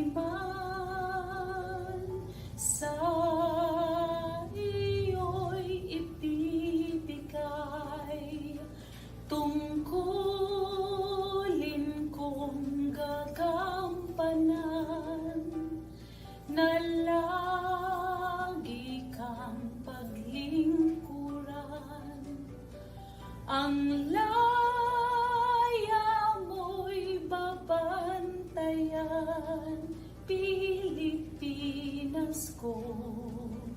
man sa iyo'y ibibigay, tungkulin kong gagampanan, na lagi kang paglingkuran. Ang laya mo'y babantayan, Pilipinas kong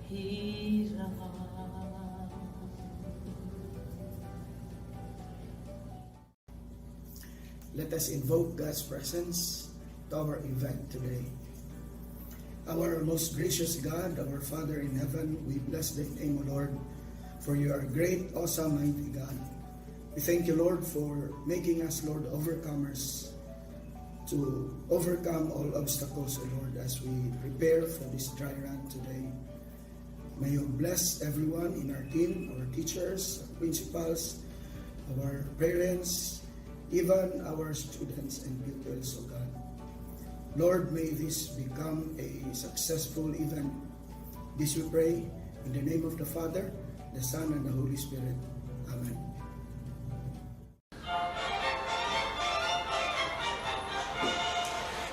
hirap. Let us invoke God's presence to our event today. Our most gracious God, our Father in heaven, we bless thy name, O Lord, for you are great, awesome, mighty God. We thank you, Lord, for making us, Lord, overcomers, to overcome all obstacles, O Lord, as we prepare for this dry run today. May you bless everyone in our team, our teachers, our principals, our parents, even our students and pupils, O God. Lord, may this become a successful event. This we pray in the name of the Father, the Son, and the Holy Spirit. Amen.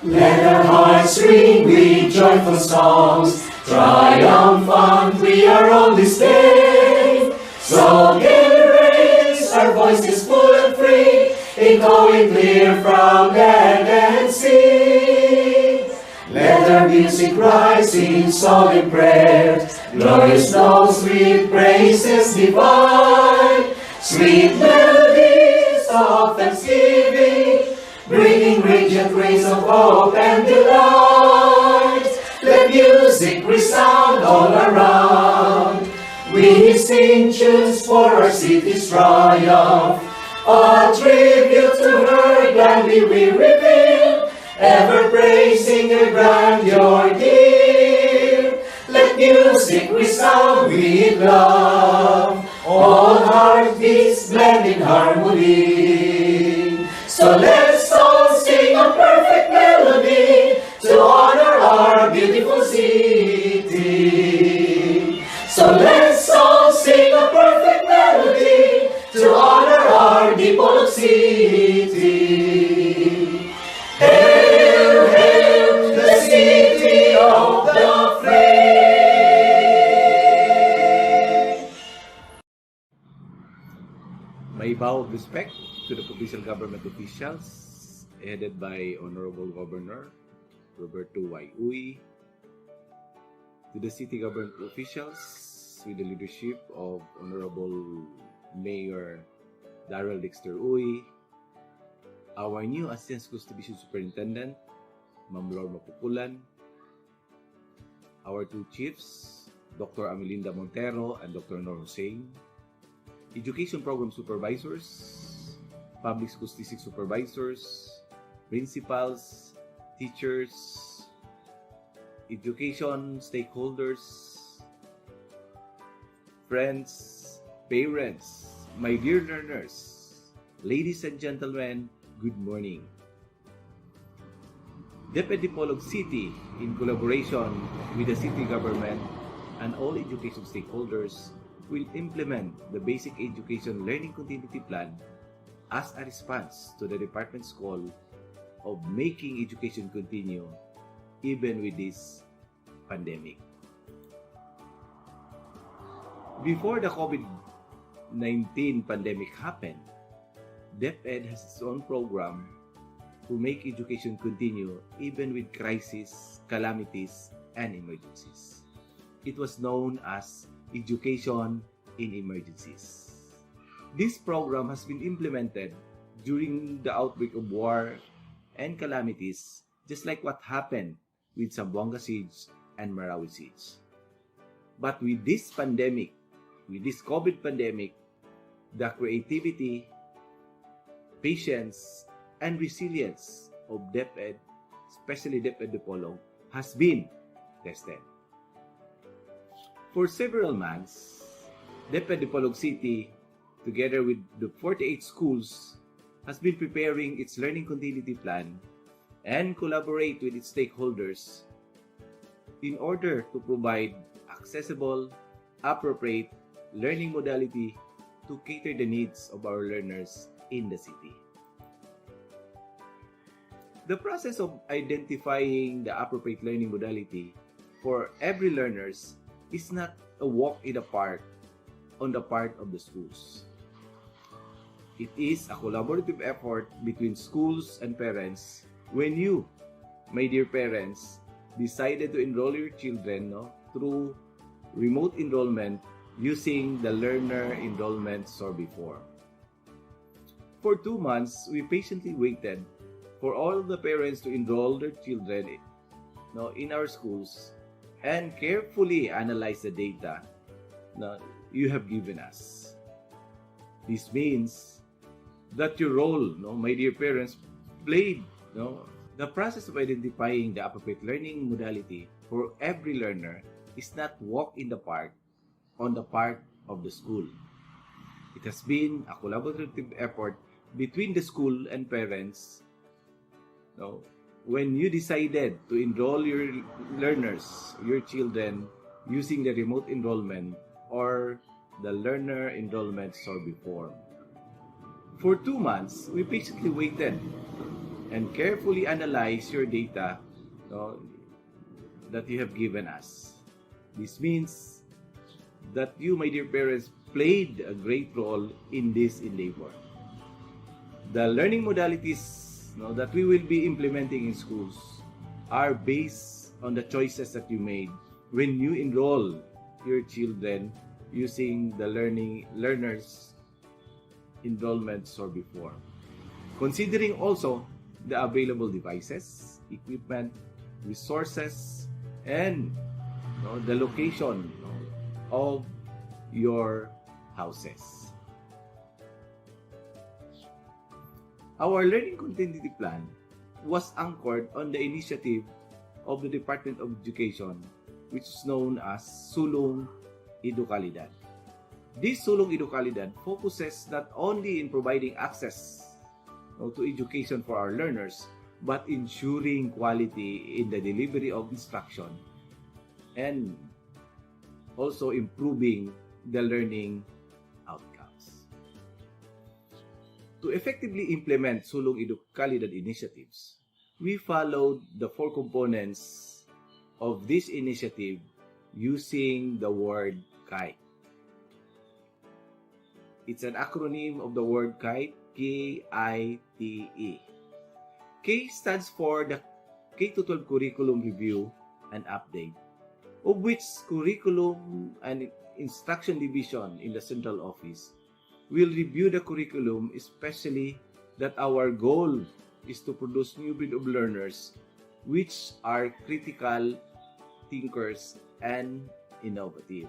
Let our hearts ring with joyful songs, triumphant we are on this day. So gay raise our voices full and free, echoing clear from land and sea. Let our music rise in song and prayer, glorious notes with praises divine, sweet melodies of thanksgiving, bringing radiant rays of hope and delight. Let music resound all around, we sing tunes for our city's triumph, a tribute to her gladly we reveal, ever praising your grandeur dear. Let music resound with love, all heartbeats blend in harmony. So let's all sing a perfect melody to honor our beautiful city. So let's all sing a perfect melody to honor our Dipolog city. Hail, hail, the city of the free! My vow of respect to the provincial government officials headed by Honorable Governor Roberto Y. Uy, to the city government officials with the leadership of Honorable Mayor Darrell Dexter Uy, our new Assistant Schools Division Superintendent, Ma'am Lor Mapupulan, our two chiefs, Dr. Amelinda Montero and Dr. Nor Hussein, education program supervisors, public schools district supervisors, principals, teachers, education stakeholders, friends, parents, my dear learners, ladies and gentlemen, good morning. DepEd Dipolog City, in collaboration with the city government and all education stakeholders, will implement the Basic Education Learning Continuity Plan as a response to the department's call of making education continue even with this pandemic. Before the COVID-19 pandemic happened, DepEd has its own program to make education continue even with crises, calamities, and emergencies. It was known as Education in Emergencies. This program has been implemented during the outbreak of war and calamities, just like what happened with Zamboanga Siege and Marawi Siege. But with this pandemic, with this COVID pandemic, the creativity, patience, and resilience of DepEd, especially DepEd Dipolog, has been tested. For several months, DepEd Dipolog City, together with the 48 schools, has been preparing its learning continuity plan and collaborate with its stakeholders in order to provide accessible, appropriate learning modality to cater the needs of our learners in the city. The process of identifying the appropriate learning modality for every learners is not a walk in the park on the part of the schools. It is a collaborative effort between schools and parents. When you, my dear parents, decided to enroll your children through remote enrollment using the learner enrollment survey form. For 2 months, we patiently waited for all of the parents to enroll their children in our schools and carefully analyze the data you have given us. This means that your role, my dear parents, played the process of identifying the appropriate learning modality for every learner is not walk in the park on the part of the school. It has been a collaborative effort between the school and parents. When you decided to enroll your learners, your children, using the remote enrollment or the learner enrollment survey form. For 2 months, we patiently waited and carefully analyzed your data that you have given us. This means that you, my dear parents, played a great role in this endeavor. The learning modalities that we will be implementing in schools are based on the choices that you made when you enroll your children using the learners enrollment survey form. Considering also the available devices, equipment, resources, and the location of your houses. Our learning continuity plan was anchored on the initiative of the Department of Education, which is known as Sulong Edukalidad. This Sulong Edukalidad focuses not only in providing access to education for our learners, but ensuring quality in the delivery of instruction and also improving the learning outcomes. To effectively implement Sulong Edukalidad initiatives, we followed the 4 components of this initiative using the word KITE. It's an acronym of the word KITE, K-I-T-E. K stands for the K-12 Curriculum Review and Update, of which Curriculum and Instruction Division in the Central Office will review the curriculum, especially that our goal is to produce new breed of learners which are critical thinkers and innovative.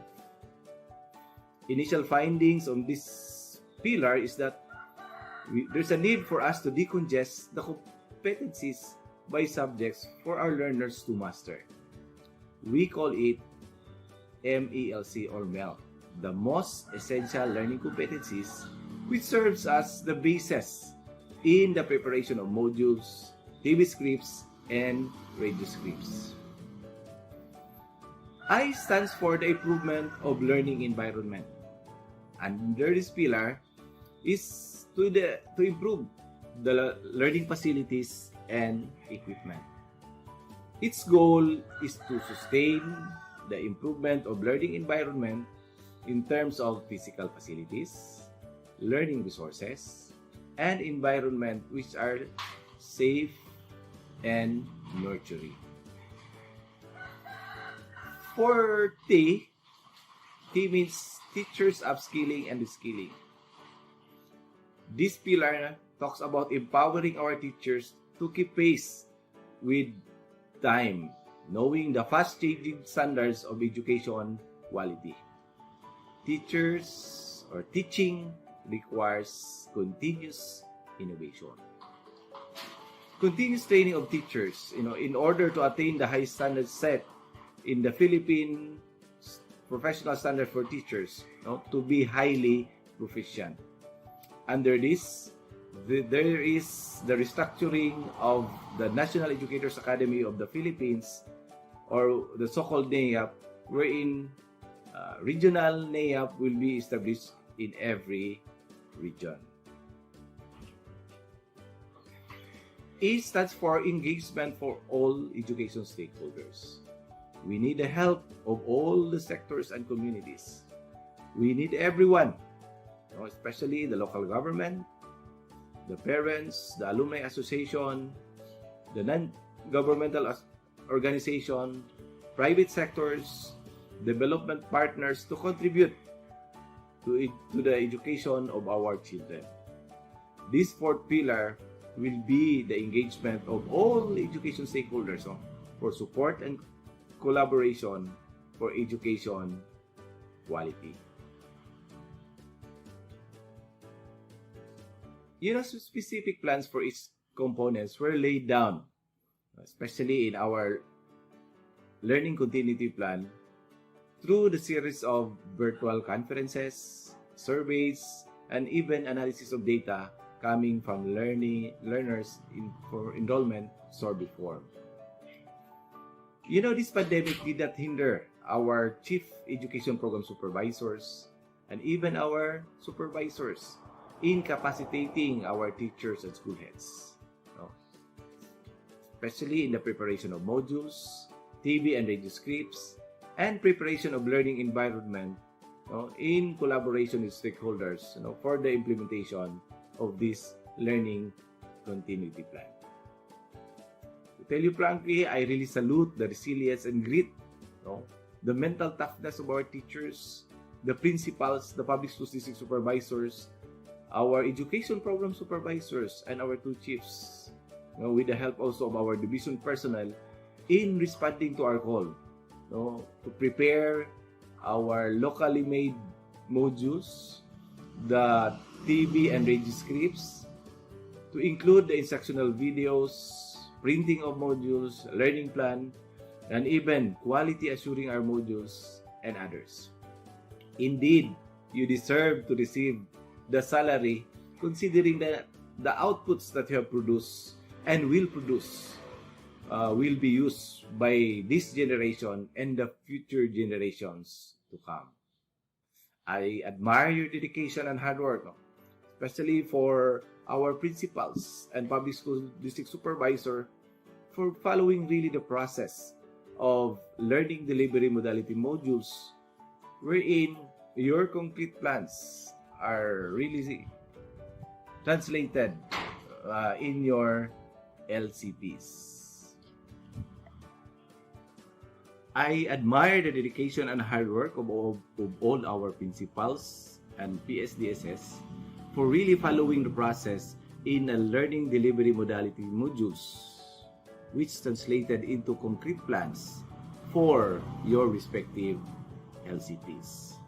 Initial findings on this pillar is that there's a need for us to decongest the competencies by subjects for our learners to master. We call it MELC or MEL, the most essential learning competencies, which serves as the basis in the preparation of modules, TV scripts, and radio scripts. I stands for the improvement of learning environment. Under this pillar is to improve the learning facilities and equipment. Its goal is to sustain the improvement of learning environment in terms of physical facilities, learning resources, and environment which are safe and nurturing. For T means teachers upskilling and reskilling. This pillar talks about empowering our teachers to keep pace with time, knowing the fast-changing standards of education quality. Teachers or teaching requires continuous innovation. Continuous training of teachers, in order to attain the high standards set in the Philippine professional standard for teachers, to be highly proficient. Under this, there is the restructuring of the National Educators Academy of the Philippines, or the so-called NAEAP, wherein regional NAEAP will be established in every region. E stands for engagement for all education stakeholders. We need the help of all the sectors and communities. We need everyone, especially the local government, the parents, the alumni association, the non-governmental organization, private sectors, development partners to contribute to the education of our children. This fourth pillar will be the engagement of all education stakeholders for support and collaboration for education quality. Specific plans for each components were laid down, especially in our learning continuity plan, through the series of virtual conferences, surveys, and even analysis of data coming from learners for enrollment survey form. This pandemic did not hinder our chief education program supervisors and even our supervisors in capacitating our teachers and school heads, especially in the preparation of modules, TV and radio scripts, and preparation of learning environment in collaboration with stakeholders for the implementation of this learning continuity plan. To tell you frankly, I really salute the resilience and grit, the mental toughness of our teachers, the principals, the public school district supervisors, our education program supervisors, and our two chiefs, with the help also of our division personnel in responding to our call to prepare our locally made modules, the TV and radio scripts, to include the instructional videos, printing of modules, learning plan, and even quality assuring our modules and others. Indeed, you deserve to receive the salary considering that the outputs that you have produced and will produce will be used by this generation and the future generations to come. I admire your dedication and hard work, especially for our principals and public school district supervisor for following really the process of learning delivery modality modules, wherein your concrete plans are really translated in your LCPs. I admire the dedication and hard work of all our principals and PSDSS for really following the process in a learning delivery modality modules, which translated into concrete plans for your respective LCPs.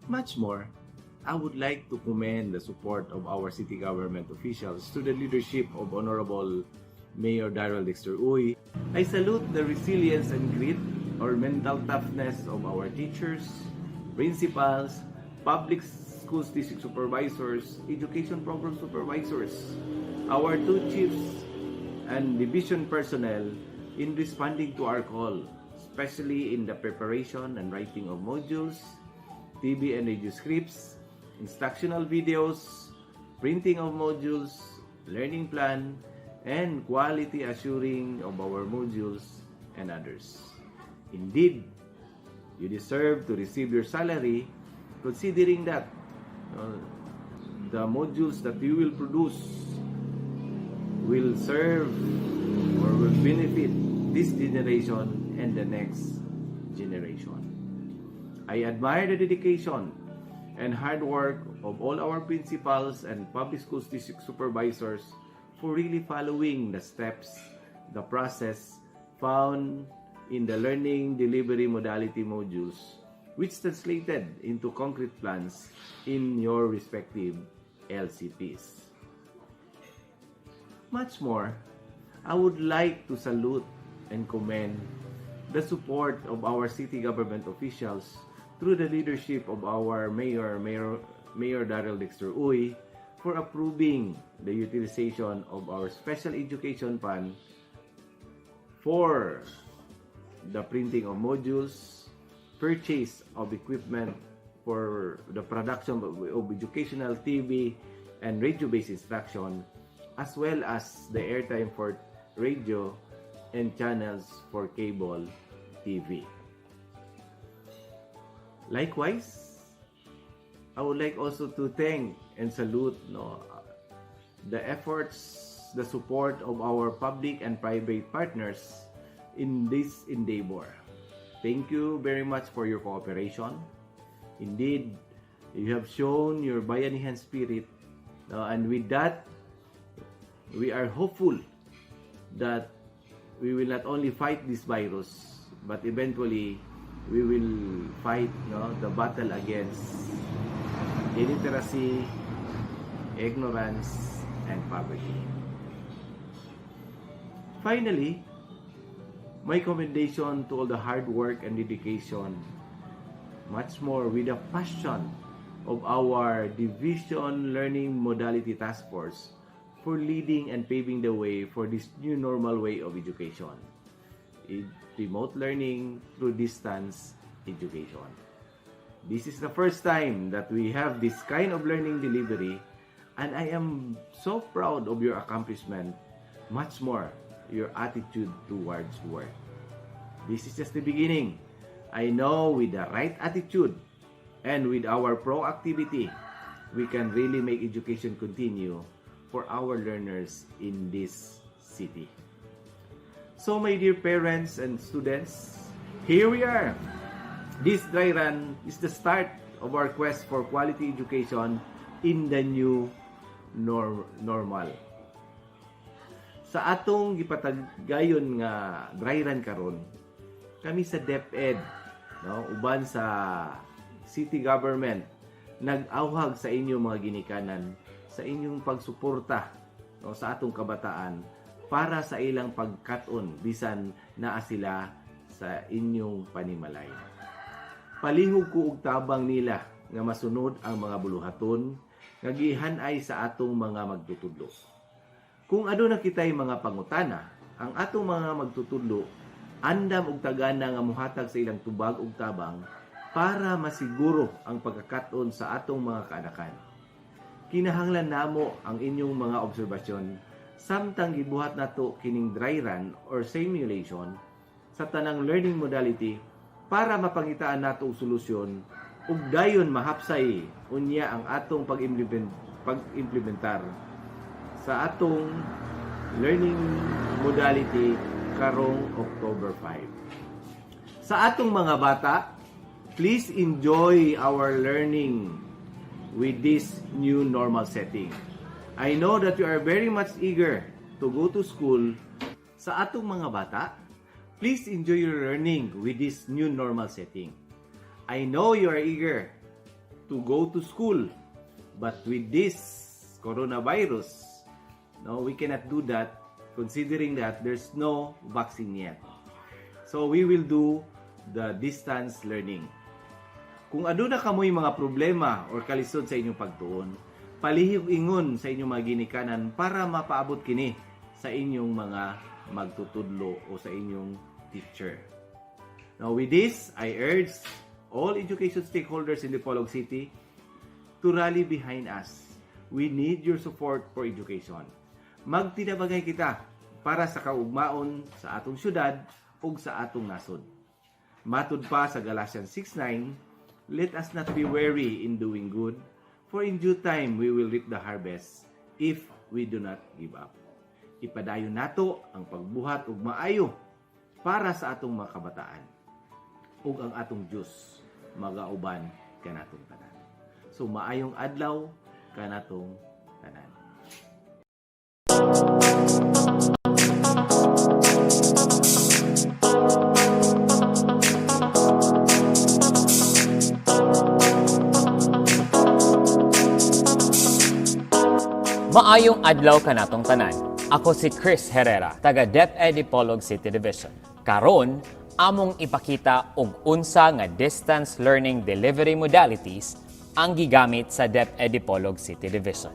Much more, I would like to commend the support of our city government officials to the leadership of Honorable Mayor Darrell Dexter Uy. I salute the resilience and grit or mental toughness of our teachers, principals, public schools district supervisors, education program supervisors, our two chiefs, and division personnel in responding to our call, especially in the preparation and writing of modules, TV and radio scripts, instructional videos, printing of modules, learning plan, and quality assuring of our modules and others. Indeed, you deserve to receive your salary considering that the modules that you will produce will serve or will benefit this generation and the next generation. I admire the dedication and hard work of all our principals and public schools district supervisors for really following the steps, the process found in the learning delivery modality modules, which translated into concrete plans in your respective LCPs. Much more, I would like to salute and commend the support of our city government officials through the leadership of our Mayor Darrell Dexter Uy for approving the utilization of our special education fund for the printing of modules, purchase of equipment for the production of educational TV and radio-based instruction, as well as the airtime for radio and channels for cable TV. Likewise, I would like also to thank and salute the efforts, the support of our public and private partners in this endeavor. Thank you very much for your cooperation. Indeed, you have shown your bayanihan spirit, and with that, we are hopeful that we will not only fight this virus, but eventually we will fight the battle against illiteracy, ignorance, and poverty. Finally, my commendation to all the hard work and dedication, much more with the passion of our Division Learning Modality Task Force for leading and paving the way for this new normal way of education. Remote learning through distance education. This is the first time that we have this kind of learning delivery, and I am so proud of your accomplishment, much more your attitude towards work. This is just the beginning. I know with the right attitude and with our proactivity, we can really make education continue for our learners in this city. So my dear parents and students, here we are. This dry run is the start of our quest for quality education in the new normal. Sa atong gipatagayon nga dry run karon, kami sa DepEd, uban sa city government, nag-awhag sa inyong mga ginikanan sa inyong pagsuporta sa atong kabataan para sa ilang pagkaton bisan naa sila sa inyong panimalay. Palihog ko og tabang nila nga masunod ang mga buluhaton nga gihanay sa atong mga magtutudlo. Kung aduna kitay mga pangutana, ang atong mga magtutudlo andam og tagana nga muhatag sa ilang tubag ug tabang para masiguro ang pagkakaton sa atong mga kaanakan. Kinahanglan namo ang inyong mga obserbasyon samtang gibuhat nato kining dry run or simulation sa tanang learning modality para mapangitaan nato og solusyon ug dayon mahapsay unya ang atong pag-implementar sa atong learning modality karong October 5. Sa atong mga bata, please enjoy our learning with this new normal setting. I know that you are very much eager to go to school. Sa atong mga bata, please enjoy your learning with this new normal setting. I know you are eager to go to school, but with this coronavirus, we cannot do that considering that there's no vaccine yet. So we will do the distance learning. Kung aduna kamoy mga problema or kalisod sa inyong pagtuon, palihog ingon sa inyong mga ginikanan para mapaabot kini sa inyong mga magtutudlo o sa inyong teacher. Now with this, I urge all education stakeholders in Dipolog City to rally behind us. We need your support for education. Magtinabagay kita para sa kaugmaon sa atong syudad ug sa atong nasod. Matud pa sa Galatians 6:9, let us not be weary in doing good, for in due time we will reap the harvest if we do not give up. Ipadayon nato ang pagbuhat ug maayo para sa atong mga kabataan ug ang atong Dios magauban kanatong tanan. So maayong adlaw kanatong tanan. Maayong adlaw kanatong tanan. Ako si Chris Herrera, taga DepEd Dipolog City Division. Karon, among ipakita og unsa nga distance learning delivery modalities ang gigamit sa DepEd Dipolog City Division.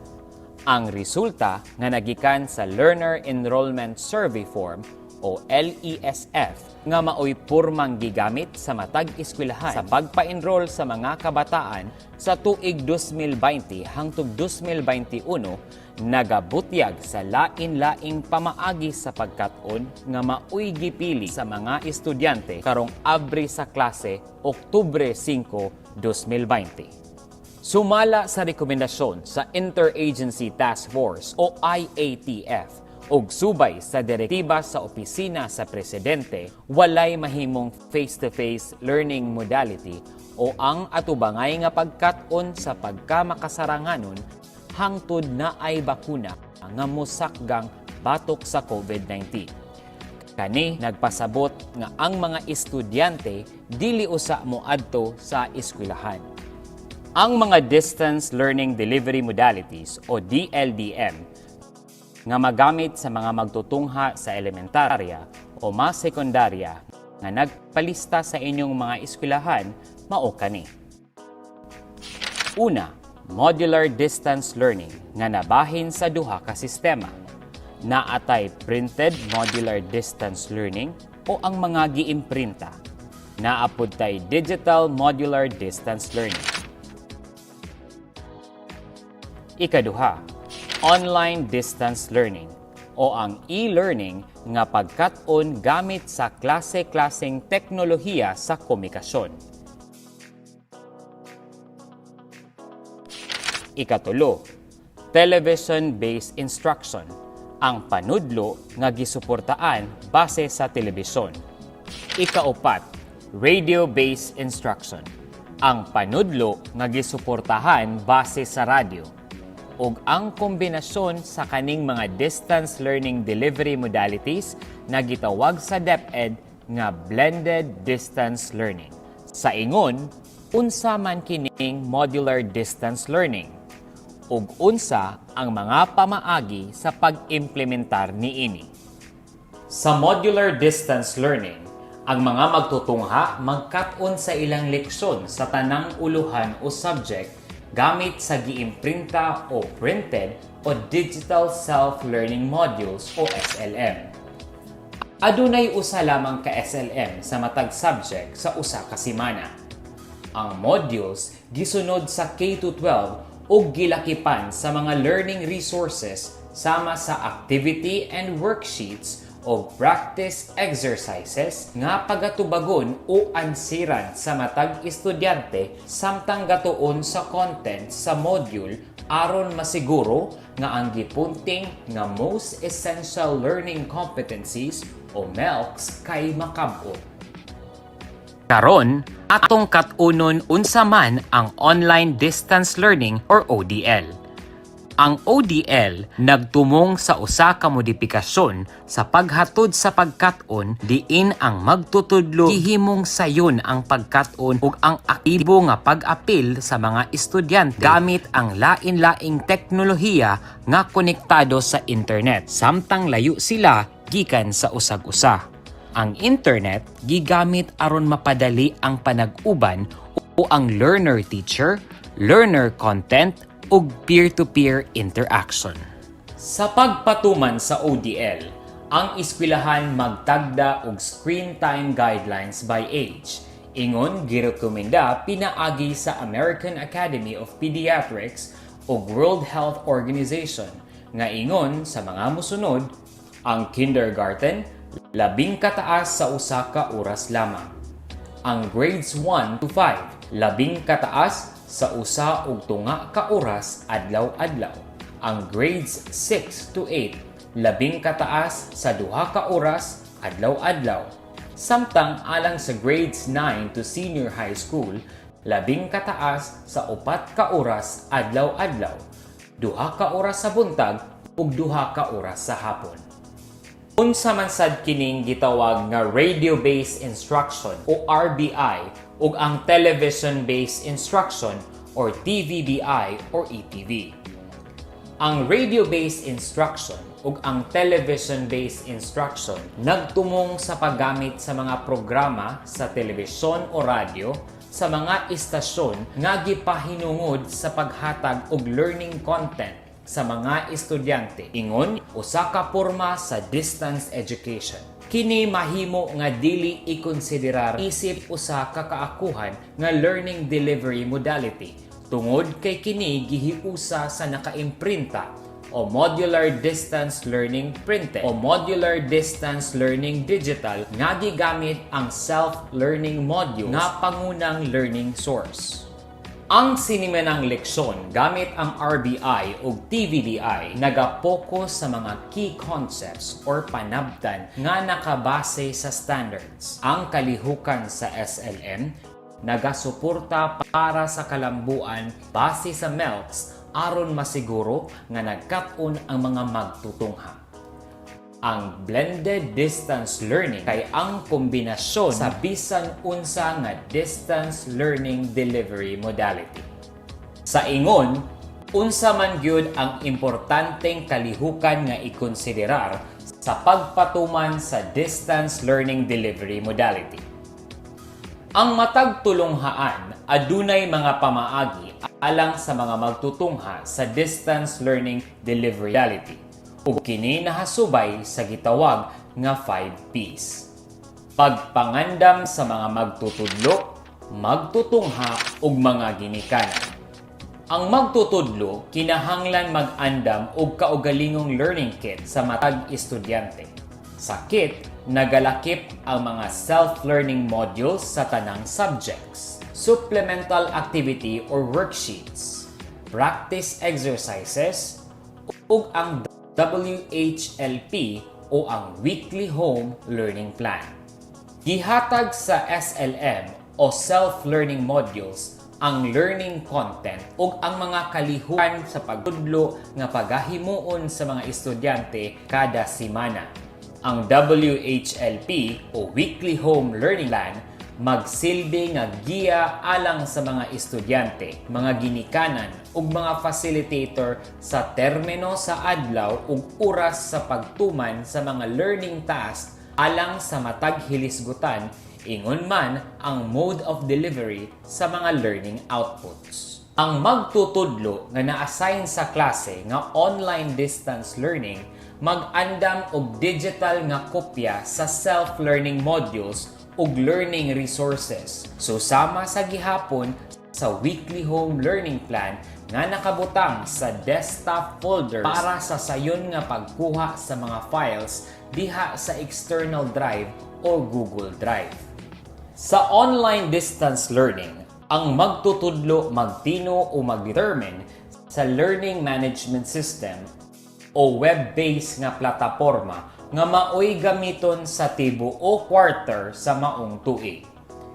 Ang resulta nga nagikan sa Learner Enrollment Survey Form o LESF nga maoy purmang gigamit sa matag eskwelahan sa pagpa-enroll sa mga kabataan sa tuig 2020 hangtod 2021 nagabutyag sa lain-laing pamaagi sa pagkat-on nga maoy gipili sa mga estudyante karong abri sa klase Oktubre 5, 2020. Sumala sa rekomendasyon sa Interagency Task Force o IATF ug subay sa direktiba sa opisina sa presidente, walay mahimong face-to-face learning modality o ang atubangay nga pagkat-on sa pagkamakasaranganon hangtod na ay bakuna nga mosakgang batok sa COVID-19. Kani nagpasabot nga ang mga estudyante dili usa moadto sa eskwelahan. Ang mga Distance Learning Delivery Modalities o DLDM nga magamit sa mga magtutungha sa elementarya o mas sekundarya nga nagpalista sa inyong mga eskwelahan mao kani. Una, modular distance learning nga nabahin sa duha ka sistema. Naatay printed modular distance learning o ang mga giimprinta. Naapod tay digital modular distance learning. Ikaduha, online distance learning o ang e-learning nga pagkat-on gamit sa klase-klaseng teknolohiya sa komunikasyon. Ikatulo, television-based instruction, ang panudlo nga gisuportaan base sa telebisyon. Ikaupat, radio-based instruction, ang panudlo nga gisuportahan base sa radyo. Ug ang kombinasyon sa kaning mga distance learning delivery modalities na gitawag sa DepEd nga blended distance learning. Sa ingon, unsa man kining modular distance learning ug unsa ang mga pamaagi sa pag-implementar niini. Sa modular distance learning, ang mga magtutungha magkat-on sa ilang leksyon sa tanang uluhan o subject gamit sa giimprinta o printed o digital self-learning modules o SLM. Adunay usa lamang ka SLM sa matag subject sa usa ka semana. Ang modules gisunod sa K-12 ug gilakipan sa mga learning resources sama sa activity and worksheets o practice exercises nga pagatubagon o ansiran sa matag estudyante samtang gatuon sa content sa module aron masiguro nga ang gipunting nga most essential learning competencies o MELCs kay makab-ot. Karon, atong kat-unon unsa man ang online distance learning or ODL. Ang ODL nagtumong sa usa ka modipikasyon sa paghatod sa pagkat-on diin ang magtutudlo gihimong sayon ang pagkat-on ug ang aktibo nga pag-apil sa mga estudyante gamit ang lain-laing teknolohiya nga konektado sa internet samtang layo sila gikan sa usag-usa. Ang internet gigamit aron mapadali ang panag-uban o ang learner-teacher, learner content ug peer-to-peer interaction. Sa pagpatuman sa ODL, ang eskwelahan magtagda og screen time guidelines by age. Ingon girekomenda pinaagi sa American Academy of Pediatrics ug World Health Organization nga ingon sa mga musunod, ang kindergarten 10 kataas sa usa ka oras lamang. Ang grades 1 to 5 10 kataas sa usa ug tunga ka oras adlaw-adlaw. Ang grades 6 to 8 10 kataas sa duha ka oras adlaw-adlaw. Samtang alang sa grades 9 to senior high school 10 kataas sa 4 ka oras adlaw-adlaw, duha ka oras sa buntag ug duha ka oras sa hapon. Unsa man sad kining gitawag nga radio-based instruction o RBI ug ang television-based instruction or TVBI or ETV. Ang radio-based instruction ug ang television-based instruction nagtumong sa paggamit sa mga programa sa telebisyon o radyo sa mga istasyon nga gipahinungod sa paghatag og learning content sa mga estudyante ingon usa ka porma sa distance education. Kini mahimo nga dili ikonsiderar isip usa ka kaakuhan nga learning delivery modality tungod kay kini gihiusa sa nakaimprinta o modular distance learning printed o modular distance learning digital nga gigamit ang self-learning modules nga pangunang learning source. Ang sinimenang leksyon gamit ang RBI o TVDI nagapokus sa mga key concepts or panabtan nga nakabase sa standards. Ang kalihukan sa SLM nagasuporta para sa kalambuan base sa MELCs aron masiguro nga nagkat-on ang mga magtutungha. Ang blended distance learning kay ang kombinasyon sa bisan unsa nga distance learning delivery modality. Sa ingon, unsa man gyud ang importanteng kalihukan nga ikonsiderar sa pagpatuman sa distance learning delivery modality. Ang matag tulonghaan adunay mga pamaagi alang sa mga magtutungha sa distance learning delivery modality ug kini nahasubay sa gitawag nga 5 Ps. Pagpangandam sa mga magtutudlo, magtutungha ug mga ginikanan. Ang magtutudlo kinahanglan mag-andam og kaugalingong learning kit sa matag estudyante. Sa kit, nagalakip ang mga self-learning modules sa tanang subjects, supplemental activity or worksheets, practice exercises, ug ang WHLP o ang Weekly Home Learning Plan. Gihatag sa SLM o self-learning modules ang learning content ug ang mga kalihukan sa pagtudlo nga pagahimuon sa mga estudyante kada semana. Ang WHLP o Weekly Home Learning Plan magsilbi nga giya alang sa mga estudyante, mga ginikanan ug mga facilitator sa termino sa adlaw ug oras sa pagtuman sa mga learning tasks alang sa matag hilisgutan ingon man ang mode of delivery sa mga learning outputs. Ang magtutudlo nga na-assign sa klase nga online distance learning mag-andam og digital nga kopya sa self-learning modules ug learning resources. Susama sa gihapon sa Weekly Home Learning Plan nga nakabutang sa desktop folders para sa sayon nga pagkuha sa mga files diha sa external drive o Google Drive. Sa online distance learning, ang magtutudlo magtino o mag-determine sa learning management system o web-based nga plataporma nga maoy gamiton sa tibuok quarter sa maong tuig.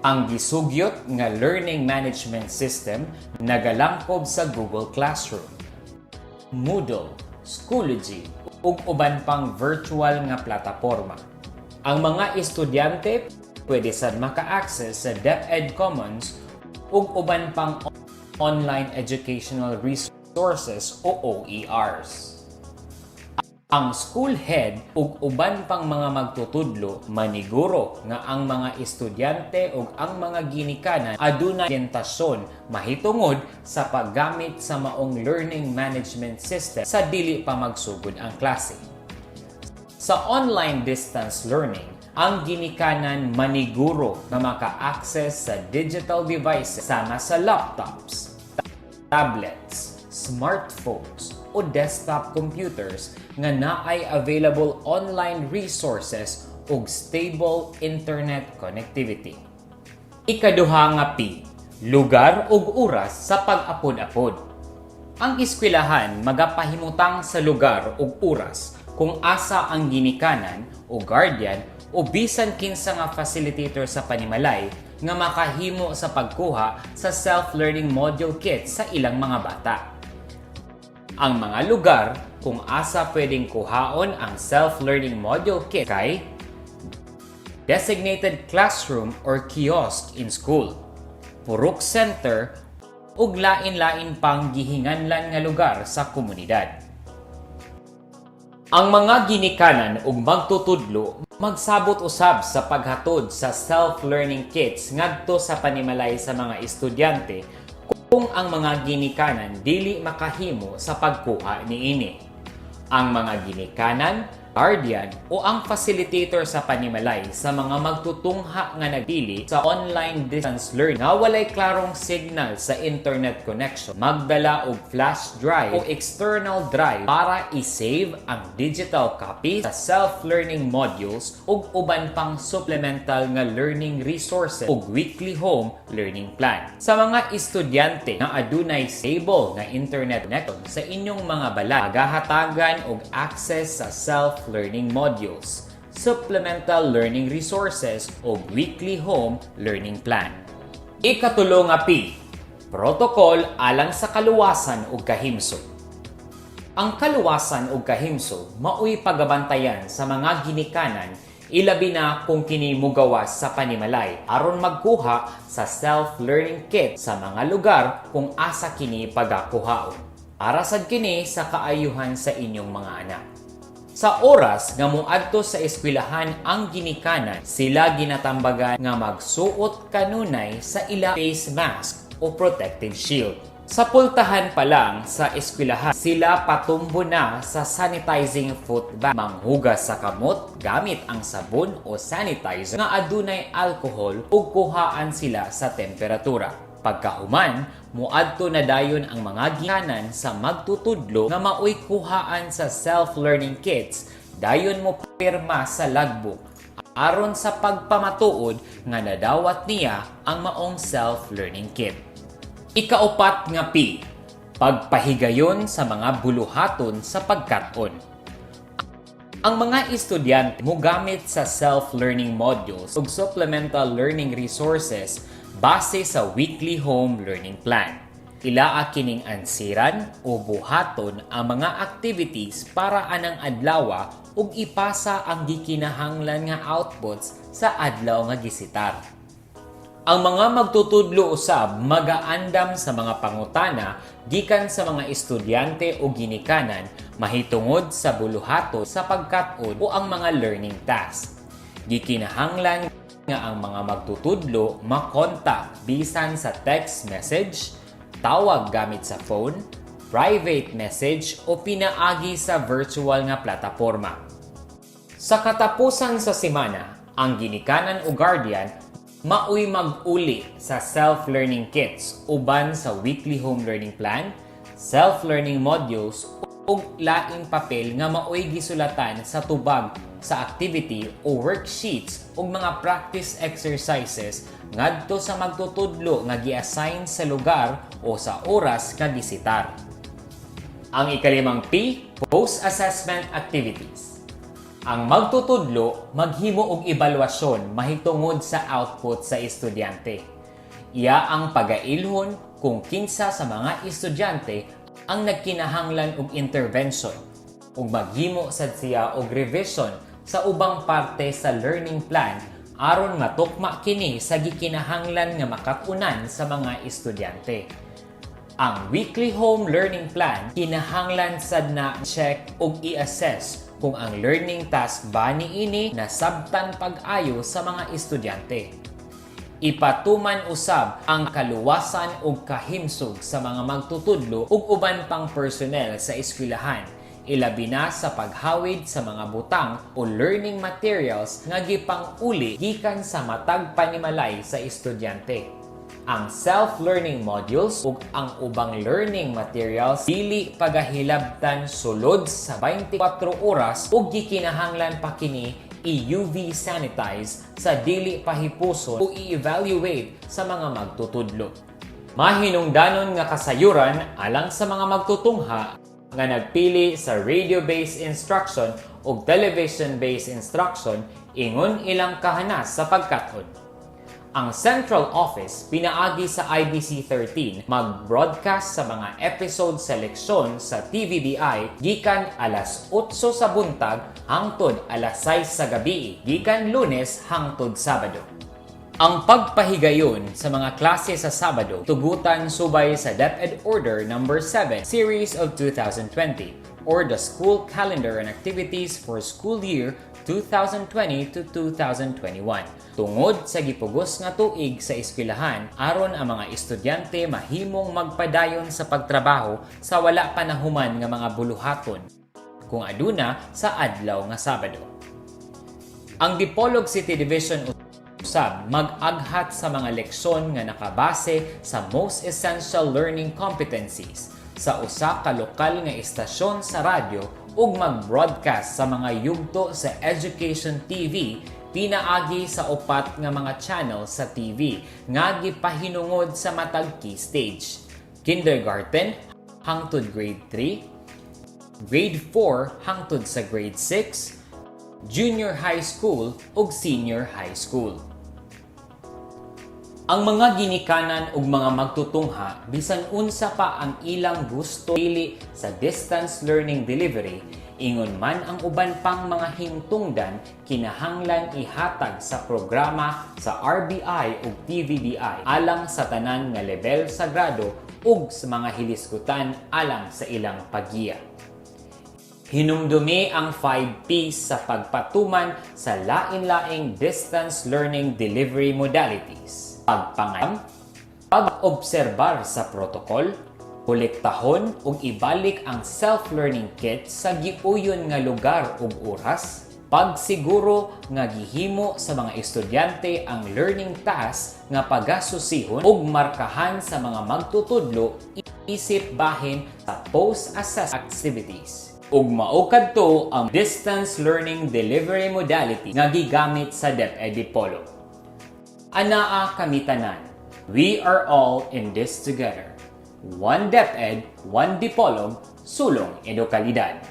Ang gisugyot nga learning management system nagalangkob sa Google Classroom, Moodle, Schoology ug uban pang virtual nga plataporma. Ang mga estudyante pwede sad maka-access sa DepEd Commons ug uban pang online educational resources o OERs. Ang school head ug uban pang mga magtutudlo maniguro nga ang mga estudyante ug ang mga ginikanan adunay orientasyon mahitungod sa paggamit sa maong learning management system sa dili pa magsugod ang klase. Sa online distance learning, ang ginikanan maniguro nga maka-access sa digital devices sama sa laptops, tablets, smartphones o desktop computers nga naay available online resources ug stable internet connectivity. Ikaduha nga P, lugar ug oras sa pag-apod-apod. Ang eskwelahan magapahimutang sa lugar ug oras kung asa ang ginikanan o guardian o bisan kinsa nga facilitator sa panimalay nga makahimo sa pagkuha sa self-learning module kit sa ilang mga bata. Ang mga lugar kung asa pwedeng kuhaon ang self-learning module kit kay designated classroom or kiosk in school, purok center, ug lain-lain pang gihinganlan nga lugar sa komunidad. Ang mga ginikanan ug magtutudlo magsabot usab sa paghatod sa self-learning kits ngadto sa panimalay sa mga estudyante kung ang mga ginikanan dili makahimo sa pagkuha niini. Ang mga ginikanan, guardian o ang facilitator sa panimalay sa mga magtutungha nga nagpili sa online distance learning nga walay klarong signal sa internet connection, magdala og flash drive o external drive para i-save ang digital copy sa self-learning modules ug uban pang supplemental nga learning resources ug weekly home learning plan. Sa mga estudyante nga adunay stable nga internet connection sa inyong mga balay, magahatagan og access sa self-learning modules, supplemental learning resources o weekly home learning plan. Ikatulo nga P, protocol alang sa kaluwasan ug kahimsog. Ang kaluwasan ug kahimsog maoy pagabantayan sa mga ginikanan ilabi na kung kini mugawas sa panimalay aron magkuha sa self-learning kit sa mga lugar kung asa kini pagakuhaon. Para sad kini sa kaayuhan sa inyong mga anak. Sa oras nga moadto sa eskwelahan ang ginikanan, sila ginatambagan nga magsuot kanunay sa ila face mask o protective shield. Sa pultahan pa lang sa eskwelahan, sila patumbo na sa sanitizing foot bath, manghugas sa kamot gamit ang sabon o sanitizer nga adunay alcohol ug kuhaan sila sa temperatura. Pagkahuman, muadto na dayon ang mga ginikanan sa magtutudlo nga maoy kuhaan sa self-learning kits, dayon mo pirma sa logbook aron sa pagpamatuod nga nadawat niya ang maong self-learning kit. Ikaupat nga P, pagpahigayon sa mga buluhaton sa pagkat-on. Ang mga estudyante mogamit sa self-learning modules ug supplemental learning resources base sa weekly home learning plan. Ilaa kining ansiran o buhaton ang mga activities para anang adlaw ug ipasa ang gikinahanglan nga outputs sa adlaw nga gisitar. Ang mga magtutudlo usab magaandam sa mga pangutana gikan sa mga estudyante o ginikanan mahitungod sa buluhaton sa pagkat-on o ang mga learning task. Gikinahanglan nga ang mga magtutudlo makontak bisan sa text message, tawag gamit sa phone, private message o pinaagi sa virtual nga plataporma. Sa katapusan sa semana, ang ginikanan o guardian maoy mag-uli sa self-learning kits uban sa weekly home learning plan, self-learning modules ug laing papel nga maoy gisulatan sa tubag sa activity o worksheets ug mga practice exercises ngadto sa magtutudlo nga gi-assign sa lugar o sa oras nga gisitar. Ang ikalimang P, post-assessment activities. Ang magtutudlo maghimo og ebaluasyon mahitungod sa output sa estudyante. Iya ang pagailhon kung kinsa sa mga estudyante ang nagkinahanglan og intervention ug maghimo sad siya og revision sa ubang parte sa learning plan aron matukma kini sa gikinahanglan nga makatunan sa mga estudyante. Ang weekly home learning plan kinahanglan sad na check ug i-assess kung ang learning task ba niini nasabtan pag-ayo sa mga estudyante. Ipatuman usab ang kaluwasan ug kahimsog sa mga magtutudlo ug uban pang personnel sa eskwelahan, ilabi na sa paghawid sa mga butang o learning materials nga gipang-uli gikan sa matag panimalay sa estudyante. Ang self-learning modules ug ang ubang learning materials dili pagahilabtan sulod sa 24 oras ug gikinahanglan pa kini i-UV sanitize sa dili pahipuson o i-evaluate sa mga magtutudlo. Mahinungdanon nga kasayuran alang sa mga magtutungha nga nagpili sa radio-based instruction o television-based instruction ingon ilang kahanas sa pagkat-on. Ang Central Office pinaagi sa IBC 13 mag-broadcast sa mga episode seleksyon sa TVBI gikan alas 8 sa buntag hangtod alas 6 sa gabi gikan Lunes hangtod Sabado. Ang pagpahigayon sa mga klase sa Sabado tugutan subay sa DepEd Order No. 7 Series of 2020 or the School Calendar and Activities for School Year 2020 to 2021. Tungod sa gipugos nga tuig sa eskwelahan, aron ang mga estudyante mahimong magpadayon sa pagtrabaho sa wala pa nahuman nga mga buluhaton kung aduna sa adlaw nga Sabado. Ang Dipolog City Division usab mag-aghat sa mga leksyon nga nakabase sa most essential learning competencies sa usa ka lokal nga istasyon sa radyo ug mag-broadcast sa mga yugto sa Education TV pinaagi sa upat nga mga channel sa TV nga gipahinungod sa matag key stage: kindergarten hangtod grade 3, grade 4 hangtod sa grade 6, junior high school ug senior high school. Ang mga ginikanan ug mga magtutungha bisan unsa pa ang ilang gusto dili sa distance learning delivery, ingon man ang uban pang mga hingtungdan kinahanglan ihatag sa programa sa RBI ug TVBI alang sa tanan nga level sa grado ug sa mga hilisgutan alang sa ilang paggiya. Hinumdumi ang 5 P's sa pagpatuman sa lain-laing distance learning delivery modalities: pagpangayam, pag-obserbar sa protocol, kolektahon ug ibalik ang self-learning kit sa giuyon nga lugar ug oras, pagsiguro nga gihimo sa mga estudyante ang learning task nga pagasusihon ug markahan sa mga magtutudlo isip bahin sa post-assessment activities. Ug mao kadto ang distance learning delivery modality nga gigamit sa DepEd Dipolog. Anaa kami tanan. We are all in this together. One DepEd, one Dipolog, sulong edukalidad.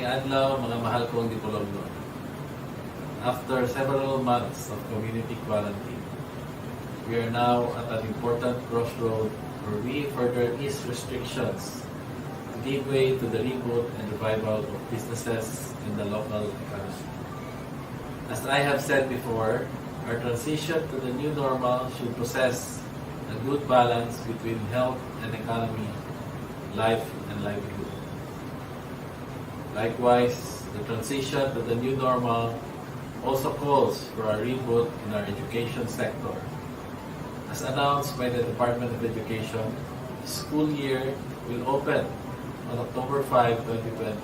Adlaw, mga mahal kong Dipologno. After several months of community quarantine, we are now at an important crossroad where we further ease restrictions to give way to the reboot and revival of businesses in the local economy. As I have said before, our transition to the new normal should possess a good balance between health and economy, life and livelihood. Likewise, the transition to the new normal also calls for a reboot in our education sector. As announced by the Department of Education, the school year will open on October 5, 2020,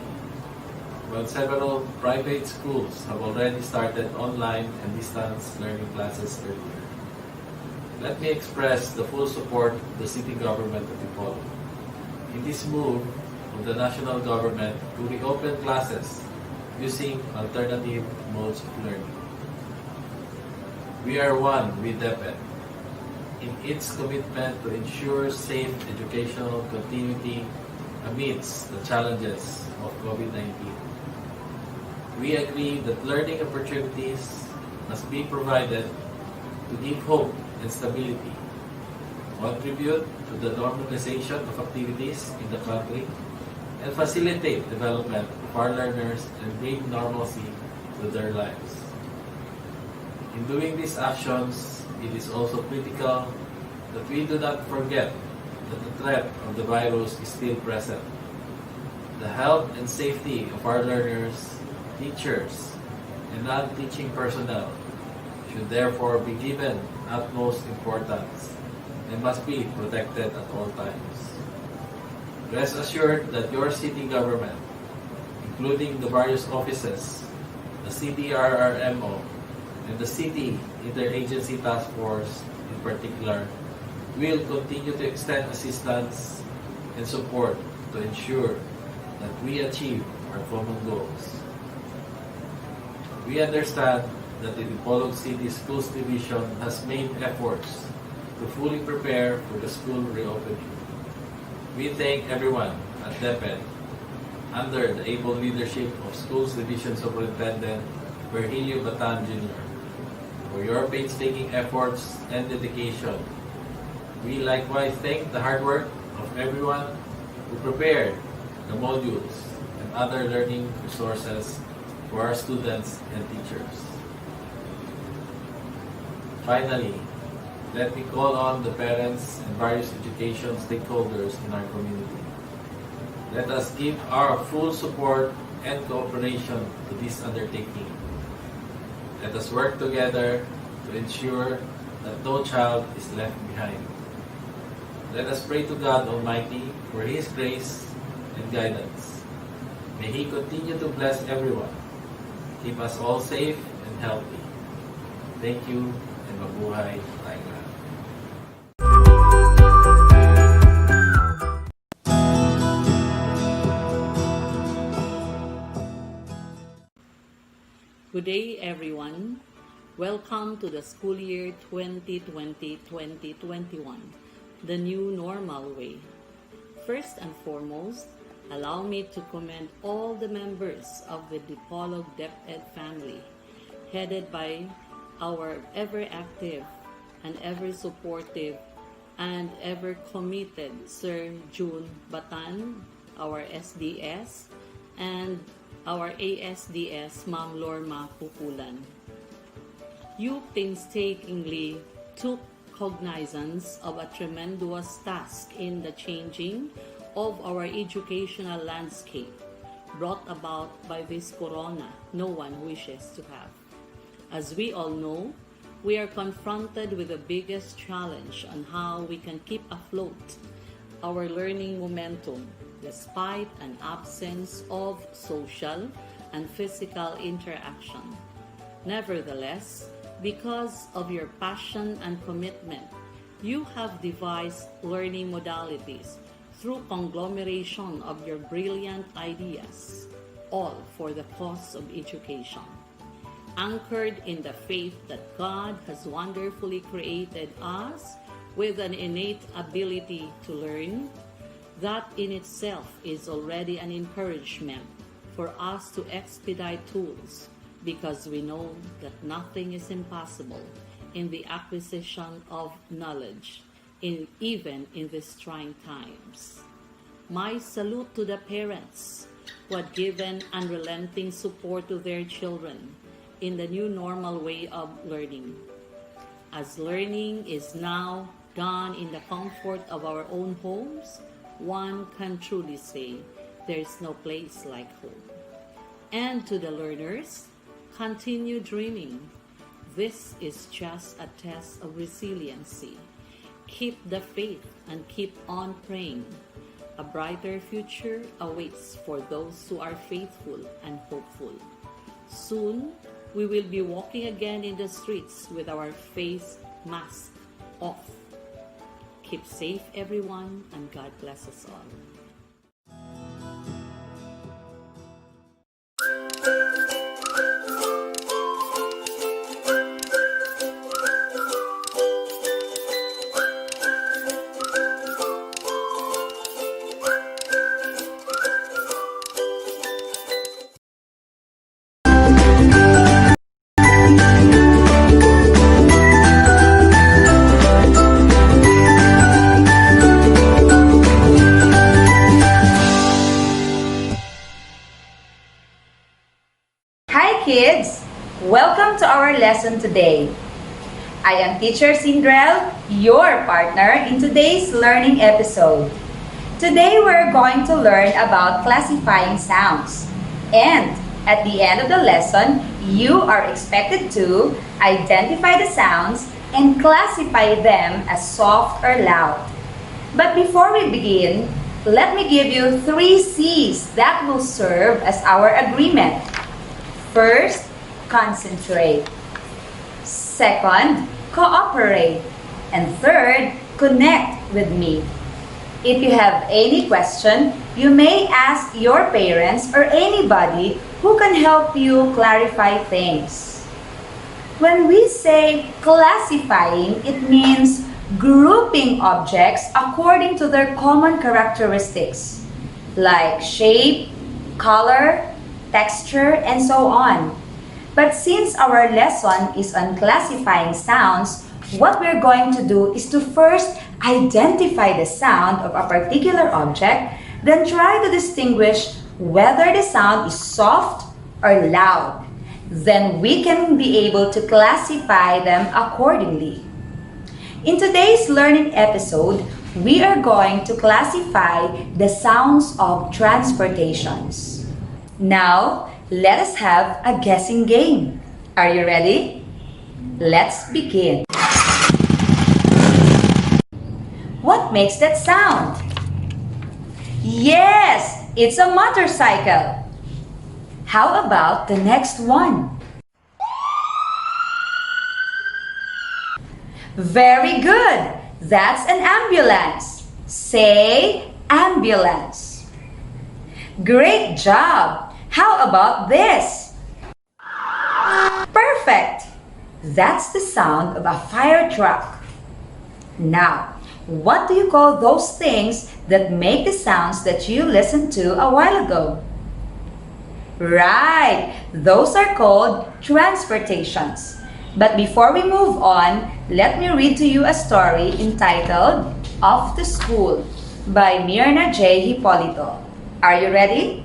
while several private schools have already started online and distance learning classes earlier. Let me express the full support of the city government of Dipolog in this move of the national government to reopen classes using alternative modes of learning. We are one with DepEd in its commitment to ensure safe educational continuity amidst the challenges of COVID-19. We agree that learning opportunities must be provided to give hope and stability, contribute to the normalization of activities in the country, and facilitate development of our learners and bring normalcy to their lives. In doing these actions, it is also critical that we do not forget that the threat of the virus is still present. The health and safety of our learners, teachers, and non-teaching personnel should therefore be given utmost importance and must be protected at all times. Rest assured that your city government, including the various offices, the CDRRMO, and the City Interagency Task Force in particular, will continue to extend assistance and support to ensure that we achieve our common goals. We understand that the Dipolog City Schools Division has made efforts to fully prepare for the school reopening. We thank everyone at DepEd under the able leadership of Schools Division Superintendent Virgilio Batan Jr. for your painstaking efforts and dedication. We likewise thank the hard work of everyone who prepared the modules and other learning resources for our students and teachers. Finally, let me call on the parents and various education stakeholders in our community. Let us give our full support and cooperation to this undertaking. Let us work together to ensure that no child is left behind. Let us pray to God Almighty for His grace and guidance. May He continue to bless everyone. Keep us all safe and healthy. Thank you and mabuhay tayong lahat. Good day, everyone. Welcome to the school year 2020-2021, the new normal way. First and foremost, allow me to commend all the members of the Dipolog DepEd family, headed by our ever-active and ever-supportive and ever-committed Sir June Batan, our SDS, and our ASDS, Ma'am Lorma Pupulan. You painstakingly took cognizance of a tremendous task in the changing of our educational landscape brought about by this corona no one wishes to have. As we all know, we are confronted with the biggest challenge on how we can keep afloat our learning momentum despite an absence of social and physical interaction. Nevertheless, because of your passion and commitment, you have devised learning modalities through conglomeration of your brilliant ideas, all for the cause of education. Anchored in the faith that God has wonderfully created us with an innate ability to learn, that in itself is already an encouragement for us to expedite tools, because we know that nothing is impossible in the acquisition of knowledge, even in these trying times. My salute to the parents who had given unrelenting support to their children in the new normal way of learning. As learning is now done in the comfort of our own homes, one can truly say there is no place like home. And to the learners, continue dreaming. This is just a test of resiliency. Keep the faith and keep on praying. A brighter future awaits for those who are faithful and hopeful. Soon, we will be walking again in the streets with our face mask off. Keep safe, everyone, and God bless us all. Kids, welcome to our lesson today. I am Teacher Sindrel, your partner in today's learning episode. Today we're going to learn about classifying sounds. And at the end of the lesson, you are expected to identify the sounds and classify them as soft or loud. But before we begin, let me give you 3 C's that will serve as our agreement. First, concentrate. Second, cooperate. And third, connect with me. If you have any question, you may ask your parents or anybody who can help you clarify things. When we say classifying, it means grouping objects according to their common characteristics, like shape, color, texture, and so on. But since our lesson is on classifying sounds, what we're going to do is to first identify the sound of a particular object, then try to distinguish whether the sound is soft or loud. Then we can be able to classify them accordingly. In today's learning episode, we are going to classify the sounds of transportations. Now, let us have a guessing game. Are you ready? Let's begin. What makes that sound? Yes, it's a motorcycle. How about the next one? Very good. That's an ambulance. Say ambulance. Great job. How about this? Perfect. That's the sound of a fire truck. Now, what do you call those things that make the sounds that you listened to a while ago? Right, those are called transportations. But before we move on, let me read to you a story entitled Off to School by Mirna J. Hipolito. Are you ready?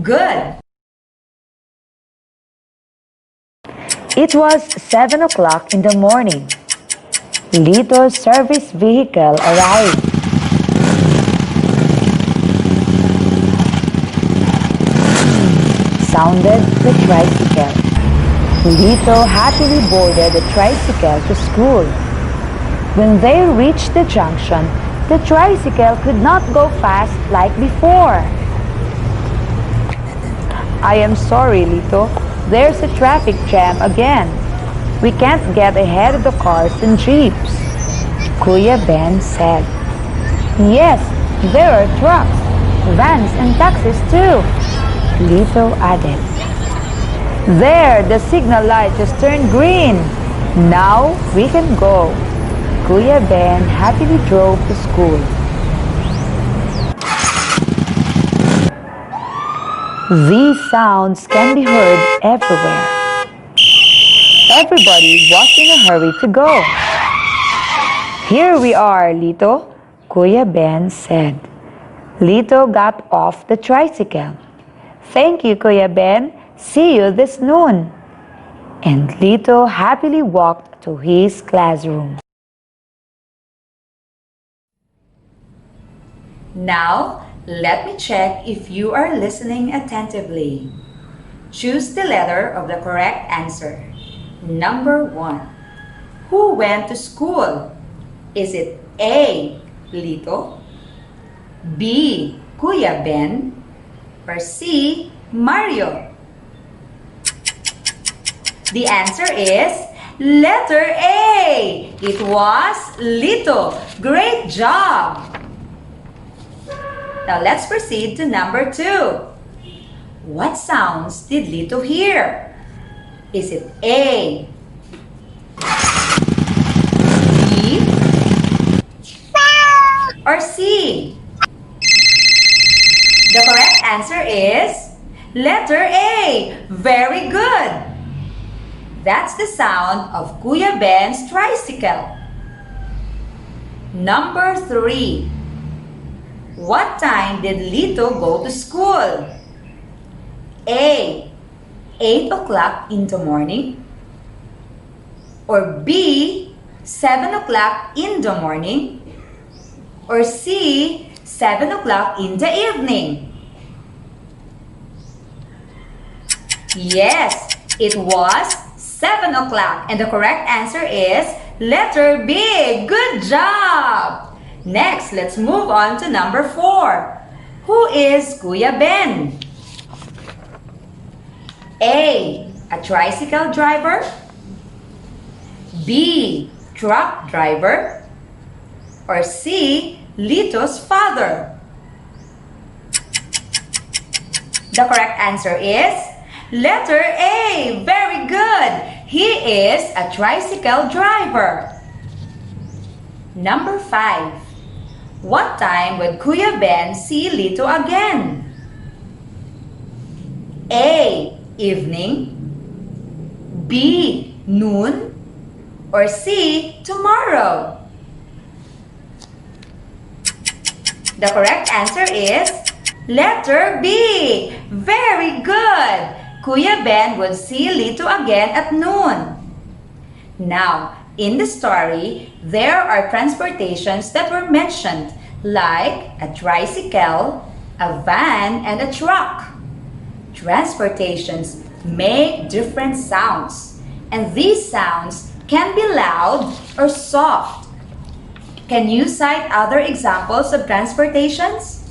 Good. It was 7 o'clock in the morning. Lito's service vehicle arrived. Sounded the tricycle. Lito happily boarded the tricycle to school. When they reached the junction, the tricycle could not go fast like before. I am sorry, Lito. There's a traffic jam again. We can't get ahead of the cars and jeeps, Kuya Ben said. Yes, there are trucks, vans and taxis too, Lito added. There, the signal light just turned green. Now we can go. Kuya Ben happily drove to school. These sounds can be heard everywhere. Everybody was in a hurry to go. Here we are, Lito, Kuya Ben said. Lito got off the tricycle. Thank you, Kuya Ben. See you this noon. And Lito happily walked to his classroom. Now, let me check if you are listening attentively. Choose the letter of the correct answer. Number 1. Who went to school? Is it A. Lito, B. Kuya Ben, or C. Mario? The answer is letter A. It was Lito. Great job! Now let's proceed to number 2. What sounds did Lito hear? Is it A, B, or C? The correct answer is letter A. Very good. That's the sound of Kuya Ben's tricycle. Number 3. What time did Lito go to school? A. 8 o'clock in the morning, or B. 7 o'clock in the morning, or C. 7 o'clock in the evening? Yes, it was 7 o'clock, and the correct answer is letter B. Good job! Next, let's move on to number 4. Who is Kuya Ben? A. A tricycle driver, B. Truck driver, or C. Lito's father? The correct answer is letter A. Very good. He is a tricycle driver. Number 5. What time would Kuya Ben see Lito again? A. Evening, B. Noon, or C. Tomorrow? The correct answer is letter B. Very good! Kuya Ben would see Lito again at noon. Now, in the story, there are transportations that were mentioned, like a tricycle, a van, and a truck. Transportations make different sounds, and these sounds can be loud or soft. Can you cite other examples of transportations?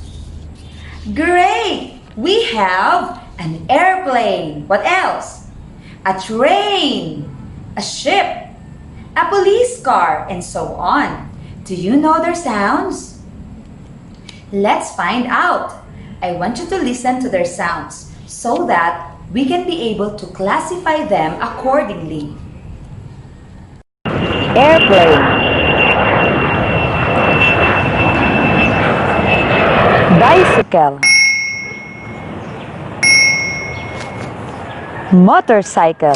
Great! We have an airplane. What else? A train, a ship, a police car, and so on. Do you know their sounds? Let's find out. I want you to listen to their sounds so that we can be able to classify them accordingly. Airplane, bicycle, motorcycle,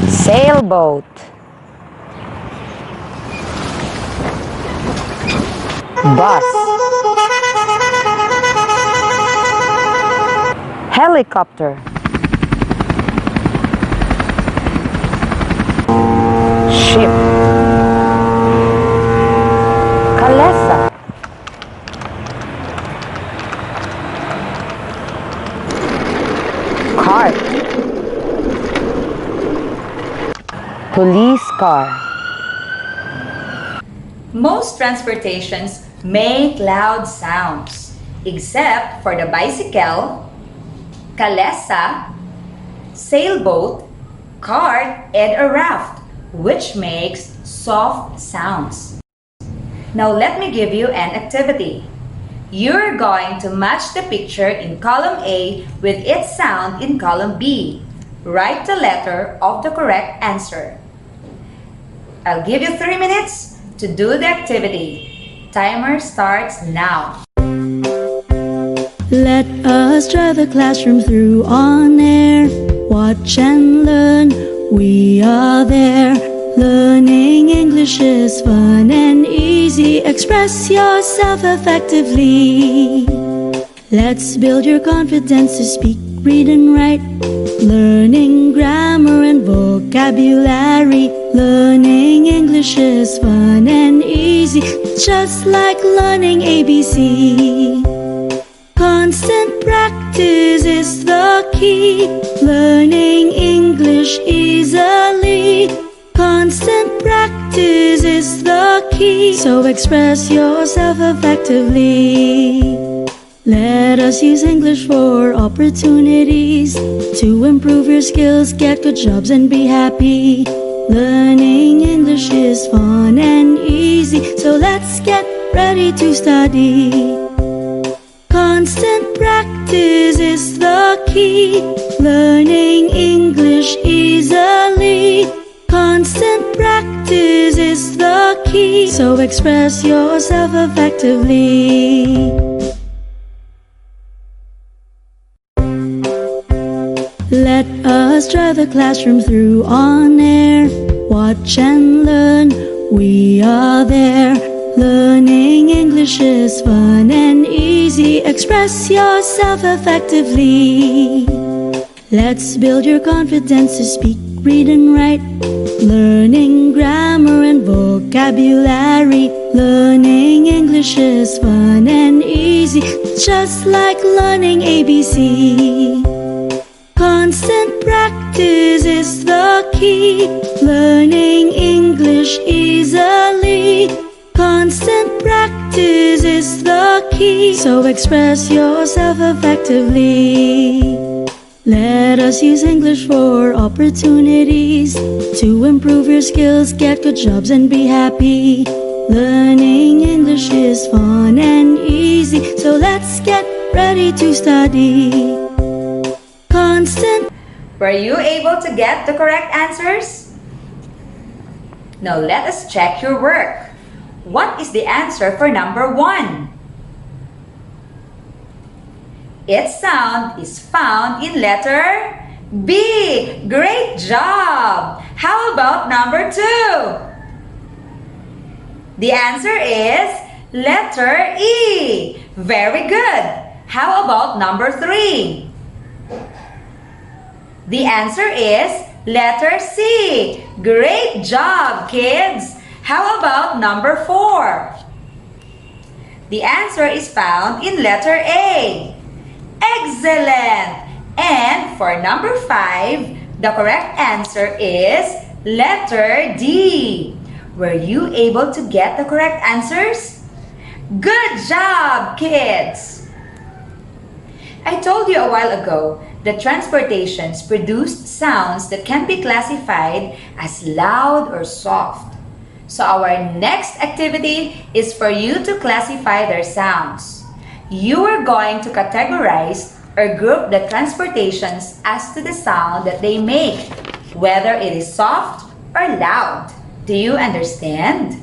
sailboat, bus, helicopter, ship, kalesa, cart, police car. Most transportations make loud sounds, except for the bicycle, kalesa, sailboat, cart, and a raft, which makes soft sounds. Now let me give you an activity. You're going to match the picture in column A with its sound in column B. Write the letter of the correct answer. I'll give you 3 minutes to do the activity. Timer starts now. Let us drive the classroom through on air. Watch and learn, we are there. Learning English is fun and easy. Express yourself effectively. Let's build your confidence to speak, read and write. Learning grammar and vocabulary. Learning English is fun and easy, just like learning ABC. Constant practice is the key. Learning English easily. Constant practice is the key. So express yourself effectively. Let us use English for opportunities to improve your skills, get good jobs, and be happy. Learning English is fun and easy, so let's get ready to study. Constant practice is the key. Learning English easily. Constant practice is the key. So express yourself effectively. Let us drive the classroom through on air. Watch and learn, we are there. Learning English is fun and easy. Express yourself effectively. Let's build your confidence to speak, read and write. Learning grammar and vocabulary. Learning English is fun and easy, just like learning ABC. Constant practice is the key. Learning English easily. Constant practice is the key. So express yourself effectively. Let us use English for opportunities to improve your skills, get good jobs, and be happy. Learning English is fun and easy, so let's get ready to study. Constant. Were you able to get the correct answers? Now let us check your work. What is the answer for number 1? Its sound is found in letter B. Great job! How about number 2? The answer is letter E. Very good. How about number 3? The answer is letter C. Great job, kids. How about number 4? The answer is found in letter A. Excellent. And for number 5, the correct answer is letter D. Were you able to get the correct answers? Good job, kids! I told you a while ago that transportations produced sounds that can be classified as loud or soft. So our next activity is for you to classify their sounds. You are going to categorize or group the transportations as to the sound that they make, whether it is soft or loud. Do you understand?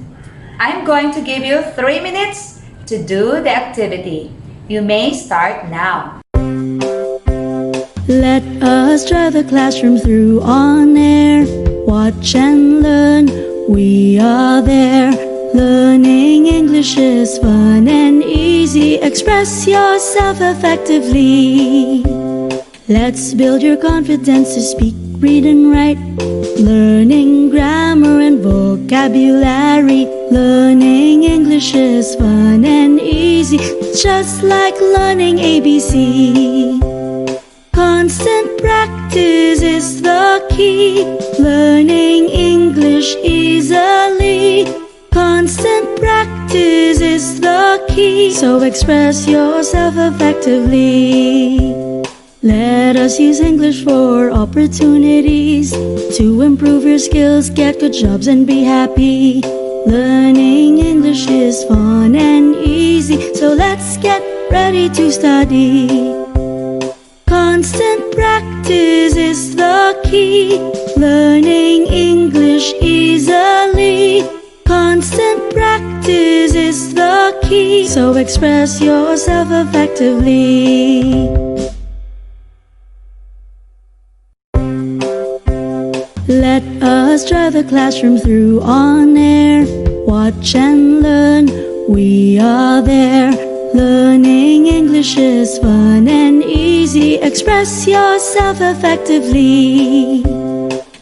I'm going to give you 3 minutes to do the activity. You may start now. Let us drive the classroom through on air. Watch and learn, we are there. Learning English is fun and easy. Express yourself effectively. Let's build your confidence to speak, read and write. Learning grammar and vocabulary. Learning English is fun and easy, just like learning ABC. Constant practice is the key. Learning English easily. Constant practice is the key. So express yourself effectively. Let us use English for opportunities to improve your skills, get good jobs and be happy. Learning English is fun and easy, so let's get ready to study. Constant practice is the key. Learning English easily. Constant practice is the key. So express yourself effectively. Let us drive the classroom through on air. Watch and learn, we are there. Learning English is fun and easy. Express yourself effectively.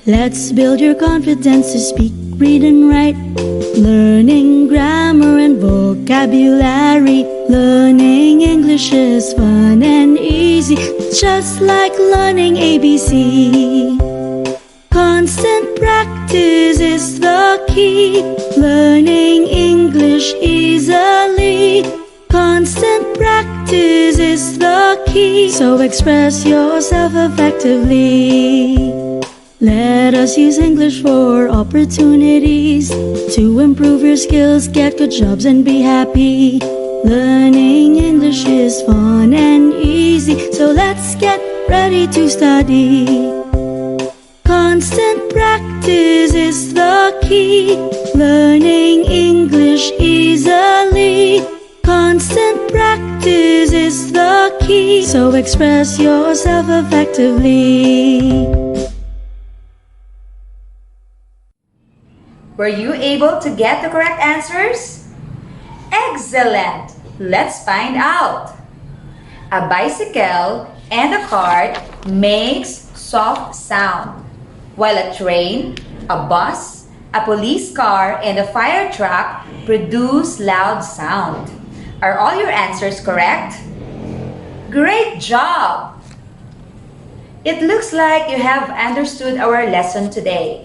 Let's build your confidence to speak, read and write. Learning grammar and vocabulary. Learning English is fun and easy, just like learning ABC. Constant practice is the key. Learning English easily. Constant practice is the key. So express yourself effectively. Let us use English for opportunities to improve your skills, get good jobs and be happy. Learning English is fun and easy, so let's get ready to study. Constant practice is the key. Learning English easily. Constant practice is the key. So express yourself effectively. Were you able to get the correct answers? Excellent! Let's find out. A bicycle and a cart makes soft sound, while a train, a bus, a police car, and a fire truck produce loud sound. Are all your answers correct? Great job! It looks like you have understood our lesson today.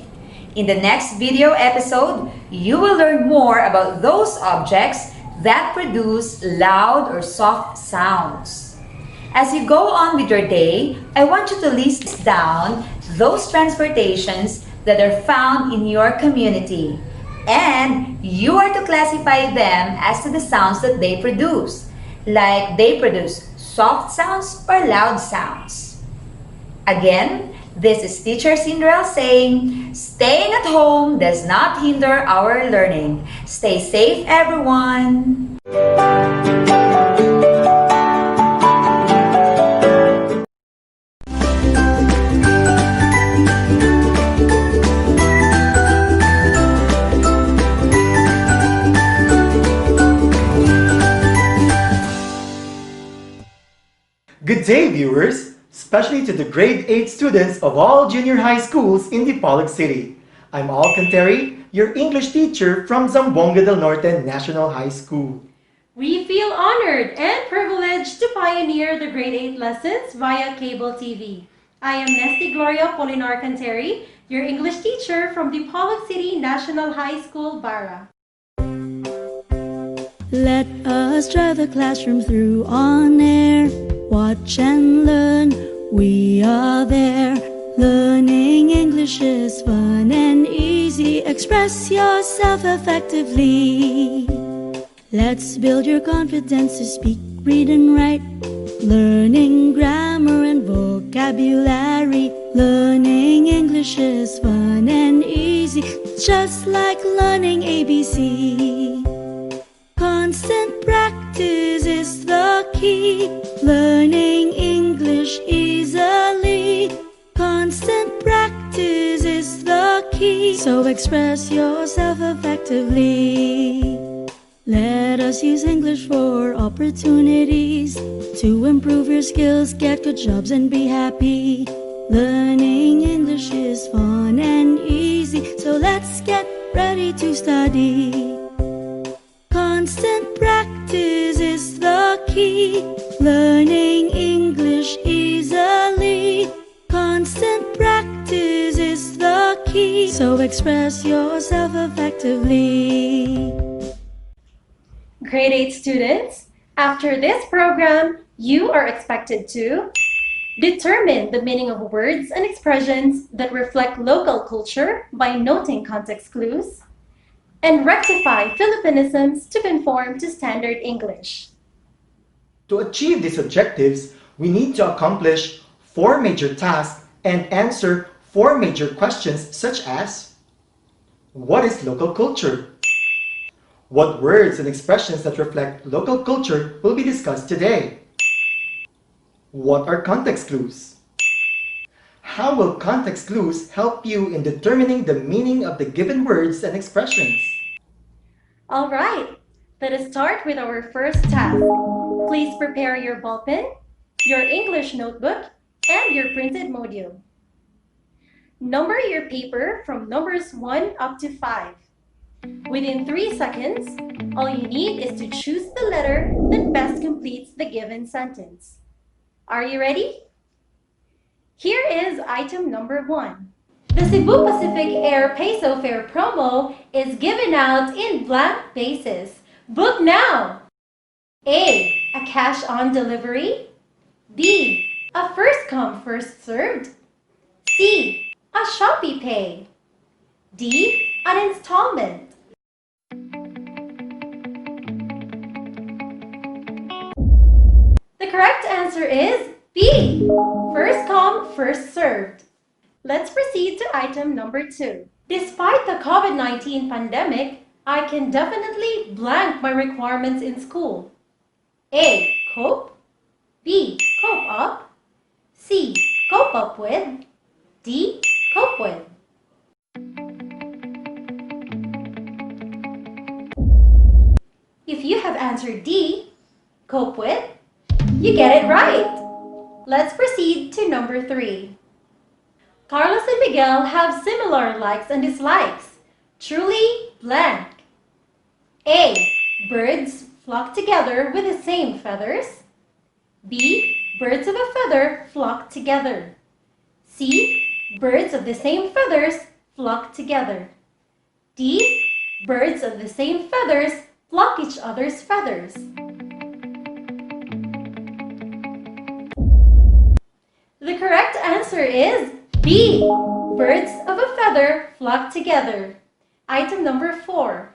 In the next video episode, you will learn more about those objects that produce loud or soft sounds. As you go on with your day, I want you to list down those transportations that are found in your community. And you are to classify them as to the sounds that they produce. Like they produce soft sounds or loud sounds. Again, this is Teacher Cinderella saying, staying at home does not hinder our learning. Stay safe, everyone! day, viewers, especially to the grade 8 students of all junior high schools in Dipolog City. I'm Alcanteri, your English teacher from Zamboanga del Norte National High School. We feel honored and privileged to pioneer the grade 8 lessons via cable TV. I am Nesty Gloria Polinar Canteri, your English teacher from Dipolog City National High School, Bara. Let us drive the classroom through on air. Watch and learn, we are there. Learning English is fun and easy. Express yourself effectively. Let's build your confidence to speak, read and write. Learning grammar and vocabulary. Learning English is fun and easy, just like learning ABC. Constant practice is the key. Learning English easily. Constant practice is the key. So express yourself effectively. Let us use English for opportunities to improve your skills, get good jobs and be happy. Learning English is fun and easy, so let's get ready to study. Constant practice is the key. Learning English easily. Constant practice is the key. So express yourself effectively. Grade 8 students, after this program, you are expected to determine the meaning of words and expressions that reflect local culture by noting context clues, and rectify Philippinisms to conform to standard English. To achieve these objectives, we need to accomplish 4 major tasks and answer 4 major questions such as: what is local culture? What words and expressions that reflect local culture will be discussed today? What are context clues? How will context clues help you in determining the meaning of the given words and expressions? All right, let us start with our first task. Please prepare your ballpen, your English notebook, and your printed module. Number your paper from numbers 1 up to 5. Within 3 seconds, all you need is to choose the letter that best completes the given sentence. Are you ready? Here is item number 1. The Cebu Pacific Air Peso Fare promo is given out in blank basis. Book now! A. A cash-on delivery. B. A first-come, first-served. C. A Shopee Pay. D. An installment. The correct answer is B. First come, first served. Let's proceed to item number 2. Despite the COVID-19 pandemic, I can definitely blank my requirements in school. A. Cope. B. Cope up. C. Cope up with. D. Cope with. If you have answered D, cope with, you get it right. Let's proceed to number 3. Carlos and Miguel have similar likes and dislikes. Truly blank. A. Birds flock together with the same feathers. B. Birds of a feather flock together. C. Birds of the same feathers flock together. D. Birds of the same feathers flock each other's feathers. The correct answer is B. Birds of a feather flock together. Item number 4.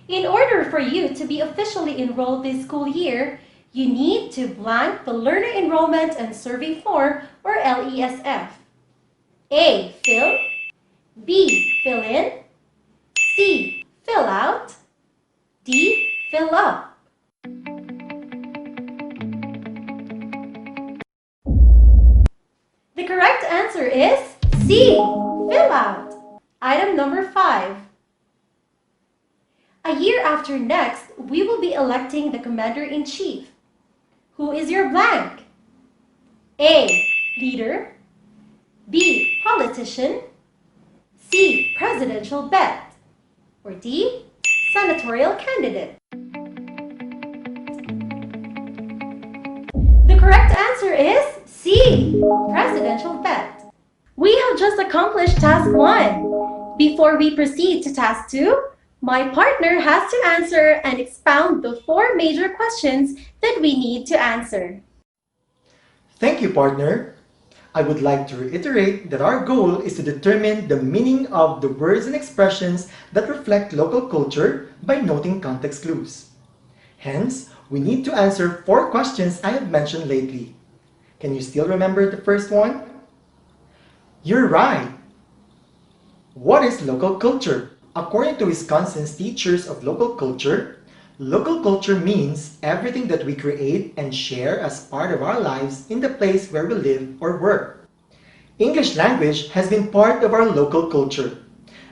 In order for you to be officially enrolled this school year, you need to blank the Learner Enrollment and Survey Form, or LESF. A. Fill. B. Fill in. C. Fill out. D. Fill up. The correct answer is C. Fill out. Item number 5. A year after next, we will be electing the Commander-in-Chief. Who is your blank? A. Leader. B. Politician. C. Presidential bet. Or D. Senatorial candidate. The correct answer is C. Presidential bet. We have just accomplished task 1. Before we proceed to task 2, my partner has to answer and expound the 4 major questions that we need to answer. Thank you, partner. I would like to reiterate that our goal is to determine the meaning of the words and expressions that reflect local culture by noting context clues. Hence, we need to answer 4 questions I have mentioned lately. Can you still remember the first one? You're right. What is local culture? According to Wisconsin's Teachers of Local culture means everything that we create and share as part of our lives in the place where we live or work. English language has been part of our local culture.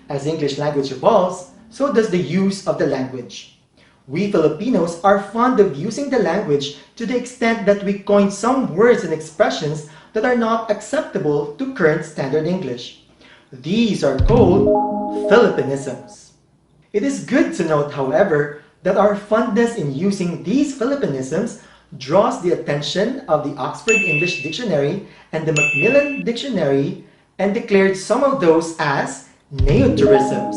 As English language evolves, so does the use of the language. We Filipinos are fond of using the language to the extent that we coin some words and expressions that are not acceptable to current standard English. These are called Philippinisms. It is good to note, however, that our fondness in using these Philippinisms draws the attention of the Oxford English Dictionary and the Macmillan Dictionary and declared some of those as neoterisms.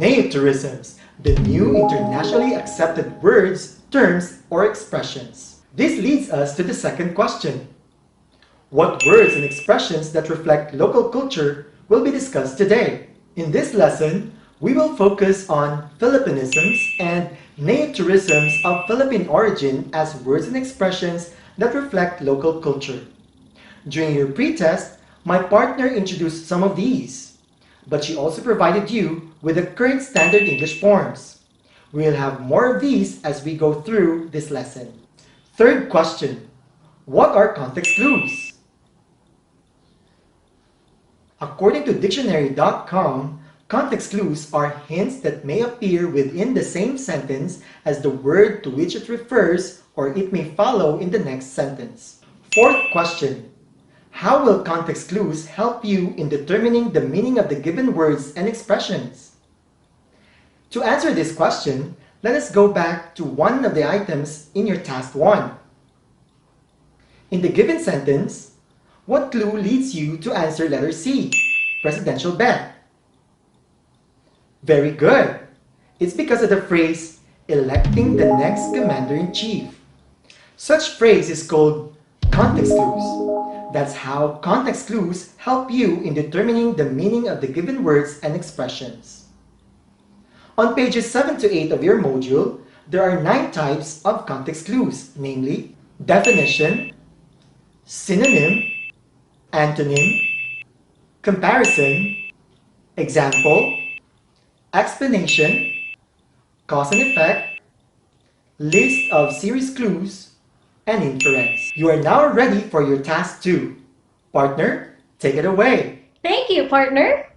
Neoterisms, the new internationally accepted words, terms, or expressions. This leads us to the second question. What words and expressions that reflect local culture will be discussed today? In this lesson, we will focus on Philippinisms and neoterisms of Philippine origin as words and expressions that reflect local culture. During your pretest, my partner introduced some of these, but she also provided you with the current standard English forms. We'll have more of these as we go through this lesson. Third question, what are context clues? According to dictionary.com, context clues are hints that may appear within the same sentence as the word to which it refers, or it may follow in the next sentence. Fourth question, how will context clues help you in determining the meaning of the given words and expressions? To answer this question, let us go back to one of the items in your task 1. In the given sentence, what clue leads you to answer letter C, presidential bet? Very good. It's because of the phrase, electing the next commander-in-chief. Such phrase is called context clues. That's how context clues help you in determining the meaning of the given words and expressions. On pages 7 to 8 of your module, there are 9 types of context clues, namely definition, synonym, antonym, comparison, example, explanation, cause and effect, list of series clues, and inference. You are now ready for your task 2. Partner, take it away. Thank you, partner.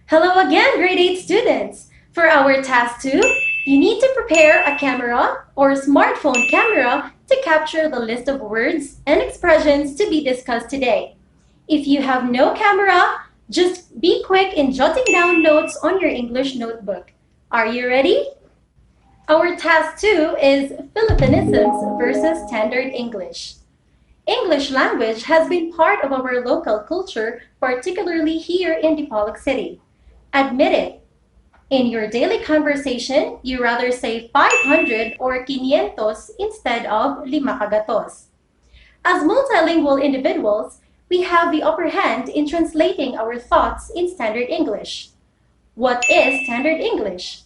Hello again, grade 8 students. For our task 2, you need to prepare a camera or smartphone camera to capture the list of words and expressions to be discussed today. If you have no camera, just be quick in jotting down notes on your English notebook. Are you ready? Our task 2 is Philippinisms versus Standard English. English language has been part of our local culture, particularly here in Dipolog City. Admit it. In your daily conversation, you rather say 500 or 500 instead of 500. As multilingual individuals, we have the upper hand in translating our thoughts in Standard English. What is Standard English?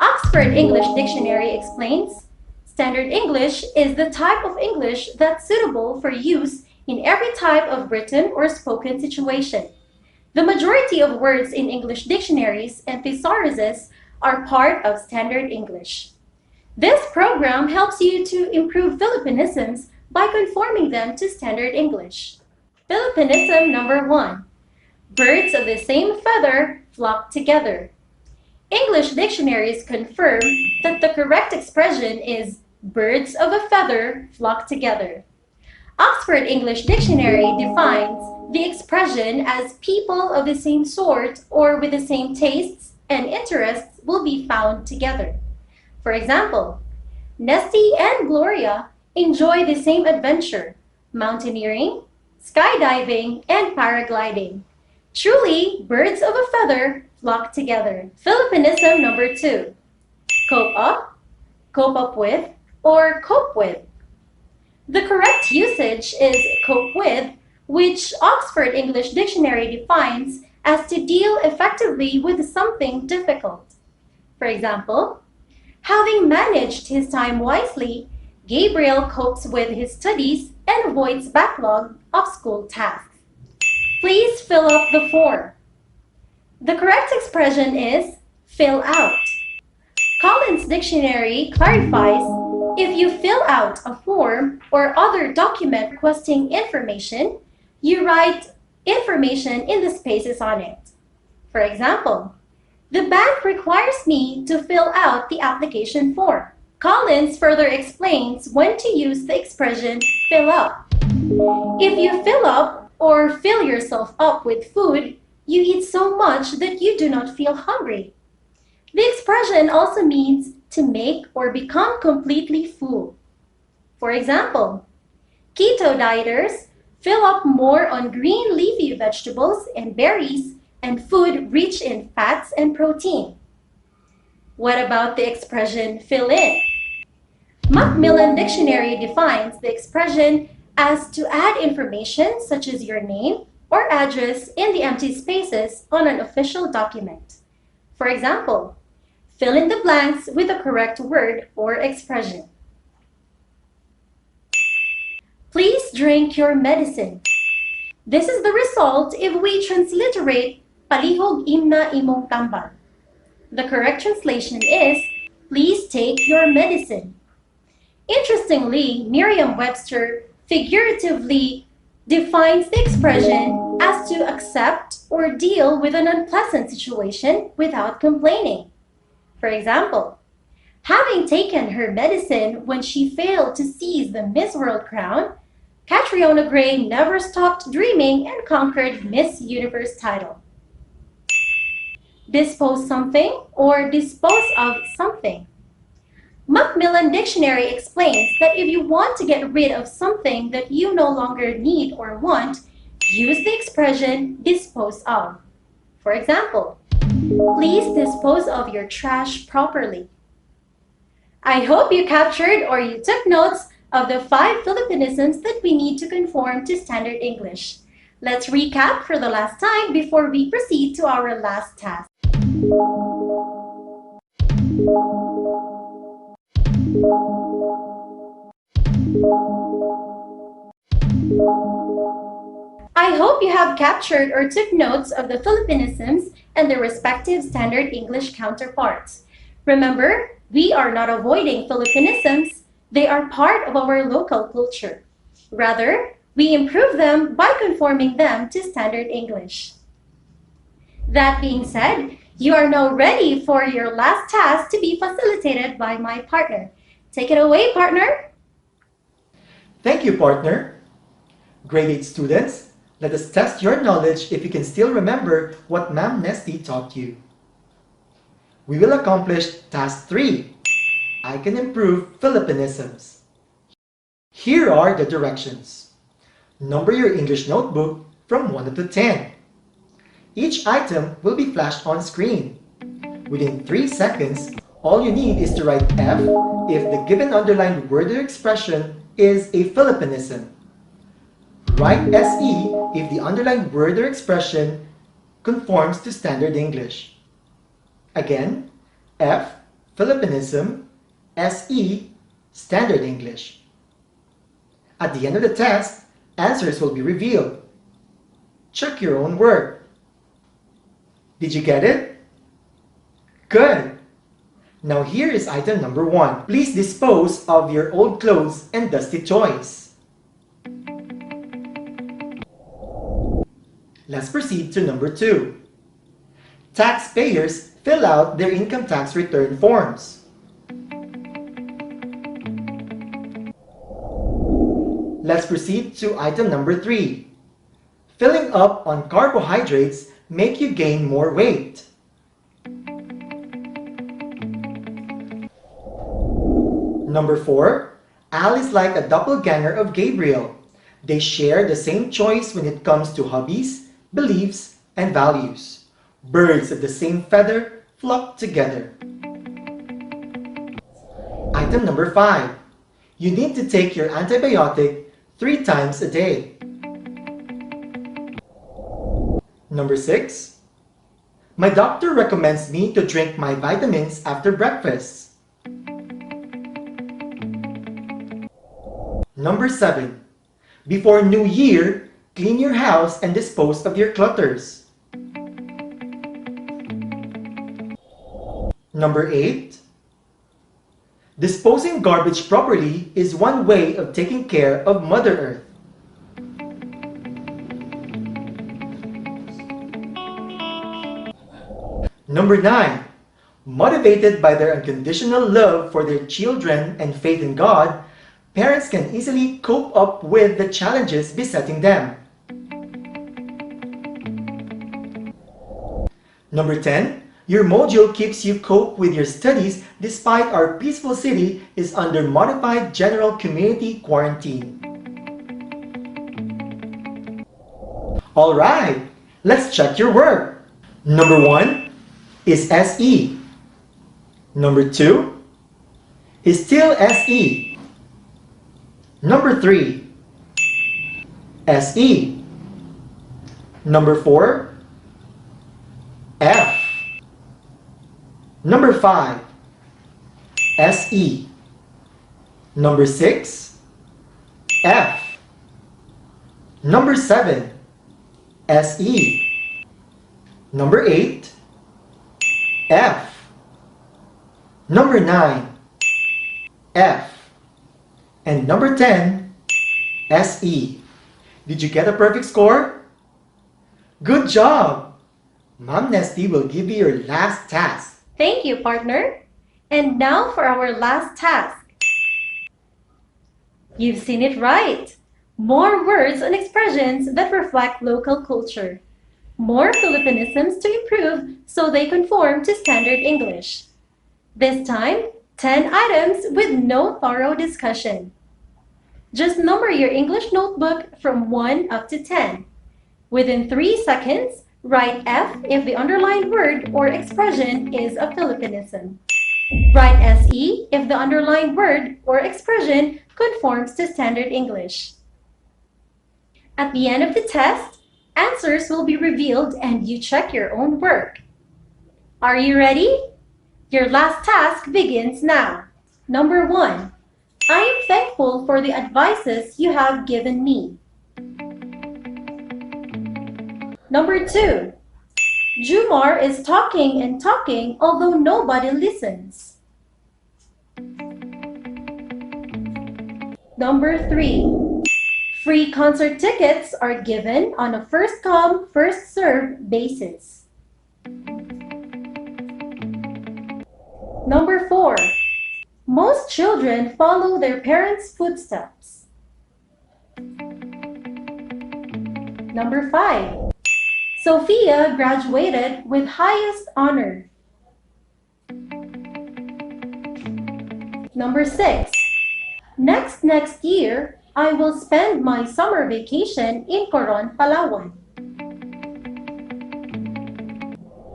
Oxford English Dictionary explains, Standard English is the type of English that's suitable for use in every type of written or spoken situation. The majority of words in English dictionaries and thesauruses are part of Standard English. This program helps you to improve Philippinisms by conforming them to Standard English. Philippinism number 1. Birds of the same feather flock together. English dictionaries confirm that the correct expression is birds of a feather flock together. Oxford English Dictionary defines the expression as people of the same sort or with the same tastes and interests will be found together. For example, Nesty and Gloria enjoy the same adventure, mountaineering, skydiving, and paragliding. Truly, birds of a feather flock together. Philippinism number 2. Cope up with, or cope with. The correct usage is cope with, which Oxford English Dictionary defines as to deal effectively with something difficult. For example, having managed his time wisely, Gabriel copes with his studies and avoids backlog of school tasks. Please fill up the form. The correct expression is fill out. Collins Dictionary clarifies if you fill out a form or other document requesting information, you write information in the spaces on it. For example, the bank requires me to fill out the application form. Collins further explains when to use the expression fill up. If you fill up or fill yourself up with food, you eat so much that you do not feel hungry. The expression also means to make or become completely full. For example, keto dieters fill up more on green leafy vegetables and berries and food rich in fats and protein. What about the expression fill in? Macmillan Dictionary defines the expression as to add information such as your name or address in the empty spaces on an official document. For example, fill in the blanks with the correct word or expression. Please drink your medicine. This is the result if we transliterate palihog imna imong tambal. The correct translation is, please take your medicine. Interestingly, Merriam-Webster figuratively defines the expression as to accept or deal with an unpleasant situation without complaining. For example, having taken her medicine when she failed to seize the Miss World crown, Catriona Gray never stopped dreaming and conquered Miss Universe title. Dispose something or dispose of something. Macmillan Dictionary explains that if you want to get rid of something that you no longer need or want, use the expression dispose of. For example, please dispose of your trash properly. I hope you captured or you took notes of the 5 Philippinisms that we need to conform to Standard English. Let's recap for the last time before we proceed to our last task. I hope you have captured or took notes of the Philippinisms and their respective Standard English counterparts. Remember, we are not avoiding Philippinisms. They are part of our local culture. Rather, we improve them by conforming them to Standard English. That being said, you are now ready for your last task to be facilitated by my partner. Take it away, partner. Thank you, partner. Grade 8 students, let us test your knowledge if you can still remember what Ma'am Nesty taught you. We will accomplish Task 3. I can improve Philippinisms. Here are the directions. Number your English notebook from 1 up to 10. Each item will be flashed on screen. Within 3 seconds, all you need is to write F if the given underlined word or expression is a Philippinism. Write SE if the underlined word or expression conforms to Standard English. Again, F, Philippinism, SE, Standard English. At the end of the test, answers will be revealed. Check your own work. Did you get it? Good! Now here is item number 1. Please dispose of your old clothes and dusty toys. Let's proceed to number 2. Taxpayers fill out their income tax return forms. Let's proceed to item number 3. Filling up on carbohydrates make you gain more weight. Number 4. Al is like a doppelganger of Gabriel. They share the same choice when it comes to hobbies, beliefs, and values. Birds of the same feather flock together. Item number 5. You need to take your antibiotic 3 times a day. Number 6. My doctor recommends me to drink my vitamins after breakfast. Number 7. Before New Year, clean your house and dispose of your clutters. Number 8. Disposing garbage properly is one way of taking care of Mother Earth. Number 9. Motivated by their unconditional love for their children and faith in God, parents can easily cope up with the challenges besetting them. Number 10. Your module keeps you cope with your studies despite our peaceful city is under modified general community quarantine. Alright, let's check your work. Number 1 is SE. Number 2 is still SE. Number 3, SE. Number 4, F. Number 5, SE. Number 6, F. Number 7, SE. Number 8, F. Number 9, F. And number 10, SE. Did you get a perfect score? Good job! Ma'am Nesty will give you your last task. Thank you, partner. And now for our last task. You've seen it right. More words and expressions that reflect local culture. More Philippinisms to improve so they conform to standard English. This time, 10 items with no thorough discussion. Just number your English notebook from 1 up to 10. Within 3 seconds, write F if the underlined word or expression is a Philippinism. Write SE if the underlined word or expression conforms to standard English. At the end of the test, answers will be revealed and you check your own work. Are you ready? Your last task begins now. Number 1. I am thankful for the advices you have given me. Number 2. Jumar is talking and talking although nobody listens. Number 3. Free concert tickets are given on a first-come, first-served basis. Number 4. Most children follow their parents' footsteps. Number 5. Sophia graduated with highest honor. Number 6. Next year, I will spend my summer vacation in Coron, Palawan.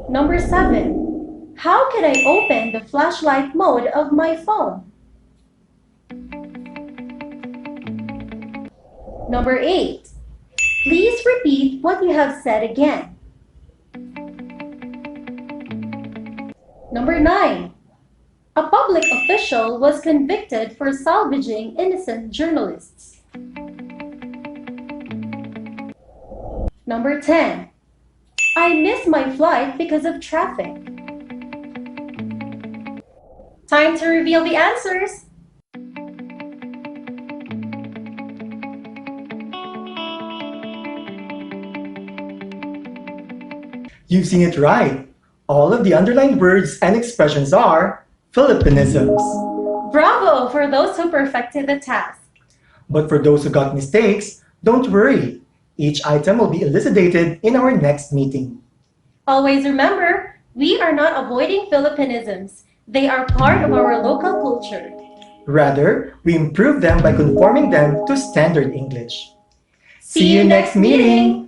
Number 7. How can I open the flashlight mode of my phone? Number 8. Please repeat what you have said again. Number 9. A public official was convicted for salvaging innocent journalists. Number 10. I missed my flight because of traffic. Time to reveal the answers. You've seen it right. All of the underlined words and expressions are Philippinisms. Bravo for those who perfected the task. But for those who got mistakes, don't worry. Each item will be elucidated in our next meeting. Always remember, we are not avoiding Philippinisms. They are part of our local culture. Rather, we improve them by conforming them to standard English. See you next meeting!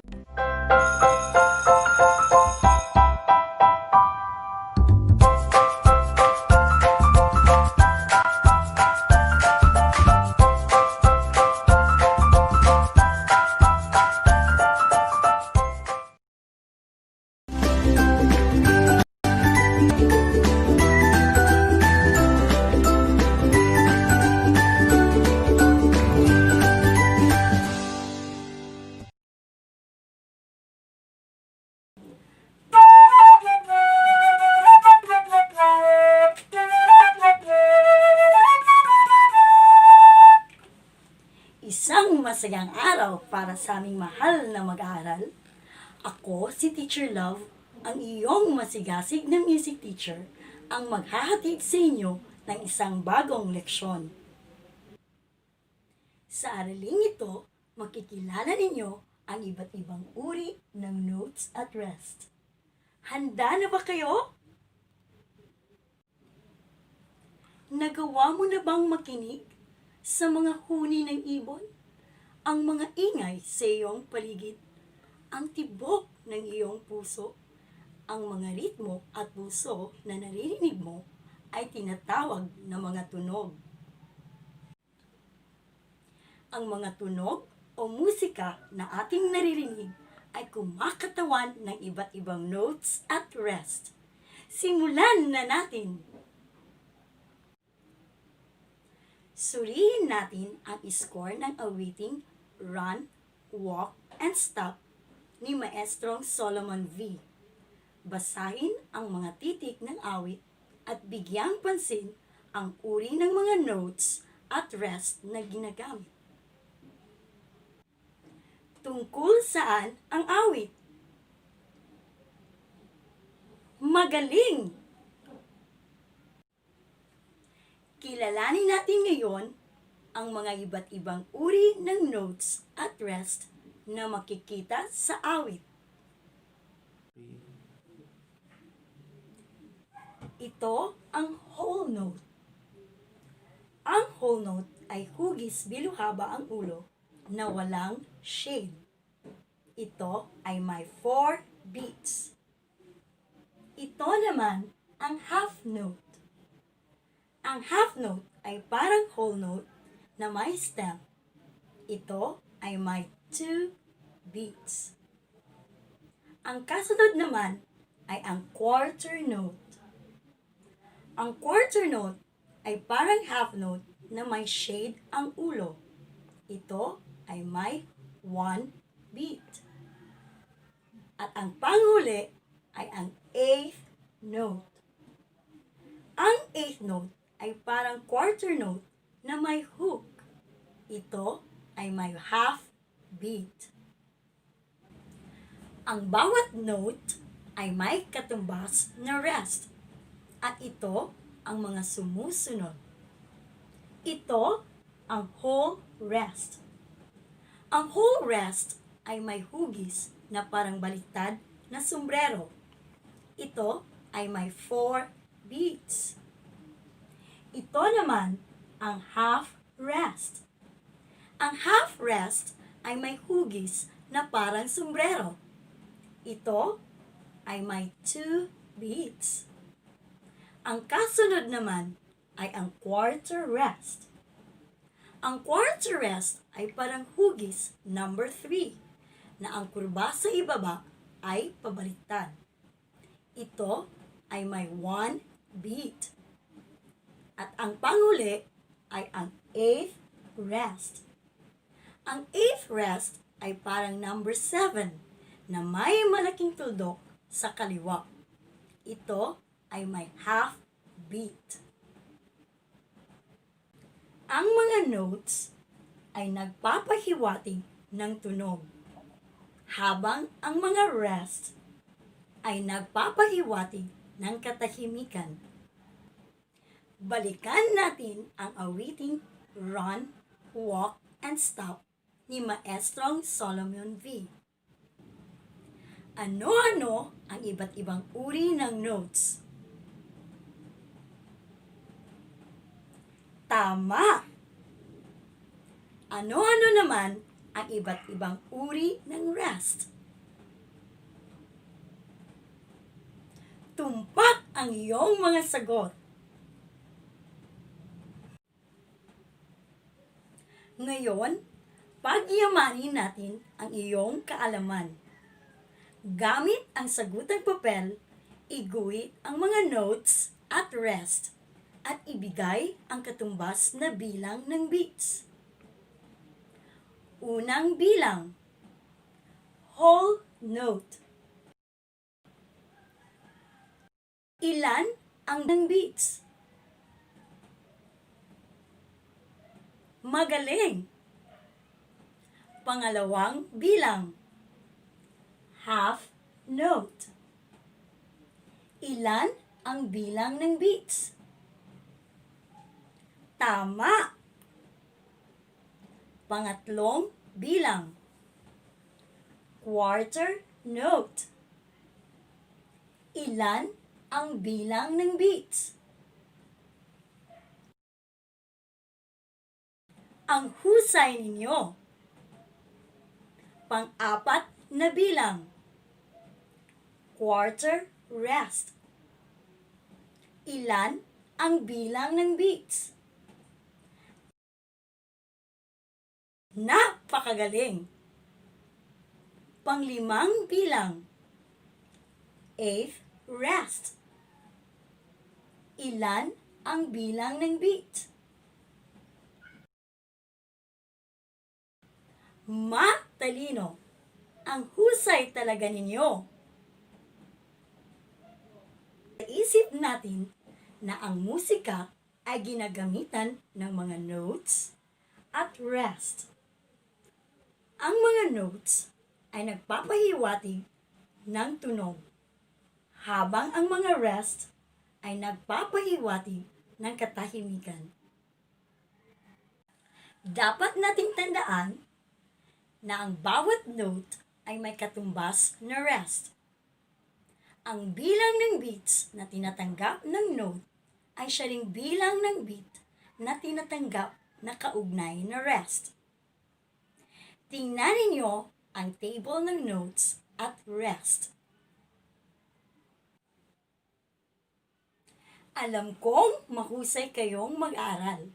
Isang masayang araw para sa aming mahal na mag-aaral. Ako, si Teacher Love, ang iyong masigasig na music teacher, ang maghahatid sa inyo ng isang bagong leksyon. Sa araling ito, makikilala ninyo ang iba't ibang uri ng notes at rest. Handa na ba kayo? Nagawa mo na bang makinig sa mga huni ng ibon, ang mga ingay sa iyong paligid, ang tibok ng iyong puso, ang mga ritmo at puso na naririnig mo ay tinatawag na mga tunog. Ang mga tunog o musika na ating naririnig ay kumakatawan ng iba't ibang notes at rest. Simulan na natin! Suriin natin ang score ng awiting Run, Walk, and Stop ni Maestrong Solomon V. Basahin ang mga titik ng awit at bigyang pansin ang uri ng mga notes at rest na ginagamit. Tungkol saan ang awit? Magaling! Kilalanin natin ngayon ang mga iba't ibang uri ng notes at rest na makikita sa awit. Ito ang whole note. Ang whole note ay hugis biluhaba ang ulo na walang shade. Ito ay may 4 beats. Ito naman ang half note. Ang half note ay parang whole note na may stem. Ito ay may 2 beats. Ang kasunod naman ay ang quarter note. Ang quarter note ay parang half note na may shade ang ulo. Ito ay may 1 beat. At ang panghuli ay ang eighth note. Ang eighth note ay parang quarter note na may hook. Ito ay may half beat. Ang bawat note ay may katumbas na rest. At ito ang mga sumusunod. Ito ang whole rest. Ang whole rest ay may hugis na parang baliktad na sombrero. Ito ay may 4 beats. Ito naman ang half rest. Ang half rest ay may hugis na parang sombrero. Ito ay may 2 beats. Ang kasunod naman ay ang quarter rest. Ang quarter rest ay parang hugis number 3 na ang kurba sa ibaba ay pabaliktad. Ito ay may 1 beat. At ang panghuli ay ang eighth rest. Ang eighth rest ay parang number 7 na may malaking tuldok sa kaliwa. Ito ay may half beat. Ang mga notes ay nagpapahiwatig ng tunog, habang ang mga rest ay nagpapahiwatig ng katahimikan. Balikan natin ang awiting Run, Walk, and Stop ni Maestrong Solomon V. Ano-ano ang iba't ibang uri ng notes? Tama! Ano-ano naman ang iba't ibang uri ng rest? Tumpak ang iyong mga sagot. Ngayon, pagyamanin natin ang iyong kaalaman. Gamit ang sagutang papel, iguhit ang mga notes at rest at ibigay ang katumbas na bilang ng beats. Unang bilang, whole note. Ilan ang ng beats? Magaling! Pangalawang bilang, half note. Ilan ang bilang ng beats? Tama! Pangatlong bilang, quarter note. Ilan ang bilang ng beats? Ang husay ninyo. Pang-apat na bilang, quarter rest. Ilan ang bilang ng beats? Napakagaling! Panglimang bilang, eighth rest. Ilan ang bilang ng beats? Matalino! Ang husay talaga ninyo! Naisip natin na ang musika ay ginagamitan ng mga notes at rest. Ang mga notes ay nagpapahiwatig ng tunog, habang ang mga rest ay nagpapahiwatig ng katahimikan. Dapat nating tandaan na ang bawat note ay may katumbas na rest. Ang bilang ng beats na tinatanggap ng note ay siya ring bilang ng beat na tinatanggap na kaugnay na rest. Tingnan ninyo ang table ng notes at rest. Alam kong mahusay kayong mag-aral.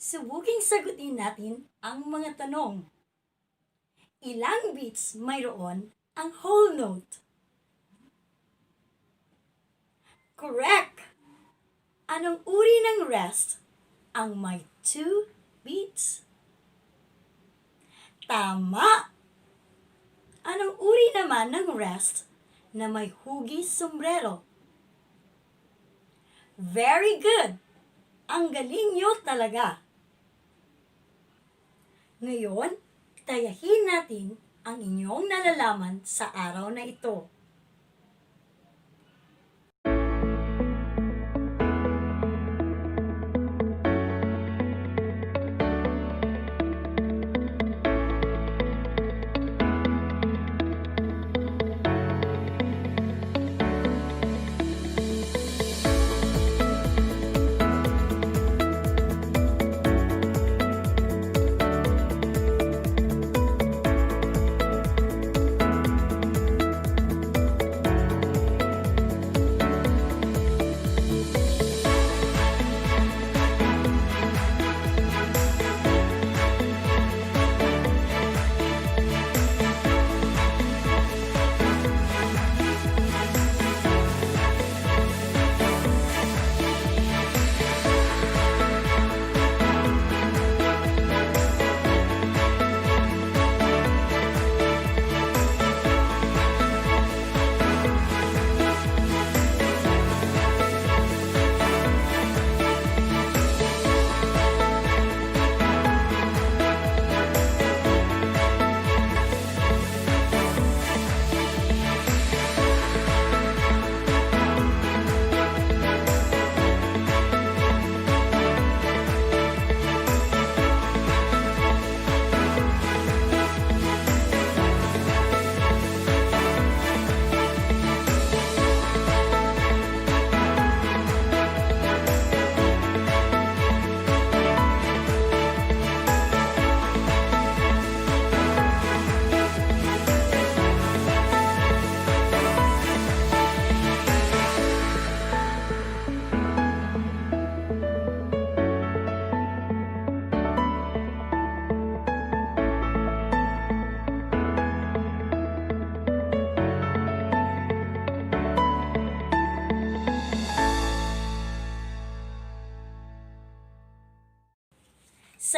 Subuking sagutin natin ang mga tanong. Ilang beats mayroon ang whole note? Correct! Anong uri ng rest ang may 2 beats? Tama! Anong uri naman ng rest na may hugis sombrero? Very good! Ang galing nyo talaga! Ngayon, tayahin natin ang inyong nalalaman sa araw na ito.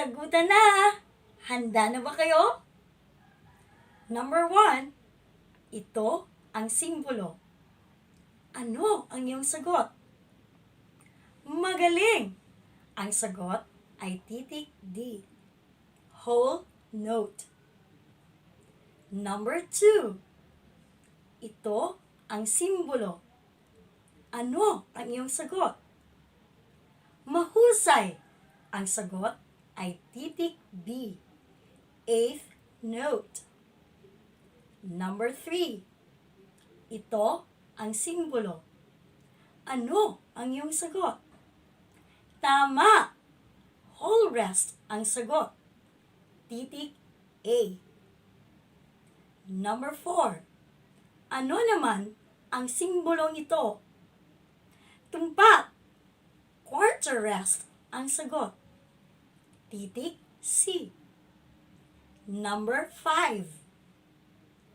sagutan na! Handa na ba kayo? Number 1, ito ang simbolo. Ano ang iyong sagot? Magaling! Ang sagot ay titik D. Whole note. Number 2, ito ang simbolo. Ano ang iyong sagot? Mahusay! Ang sagot ay titik B. Eighth note. Number 3, ito ang simbolo. Ano ang iyong sagot? Tama! Whole rest ang sagot. Titik A. Number 4, ano naman ang simbolong ito? Tumpak! Quarter rest ang sagot. Titik C. Number 5,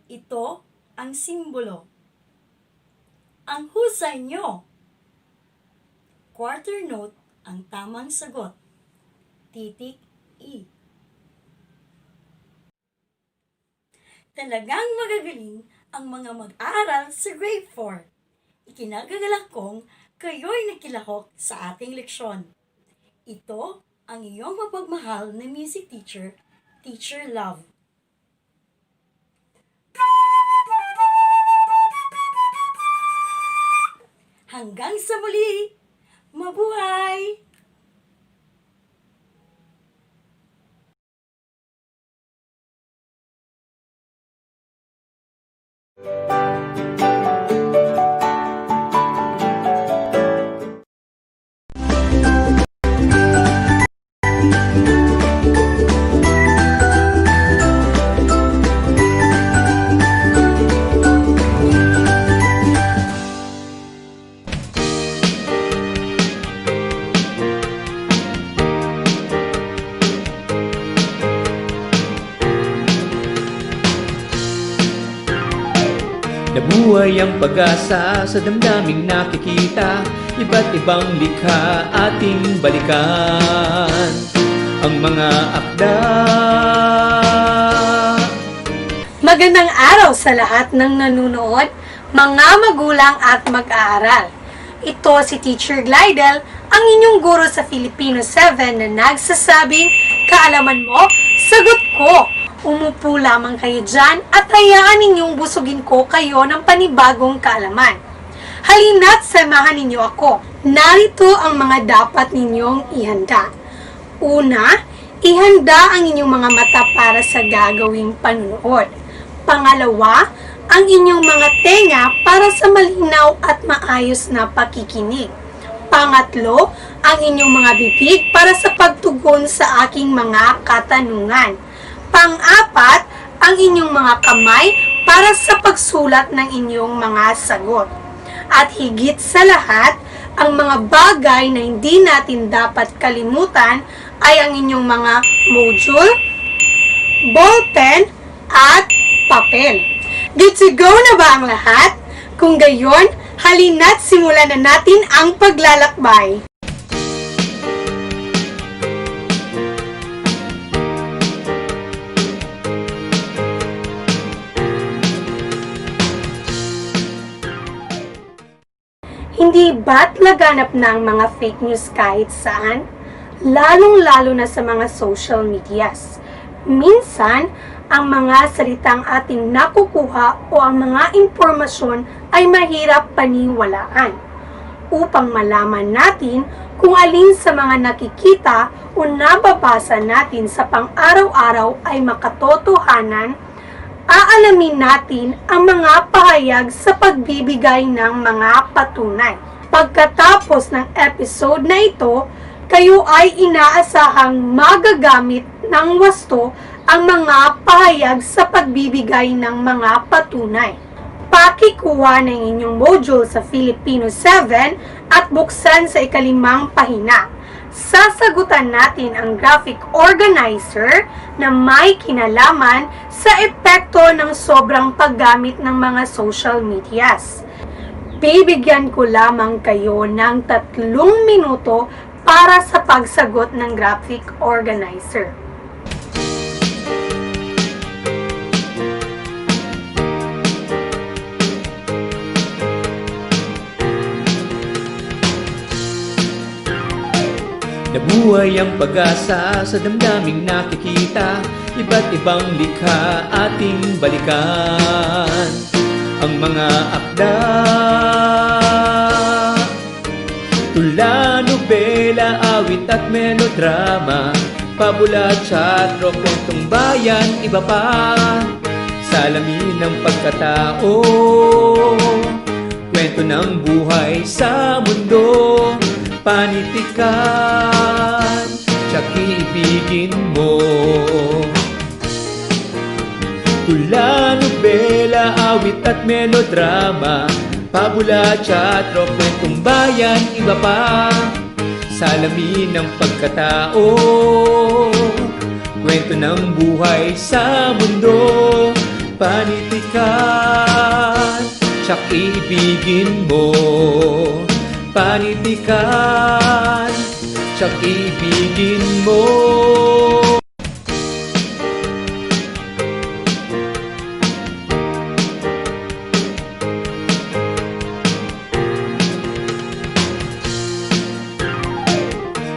ito ang simbolo. Ang husay nyo. Quarter note ang tamang sagot. Titik E. Talagang magagaling ang mga mag-aaral sa grade 4. Ikinagagalak kong kayo'y nakilahok sa ating leksyon. Ito ang iyong mapagmahal na music teacher, Teacher Love. Hanggang sa muli! Mabuhay! Nabuhay ang pag-asa sa damdaming nakikita, iba't ibang likha ating balikan. Ang mga akda. Magandang araw sa lahat ng nanunood, mga magulang at mag-aaral. Ito si Teacher Glidel, ang inyong guro sa Filipino 7 na nagsasabing, kaalaman mo, sagot ko. Umupo lamang kayo dyan at hayaan ninyong busugin ko kayo ng panibagong kaalaman. Halina't samahan ninyo ako. Narito ang mga dapat ninyong ihanda. Una, ihanda ang inyong mga mata para sa gagawing panunood. Pangalawa, ang inyong mga tenga para sa malinaw at maayos na pakikinig. Pangatlo, ang inyong mga bibig para sa pagtugon sa aking mga katanungan. Pang-apat, ang inyong mga kamay para sa pagsulat ng inyong mga sagot. At higit sa lahat, ang mga bagay na hindi natin dapat kalimutan ay ang inyong mga module, ballpen, at papel. Good to go na ba ang lahat? Kung gayon, halina't simulan na natin ang paglalakbay. Hindi ba't laganap na ang mga fake news kahit saan? Lalong-lalo na sa mga social medias. Minsan, ang mga salitang ating nakukuha o ang mga impormasyon ay mahirap paniwalaan. Upang malaman natin kung alin sa mga nakikita o nababasa natin sa pang-araw-araw ay makatotohanan, aalamin natin ang mga pahayag sa pagbibigay ng mga patunay. Pagkatapos ng episode na ito, kayo ay inaasahang magagamit ng wasto ang mga pahayag sa pagbibigay ng mga patunay. Pakikuha ng inyong module sa Filipino 7 at buksan sa ika-5 pahina. Sasagutan natin ang graphic organizer na may kinalaman sa epekto ng sobrang paggamit ng mga social medias. Bibigyan ko lamang kayo ng 3 minuto para sa pagsagot ng graphic organizer. Nabuhay ang pag-asa sa damdaming nakikita, iba't ibang likha ating balikan. Ang mga akda, tula, nobela, awit at melodrama, pabula, teatro, kwentong bayan, iba pa. Salamin ng pagkatao, kwento ng buhay sa mundo, panitikan, tiyak iibigin mo. Tula, nobela, awit at melodrama, pabula, teatro, kwentong bayan, iba pa. Salamin ng pagkatao, kwento ng buhay sa mundo, panitikan, tiyak iibigin mo. Panitikan, tiyak ibigin mo.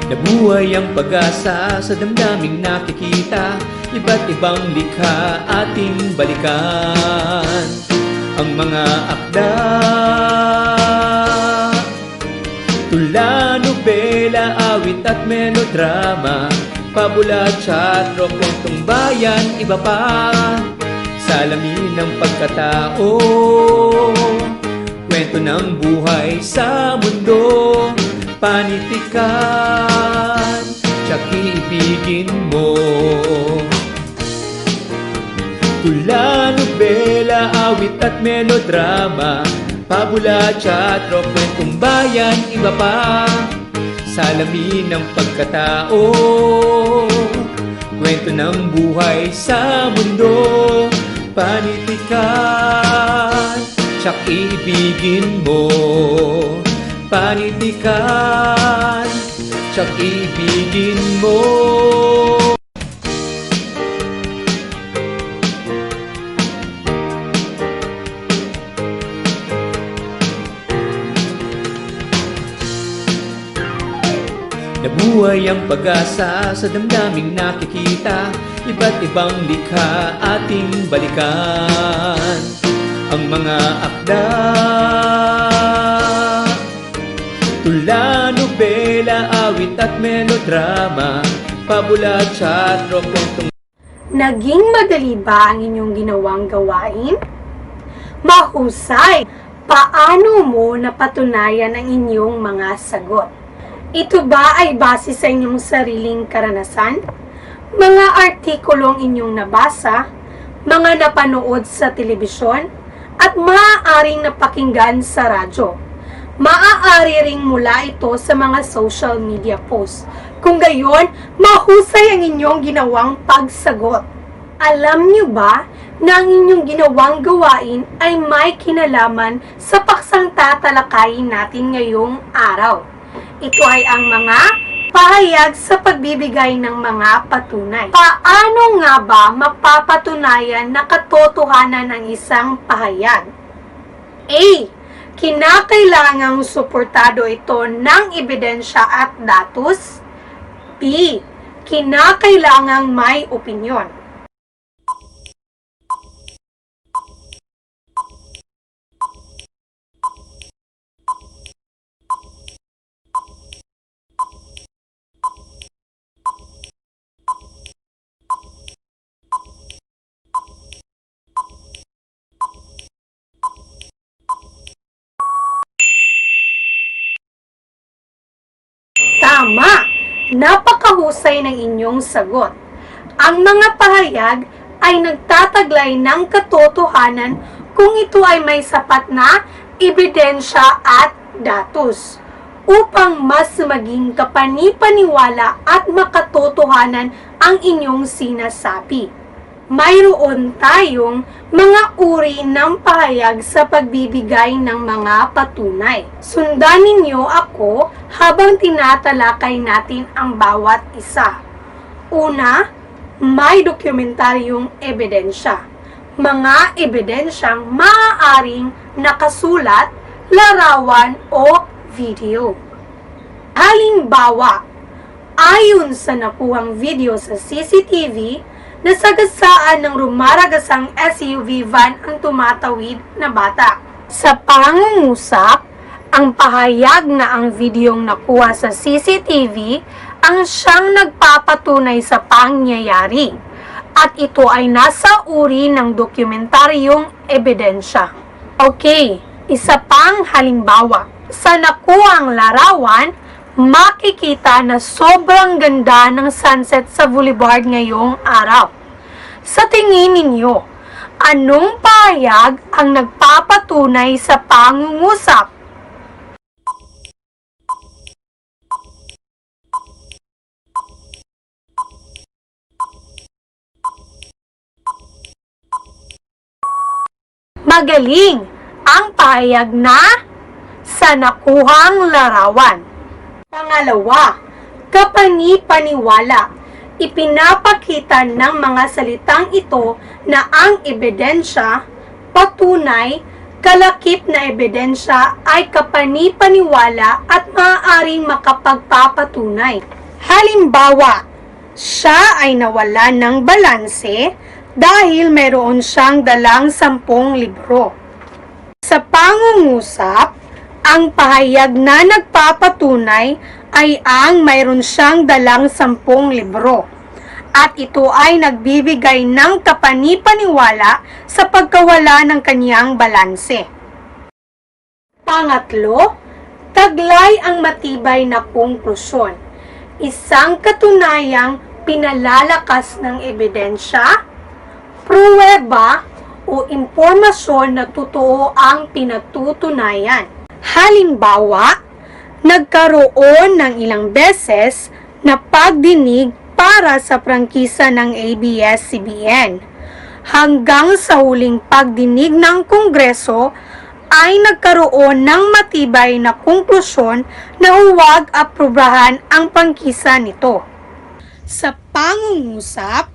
Nabuhay ang pag-asa sa damdaming nakikita, iba't ibang likha ating balikan. Ang mga akda, tula, nobela, awit at melodrama, pabula, teatro, kwentong bayan, iba pa. Salamin ng pagkatao, kwento ng buhay sa mundo, panitikan, tiyak iibigin mo. Tula, nobela, awit at melodrama, pabula, teatro, kwentong bayan, iba pa. Salamin ng pagkatao, kwento ng buhay sa mundo, panitikan, tiyak iibigin mo. Panitikan, tiyak iibigin mo. Nabuhay ang pag-asa sa damdaming nakikita, iba't ibang likha ating balikan. Ang mga akda, tula, nobela, awit at melodrama, pabula, teatro, kwentong... Naging madali ba ang inyong ginawang gawain? Mahusay! Paano mo napatunayan ang inyong mga sagot? Ito ba ay base sa inyong sariling karanasan? Mga artikulong inyong nabasa, mga napanood sa telebisyon, at maaaring napakinggan sa radyo. Maaari ring mula ito sa mga social media posts. Kung gayon, mahusay ang inyong ginawang pagsagot. Alam niyo ba na ang inyong ginawang gawain ay may kinalaman sa paksang tatalakayin natin ngayong araw? Ito ay ang mga pahayag sa pagbibigay ng mga patunay. Paano nga ba mapapatunayan na katotohanan ng isang pahayag? A. Kinakailangang suportado ito ng ebidensya at datos. B. Kinakailangang may opinyon. Tama! Napakahusay ng inyong sagot. Ang mga pahayag ay nagtataglay ng katotohanan kung ito ay may sapat na ebidensya at datos upang mas maging kapanipaniwala at makatotohanan ang inyong sinasabi. mayroon tayong mga uri ng pahayag sa pagbibigay ng mga patunay. Sundan ninyo ako habang tinatalakay natin ang bawat isa. Una, may dokumentaryong ebidensya. Mga ebidensyang maaaring nakasulat, larawan o video. Halimbawa, ayon sa nakuhang video sa CCTV, nasagasaan ng rumaragasang SUV van ang tumatawid na bata. Sa pangungusap, ang pahayag na ang videong nakuha sa CCTV ang siyang nagpapatunay sa pangyayari at ito ay nasa uri ng dokumentaryong ebidensya. Okay, isa pang halimbawa. Sa nakuhang larawan, makikita na sobrang ganda ng sunset sa boulevard ngayong araw. Sa tingin ninyo, anong pahayag ang nagpapatunay sa pangungusap? Magaling! Ang pahayag na sa nakuhang larawan. Pangalawa, kapani-paniwala. Ipinapakita ng mga salitang ito na ang ebidensya, patunay, kalakip na ebidensya ay kapani-paniwala at maaaring makapagpapatunay. Halimbawa, siya ay nawalan ng balanse dahil mayroon siyang dalang 10 libro. Sa pangungusap, ang pahayag na nagpapatunay ay ang mayroon siyang dalang 10 libro at ito ay nagbibigay ng kapani-paniwala sa pagkawala ng kanyang balanse. Pangatlo, taglay ang matibay na konklusyon. Isang katunayang pinalalakas ng ebidensya, pruweba o impormasyon na totoo ang pinatutunayan. Halimbawa, nagkaroon ng ilang beses na pagdinig para sa prangkisa ng ABS-CBN. Hanggang sa huling pagdinig ng Kongreso ay nagkaroon ng matibay na konklusyon na huwag aprobahan ang prangkisa nito. Sa pangungusap,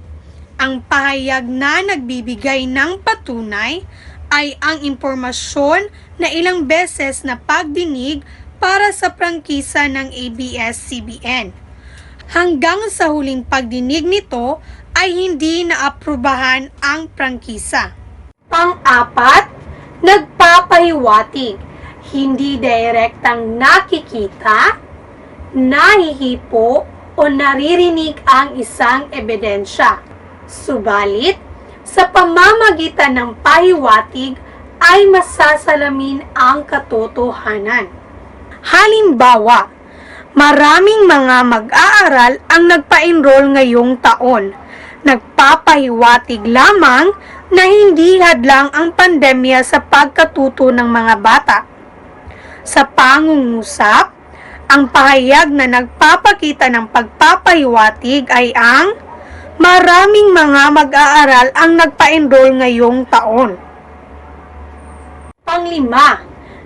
ang pahayag na nagbibigay ng patunay ay ang impormasyon na ilang beses na pagdinig para sa prangkisa ng ABS-CBN. Hanggang sa huling pagdinig nito ay hindi naaprubahan ang prangkisa. Pang-apat, nagpapahiwatig. Hindi direktang nakikita, nahihipo o naririnig ang isang ebidensya. Subalit, sa pamamagitan ng pahiwatig ay masasalamin ang katotohanan. Halimbawa, maraming mga mag-aaral ang nagpa-enroll ngayong taon. Nagpapahiwatig lamang na hindi hadlang ang pandemya sa pagkatuto ng mga bata. Sa pangungusap, ang pahayag na nagpapakita ng pagpapahiwatig ay ang maraming mga mag-aaral ang nagpa-enroll ngayong taon. Panglima,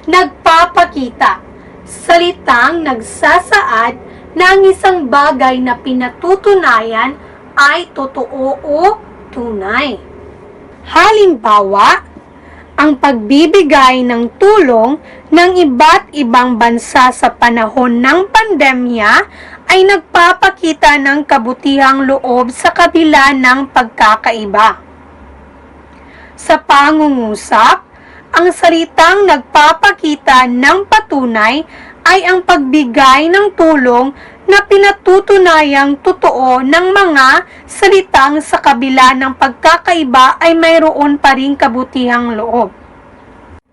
nagpapakita. Salitang nagsasaad na ang isang bagay na pinatutunayan ay totoo o tunay. Halimbawa, ang pagbibigay ng tulong ng iba't ibang bansa sa panahon ng pandemya ay nagpapakita ng kabutihang loob sa kabila ng pagkakaiba. Sa pangungusap, ang salitang nagpapakita ng patunay ay ang pagbigay ng tulong na pinatutunayang totoo ng mga salitang sa kabila ng pagkakaiba ay mayroon pa ring kabutihang loob.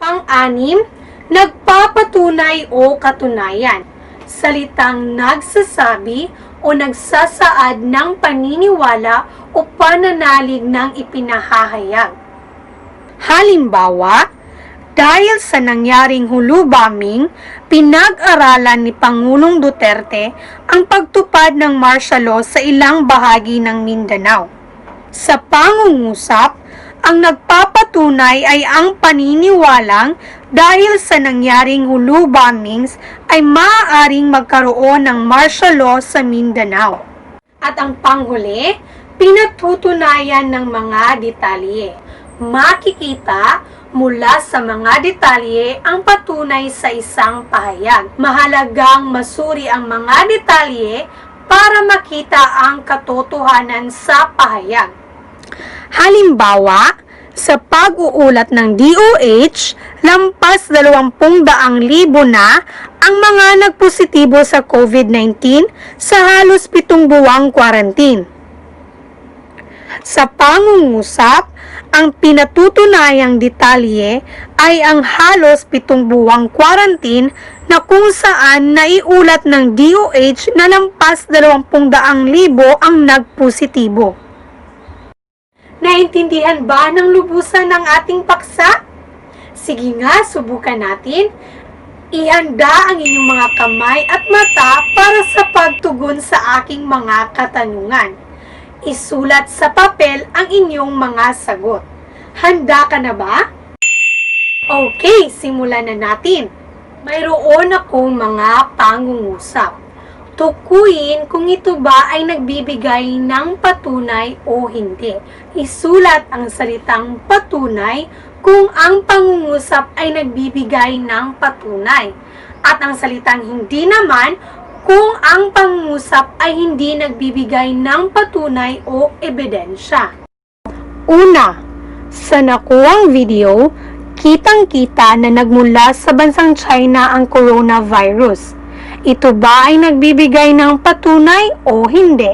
Pang-anim, nagpapatunay o katunayan. Salitang nagsasabi o nagsasaad ng paniniwala o pananalig ng ipinahahayag. Halimbawa, dahil sa nangyaring hulu-bombing, pinag-aralan ni Pangulong Duterte ang pagtupad ng martial law sa ilang bahagi ng Mindanao. Sa pangungusap, ang nagpapatunay ay ang paniniwalang dahil sa nangyaring hulu bombings ay maaaring magkaroon ng martial law sa Mindanao. At ang panghuli, pinatutunayan ng mga detalye. Makikita mula sa mga detalye ang patunay sa isang pahayag. Mahalagang masuri ang mga detalye para makita ang katotohanan sa pahayag. Halimbawa, sa pag-uulat ng DOH, lampas 20,000 na ang mga nagpositibo sa COVID-19 sa halos 7 buwang quarantine. Sa pangungusap, ang pinatutunayang detalye ay ang halos 7 buwang quarantine na kung saan naiulat ng DOH na lampas 20,000 ang nagpositibo. Naintindihan ba ng lubusan ng ating paksa? Sige nga, subukan natin. Ihanda ang inyong mga kamay at mata para sa pagtugon sa aking mga katanungan. Isulat sa papel ang inyong mga sagot. Handa ka na ba? Okay, simulan na natin. Mayroon akong mga pangungusap. Tukuyin kung ito ba ay nagbibigay ng patunay o hindi. Isulat ang salitang patunay kung ang pangungusap ay nagbibigay ng patunay. At ang salitang hindi naman kung ang pangungusap ay hindi nagbibigay ng patunay o ebidensya. Una, sa nakuwang video, kitang-kita na nagmula sa bansang China ang coronavirus. Ito ba ay nagbibigay ng patunay o hindi?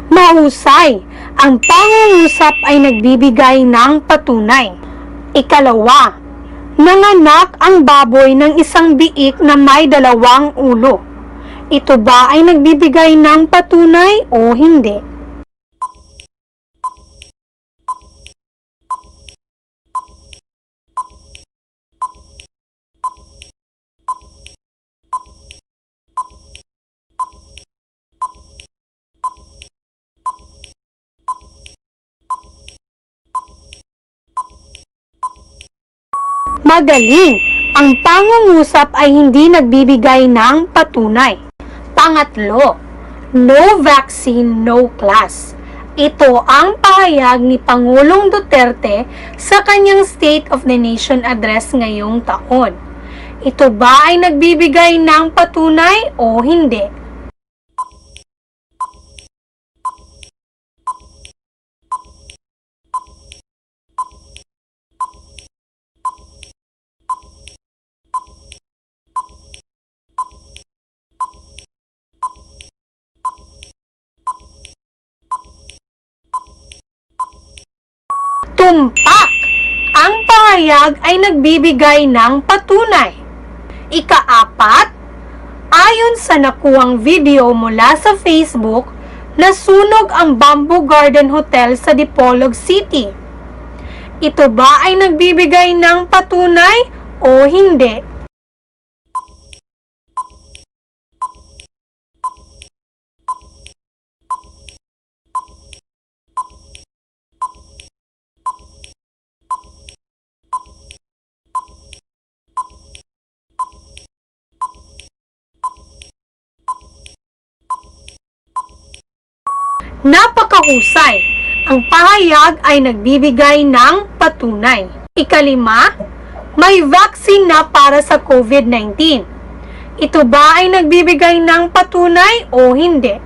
Mahusay! Ang pangungusap ay nagbibigay ng patunay. Ikalawa, nanganak ang baboy ng isang biik na may 2 ulo. Ito ba ay nagbibigay ng patunay o hindi? Magaling! Ang pangungusap ay hindi nagbibigay ng patunay. Pangatlo, no vaccine, no class. Ito ang pahayag ni Pangulong Duterte sa kanyang State of the Nation address ngayong taon. Ito ba ay nagbibigay ng patunay o hindi? Tumpak! Ang pahayag ay nagbibigay ng patunay. Ika-4, ayon sa nakuwang video mula sa Facebook, nasunog ang Bamboo Garden Hotel sa Dipolog City. Ito ba ay nagbibigay ng patunay o hindi? Napakahusay! Ang pahayag ay nagbibigay ng patunay. Ika-5, may vaccine na para sa COVID-19. Ito ba ay nagbibigay ng patunay o hindi?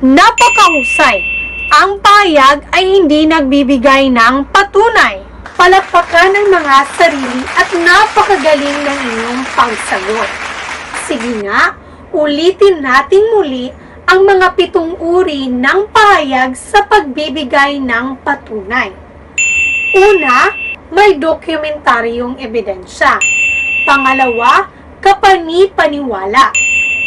Napakahusay! Ang pahayag ay hindi nagbibigay ng patunay. Palakpakan ang mga sarili at napakagaling ng inyong pagsagot. Sige nga, ulitin natin muli ang mga 7 uri ng pahayag sa pagbibigay ng patunay. Una, may dokumentaryong ebidensya. Pangalawa, kapani-paniwala.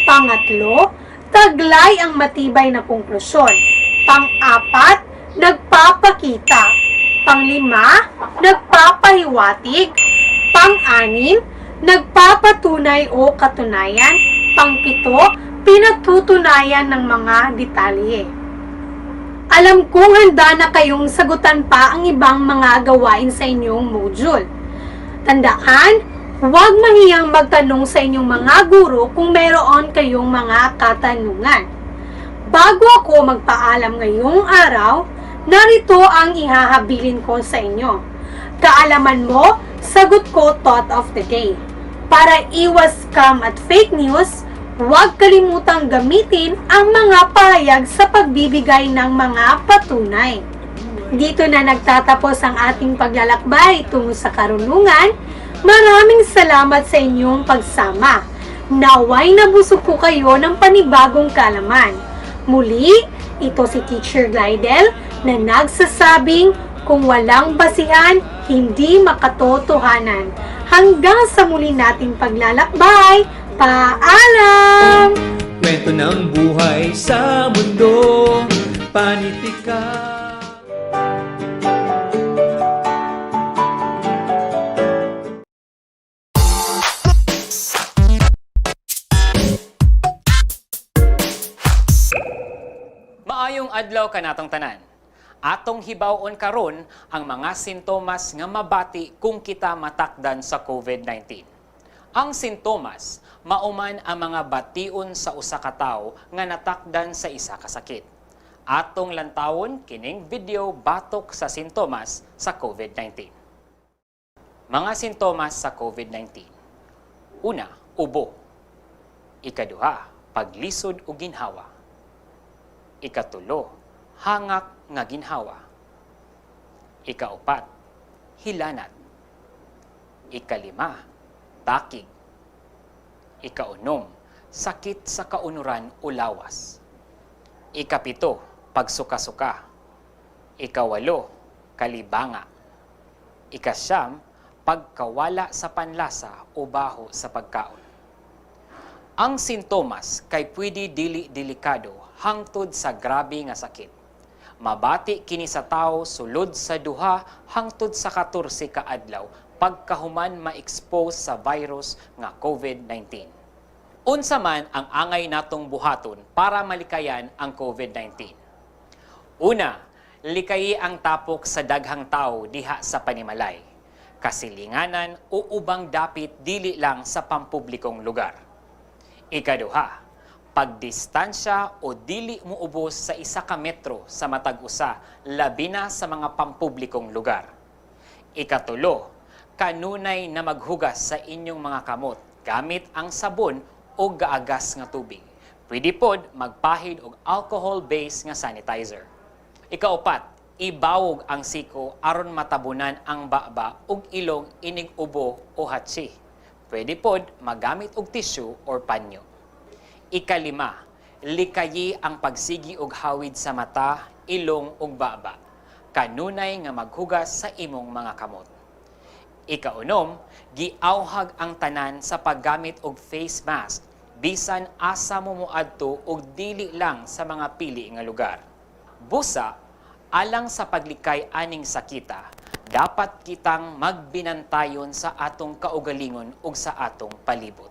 Pangatlo, taglay ang matibay na konklusyon. Pang-apat, nagpapakita. Pang-5, nagpapahiwatig. Pang-6, nagpapatunay o katunayan. Pang-7, pinatutunayan ng mga detalye. Alam kong handa na kayong sagutan pa ang ibang mga gawain sa inyong module. Tandaan, huwag mahiyang magtanong sa inyong mga guro kung mayroon kayong mga katanungan. Bago ako magpaalam ngayong araw, narito ang ihahabilin ko sa inyo. Kaalaman mo, sagot ko thought of the day. Para iwas scam at fake news, huwag kalimutang gamitin ang mga pahayag sa pagbibigay ng mga patunay. Dito na nagtatapos ang ating paglalakbay tungo sa karunungan. Maraming salamat sa inyong pagsama. Naway nabusog po kayo ng panibagong kaalaman. Muli, ito si Teacher Glidel na nagsasabing kung walang basihan, hindi makatotohanan. Hanggang sa muli nating paglalakbay, paalam! Kwento ng buhay sa mundo, panitika. Maayong adlaw kanatong tanan. Atong hibawon karon ang mga sintomas nga mabati kung kita matakdan sa COVID-19. Ang sintomas mauman ang mga bation sa usa ka tawo nga natakdan sa isa ka sakit. Atong lantawon kining video batok sa sintomas sa COVID-19. Mga sintomas sa COVID-19. Una, ubo. Ikaduha, paglisod o ginhawa. Ikatulo, hangak nga ginhawa. Ikaupat, hilanat. Ikalima, takig. Ikaunom, sakit sa kaunuran o lawas. Ikapito, pagsuka-suka. Ikawalo, kalibanga. Ikasyam, pagkawala sa panlasa o baho sa pagkaon. Ang sintomas kay pwede dili delikado hangtod sa grabe nga sakit. Mabati kini sa tawo sulod sa 2 hangtod sa 14 ka adlaw pagkahuman ma-expose sa virus nga COVID-19. Unsa man ang angay natong buhaton para malikayan ang COVID-19? Una, likayi ang tapok sa daghang tawo diha sa panimalay, kasilinganan o ubang dapit dili lang sa pampublikong lugar. Ikaduha, pagdistansya o dili muubos sa 1 ka metro sa matag usa, labi na sa mga pampublikong lugar. Ikatulo, kanunay na maghugas sa inyong mga kamot gamit ang sabon o gaagas nga tubig. Pwede pod magpahid og alcohol-based nga sanitizer. Ikaupat, ibawog ang siko aron matabunan ang baba ug ilong inig ubo o hatsi. Pwede pod magamit og tissue or panyo. Ikalima, likayi ang pagsigi og hawid sa mata, ilong ug baba. Kanunay nga maghugas sa imong mga kamot. Ikaunom, giawhag ang tanan sa paggamit og face mask bisan asa mo moadto og dili lang sa mga pili nga lugar. Busa, alang sa paglikay aning sakita, dapat kitang magbinantayon sa atong kaugalingon ug sa atong palibot.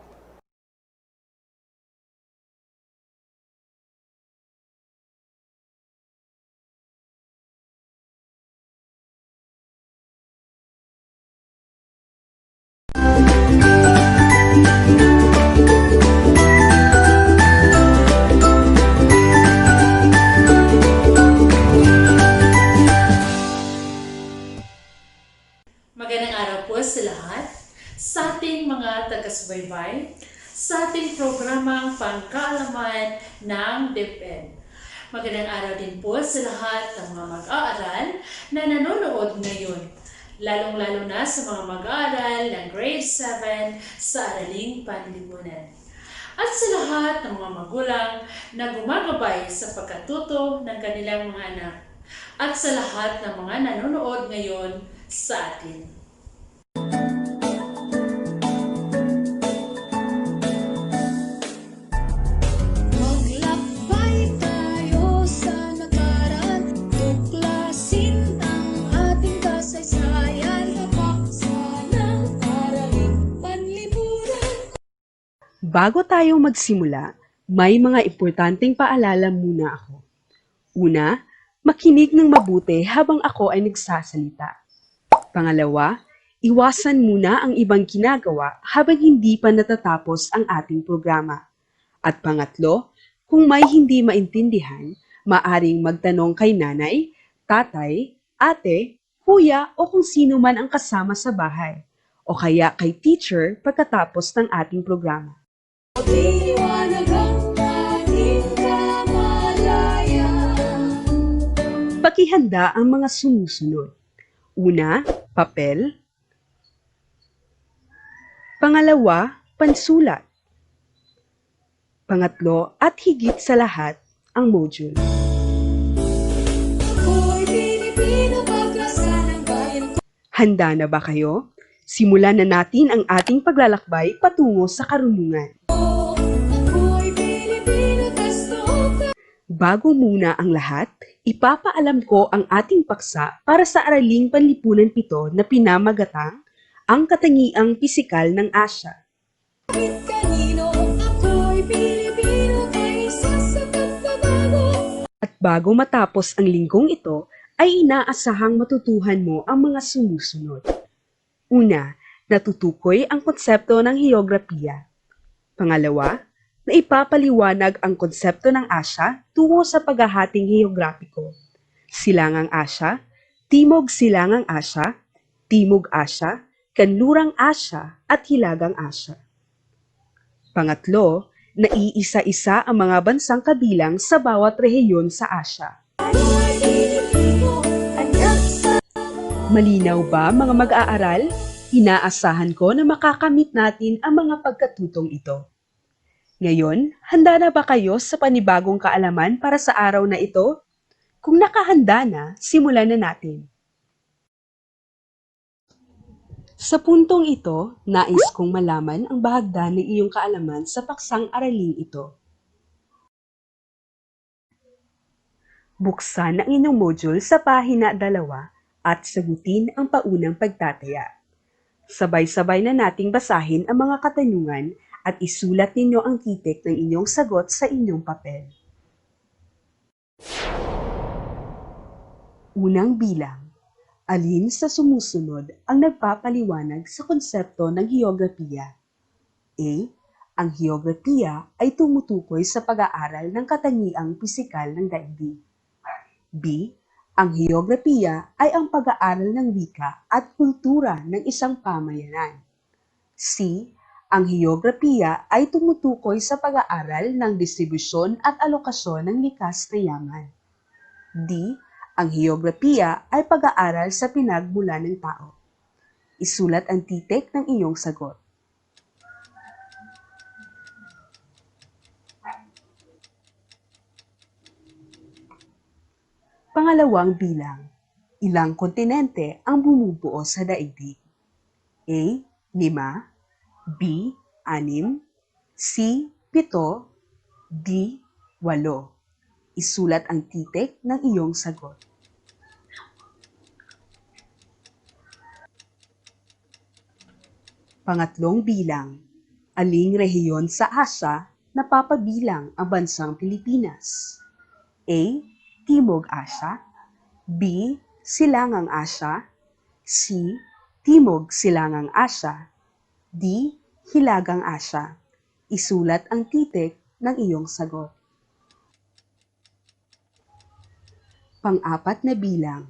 Magandang araw po sa lahat, sa ating mga taga-subaybay, sa ating programang pangkaalaman ng DepEd. Magandang araw din po sa lahat ng mga mag-aaral na nanonood ngayon. lalong-lalo na sa mga mag-aaral ng grade 7 sa Araling Panlipunan. At sa lahat ng mga magulang na gumagabay sa pagkatuto ng kanilang mga anak. At sa lahat ng mga nanonood ngayon sa atin. Maglakbay tayo sa nakaraan, tuklasin ang ating kasaysayan, kapaksa ng Araling Panlipunan. Bago tayo magsimula, may mga importanteng paalala muna ako. Una, makinig ng mabuti habang ako ay nagsasalita. Pangalawa, iwasan muna ang ibang ginagawa habang hindi pa natatapos ang ating programa. At pangatlo, kung may hindi maintindihan, maaring magtanong kay nanay, tatay, ate, kuya o kung sino man ang kasama sa bahay, o kaya kay teacher pagkatapos ng ating programa. Liwanag ang ating kamalayan. Pakihanda ang mga sumusunod. Una, papel. Pangalawa, pansulat. Pangatlo, at higit sa lahat, ang module. Ako'y Pilipino, pag-asa ng bayan ko. Handa na ba kayo? Simulan na natin ang ating paglalakbay patungo sa karunungan. Ako'y Pilipino, tasto ka. Bago muna ang lahat, ipapaalam ko ang ating paksa para sa Araling Panlipunan 7 na pinamagatang ang katangiang pisikal ng Asya. Kahit kanino, ako'y Pilipino, kaysa sa pagbabago. At bago matapos ang linggong ito, ay inaasahang matutuhan mo ang mga sumusunod. Una, natutukoy ang konsepto ng heograpiya. Pangalawa, na ipapaliwanag ang konsepto ng Asya tungo sa paghahating heograpiko. Silangang Asya, Timog Silangang Asya, Timog Asya, Kanlurang Asya at Hilagang Asya. Pangatlo, naiisa-isa ang mga bansang kabilang sa bawat rehiyon sa Asya. Malinaw ba mga mag-aaral? Inaasahan ko na makakamit natin ang mga pagkatutong ito. Ngayon, handa na ba kayo sa panibagong kaalaman para sa araw na ito? Kung nakahanda na, simulan na natin. Sa puntong ito, nais kong malaman ang bahagdan ng iyong kaalaman sa paksang araling ito. Buksan ang inyong module sa pahina 2 at sagutin ang paunang pagtataya. Sabay-sabay na nating basahin ang mga katanungan at isulat ninyo ang titik ng inyong sagot sa inyong papel. Unang bilang. Alin sa sumusunod ang nagpapaliwanag sa konsepto ng heograpiya? A. Ang heograpiya ay tumutukoy sa pag-aaral ng katangiang pisikal ng daigdig. B. Ang heograpiya ay ang pag-aaral ng wika at kultura ng isang pamayanan. C. Ang heograpiya ay tumutukoy sa pag-aaral ng distribusyon at alokasyon ng likas na yaman. D. Ang heograpiya ay pag-aaral sa pinagmulan ng tao. Isulat ang titik ng iyong sagot. Pangalawang bilang. Ilang kontinente ang bumubuo sa daigdig? A. 5, B. 6, C. 7, D. 8. Isulat ang titik ng iyong sagot. Pangatlong bilang. Aling rehiyon sa Asya napapabilang ang bansang Pilipinas? A. Timog Asya, B. Silangang Asya, C. Timog Silangang Asya, D. Hilagang Asya. Isulat ang titik ng iyong sagot. Pang-apat na bilang.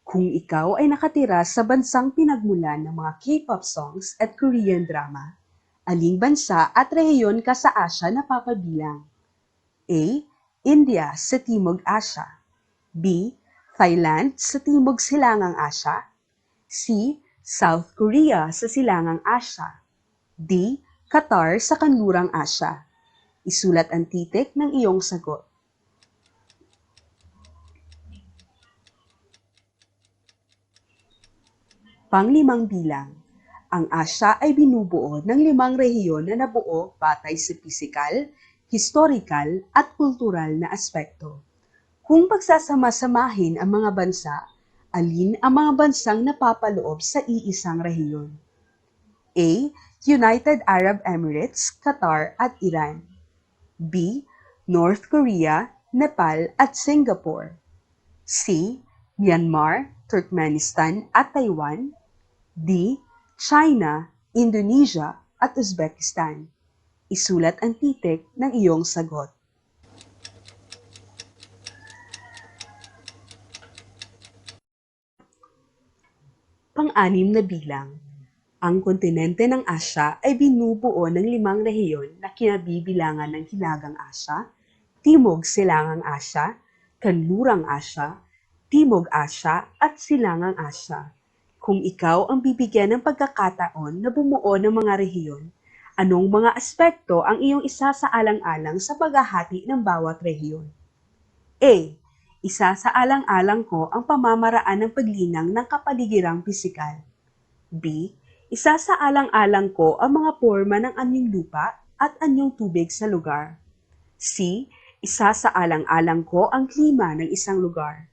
Kung ikaw ay nakatira sa bansang pinagmulan ng mga K-pop songs at Korean drama, aling bansa at rehiyon ka sa Asya napapabilang? A. India sa Timog Asya, B. Thailand sa Timog Silangang Asya, C. South Korea sa Silangang Asya. D. Qatar sa Kanlurang Asya. Isulat ang titik ng iyong sagot. Panglimang bilang. Ang Asya ay binubuo ng 5 rehiyon na nabuo batay sa pisikal, historikal at kultural na aspekto. Kung pagsasama-samahin ang mga bansa, alin ang mga bansang napapaloob sa iisang rehiyon? A. United Arab Emirates, Qatar at Iran. B. North Korea, Nepal at Singapore. C. Myanmar, Turkmenistan at Taiwan. D. China, Indonesia at Uzbekistan. Isulat ang titik ng iyong sagot. Pang-anim na bilang. Ang kontinente ng Asya ay binubuo ng 5 rehiyon na kinabibilangan ng Hilagang Asya, Timog Silangang Asya, Kanlurang Asya, Timog Asya at Silangang Asya. Kung ikaw ang bibigyan ng pagkakataon na bumuo ng mga rehiyon, anong mga aspekto ang iyong isasaalang-alang sa paghahati ng bawat rehiyon? A. Isasaalang-alang ko ang pamamaraan ng paglinang ng kapaligirang pisikal. B. Isasaalang-alang ko ang mga porma ng anyong lupa at anyong tubig sa lugar. C. Isasaalang-alang ko ang klima ng isang lugar.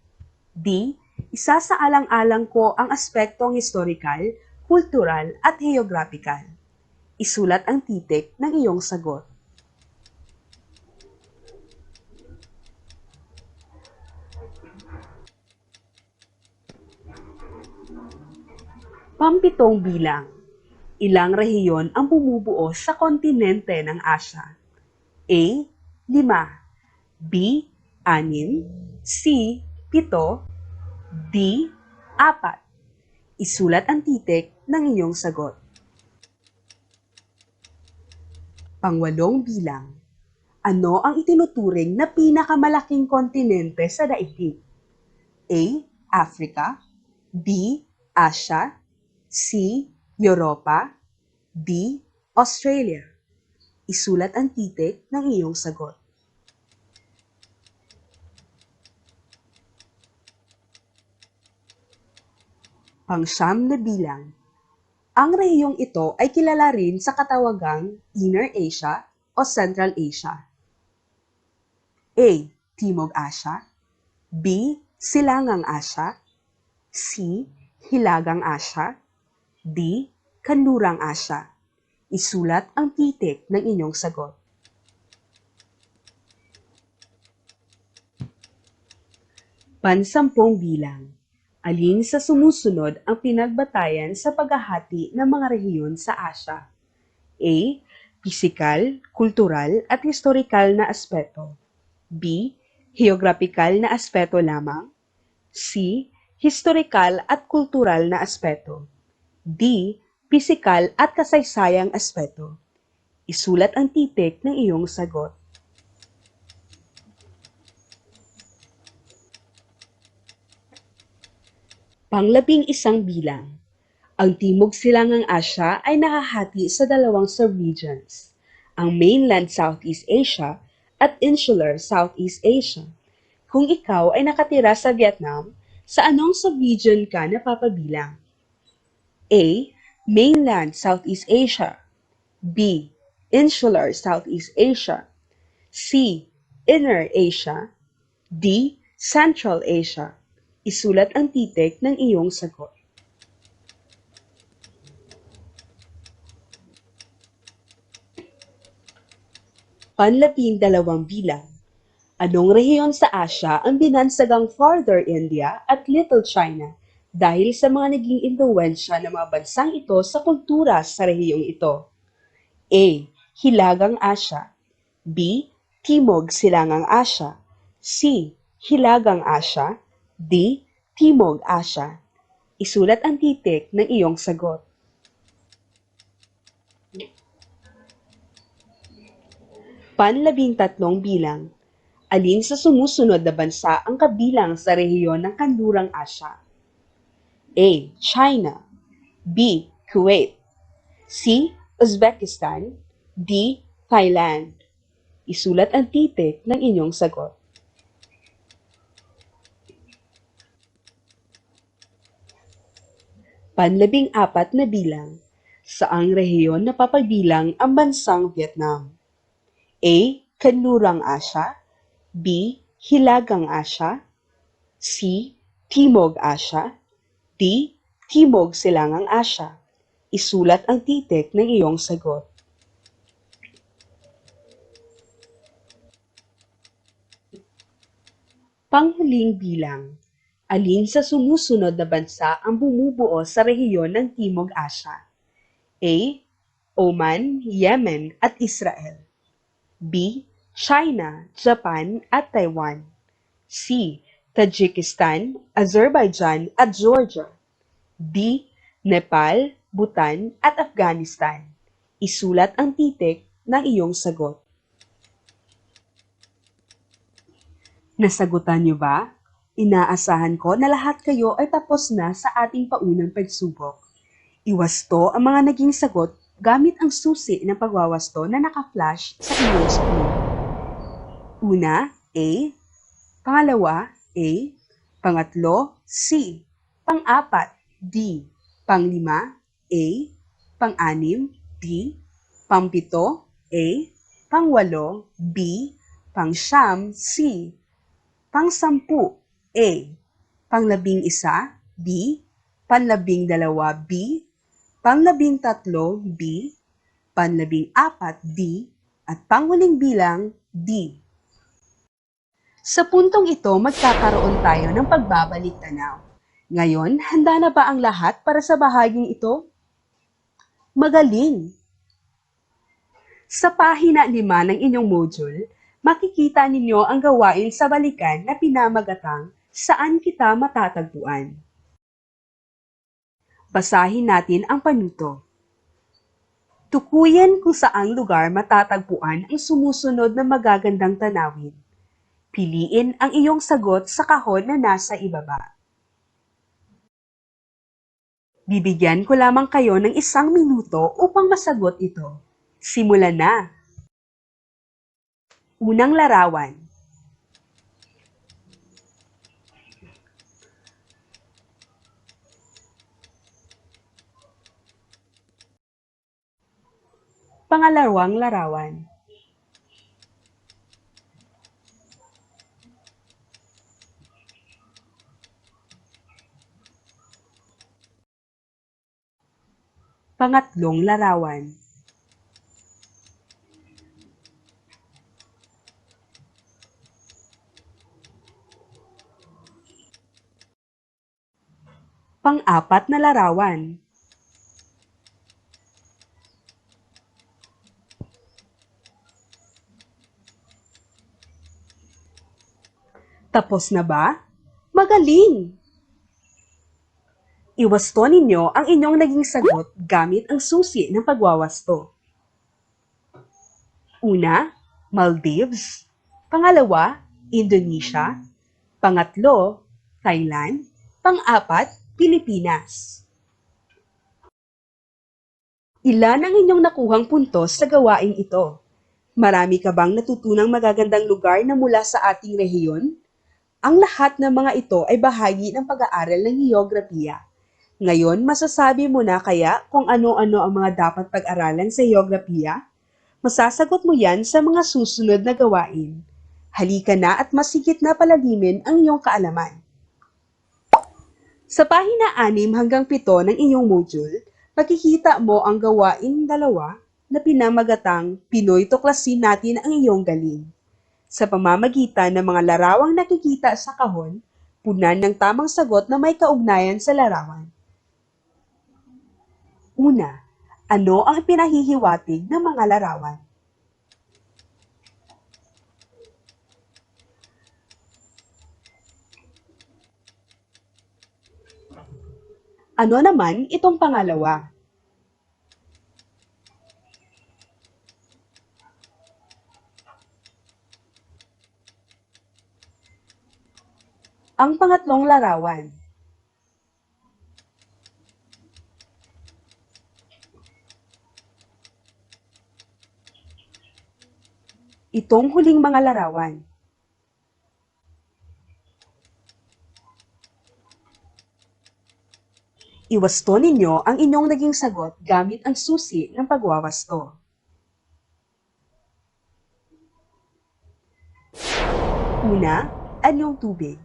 D. Isasaalang-alang ko ang aspektong historikal, kultural at geographical. Isulat ang titik ng iyong sagot. Pampitong bilang. Ilang rehiyon ang bumubuo sa kontinente ng Asya? A. 5. B. 6. C. 7. D. 4. Isulat ang titik ng iyong sagot. Pangwalong bilang. Ano ang itinuturing na pinakamalaking kontinente sa daigdig? A. Africa. B. Asia. C. Europa. D. Australia. Isulat ang titik ng iyong sagot. Pang-siyam na bilang. Ang rehiyong ito ay kilala rin sa katawagang Inner Asia o Central Asia. A. Timog Asya. B. Silangang Asya. C. Hilagang Asya. D. Kanlurang Asya. Isulat ang titik ng inyong sagot. Pansampung bilang. Alin sa sumusunod ang pinagbatayan sa paghahati ng mga rehiyon sa Asya? A. Pisikal, kultural at historikal na aspeto. B. Geographical na aspeto lamang. C. Historikal at kultural na aspeto. D. Pisikal at kasaysayang aspeto. Isulat ang titik ng iyong sagot. Pang-11 bilang. Ang Timog Silangang Asya ay nakahati sa 2 subregions, ang Mainland Southeast Asia at Insular Southeast Asia. Kung ikaw ay nakatira sa Vietnam, sa anong subregion ka napapabilang? A. Mainland Southeast Asia. B. Insular Southeast Asia. C. Inner Asia. D. Central Asia. Isulat ang titik ng iyong sagot. Panlabing-dalawang bilang. Anong rehiyon sa Asya ang binansagang Farther India at Little China dahil sa mga naging impluwensya ng mga bansang ito sa kultura sa rehiyong ito? A. Hilagang Asya. B. Timog Silangang Asya. C. Hilagang Asya. D. Timog Asya. Isulat ang titik ng iyong sagot. Panlabing-tatlong bilang. Alin sa sumusunod na bansa ang kabilang sa rehiyon ng Kanlurang Asya? A. China, B. Kuwait, C. Uzbekistan, D. Thailand. Isulat ang titik ng inyong sagot. Panlabing-apat na bilang. Saang rehiyon napapagbilang ang bansang Vietnam? A. Kanlurang Asya, B. Hilagang Asya, C. Timog Asya, D. Timog Silangang Asya. Isulat ang titik ng iyong sagot. Panghuling bilang. Alin sa sumusunod na bansa ang bumubuo sa rehiyon ng Timog Asya? A. Oman, Yemen at Israel, B. China, Japan at Taiwan, C. Tajikistan, Azerbaijan at Georgia, D. Nepal, Bhutan at Afghanistan. Isulat ang titik ng iyong sagot. Nasagutan niyo ba? Inaasahan ko na lahat kayo ay tapos na sa ating paunang pagsubok. Iwasto ang mga naging sagot gamit ang susi ng pagwawasto na naka-flash sa inyong screen. Una, A. Pangalawa, A. Pangatlo, C. Pang-apat, D. Panglima, A. Pang-anim, D. Pang-pito, A. Pang-walo, B. Pang-siyam, C. Pang-sampu, A. Pang-labing-isa, B. Panlabing-dalawa, B. Panglabing-tatlo, B. Panlabing-apat, D. At panghuling bilang, D. Sa puntong ito, magkakaroon tayo ng pagbabalik-tanaw. Ngayon, handa na ba ang lahat para sa bahaging ito? Magaling! Sa pahina 5 ng inyong module, makikita ninyo ang gawain sa balikan na pinamagatang Saan Kita Matatagpuan. Basahin natin ang panuto. Tukuyin kung saang lugar matatagpuan ang sumusunod na magagandang tanawin. Piliin ang iyong sagot sa kahon na nasa ibaba. Bibigyan ko lamang kayo ng 1 minuto upang masagot ito. Simulan na! Unang larawan. Pangalawang larawan. Pangatlong larawan. Pang-apat na larawan. Tapos na ba? Magaling! Iwasto ninyo ang inyong naging sagot gamit ang susi ng pagwawasto. Una, Maldives. Pangalawa, Indonesia. Pangatlo, Thailand. Pang-apat, Pilipinas. Ilan ang inyong nakuhang puntos sa gawaing ito? Marami ka bang natutunang magagandang lugar na mula sa ating rehiyon? Ang lahat ng mga ito ay bahagi ng pag-aaral ng heograpiya. Ngayon, masasabi mo na kaya kung ano-ano ang mga dapat pag-aralan sa heograpiya? Masasagot mo yan sa mga susunod na gawain. Halika na at mas higit na palalimin ang iyong kaalaman. Sa pahina 6 hanggang 7 ng inyong module, makikita mo ang gawain 2 na pinamagatang Pinoy tuklasin natin ang iyong galing. Sa pamamagitan ng mga larawang nakikita sa kahon, punan ng tamang sagot na may kaugnayan sa larawan. Una, ano ang pinahihiwatig ng mga larawan? Ano naman itong pangalawa? Ang pangatlong larawan. itong huling mga larawan. Iwasto ninyo ang inyong naging sagot gamit ang susi ng pagwawasto. Una, anyong tubig.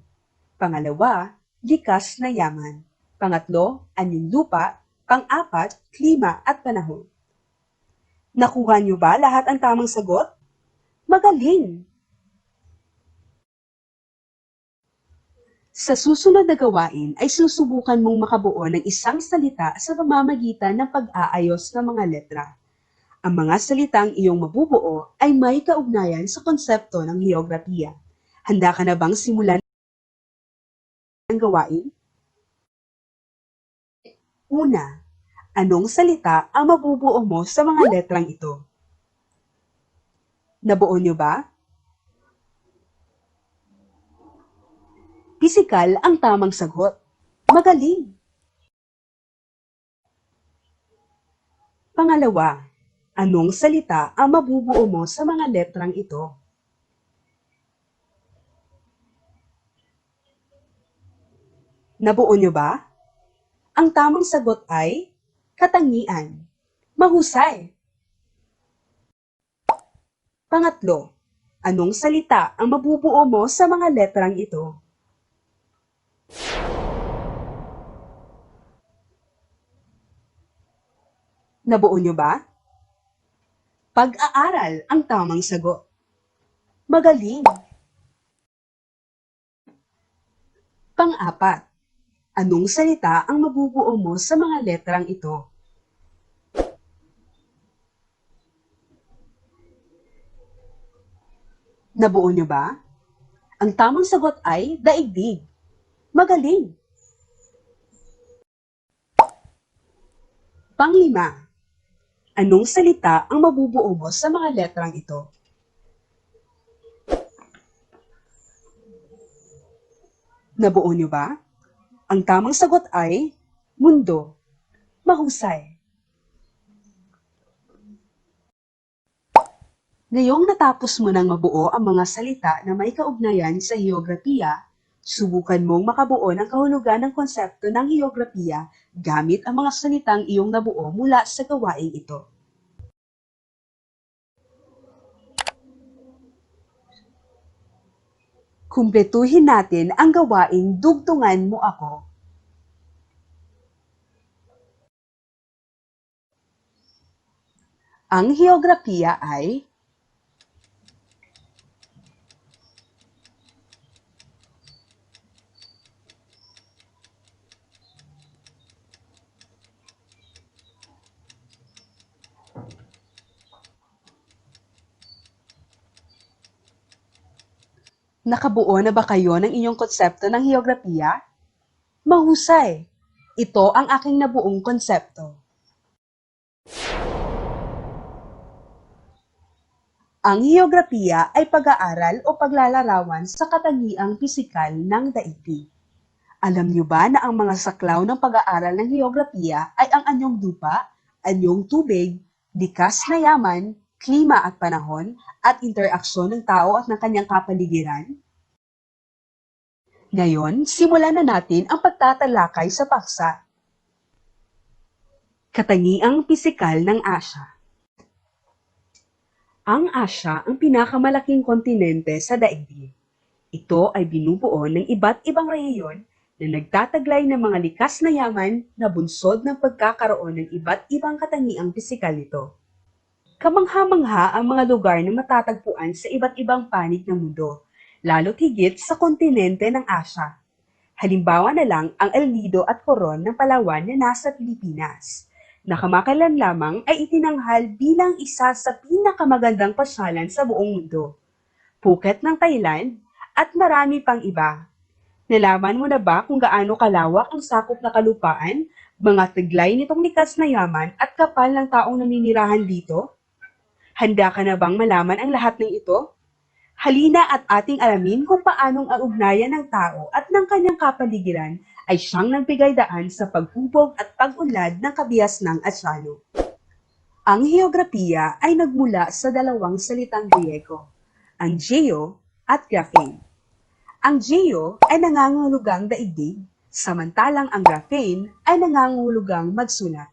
Pangalawa, likas na yaman. Pangatlo, anyong lupa. Pang-apat, klima at panahon. Nakuha niyo ba lahat ang tamang sagot? Magaling! Sa susunod na gawain ay susubukan mong makabuo ng isang salita sa pamamagitan ng pag-aayos ng mga letra. Ang mga salitang iyong mabubuo ay may kaugnayan sa konsepto ng heograpiya. Handa ka na bang simulan ang gawain? Una, anong salita ang mabubuo mo sa mga letrang ito? Nabuo niyo ba? Pisikal ang tamang sagot. Magaling! Pangalawa, anong salita ang mabubuo mo sa mga letrang ito? Nabuo niyo ba? Ang tamang sagot ay katangian. Mahusay! Pangatlo, anong salita ang mabubuo mo sa mga letrang ito? Nabuo niyo ba? Pag-aaral ang tamang sagot. Magaling! Pang-apat, anong salita ang mabubuo mo sa mga letrang ito? Nabuo niyo ba? Ang tamang sagot ay daigdig. Magaling! Panglima, anong salita ang mabubuo mo sa mga letrang ito? Nabuo niyo ba? Ang tamang sagot ay mundo. Mahusay. Ngayong natapos mo nang mabuo ang mga salita na may kaugnayan sa heograpiya, subukan mong makabuo ng kahulugan ng konsepto ng heograpiya gamit ang mga salitang iyong nabuo mula sa gawaing ito. Kumpletuhin natin ang gawaing dugtungan mo ako. Ang heograpiya ay nakabuo na ba kayo ng inyong konsepto ng heograpiya? Mahusay! Ito ang aking nabuong konsepto. Ang heograpiya ay pag-aaral o paglalarawan sa katangiang pisikal ng daigdig. Alam niyo ba na ang mga saklaw ng pag-aaral ng heograpiya ay ang anyong lupa, anyong tubig, likas na yaman, klima at panahon, at interaksyon ng tao at ng kanyang kapaligiran? Ngayon, simulan na natin ang pagtatalakay sa paksa. Katangiang pisikal ng Asya. Ang Asya ang pinakamalaking kontinente sa daigdig. Ito ay binubuo ng iba't ibang rehiyon na nagtataglay ng mga likas na yaman na bunsod ng pagkakaroon ng iba't ibang katangiang pisikal nito. Kamangha-mangha ang mga lugar na matatagpuan sa iba't ibang panig ng mundo, lalo't higit sa kontinente ng Asya. Halimbawa na lang ang El Nido at Coron ng Palawan na nasa Pilipinas, na kamakailan lamang ay itinanghal bilang isa sa pinakamagandang pasyalan sa buong mundo. Phuket ng Thailand at marami pang iba. Nalaman mo na ba kung gaano kalawak ang sakop na kalupaan, mga taglay nitong likas na yaman at kapal ng taong naninirahan dito? Handa ka na bang malaman ang lahat ng ito? Halina at ating alamin kung paanong ang ugnayan ng tao at ng kanyang kapaligiran ay siyang nagbigay daan sa paghubog at pag-unlad ng kabias ng Asyano. Ang heograpiya ay nagmula sa dalawang salitang Griego, ang geo at graphene. Ang geo ay nangangahulugang daigdig, samantalang ang graphene ay nangangahulugang magsulat.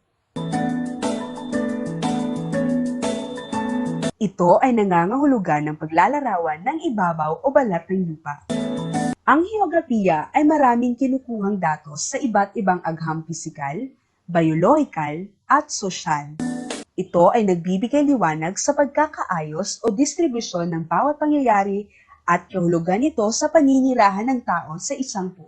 Ito ay nangangahulugan ng paglalarawan ng ibabaw o balat ng lupa. Ang heograpiya ay maraming kinukuhang datos sa iba't ibang agham pisikal, biological, at sosyal. Ito ay nagbibigay liwanag sa pagkakaayos o distribusyon ng bawat pangyayari at kahulugan nito sa paninirahan ng tao sa isang buo.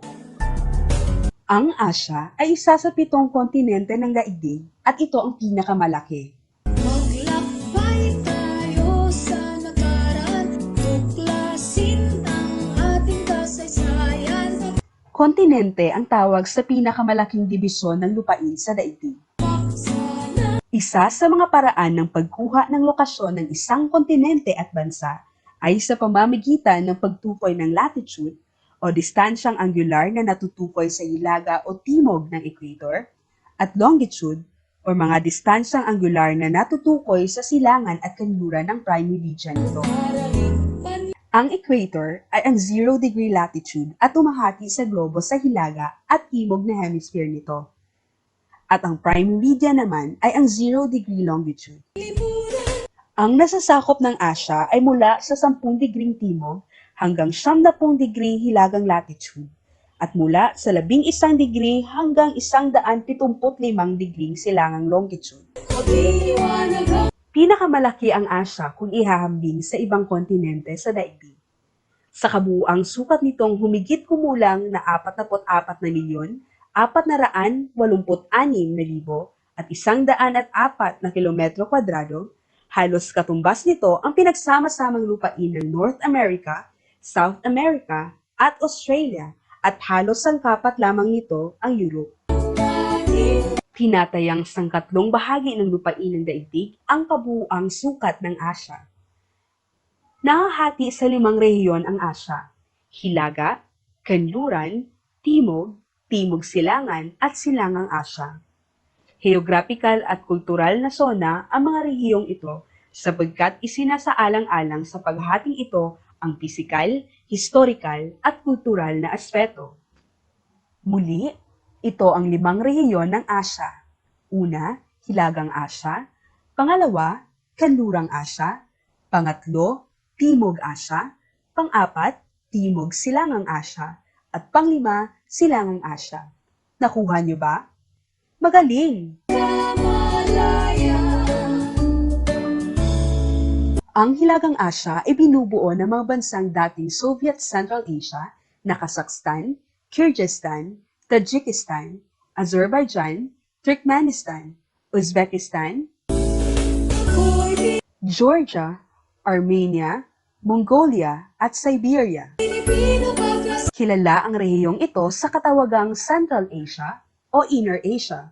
Ang Asya ay isa sa 7 kontinente ng daigdig at ito ang pinakamalaki. Maglakbay tayo sa nakaraan, tuklasin ang ating kasaysayan. Kontinente ang tawag sa pinakamalaking dibisyon ng lupain sa daigdig. Isa sa mga paraan ng pagkuha ng lokasyon ng isang kontinente at bansa ay sa pamamagitan ng pagtukoy ng latitude o distansyang angular na natutukoy sa hilaga o timog ng equator at longitude o mga distansyang angular na natutukoy sa silangan at kanluran ng prime meridian nito. Ang equator ay ang 0-degree latitude at umahati sa globo sa hilaga at timog na hemisphere nito. At ang prime meridian naman ay ang 0-degree longitude. Ang nasasakop ng Asya ay mula sa 10 degreeng timog hanggang 70 degree hilagang latitude at mula sa 11 degree hanggang 175 degree silangang longitude. Pinakamalaki ang Asya kung ihahambing sa ibang kontinente sa daigdig. Sa kabuuang sukat nitong humigit kumulang na 44,486,104 at 104 na kilometro kwadrado, halos katumbas nito ang pinagsama-samang lupain ng North America, South America, at Australia at halos sangkapat lamang nito ang Europe. Tinatayang sangkatlong bahagi ng lupain ng daigdig ang kabuuang sukat ng Asya. Nahahati sa 5 rehiyon ang Asya: Hilaga, Kanluran, Timog, Timog Silangan at Silangang Asya. Geographical at kultural na zona ang mga rehiyong ito sapagkat isinasaalang-alang sa paghahating ito ang pisikal, historikal at kultural na aspeto. Muli, ito ang 5 rehiyon ng Asya. Una, Hilagang Asya. Pangalawa, Kanlurang Asya. Pangatlo, Timog Asya. Pang-4, Timog Silangang Asya. At pang-5, Silangang Asya. Nakuha niyo ba? Magaling! Ang Hilagang Asya ay binubuo ng mga bansang dating Soviet Central Asia na Kazakhstan, Kyrgyzstan, Tajikistan, Azerbaijan, Turkmenistan, Uzbekistan, Georgia, Armenia, Mongolia at Siberia. Kilala ang rehiyong ito sa katawagang Central Asia o Inner Asia.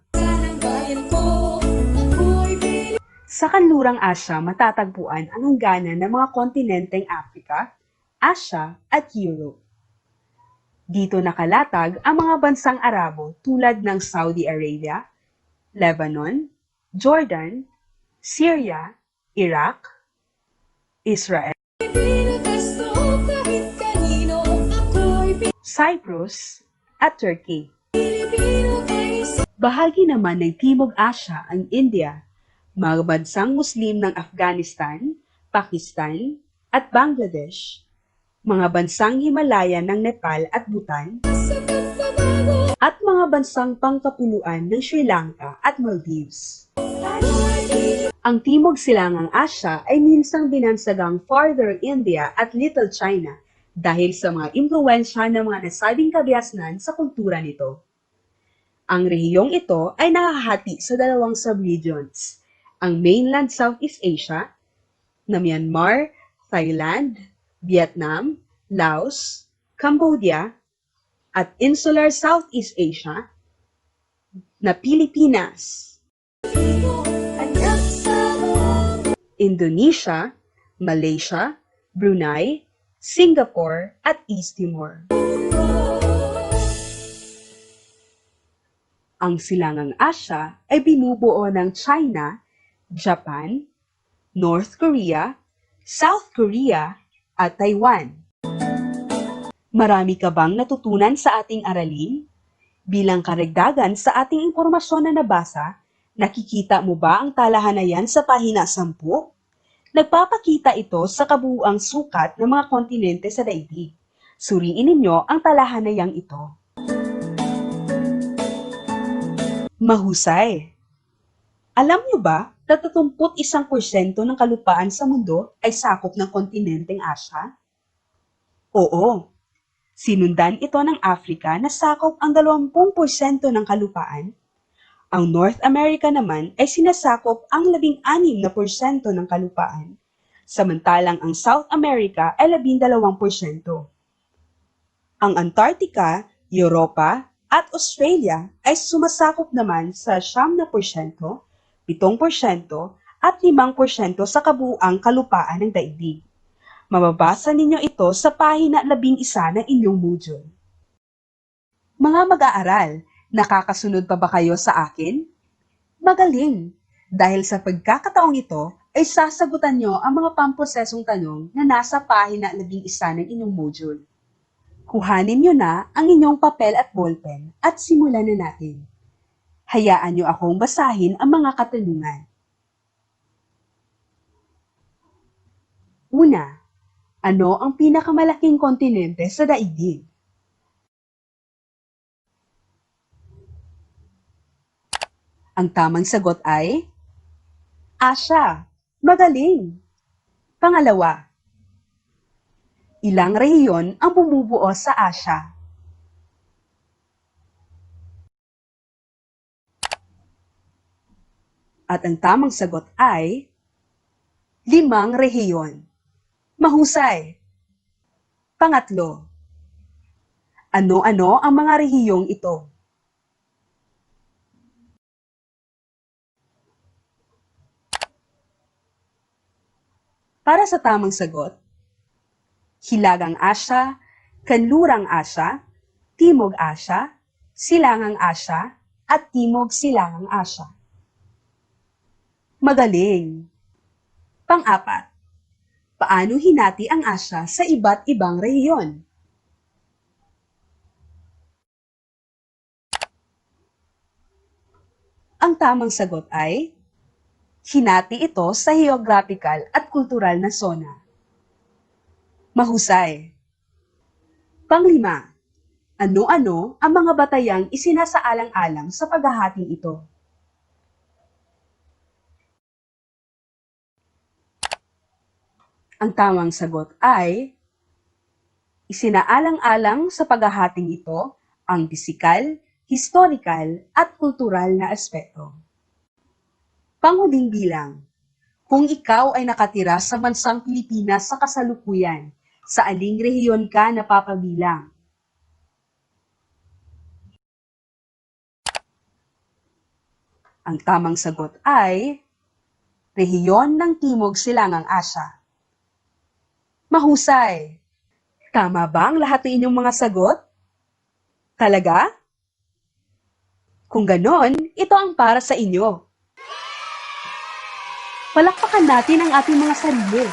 Sa Kanlurang Asya matatagpuan ang hangganan ng mga kontinenteng Africa, Asya at Europe. Dito nakalatag ang mga bansang Arabo tulad ng Saudi Arabia, Lebanon, Jordan, Syria, Iraq, Israel, Cyprus, at Turkey. Bahagi naman ng Timog Asya ang India, mga bansang Muslim ng Afghanistan, Pakistan, at Bangladesh, mga bansang Himalaya ng Nepal at Bhutan, at mga bansang pangkapuluan ng Sri Lanka at Maldives. Ang Timog Silangang Asya ay minsang binansagang Farther India at Little China dahil sa mga impluwensya ng mga nasabing kabiasnan sa kultura nito. Ang rehiyong ito ay nakahati sa 2 subregions, ang mainland Southeast Asia na Myanmar, Thailand, Vietnam, Laos, Cambodia, at insular Southeast Asia na Pilipinas, Indonesia, Malaysia, Brunei, Singapore, at East Timor. Ang Silangang Asya ay binubuo ng China, Japan, North Korea, South Korea, at Taiwan. Marami ka bang natutunan sa ating aralin? Bilang karagdagan sa ating impormasyon na nabasa, nakikita mo ba ang talahanayan sa pahina 10? Nagpapakita ito sa kabuuang sukat ng mga kontinente sa daigdig. Suriin ninyo ang talahanayang ito. Mahusay! Alam niyo ba na 31% ng kalupaan sa mundo ay sakop ng kontinenteng Asya? Oo. Sinundan ito ng Africa na sakop ang 20% ng kalupaan. Ang North America naman ay sinasakop ang 16% ng kalupaan, samantalang ang South America ay 12%. Ang Antarctica, Europa, at Australia ay sumasakop naman sa 9%, 7%, at 5% sa kabuuang kalupaan ng daigdig. Mababasa ninyo ito sa pahina 11 ng inyong module. Mga mag-aaral, nakakasunod pa ba kayo sa akin? Magaling! Dahil sa pagkakataong ito, ay sasagutan nyo ang mga pamprosesong tanong na nasa pahina 11 ng inyong module. Kuhanin nyo na ang inyong papel at ballpen at simulan na natin. Hayaan nyo akong basahin ang mga katanungan. Una, ano ang pinakamalaking kontinente sa daigdig? Ang tamang sagot ay Asya. Magaling! Pangalawa, ilang rehiyon ang bumubuo sa Asya? At ang tamang sagot ay 5 rehiyon. Mahusay! Pangatlo, ano-ano ang mga rehiyong ito? Para sa tamang sagot, Hilagang Asya, Kanlurang Asya, Timog Asya, Silangang Asya, at Timog Silangang Asya. Magaling! Pang-apat, paano hinati ang Asya sa iba't ibang rehiyon? Ang tamang sagot ay hinati ito sa geographical at kultural na zona. Mahusay! Panglima, ano-ano ang mga batayang isinasaalang-alang sa paghahating ito? Ang tamang sagot ay isinaalang-alang sa paghahating ito ang pisikal, historical, at kultural na aspeto. Panghuling bilang, kung ikaw ay nakatira sa bansang Pilipinas sa kasalukuyan, sa aling rehiyon ka napapabilang? Ang tamang sagot ay rehiyon ng Timog Silangang Asya. Mahusay! Tama ba ang lahat ng inyong mga sagot? Talaga? Kung ganon, ito ang para sa inyo. Palakpakan natin ang ating mga sarili.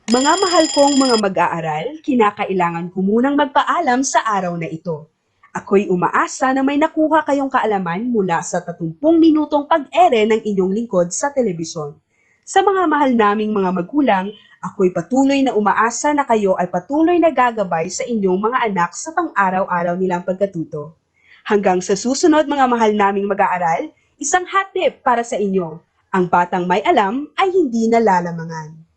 Mga mahal kong mga mag-aaral, kinakailangan ko munang magpaalam sa araw na ito. Ako'y umaasa na may nakuha kayong kaalaman mula sa 30 minutong pag-ere ng inyong lingkod sa telebisyon. Sa mga mahal naming mga magulang, ako'y patuloy na umaasa na kayo ay patuloy na gagabay sa inyong mga anak sa pang-araw-araw nilang pagkatuto. Hanggang sa susunod mga mahal naming mag-aaral, isang hot tip para sa inyo. Ang batang may alam ay hindi nalalamangan.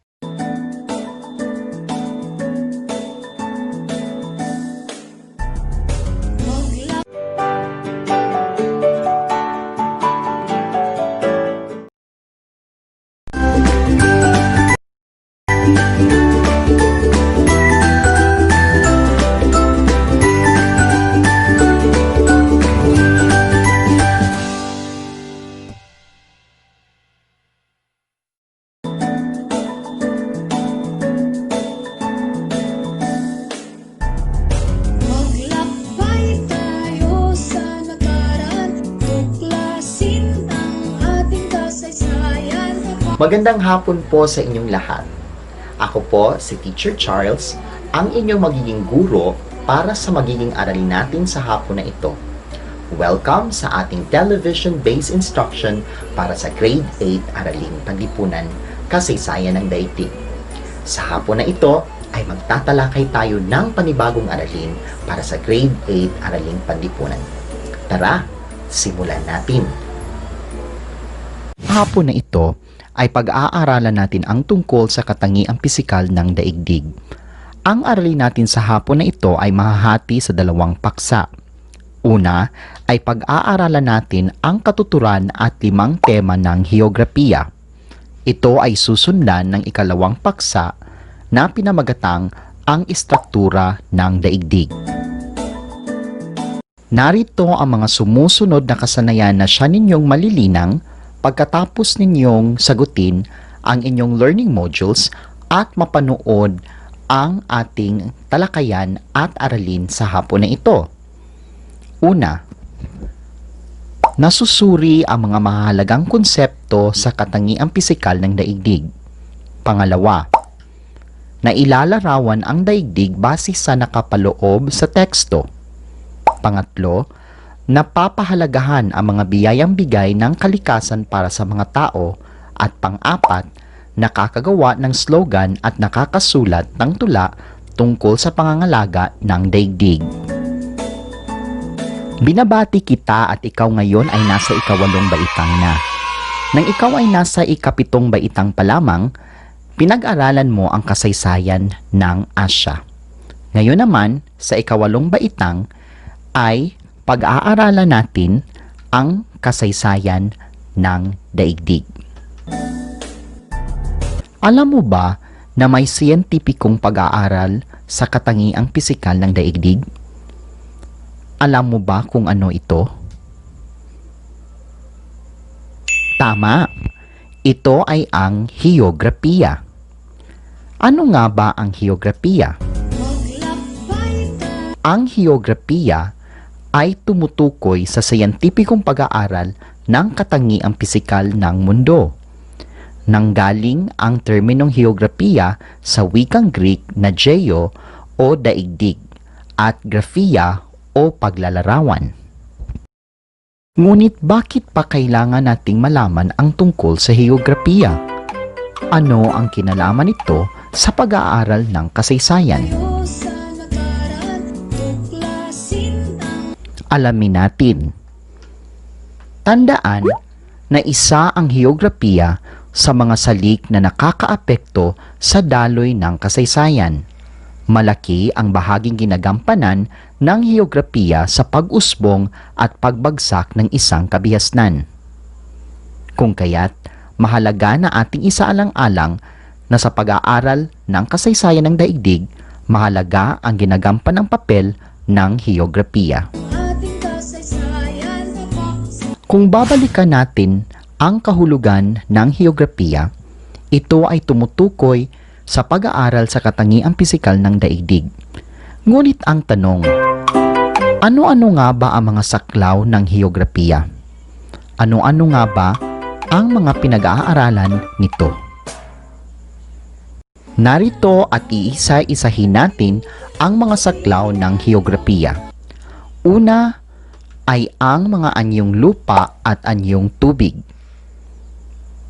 Magandang hapon po sa inyong lahat. Ako po si Teacher Charles, ang inyong magiging guro para sa magiging aralin natin sa hapon na ito. Welcome sa ating television-based instruction para sa Grade 8 Araling Panlipunan, Kasaysayan ng Daigdig. Sa hapon na ito ay magtatalakay tayo ng panibagong aralin para sa Grade 8 Araling Panlipunan. Tara, simulan natin! Hapon na ito ay pag-aaralan natin ang tungkol sa katangiang pisikal ng daigdig. Ang aralin natin sa hapon na ito ay mahahati sa dalawang paksa. Una ay pag-aaralan natin ang katuturan at 5 tema ng heograpiya. Ito ay susundan ng ikalawang paksa na pinamagatang ang istruktura ng daigdig. Narito ang mga sumusunod na kasanayan na siya ninyong malilinang pagkatapos ninyong sagutin ang inyong learning modules at mapanood ang ating talakayan at aralin sa hapon na ito. Una, nasusuri ang mga mahalagang konsepto sa katangiang pisikal ng daigdig. Pangalawa, nailalarawan ang daigdig base sa nakapaloob sa teksto. Pangatlo, napapahalagahan ang mga biyayang bigay ng kalikasan para sa mga tao. At pang-apat, nakakagawa ng slogan at nakakasulat ng tula tungkol sa pangangalaga ng daigdig. Binabati kita at ikaw ngayon ay nasa ika-8 baitang na. Nang ikaw ay nasa ika-7 baitang pa lamang, pinag-aralan mo ang kasaysayan ng Asya. Ngayon naman, sa ika-8 baitang ay pag-aaralan natin ang kasaysayan ng daigdig. Alam mo ba na may siyentipikong pag-aaral sa katangiang pisikal ng daigdig? Alam mo ba kung ano ito? Tama! Ito ay ang heograpiya. Ano nga ba ang heograpiya? Ang heograpiya ay tumutukoy sa siyentipikong pag-aaral ng katangiang pisikal ng mundo. Nanggaling ang terminong heograpiya sa wikang Greek na geo o daigdig at grafia o paglalarawan. Ngunit bakit pa kailangan nating malaman ang tungkol sa heograpiya? Ano ang kinalaman nito sa pag-aaral ng kasaysayan? Alamin natin. Tandaan na isa ang heograpiya sa mga salik na nakakaapekto sa daloy ng kasaysayan. Malaki ang bahaging ginagampanan ng heograpiya sa pag-usbong at pagbagsak ng isang kabihasnan. Kung kaya't, mahalaga na ating isaalang-alang na sa pag-aaral ng kasaysayan ng daigdig, mahalaga ang ginagampan ng papel ng heograpiya. Kung babalikan natin ang kahulugan ng heograpiya, ito ay tumutukoy sa pag-aaral sa katangiang pisikal ng daigdig. Ngunit ang tanong, ano-ano nga ba ang mga saklaw ng heograpiya? Ano-ano nga ba ang mga pinag-aaralan nito? Narito at iisa-isahin natin ang mga saklaw ng heograpiya. Una ay ang mga anyong lupa at anyong tubig.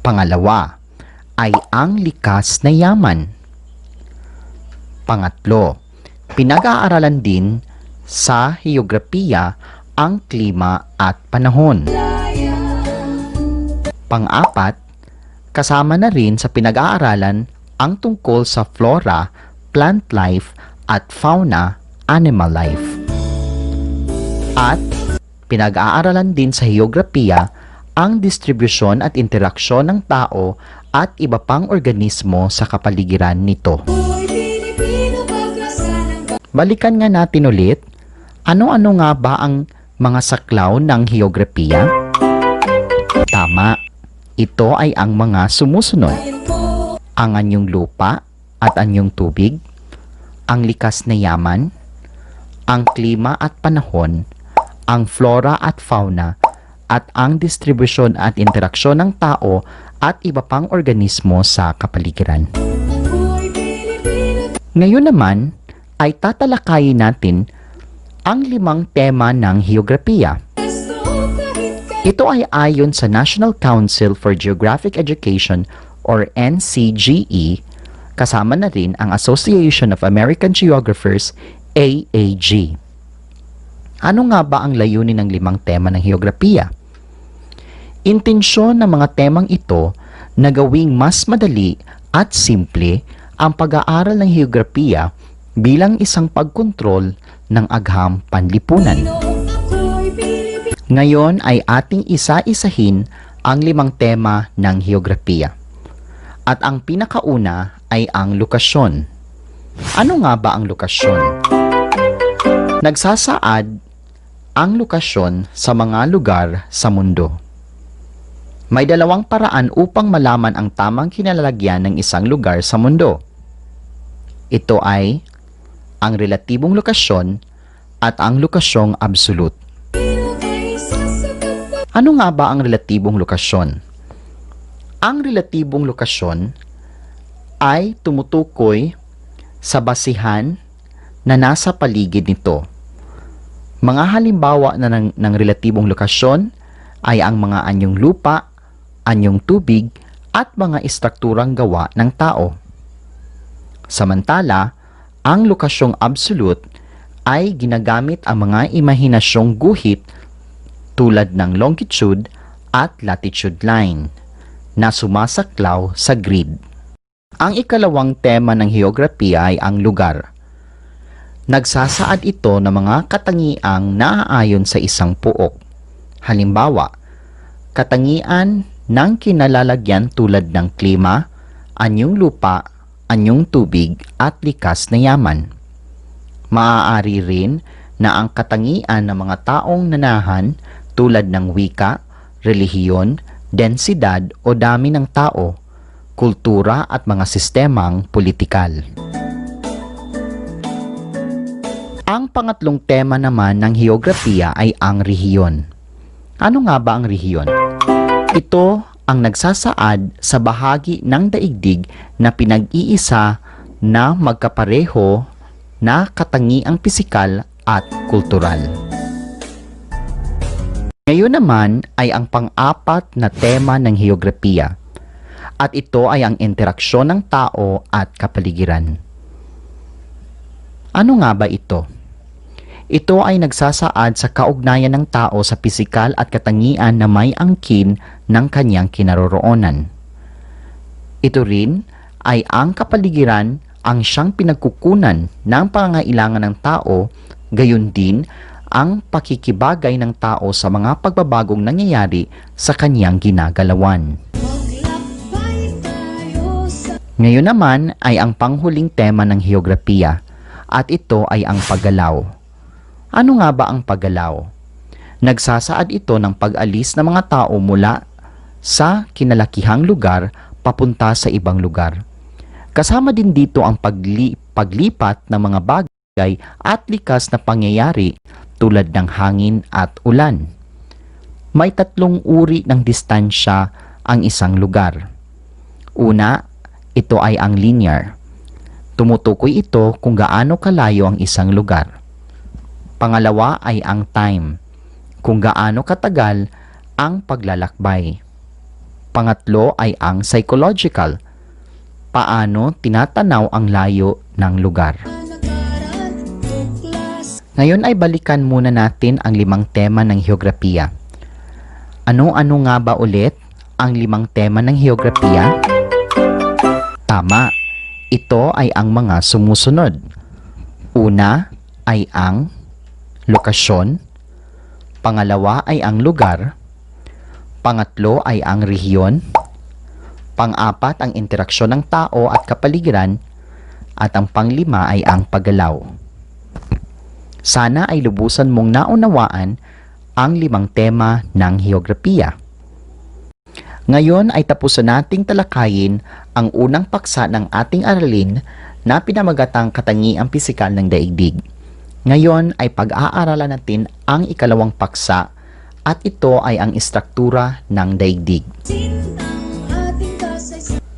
Pangalawa ay ang likas na yaman. Pangatlo, pinag-aaralan din sa heograpiya ang klima at panahon. Pang-apat, kasama na rin sa pinag-aaralan ang tungkol sa flora, plant life at fauna, animal life. At pinag-aaralan din sa heograpiya ang distribusyon at interaksyon ng tao at iba pang organismo sa kapaligiran nito. Balikan nga natin ulit, ano-ano nga ba ang mga saklaw ng heograpiya? Tama, ito ay ang mga sumusunod. Ang anyong lupa at anyong tubig, ang likas na yaman, ang klima at panahon, ang flora at fauna, at ang distribusyon at interaksyon ng tao at iba pang organismo sa kapaligiran. Ngayon naman ay tatalakayin natin ang 5 tema ng heograpiya. Ito ay ayon sa National Council for Geographic Education or NCGE, kasama na rin ang Association of American Geographers, AAG. Ano nga ba ang layunin ng 5 tema ng heograpiya? Intensyon ng mga temang ito na gawing mas madali at simple ang pag-aaral ng heograpiya bilang isang pagkontrol ng agham panlipunan. Ngayon ay ating isa-isahin ang 5 tema ng heograpiya. At ang pinakauna ay ang lokasyon. Ano nga ba ang lokasyon? Nagsasaad ang lokasyon sa mga lugar sa mundo. May 2 paraan upang malaman ang tamang kinalalagyan ng isang lugar sa mundo. Ito ay ang relatibong lokasyon at ang lokasyong absolute. Ano nga ba ang relatibong lokasyon? Ang relatibong lokasyon ay tumutukoy sa basihan na nasa paligid nito. Mga halimbawa ng relatibong lokasyon ay ang mga anyong lupa, anyong tubig, at mga istrukturang gawa ng tao. Samantala, ang lokasyong absolute ay ginagamit ang mga imahinasyong guhit tulad ng longitude at latitude line na sumasaklaw sa grid. Ang ikalawang tema ng heograpiya ay ang lugar. Nagsasaad ito ng mga katangiang naaayon sa isang puok. Halimbawa, katangian ng kinalalagyan tulad ng klima, anyong lupa, anyong tubig, at likas na yaman. Maaari rin na ang katangian ng mga taong nanahan tulad ng wika, relihiyon, densidad o dami ng tao, kultura at mga sistemang politikal. Ang pangatlong tema naman ng heograpiya ay ang rehiyon. Ano nga ba ang rehiyon? Ito ang nagsasaad sa bahagi ng daigdig na pinag-iisa na magkapareho na katangiang pisikal at kultural. Ngayon naman ay ang pang-4 na tema ng heograpiya at ito ay ang interaksyon ng tao at kapaligiran. Ano nga ba ito? Ito ay nagsasaad sa kaugnayan ng tao sa pisikal at katangian na may angkin ng kanyang kinaroroonan. Ito rin ay ang kapaligiran ang siyang pinagkukunan ng pangangailangan ng tao, gayon din ang pakikibagay ng tao sa mga pagbabagong nangyayari sa kanyang ginagalawan. Ngayon naman ay ang panghuling tema ng heograpiya at ito ay ang paggalaw. Ano nga ba ang paggalaw? Nagsasaad ito ng pag-alis ng mga tao mula sa kinalakihang lugar papunta sa ibang lugar. Kasama din dito ang paglipat ng mga bagay at likas na pangyayari tulad ng hangin at ulan. May 3 uri ng distansya ang isang lugar. Una, ito ay ang linear. Tumutukoy ito kung gaano kalayo ang isang lugar. Pangalawa ay ang time, kung gaano katagal ang paglalakbay. Pangatlo ay ang psychological, paano tinatanaw ang layo ng lugar. Ngayon ay balikan muna natin ang 5 tema ng heograpiya. Ano-ano nga ba ulit ang 5 tema ng heograpiya? Tama, ito ay ang mga sumusunod. Una ay ang lokasyon, pangalawa ay ang lugar, pangatlo ay ang rehiyon, pang-4 ang interaksyon ng tao at kapaligiran, at ang pang-5 ay ang paggalaw. Sana ay lubusan mong naunawaan ang 5 tema ng heograpiya. Ngayon ay tapusan nating talakayin ang unang paksa ng ating aralin na pinamagatang katangiang pisikal ng daigdig. Ngayon ay pag-aaralan natin ang ikalawang paksa at ito ay ang istruktura ng daigdig.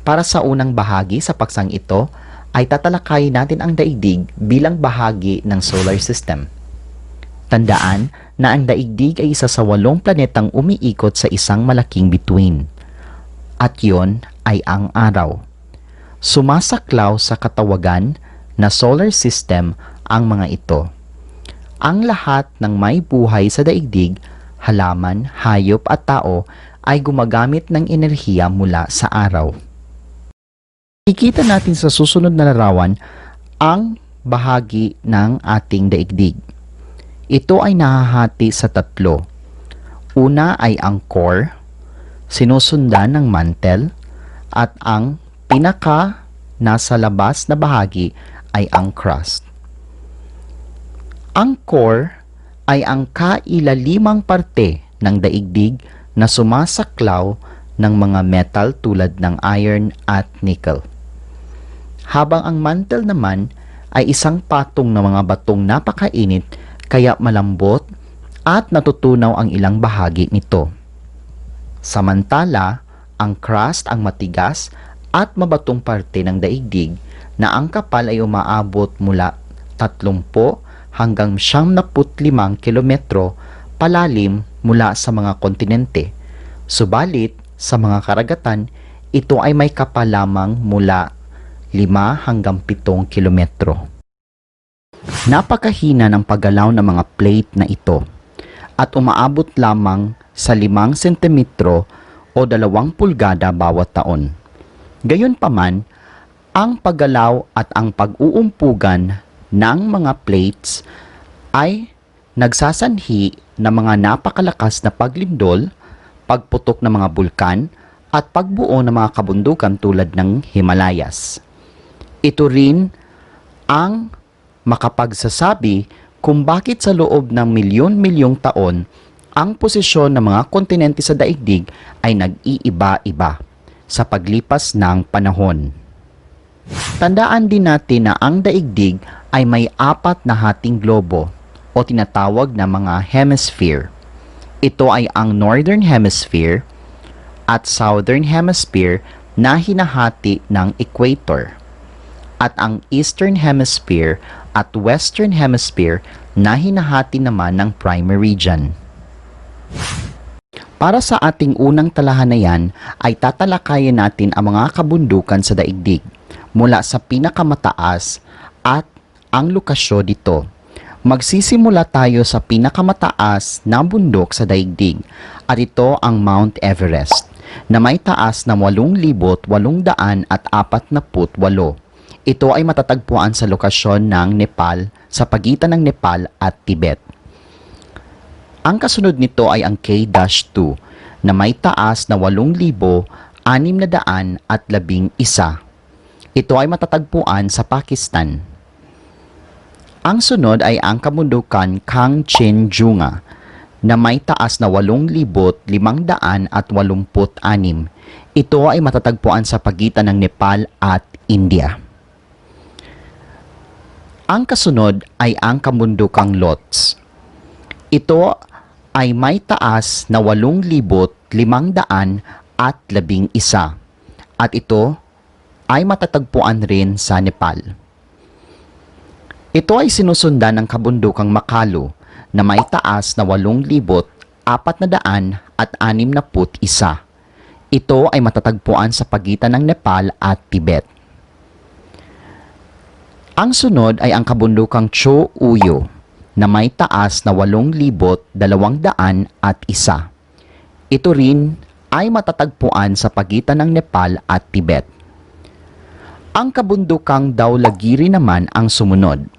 Para sa unang bahagi sa paksang ito, ay tatalakayin natin ang daigdig bilang bahagi ng solar system. Tandaan na ang daigdig ay isa sa 8 planetang umiikot sa isang malaking bituin. At yon ay ang araw. Sumasaklaw sa katawagan na solar system ang mga ito. Ang lahat ng may buhay sa daigdig, halaman, hayop at tao ay gumagamit ng enerhiya mula sa araw. Ikita natin sa susunod na larawan ang bahagi ng ating daigdig. Ito ay nahahati sa 3. Una ay ang core, sinusundan ng mantle, at ang pinaka nasa labas na bahagi ay ang crust. Ang core ay ang kailalimang parte ng daigdig na sumasaklaw ng mga metal tulad ng iron at nickel. Habang ang mantle naman ay isang patong ng mga batong napakainit kaya malambot at natutunaw ang ilang bahagi nito. Samantala, ang crust ang matigas at mabatong parte ng daigdig na ang kapal ay umaabot mula 30 hanggang 75 kilometro palalim mula sa mga kontinente. Subalit, sa mga karagatan, ito ay may kapal lamang mula 5 hanggang 7 kilometro. Napakahina ng paggalaw ng mga plate na ito at umaabot lamang sa 5 sentimetro o 2 pulgada bawat taon. Gayunpaman, ang paggalaw at ang pag-uumpugan ng mga plates ay nagsasanhi ng mga napakalakas na paglindol, pagputok ng mga bulkan, at pagbuo ng mga kabundukan tulad ng Himalayas. Ito rin ang makapagsasabi kung bakit sa loob ng milyon-milyong taon ang posisyon ng mga kontinente sa daigdig ay nag-iiba-iba sa paglipas ng panahon. Tandaan din natin na ang daigdig ay may 4 na hating globo o tinatawag na mga hemisphere. Ito ay ang Northern Hemisphere at Southern Hemisphere na hinahati ng equator, at ang Eastern Hemisphere at Western Hemisphere na hinahati naman ng prime meridian. Para sa ating unang talahanayan ay tatalakayin natin ang mga kabundukan sa daigdig mula sa pinakamataas at ang lokasyon dito. Magsisimula tayo sa pinakamataas na bundok sa daigdig at ito ang Mount Everest na may taas na 8,848. Ito ay matatagpuan sa lokasyon ng Nepal sa pagitan ng Nepal at Tibet. Ang kasunod nito ay ang K-2 na may taas na 8,611. Ito ay matatagpuan sa Pakistan. Ang sunod ay ang kabundukan Kangchenjunga na may taas na 8,586. Ito ay matatagpuan sa pagitan ng Nepal at India. Ang kasunod ay ang kabundukang Lhotse. Ito ay may taas na 8,511 at ito ay matatagpuan rin sa Nepal. Ito ay sinusundan ng kabundukang Makalu na may taas na 8,461. Ito ay matatagpuan sa pagitan ng Nepal at Tibet. Ang sunod ay ang kabundukang Cho Oyu na may taas na 8,201. Ito rin ay matatagpuan sa pagitan ng Nepal at Tibet. Ang kabundukang Dhaulagiri naman ang sumunod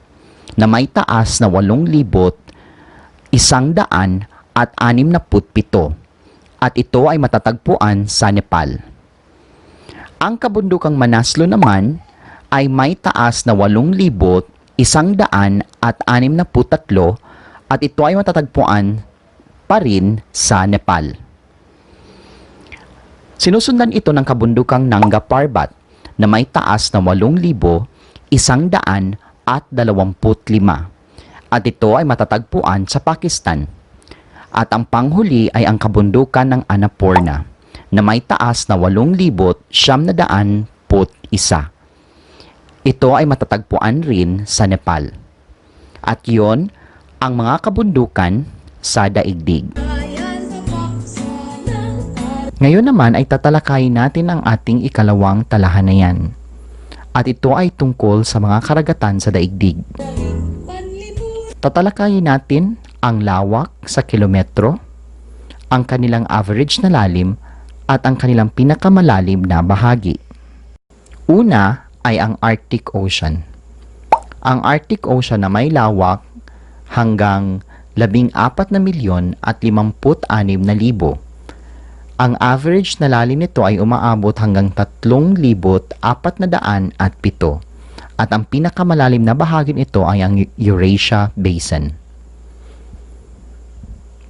na may taas na 8,167 at ito ay matatagpuan sa Nepal. Ang kabundukang Manaslu naman ay may taas na 8,163 at ito ay matatagpuan pa rin sa Nepal. Sinusundan ito ng kabundukang Nanga Parbat na may taas na 8,125 at ito ay matatagpuan sa Pakistan. At ang panghuli ay ang kabundukan ng Annapurna na may taas na 8,901. Ito ay matatagpuan rin sa Nepal. At yon ang mga kabundukan sa daigdig. Ngayon naman ay tatalakayin natin ang ating ikalawang talahanayan. At ito ay tungkol sa mga karagatan sa daigdig. Tatalakayin natin ang lawak sa kilometro, ang kanilang average na lalim, at ang kanilang pinakamalalim na bahagi. Una ay ang Arctic Ocean. Ang Arctic Ocean na may lawak hanggang 14,056,000. Ang average na lalim nito ay umaabot hanggang 3,407 at ang pinakamalalim na bahagi nito ay ang Eurasia Basin.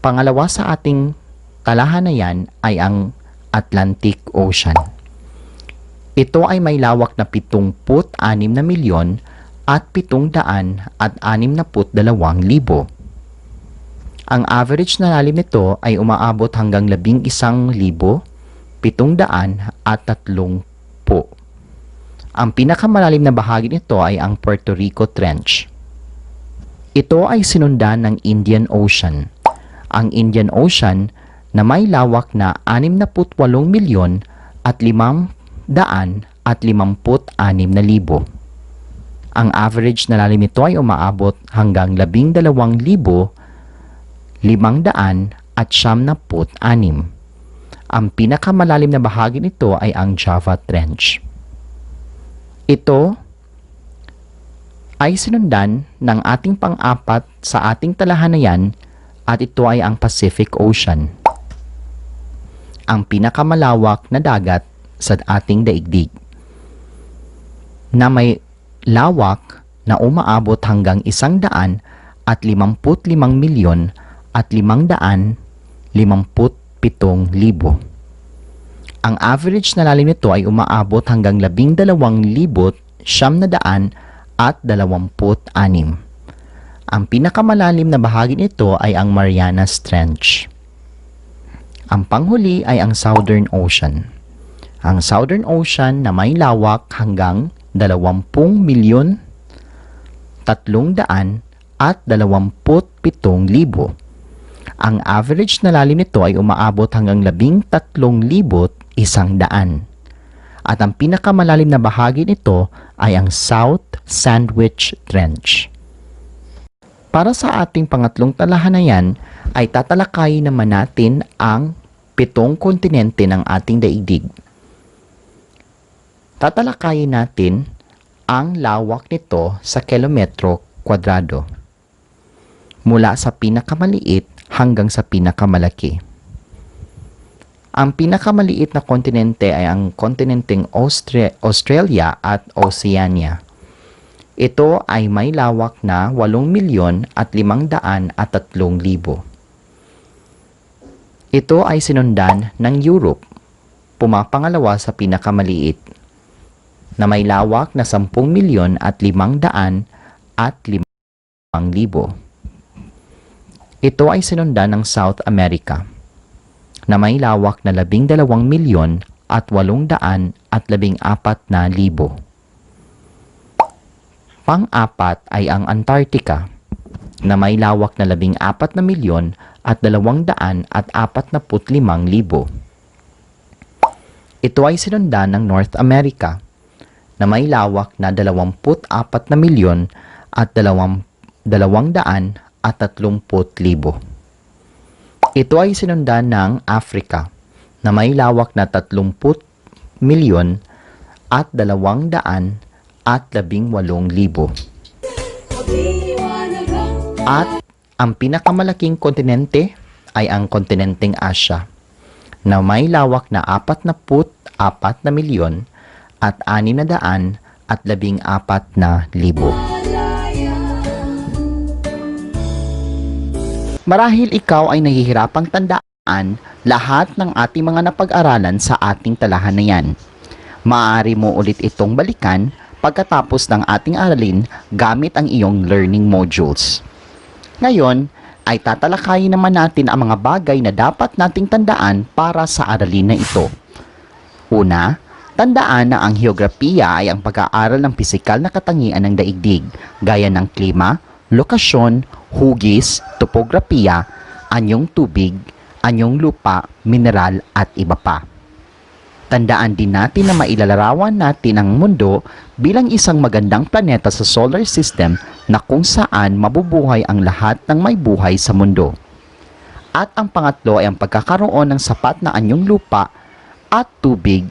Pangalawa sa ating talahanayan ay ang Atlantic Ocean. Ito ay may lawak na 76,762,000. Ang average na lalim nito ay umaabot hanggang 11,730. Ang pinakamalalim na bahagi nito ay ang Puerto Rico Trench. Ito ay sinundan ng Indian Ocean. Ang Indian Ocean na may lawak na 68,556,000. Ang average na lalim nito ay umaabot hanggang 12,596. Ang pinakamalalim na bahagi nito ay ang Java Trench. Ito ay sinundan ng ating pang-apat sa ating talahanayan at ito ay ang Pacific Ocean, ang pinakamalawak na dagat sa ating daigdig, na may lawak na umaabot hanggang 155,557,000. Ang average na lalim nito ay umaabot hanggang 12,926. Ang pinakamalalim na bahagi nito ay ang Marianas Trench. Ang panghuli ay ang Southern Ocean. Ang Southern Ocean na may lawak hanggang 20,327,000. Ang average na lalim nito ay umaabot hanggang 13,100. At ang pinakamalalim na bahagi nito ay ang South Sandwich Trench. Para sa ating pangatlong talahanayan ay tatalakayin naman natin ang 7 kontinente ng ating daigdig. Tatalakayin natin ang lawak nito sa kilometro kwadrado, mula sa pinakamaliit hanggang sa pinakamalaki. Ang pinakamaliit na kontinente ay ang kontinenteng Australia at Oceania. Ito ay may lawak na 8,503,000. Ito ay sinundan ng Europe, pumapangalawa sa pinakamaliit, na may lawak na 10,505,000. Ito ay sinundan ng South America, na may lawak na 12,814,000. Pang-apat ay ang Antarctica, na may lawak na 14,245,000. Ito ay sinundan ng North America, na may lawak na 24,230,000. Ito ay sinundan ng Africa, na may lawak na 30,218,000. At ang pinakamalaking kontinente ay ang kontinenteng Asia, na may lawak na 44,614,000. Marahil ikaw ay nahihirapang tandaan lahat ng ating mga napag-aralan sa ating talahanayan. Maaari mo ulit itong balikan pagkatapos ng ating aralin gamit ang iyong learning modules. Ngayon, ay tatalakayin naman natin ang mga bagay na dapat nating tandaan para sa aralin na ito. Una, tandaan na ang heograpiya ay ang pag-aaral ng pisikal na katangian ng daigdig, gaya ng klima, lokasyon, hugis, topografiya, anyong tubig, anyong lupa, mineral at iba pa. Tandaan din natin na mailalarawan natin ang mundo bilang isang magandang planeta sa solar system na kung saan mabubuhay ang lahat ng may buhay sa mundo. At ang pangatlo ay ang pagkakaroon ng sapat na anyong lupa at tubig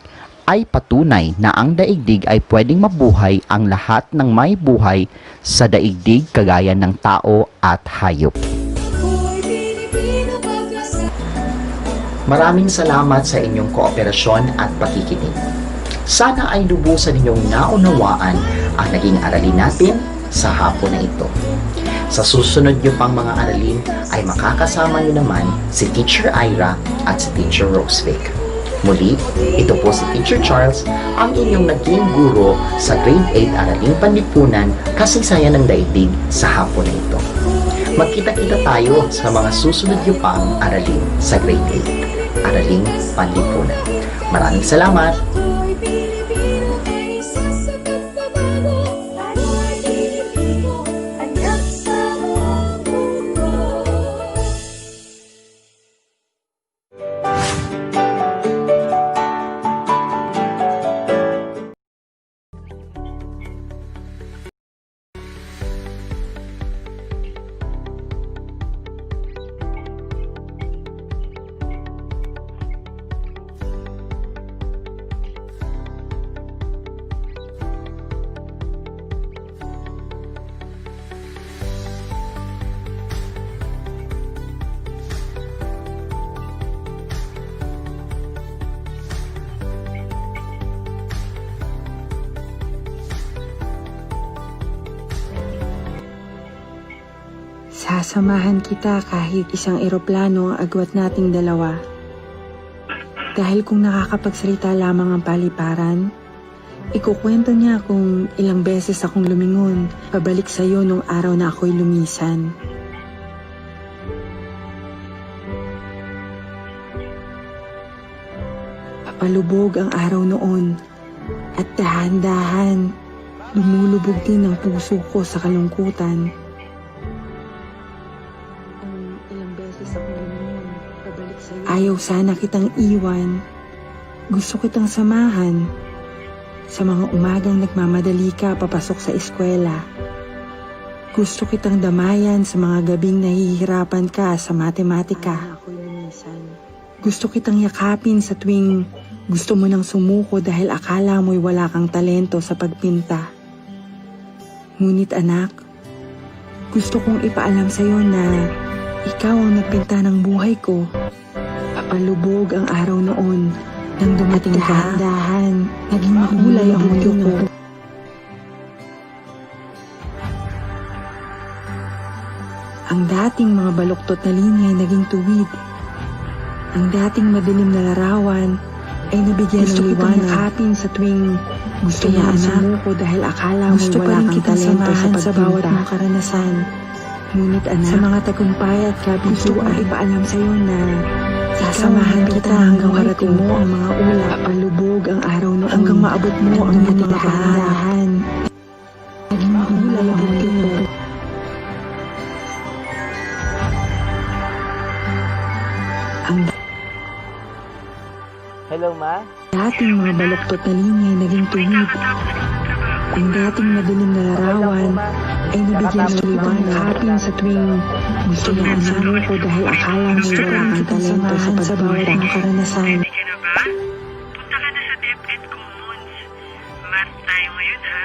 ay patunay na ang daigdig ay pwedeng mabuhay ang lahat ng may buhay sa daigdig kagaya ng tao at hayop. Maraming salamat sa inyong kooperasyon at pakikinig. Sana ay lubusan ninyong naunawaan ang naging aralin natin sa hapon na ito. Sa susunod nyo pang mga aralin ay makakasama nyo naman si Teacher Ira at si Teacher Rosevic. Muli, ito po si Teacher Charles, ang inyong naging guro sa Grade 8 Araling Panlipunan, Kasaysayan ng Daigdig sa hapon na ito. Magkita-kita tayo sa mga susunod nyo pang aralin sa Grade 8. Araling Panlipunan. Maraming salamat! Sasamahan kita kahit isang eroplano ang agwat nating dalawa. Dahil kung nakakapagsalita lamang ang paliparan, ikukwento niya kung ilang beses akong lumingon pabalik sa'yo nung araw na ako'y lumisan. Papalubog ang araw noon at dahan-dahan lumulubog din ang puso ko sa kalungkutan. Ayaw sana kitang iwan. Gusto kitang samahan. Sa mga umagang nagmamadali ka papasok sa eskwela. Gusto kitang damayan sa mga gabing nahihirapan ka sa matematika. Gusto kitang yakapin sa tuwing gusto mo nang sumuko dahil akala mo'y wala kang talento sa pagpinta. Ngunit anak, gusto kong ipaalam sa'yo na ikaw ang nagpinta ng buhay ko. Papalubog ang araw noon nang dumating ka. Dahan, naging makulay ang mundo ko. Ang dating mga baluktot na linya ay naging tuwid. Ang dating madilim na larawan ay nabigyan ng liwanag. Gusto sa tuwing gusto mo sumuko dahil akala mo wala kang talento sa bawat mong karanasan. Ngunit anak, sa mga tagumpay at kabiguan, ay ipaalam sa'yo na sasamahan kita hanggang marating mo ang mga ulap. Papalubog ang araw noon hanggang maabot mo ang iyong makahandahan. Naging makulay ang mundo mo. Hello, Ma? Dating mga baluktot na linya ay naging tuwid. Ang dating madilim na larawan ay nabigyan ng liwanag sa tuwing gusto mo ang sumuko dahil akala mo wala kang talento sa bawat mong karanasan. Punta ka na sa DepEd Commons. Math tayo ngayon, ha?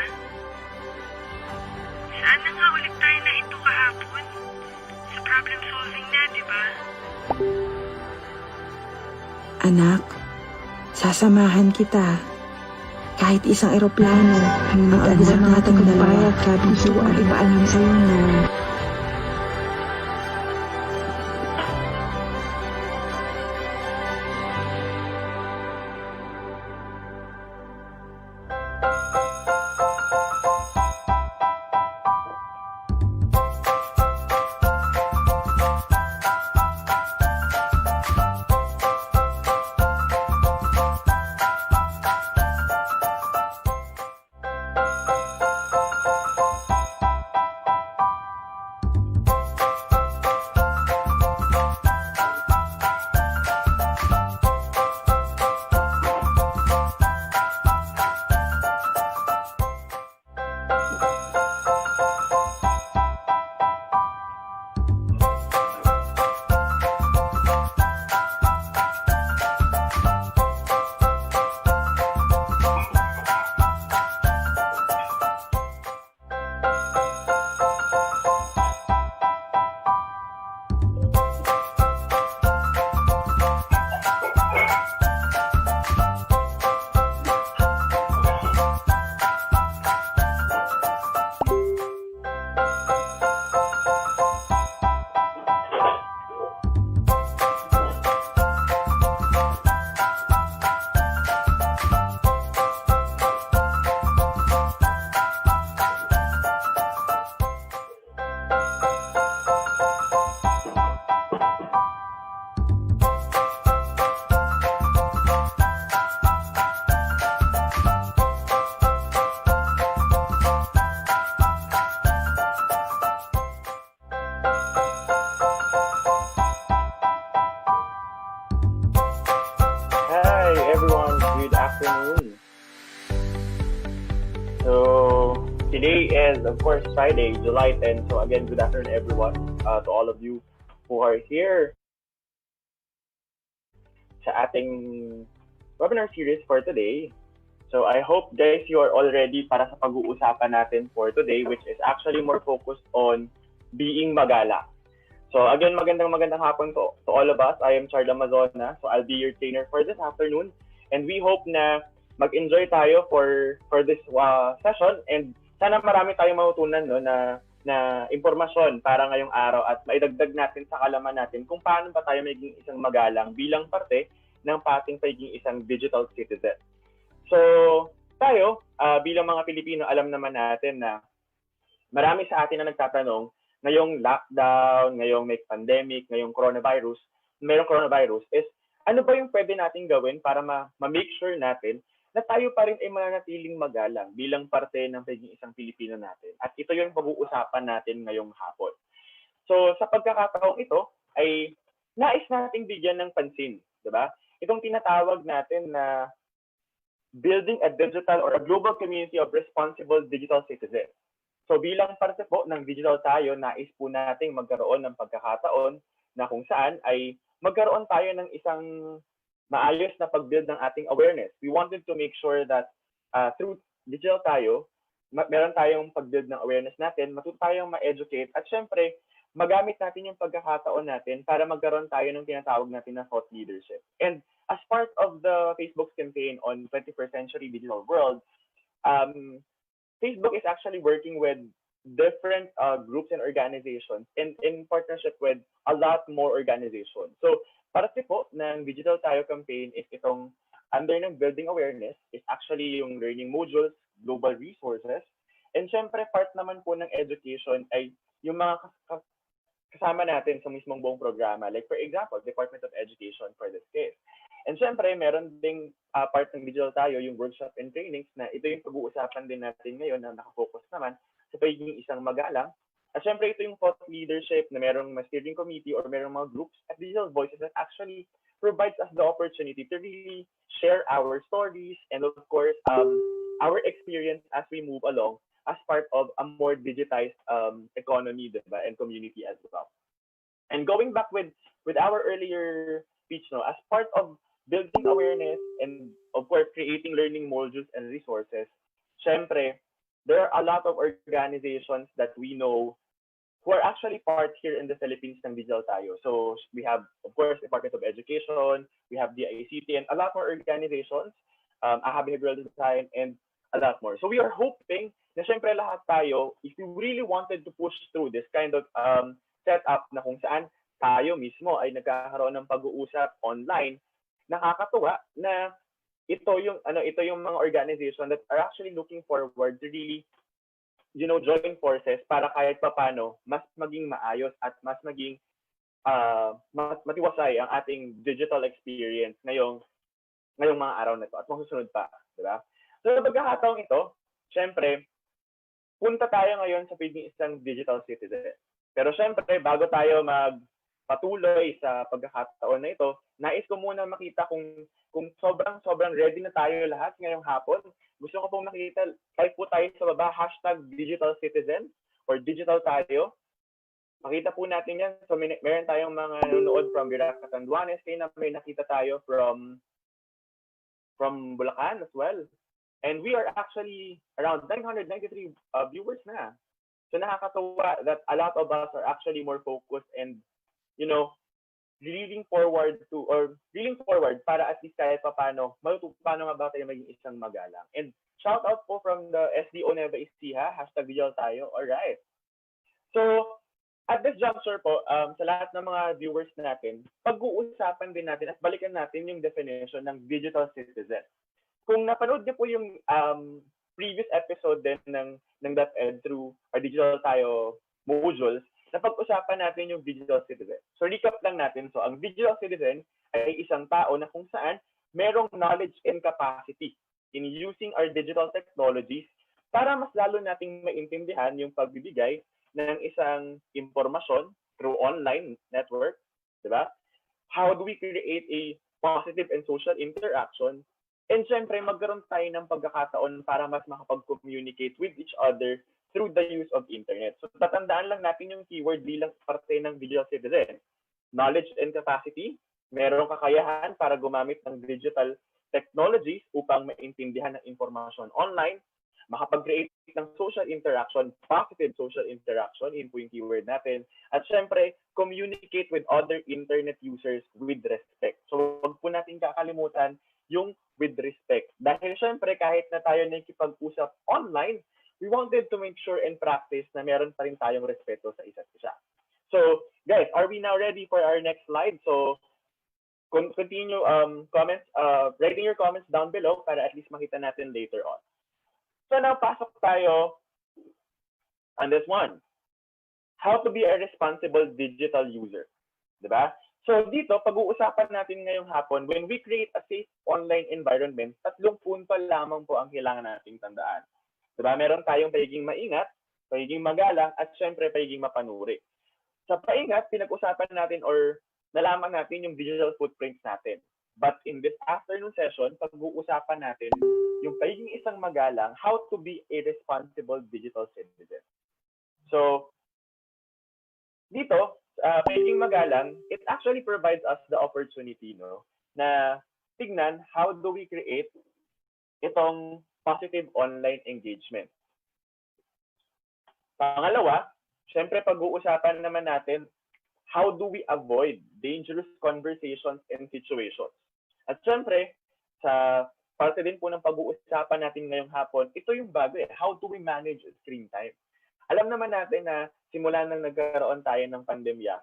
Saan na nga ulit tayo na ito kahapon? Sa problem solving na, di ba? Anak, sasamahan kita. Kahit isang eroplano, ngunit ang sa mga tagumpay at kabiguan ay ipaalam sa'yo na So today is, of course, Friday, July 10. So again, good afternoon, everyone, to all of you who are here sa ating webinar series for today. So I hope, guys, you are all ready para sa pag-uusapan natin for today, which is actually more focused on being magala. So again, magandang hapon to all of us. I am Charles Amazona. So I'll be your trainer for this afternoon. And we hope na mag-enjoy tayo for this session, and sana marami tayong matutunan na impormasyon para ngayong araw at maidagdag natin sa kalaman natin kung paano ba tayo maging isang magalang bilang parte ng pating pagiging isang digital citizen. So tayo, bilang mga Pilipino, alam naman natin na marami sa atin na nagtatanong, ngayong lockdown, ngayong may pandemic, ngayong coronavirus is ano ba yung pwede nating gawin para ma-make sure natin na tayo pa rin ay mananatiling magalang bilang parte ng pagiging isang Pilipino natin. At ito yung pag-uusapan natin ngayong hapon. So sa pagkakataong ito ay nais nating bigyan ng pansin, di ba? Itong tinatawag natin na building a digital or a global community of responsible digital citizens. So bilang parte po ng digital tayo, nais po nating magkaroon ng pagkakataon na kung saan ay magkaroon tayo ng isang maayos na pag-build ng ating awareness. We wanted to make sure that through digital tayo, meron tayong pag-build ng awareness natin, matuto tayong ma-educate, at syempre, magamit natin yung pagkakataon natin para magkaroon tayo ng tinatawag natin na thought leadership. And as part of the Facebook's campaign on 21st Century Digital World, Facebook is actually working with different groups and organizations in partnership with a lot more organizations. So, parte po ng Digital Tayo campaign is itong under ng building awareness is actually yung learning modules, global resources, and syempre part naman po ng education ay yung mga kasama natin sa mismong buong programa. Like for example, Department of Education for this case. And syempre, meron ding part ng Digital Tayo, yung workshop and trainings na ito yung pag-uusapan din natin ngayon na nakafocus naman sa pagiging isang magalang. At syempre, ito yung thought leadership na merong steering committee or merong mga groups at Digital Voices that actually provides us the opportunity to really share our stories and of course, our experience as we move along as part of a more digitized economy, diba, and community as well. And going back with our earlier speech, as part of building awareness and of course creating learning modules and resources, syempre, there are a lot of organizations that we know who are actually part here in the Philippines ng Digital Tayo. So we have, of course, Department of Education, we have the ICT, and a lot more organizations, AHA Behavioral Design, and a lot more. So we are hoping na syempre lahat tayo, if we really wanted to push through this kind of setup na kung saan tayo mismo ay nagkakaroon ng pag-uusap online, nakakatuwa na ito yung mga organization that are actually looking forward to really join forces para kahit papano mas maging maayos at mas maging mas matiwasay ang ating digital experience ngayong mga araw na ito at masusunod pa, di ba? So sa pagkakataong ito, syempre, punta tayo ngayon sa pagiging isang digital citizen. Pero syempre, bago tayo magpatuloy sa pagkakataon na ito, nais ko muna makita kung sobrang ready na tayo lahat ngayong hapon. Gusto ko pong makita, type po tayo sa baba, #digitalcitizen or digital tayo. Makita po natin yan. So meron tayong mga nanonood from Virac, Catanduanes, kaya may nakita tayo from Bulacan as well. And we are actually around 993 viewers na. So nakakatuwa that a lot of us are actually more focused and, leaning forward para at least kahit paano nga ba tayo maging isang magalang. And shout out po from the SDO Nueva Ecija, #digital tayo. Alright. So, at this juncture po, sa lahat ng mga viewers natin, pag-uusapan din natin at balikan natin yung definition ng digital citizen. Kung napanood niyo po yung previous episode din ng DepEd through our Digital Tayo modules, napag-usapan natin yung digital citizen. So recap lang natin. So ang digital citizen ay isang tao na kung saan merong knowledge and capacity in using our digital technologies para mas lalo nating maintindihan yung pagbibigay ng isang impormasyon through online network, di ba? How do we create a positive and social interaction And syempre, magkaroon tayo ng pagkakataon para mas makapag-communicate with each other through the use of internet. So tatandaan lang natin yung keyword bilang parte ng digital citizen. Knowledge and capacity, merong kakayahan para gumamit ng digital technologies upang maintindihan ng informasyon online, makapag-create ng social interaction, positive social interaction, yun po yung keyword natin. At syempre, communicate with other internet users with respect. So wag po natin kakalimutan yung with respect. Dahil syempre, kahit na tayo nakikipag-usap online, we wanted to make sure and practice na meron pa rin tayong respeto sa isa't isa. So, guys, are we now ready for our next slide? So, continue comments, writing your comments down below para at least makita natin later on. So now, pasok tayo on this one. How to be a responsible digital user. Diba? So dito, pag-uusapan natin ngayong hapon, when we create a safe online environment, 3 punto lamang po ang kailangan nating tandaan. Diba? Meron tayong pagiging maingat, pagiging magalang, at syempre pagiging mapanuri. Sa paingat, pinag-usapan natin or nalaman natin yung digital footprints natin. But in this afternoon session, pag-uusapan natin yung pagiging isang magalang, how to be a responsible digital citizen. So, dito, pagiging magalang, it actually provides us the opportunity, no, na tignan how do we create itong positive online engagement. Pangalawa, syempre pag-uusapan naman natin how do we avoid dangerous conversations and situations. At syempre, sa parte din po ng pag-uusapan natin ngayong hapon, ito yung bago eh, how do we manage screen time? Alam naman natin na simula nang nagkaroon tayo ng pandemya,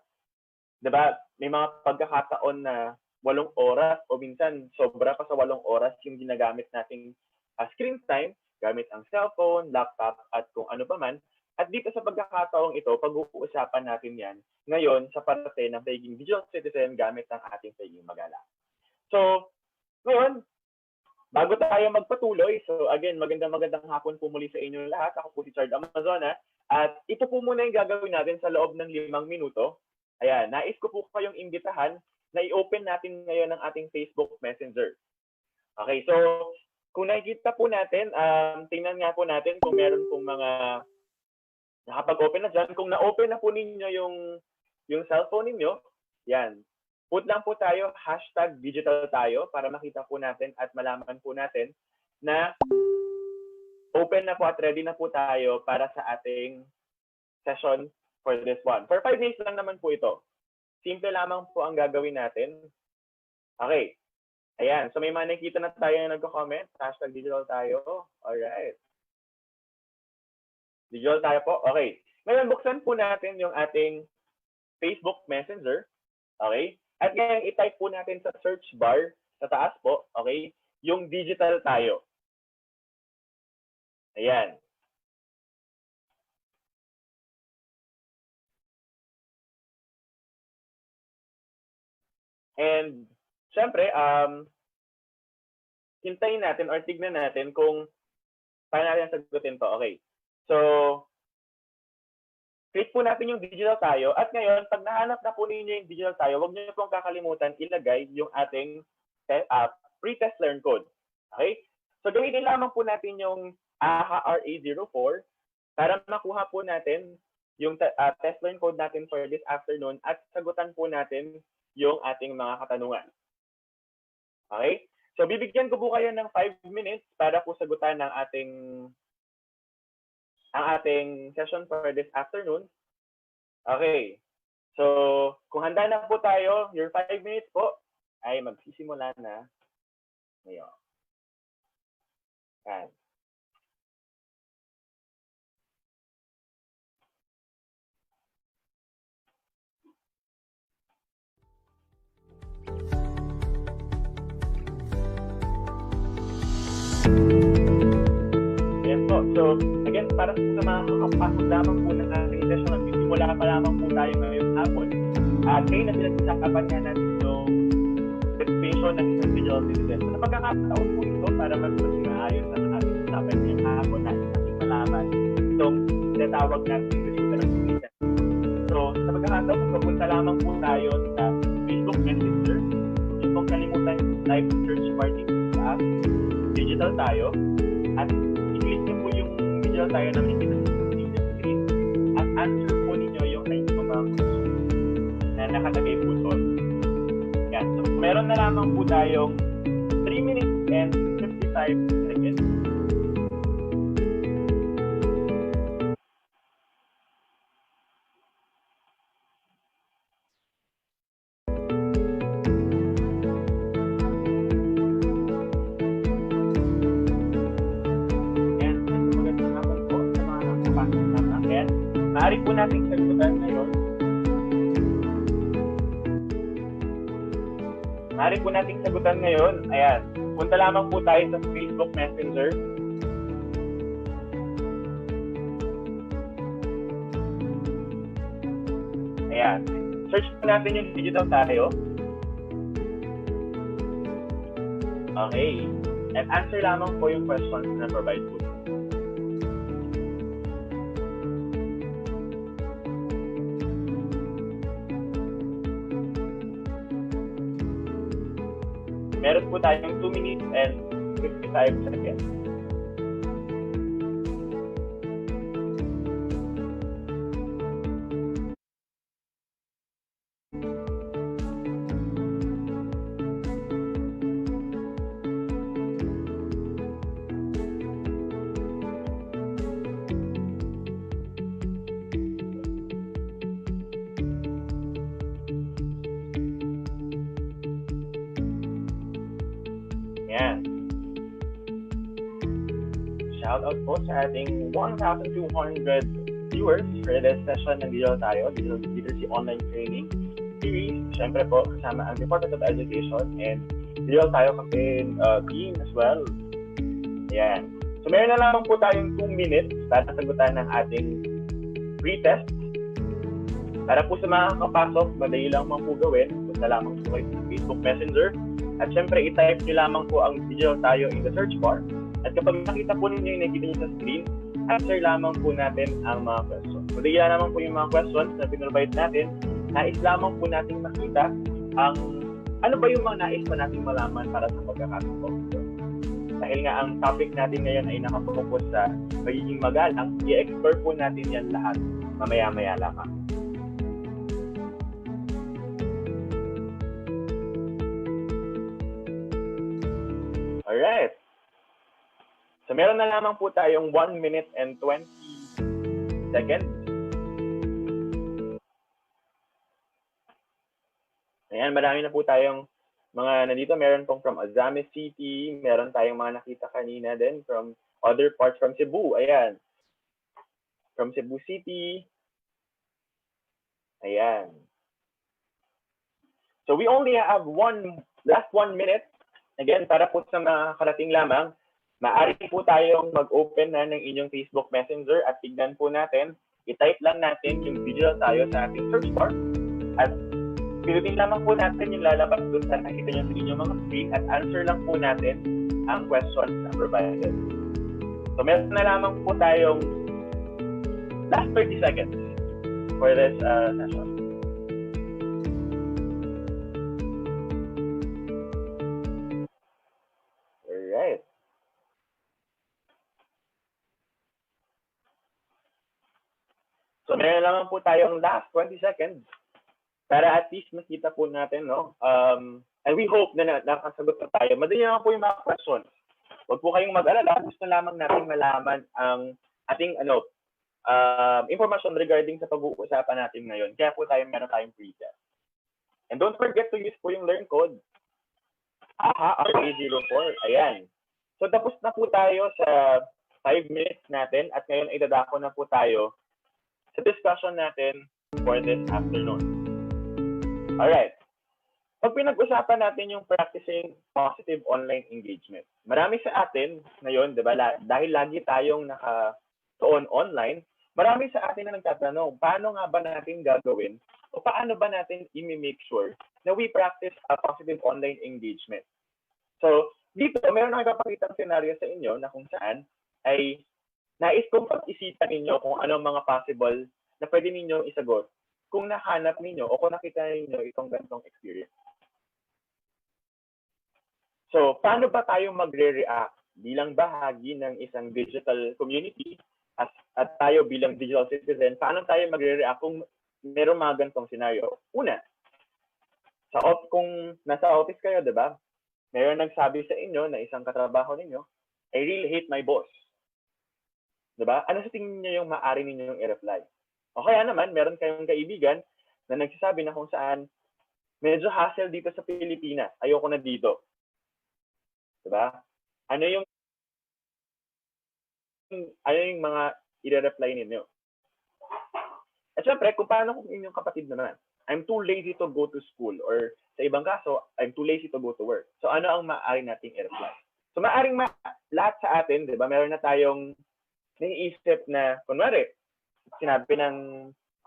diba, may mga pagkakataon na 8 oras o minsan sobra pa sa 8 oras yung ginagamit nating screen time, gamit ang cellphone, laptop, at kung ano pa man. At dito sa pagkakataong ito, pag-uusapan natin yan ngayon sa parte ng pagiging digital citizen gamit ang ating pagiging magalang. So, ngayon, bago tayo magpatuloy, so again, magandang hapon po muli sa inyo lahat. Ako po si Chard Amazona. At ito po muna yung gagawin natin sa loob ng 5 minuto. Ayan, nais ko po kayong imbitahan na i-open natin ngayon ang ating Facebook Messenger. Okay, so kung nakikita po natin, tingnan nga po natin kung meron pong mga nakapag-open na dyan. Kung na-open na po ninyo yung cellphone ninyo, yan. Put lang po tayo, #digital tayo para makita po natin at malaman po natin na open na po at ready na po tayo para sa ating session for this one. For 5 minutes lang naman po ito. Simple lamang po ang gagawin natin. Okay. Ayan. So may mga nakikita na tayo na nagko-comment. #digital tayo. Alright. Digital tayo po. Okay. Ngayon, buksan po natin yung ating Facebook Messenger. Okay? At ngayon, i-type po natin sa search bar sa taas po. Okay? Yung digital tayo. Ayan. And, syempre, hintayin natin or tignan natin kung paano natin sagutin to. Okay. So, click po natin yung digital tayo. At ngayon, pag nahanap na po ninyo yung digital tayo, huwag niyo pong kakalimutan ilagay yung ating pre-test learn code. Okay? So, gamitin lamang po natin yung AHA RA04 para makuha po natin yung test learn code natin for this afternoon at sagutan po natin yung ating mga katanungan. Okay? So, bibigyan ko po kayo ng 5 minutes para po sagutan ng ang ating session for this afternoon. Okay. So, kung handa na po tayo, your 5 minutes po ay magsisimula na ngayon. Yan. So, again, para sa mga kakapasok lamang po ng ating session, nagsisimula pa lamang po tayo ngayong hapon. Kayo na pinag-usapan nga natin yung definition ng isang digital citizen. So, napagkakataon po ito para mas maayos ang ating usapan ngayong hapon natin ating malaman itong tinatawag natin digital citizen. So, sa pagkakataon, papunta lamang po tayo sa Facebook Messenger. Hindi pong kalimutan type search bar dito sa app, digital tayo, at i-click niyo po yung digital tayo na nakikita sa screen at answer po ninyo yung mga question na nakalagay po doon. Yan. So, meron na lamang po tayong 3 minutes and 55 seconds. Maaari po nating sagutan ngayon. Ayan. Punta lamang po tayo sa Facebook Messenger. Ayan. Search po natin yung digital tayo. Okay. And answer lamang po yung questions na provide po. Meron po tayong 2 minutes and 55 seconds. Yan. Shout out po sa ating 1,200 viewers for this session ng Digital Tayo, Digital Literacy Online Training Series. Siyempre po, kasama ang Department of Education and Digital Tayo Campaign team as well. Yan. So meron na lamang po tayong 2 minutes para sagutan ng ating pre-test. Para po sa mga kapasok, madali lang po gawin. Punta lamang po kayo sa Facebook Messenger. At syempre, i-type nyo lamang po ang Digital Tayo in the search bar. At kapag nakita po ninyo yung nakikita nyo sa screen, answer lamang po natin ang mga questions. Madali lamang po yung mga questions na pinrovide natin. Nais lamang po natin makita ang ano ba yung mga nais pa natin malaman para sa pagkakataon. Dahil nga ang topic natin ngayon ay nakapokus sa magiging magalang, i-explore po natin yan lahat mamaya-maya lamang. Alright. So meron na lamang po tayong 1 minute and 20 seconds. Ayan, marami na po tayong mga nandito. Meron pong from Azamis City. Meron tayong mga nakita kanina din from other parts from Cebu. Ayan. From Cebu City. Ayan. So we only have last 1 minute. Again, para po sa mga karating lamang, maaari po tayong mag-open na ng inyong Facebook Messenger at tignan po natin, i-type lang natin yung Digital Tayo sa ating search bar at pinutin lamang po natin yung lalabas doon sa nakita nyo sa inyong mga screen at answer lang po natin ang questions na provided. So meron na lamang po tayong last 30 seconds for this session. Alright. So meron naman po tayong last 20 seconds para at least makita po natin, no? And we hope na nakasagot na tayo. Madali naman po yung mga questions. Huwag po kayong mag-alala. Gusto lamang natin malaman ang ating information regarding sa pag-uusapan natin ngayon. Kaya po meron tayong pre-test. And don't forget to use po yung learn code. RA04. Ayan. So tapos na po tayo sa 5 minutes natin at ngayon ay dadako na po tayo sa discussion natin for this afternoon. Alright. Pag pinag-usapan natin yung practicing positive online engagement, marami sa atin ngayon, di ba, dahil lagi tayong nakatuon online, marami sa atin na nagtatanong, paano nga ba natin gagawin o paano ba natin i-make sure na we practice a positive online engagement? So, dito, meron akong ipapakitang scenario sa inyo na kung saan ay nais kong pag-isipan ninyo kung anong mga possible na pwede ninyong isagot kung nahanap ninyo o kung nakita ninyo itong ganitong experience. So, paano ba tayo magre-react bilang bahagi ng isang digital community at tayo bilang digital citizen, paano tayo magre-react kung meron mga ganitong scenario? Una, kung nasa office kayo, di ba? Meron nagsabi sa inyo na isang katrabaho ninyo, I really hate my boss. Di ba? Ano sa tingin niyo yung maaari ninyong i-reply? O kaya naman, meron kayong kaibigan na nagsasabi na kung saan medyo hassle dito sa Pilipinas. Ayoko na dito. Di ba? Ano yung mga i-reply ninyo? At syempre, kung paano kung inyong kapatid naman, I'm too lazy to go to school, or sa ibang kaso, I'm too lazy to go to work. So ano ang maaari nating i-reply? So maaring lahat sa atin, di ba, meron na tayong naiisip na, kunwari, sinabi ng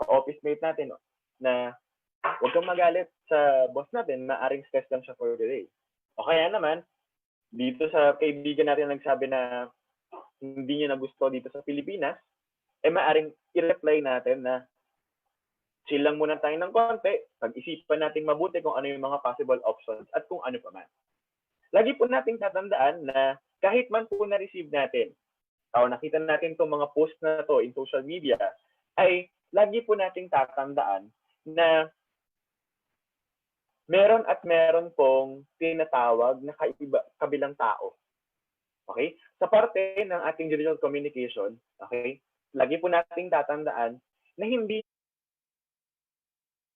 office mate natin na huwag kang magalit sa boss natin, maaring stress lang siya for the day. O kaya naman, dito sa kaibigan natin nagsabi na hindi niya na gusto dito sa Pilipinas, maaring i-reply natin na chill lang muna tayo ng konti, pag-isipan natin mabuti kung ano yung mga possible options at kung ano pa man. Lagi po nating tatandaan na kahit man po na-receive natin o nakita natin itong mga post na to in social media, ay lagi po nating tatandaan na meron pong tinatawag na kabilang tao. Okay? Sa parte ng ating digital communication, okay, lagi po nating tatandaan na hindi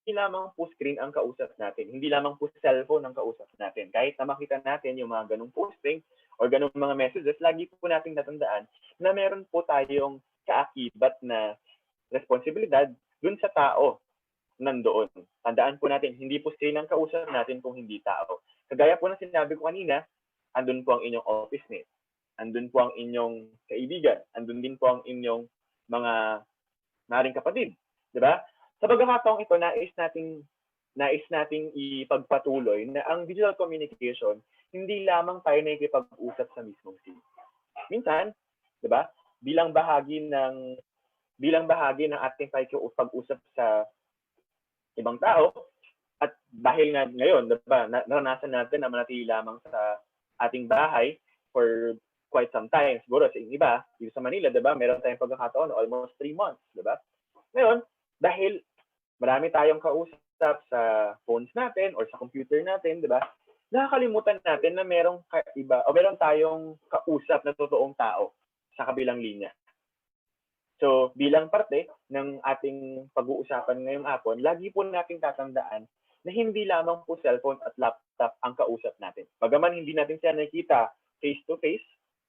lamang po screen ang kausap natin. Hindi lamang po cellphone ang kausap natin. Kahit na makita natin yung mga ganong posting or ganong mga messages, lagi po nating natandaan na meron po tayong kaakibat na responsibilidad dun sa tao nandoon. Tandaan po natin, hindi po screen ang kausap natin kung hindi tao. Kagaya po ng sinabi ko kanina, andun po ang inyong office mate. Andun po ang inyong kaibigan. Andun din po ang inyong mga maring kapatid. Diba? Sa pagkakataong ito, nais nating ipagpatuloy na ang digital communication, hindi lamang tayo nakikipag-usap sa mismong scene. Minsan, 'di ba? Bilang bahagi ng ating pag-usap sa ibang tao, at dahil nga ngayon, 'di ba, naranasan natin na manatili lamang sa ating bahay for quite some time. Siguro sa iba, dito sa Manila, 'di ba, meron tayong pagkakataon almost 3 months, 'di ba? Ngayon, dahil marami tayong kausap sa phones natin or sa computer natin, di ba? Nakakalimutan natin na meron tayong kausap na totoong tao sa kabilang linya. So, bilang parte ng ating pag-uusapan ngayong hapon, lagi po nating tatandaan na hindi lamang po cellphone at laptop ang kausap natin. Bagaman hindi natin siya nakikita face-to-face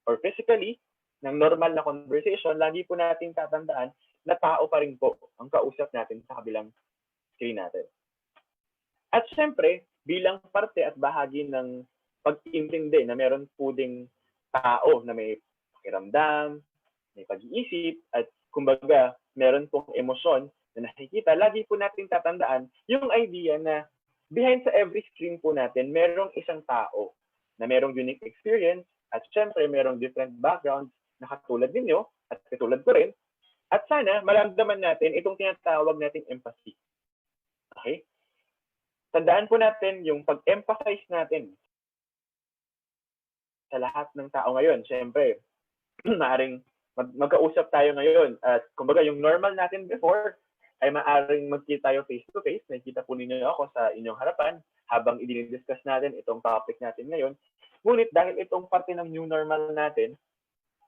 or physically, ng normal na conversation, lagi po nating tatandaan na tao pa rin po ang kausap natin sa kabilang screen natin. At syempre, bilang parte at bahagi ng pag-intindi na meron po ding tao na may pakiramdam, may pag-iisip, at kumbaga, meron pong emosyon na nakikita, lagi po natin tatandaan yung idea na behind sa every screen po natin, merong isang tao na merong unique experience, at syempre, merong different backgrounds na katulad ninyo at katulad ko rin. At sana, maramdaman natin itong tinatawag nating empathy. Okay? Tandaan po natin yung pag-emphasize natin sa lahat ng tao ngayon. Siyempre, maaring magkausap tayo ngayon. At kumbaga, yung normal natin before ay maaring magkita tayo face-to-face. Nakikita po ninyo ako sa inyong harapan habang i-discuss natin itong topic natin ngayon. Ngunit dahil itong parte ng new normal natin,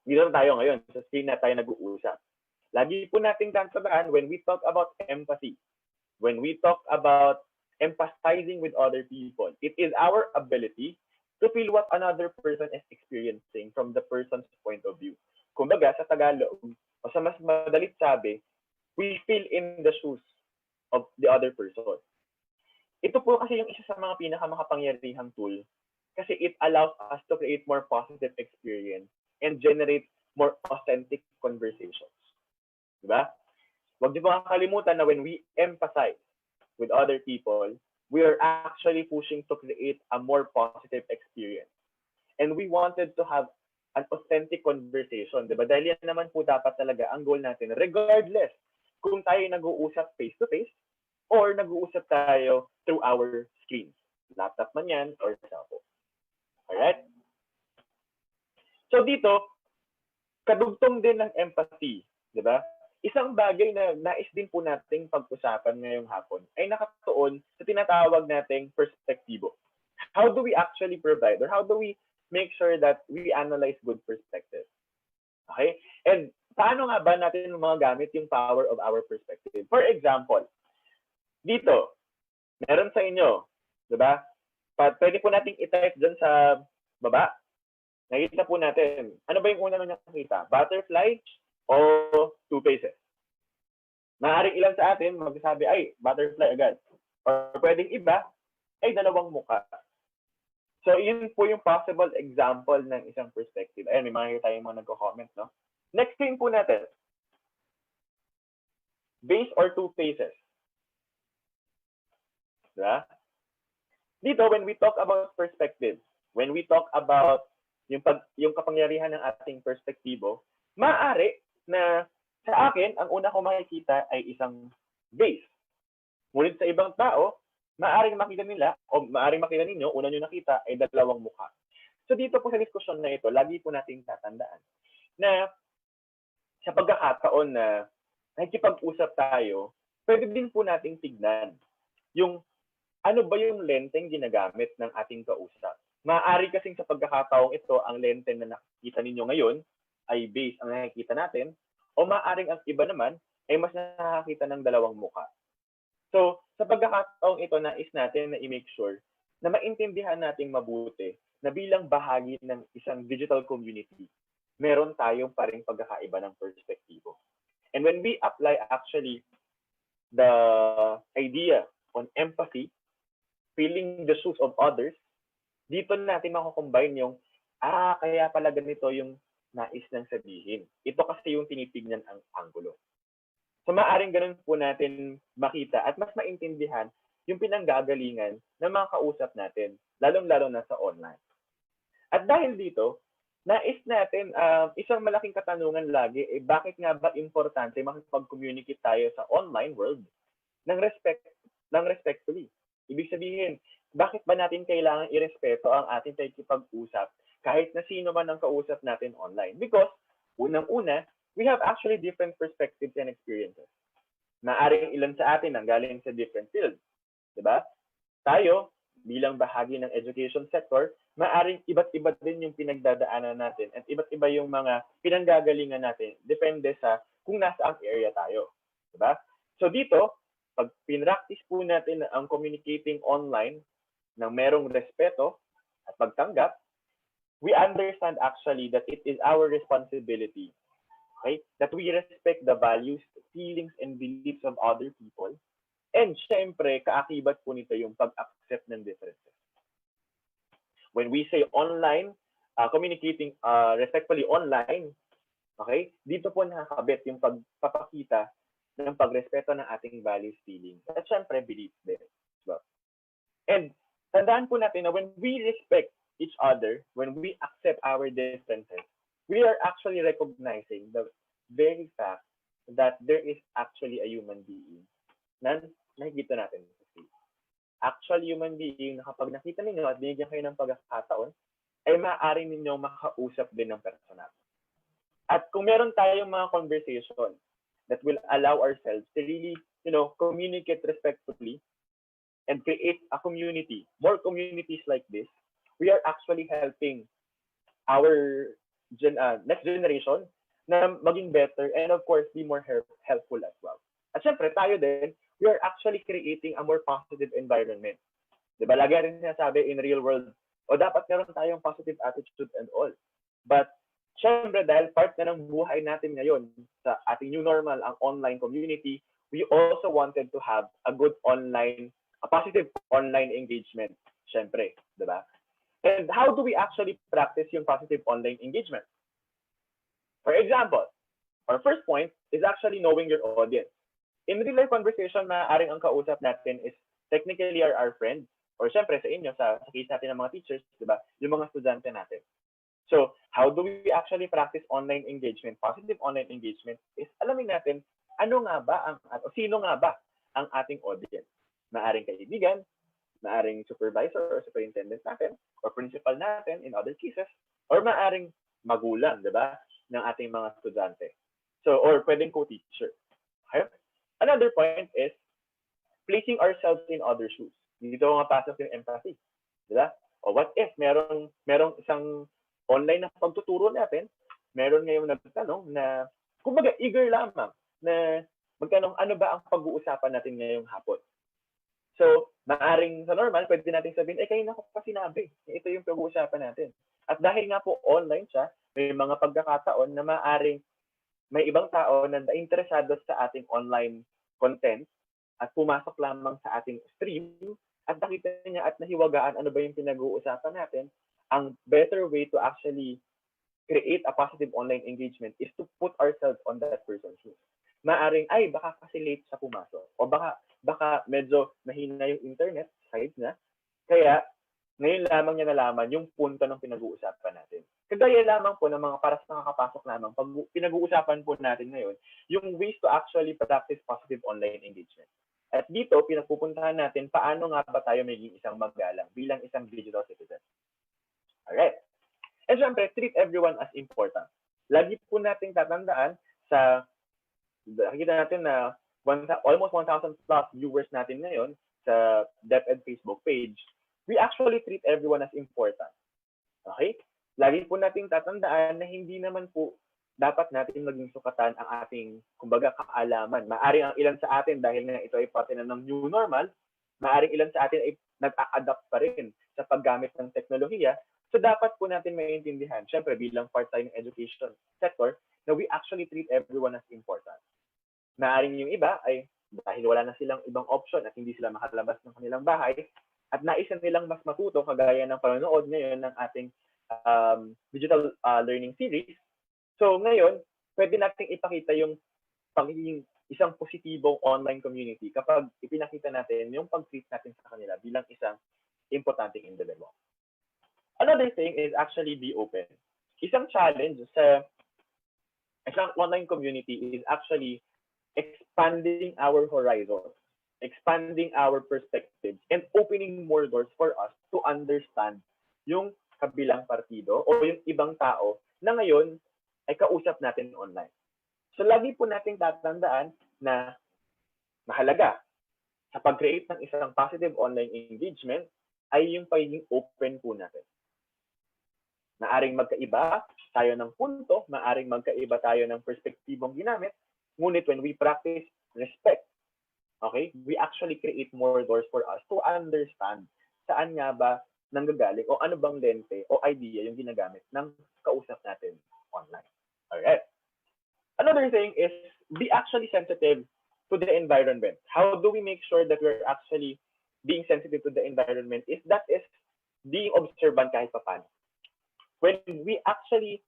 dito na tayo ngayon. Sa screen na tayo nag-uusap. Lagi po nating tandaan when we talk about empathy, when we talk about empathizing with other people, it is our ability to feel what another person is experiencing from the person's point of view. Kumbaga, sa Tagalog, o sa mas madalit sabi, we feel in the shoes of the other person. Ito po kasi yung isa sa mga pinakamakapangyarihang tool kasi it allows us to create more positive experience and generate more authentic conversations. Diba? Huwag niyo pong kakalimutan na when we empathize with other people, we are actually pushing to create a more positive experience. And we wanted to have an authentic conversation. Diba? Dahil yan naman po dapat talaga ang goal natin, regardless kung tayo nag-uusap face-to-face or nag-uusap tayo through our screens. Laptop man yan or cellphone. Alright? So dito, kadugtong din ng empathy, di ba? Isang bagay na nais din po nating pag-usapan ngayong hapon ay nakatuon sa tinatawag nating perspektibo. How do we actually provide or how do we make sure that we analyze good perspective? Okay? And paano nga ba natin mga gamit yung power of our perspective? For example, dito, meron sa inyo, di ba? Pwede po nating i-type dyan sa baba. Nakita po natin, ano ba yung una na nakita? Butterfly o two faces? Maaaring ilan sa atin magsasabi, ay, butterfly agad. Or pwedeng iba, ay dalawang mukha. So, yun po yung possible example ng isang perspective. Ayan, may makikita tayong mga nagko-comment, no? Next thing po natin, base or two faces. Diba? Dito, when we talk about perspective, when we talk about yung kapangyarihan ng ating perspektibo, maaari na sa akin, ang una ko makikita ay isang base. Ngunit sa ibang tao, maaring makita nila, o maaring makita ninyo, una nyo nakita ay dalawang mukha. So dito po sa diskusyon na ito, lagi po nating tatandaan na sa pagkakataon na nakikipag-usap tayo, pwede din po nating tignan yung ano ba yung lenteng ginagamit ng ating kausap. Maaari kasing sa pagkakataong ito, ang lente na nakikita ninyo ngayon ay base ang nakikita natin, o maaaring ang iba naman ay mas nakakita ng dalawang mukha. So, sa pagkakataong ito, nais natin na i-make sure na maintindihan nating mabuti na bilang bahagi ng isang digital community, meron tayong paring pagkakaiba ng perspektibo. And when we apply actually the idea on empathy, feeling the shoes of others, dito natin makakombine yung, kaya pala ganito yung nais nang sabihin. Ito kasi yung tinitignan ang anggulo. So maaaring ganun po natin makita at mas maintindihan yung pinanggagalingan ng mga kausap natin, lalong-lalo na sa online. At dahil dito, nais natin, isang malaking katanungan lagi, bakit nga ba importante makipag-communicate tayo sa online world ng respectfully? Ibig sabihin, bakit ba natin kailangan irespeto ang ating pakikipag-usap kahit na sino man ang kausap natin online? Because, unang-una, we have actually different perspectives and experiences. Maaring ilan sa atin ang galing sa different fields. Diba? Tayo, bilang bahagi ng education sector, maaring iba't iba din yung pinagdadaanan natin at iba't iba yung mga pinanggagalingan natin depende sa kung nasa ang area tayo. Diba? So dito, pag pinractice po natin ang communicating online ng merong respeto at pagtanggap, we understand actually that it is our responsibility, okay, that we respect the values, feelings, and beliefs of other people. And syempre, kaakibat po nito yung pag-accept ng differences. When we say online, communicating respectfully online, okay, dito po nakakabit yung pagpapakita ng pagrespeto ng ating values, feelings, at syempre, beliefs din. Diba? And tandaan po natin na when we respect each other, when we accept our differences, we are actually recognizing the very fact that there is actually a human being na nakikita natin. Actual human being na kapag nakita ninyo at binigyan kayo ng pagkakataon, ay maaari ninyong makausap din ng personal. At kung meron tayong mga conversation that will allow ourselves to really, communicate respectfully and create a community, more communities like this, we are actually helping our next generation na maging better and of course be more helpful as well. At syempre tayo din, we are actually creating a more positive environment. Diba? Lagi rin sinasabi in real world, dapat meron tayong positive attitude and all. But syempre dahil part na ng buhay natin ngayon sa ating new normal, ang online community, we also wanted to have a positive online engagement. Syempre, diba? And how do we actually practice yung positive online engagement? For example, our first point is actually knowing your audience. In real-life conversation, maaaring ang kausap natin is technically our friends. Or syempre sa inyo, sa case natin ng mga teachers, diba? Yung mga estudyante natin. So, how do we actually practice online engagement? Positive online engagement is alamin natin sino nga ba ang ating audience. Maaaring kaibigan, Maaring supervisor or superintendent natin, or principal natin in other cases, or maaring magulang, di ba, ng ating mga estudyante. So, or pwedeng co-teacher. Okay? Another point is placing ourselves in other shoes. Dito mapasok yung empathy. Di ba? O what if merong isang online na pagtuturo natin, meron ngayong nagtanong na, kumbaga, eager lamang na magtanong, ano ba ang pag-uusapan natin ngayong hapon? So, maaring sa normal, pwede natin sabihin, kayo na ko pa sinabi. Ito yung pag-uusapan natin. At dahil nga po online siya, may mga pagkakataon na maaring may ibang tao na interesado sa ating online content at pumasok lamang sa ating stream at nakita niya at nahiwagaan ano ba yung pinag-uusapan natin, ang better way to actually create a positive online engagement is to put ourselves on that person's shoes. Maaring, baka kasi late siya pumasok. O baka medyo mahina yung internet side na. Kaya, ngayon lamang niya nalaman yung punto ng pinag-uusapan natin. Kagaya lamang po ng mga para sa nakakapasok lamang, pag pinag-uusapan po natin ngayon, yung ways to actually practice positive online engagement. At dito, pinagpupuntahan natin paano nga ba tayo maging isang magalang bilang isang digital citizen. Alright. And syempre, treat everyone as important. Lagi po nating tatandaan sa, nakikita natin na almost 1,000 plus viewers natin ngayon sa DepEd Facebook page, we actually treat everyone as important. Okay? Lagi po nating tatandaan na hindi naman po dapat natin maging sukatan ang ating, kumbaga, kaalaman. Maaring ang ilan sa atin, dahil nga ito ay parte na ng new normal, maaring ilan sa atin ay nag-a-adapt pa rin sa paggamit ng teknolohiya. So dapat po natin maintindihan, syempre bilang part-time education sector, na we actually treat everyone as important. Maaring yung iba ay dahil wala na silang ibang option at hindi sila makalabas ng kanilang bahay, at naisan nilang mas matuto kagaya ng panonood ngayon ng ating digital learning series. So ngayon, pwede natin ipakita yung pagiging isang positibong online community kapag ipinakita natin yung pag-treat natin sa kanila bilang isang importanteng individual. Another thing is actually be open. Isang challenge sa isang online community is actually expanding our horizons, expanding our perspectives, and opening more doors for us to understand yung kabilang partido o yung ibang tao na ngayon ay kausap natin online. So lagi po nating tatandaan na mahalaga sa pag-create ng isang positive online engagement ay yung pagiging open po natin. Maaring magkaiba tayo ng punto, maaring magkaiba tayo ng perspektibong ginamit, ngunit when we practice respect, okay, we actually create more doors for us to understand saan nga ba nanggagaling o ano bang lente o idea yung ginagamit ng kausap natin online. Alright. Another thing is be actually sensitive to the environment. How do we make sure that we're actually being sensitive to the environment? Is being observant kahit paano. When we actually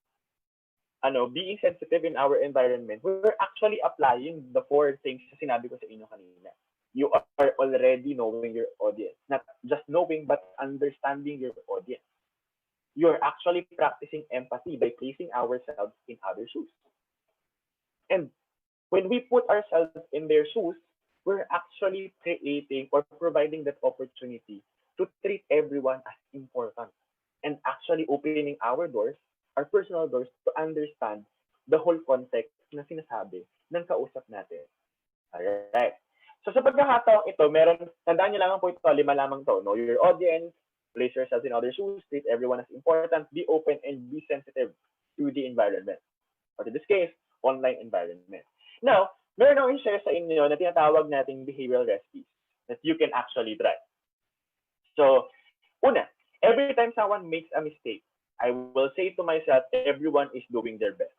being sensitive in our environment, we're actually applying the 4 things na sinabi ko sa inyo kanina. You are already knowing your audience. Not just knowing, but understanding your audience. You're actually practicing empathy by placing ourselves in other shoes. And when we put ourselves in their shoes, we're actually creating or providing that opportunity to treat everyone as important and actually opening our doors, our personal doors, to understand the whole context na sinasabi ng kausap natin. Alright. So sa pagkakataong ito, tandaan nyo lang po ito, 5 lamang to. Know your audience, place yourselves in other shoes, treat everyone as important, be open, and be sensitive to the environment. Or in this case, online environment. Now, meron akong i-share sa inyo na tinatawag nating behavioral recipes that you can actually try. So, una, every time someone makes a mistake, I will say to myself, everyone is doing their best.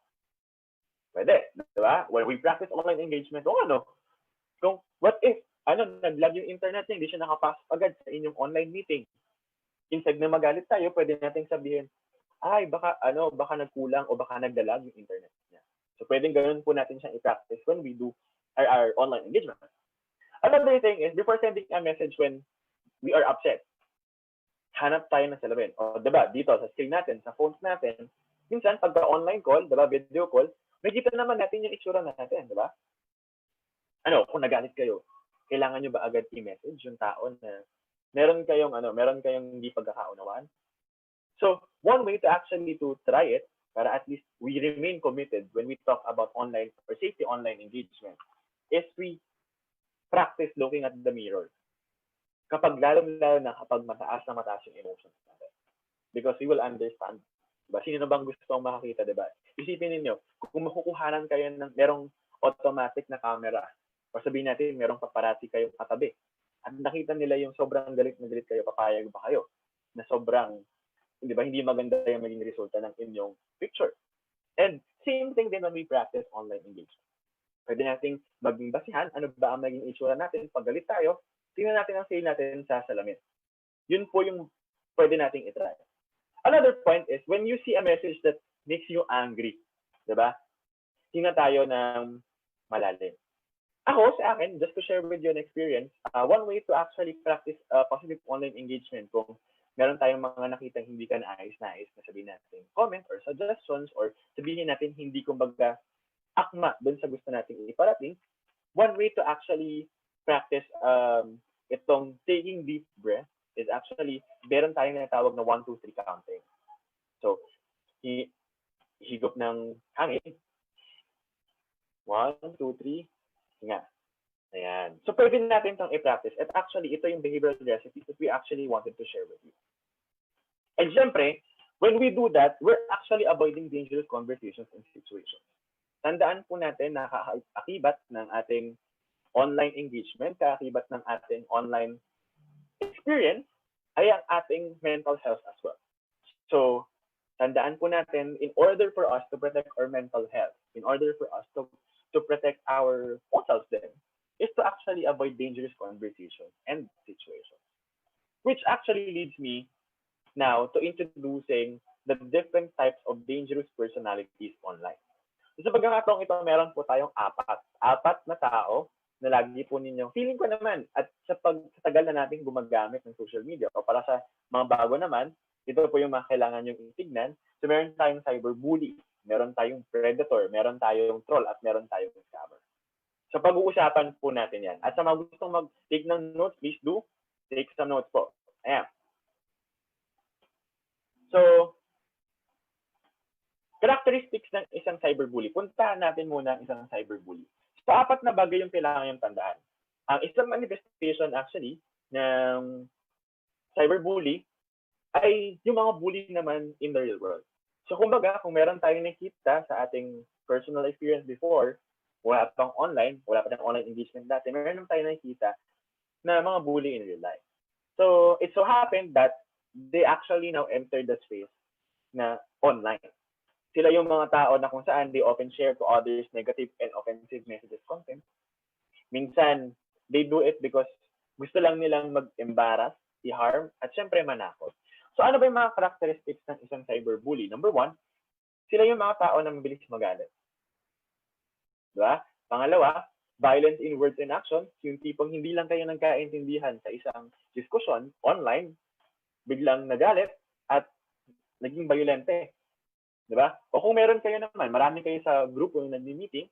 Pwede, di ba? When we practice online engagement, kung what if, nag-lag yung internet niya, hindi siya nakapasok agad sa inyong online meeting. Instead na magalit tayo, pwede nating sabihin, baka nagkulang o baka nagdalag yung internet niya. So, pwedeng ganoon po natin siyang i-practice when we do our online engagement. Another thing is, before sending a message when we are upset, hanap tayo ng salamin. O, diba, dito sa screen natin, sa phones natin, minsan, pagka online call, diba, video call, makikita naman natin yung itsura natin, diba? Kung nagalit kayo, kailangan nyo ba agad i-message yung tao na meron kayong hindi pagkakaunawaan. So, one way to actually to try it, para at least we remain committed when we talk about online or safety online engagement, is we practice looking at the mirror. Lalo na kapag mataas yung emotions natin. Because we will understand. Diba? Sino na bang gusto makakita, diba? Isipin ninyo, kung makukuhanan kayo ng merong automatic na camera, o sabihin natin merong paparazzi kayong katabi, at nakita nila yung sobrang galit na galit kayo, papayag ba kayo? Na sobrang, di ba, hindi maganda yung maging resulta ng inyong picture. And same thing din when we practice online engagement. Pwede nating maging basihan, ano ba ang maging itsura natin pag galit tayo, tingnan natin ang say natin sa salamin. Yun po yung pwede nating itry. Another point is, when you see a message that makes you angry, di ba? Tingnan tayo ng malalim. Ako, sa akin, just to share with you an experience, one way to actually practice positive online engagement kung meron tayong mga nakita hindi ka nais-nais na sabihin natin comment or suggestions or sabihin natin hindi kumbaga akma dun sa gusto nating iparating, one way to actually practice itong taking deep breath is actually meron tayong natawag na 1, 2, 3 counting. So, higop ng hangin. 1, 2, 3, hinga. Ayan. So, pwede natin itong i-practice. At actually, ito yung behavioral recipe that we actually wanted to share with you. And syempre, when we do that, we're actually avoiding dangerous conversations and situations. Tandaan po natin na kaakibat ng ating online engagement, kaakibat ng ating online experience, ay ang ating mental health as well. So, tandaan po natin, in order for us to protect our mental health, in order for us to protect our own selves then, is to actually avoid dangerous conversations and situations. Which actually leads me now to introducing the different types of dangerous personalities online. So, sa pagkakataong ito, meron po tayong apat na tao na lagi po ninyo, feeling ko naman, at sa tagal na natin gumagamit ng social media, o para sa mga bago naman, ito po yung mga kailangan yung itignan. So, meron tayong cyberbully, meron tayong predator, meron tayong troll, at meron tayong scammer. So, pag-uusapan po natin yan. At sa mga gustong mag-take ng notes, please do take some notes po. Ayan. So, characteristics ng isang cyberbully. Puntahan natin muna ang isang cyberbully. So, 4 na bagay yung kailangan yung tandaan. Ang isang manifestation actually ng cyberbully ay yung mga bully naman in the real world. So, kumbaga, kung meron tayong nakita sa ating personal experience before, wala pang online, wala pa ng online engagement dati, meron tayong nakita na mga bully in real life. So, it so happened that they actually now entered the space na online. Sila yung mga tao na kung saan they often share to others negative and offensive messages content. Minsan, they do it because gusto lang nilang mag-embarrass, i-harm, at syempre manakot. So ano ba yung mga characteristics ng isang cyberbully? Number 1, sila yung mga tao na mabilis magalit. Diba? Pangalawa, violence in words and actions, yung tipong hindi lang kayo nagkaintindihan sa isang diskusyon online, biglang nagalit at naging violente. Diba? O kung meron kayo naman, marami kayo sa grupo yung nag-meeting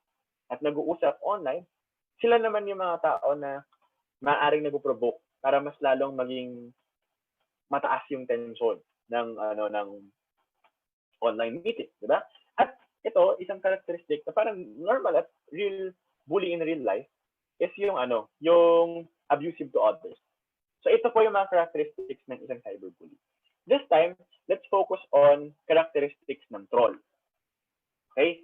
at nag-uusap online, sila naman yung mga tao na maaaring nag-provoke para mas lalong maging mataas yung tension ng online meeting, diba? At ito, isang characteristic na parang normal at real bully in real life is yung yung abusive to others. So ito po yung mga characteristics ng isang cyberbully. This time, let's focus on characteristics ng troll. Okay?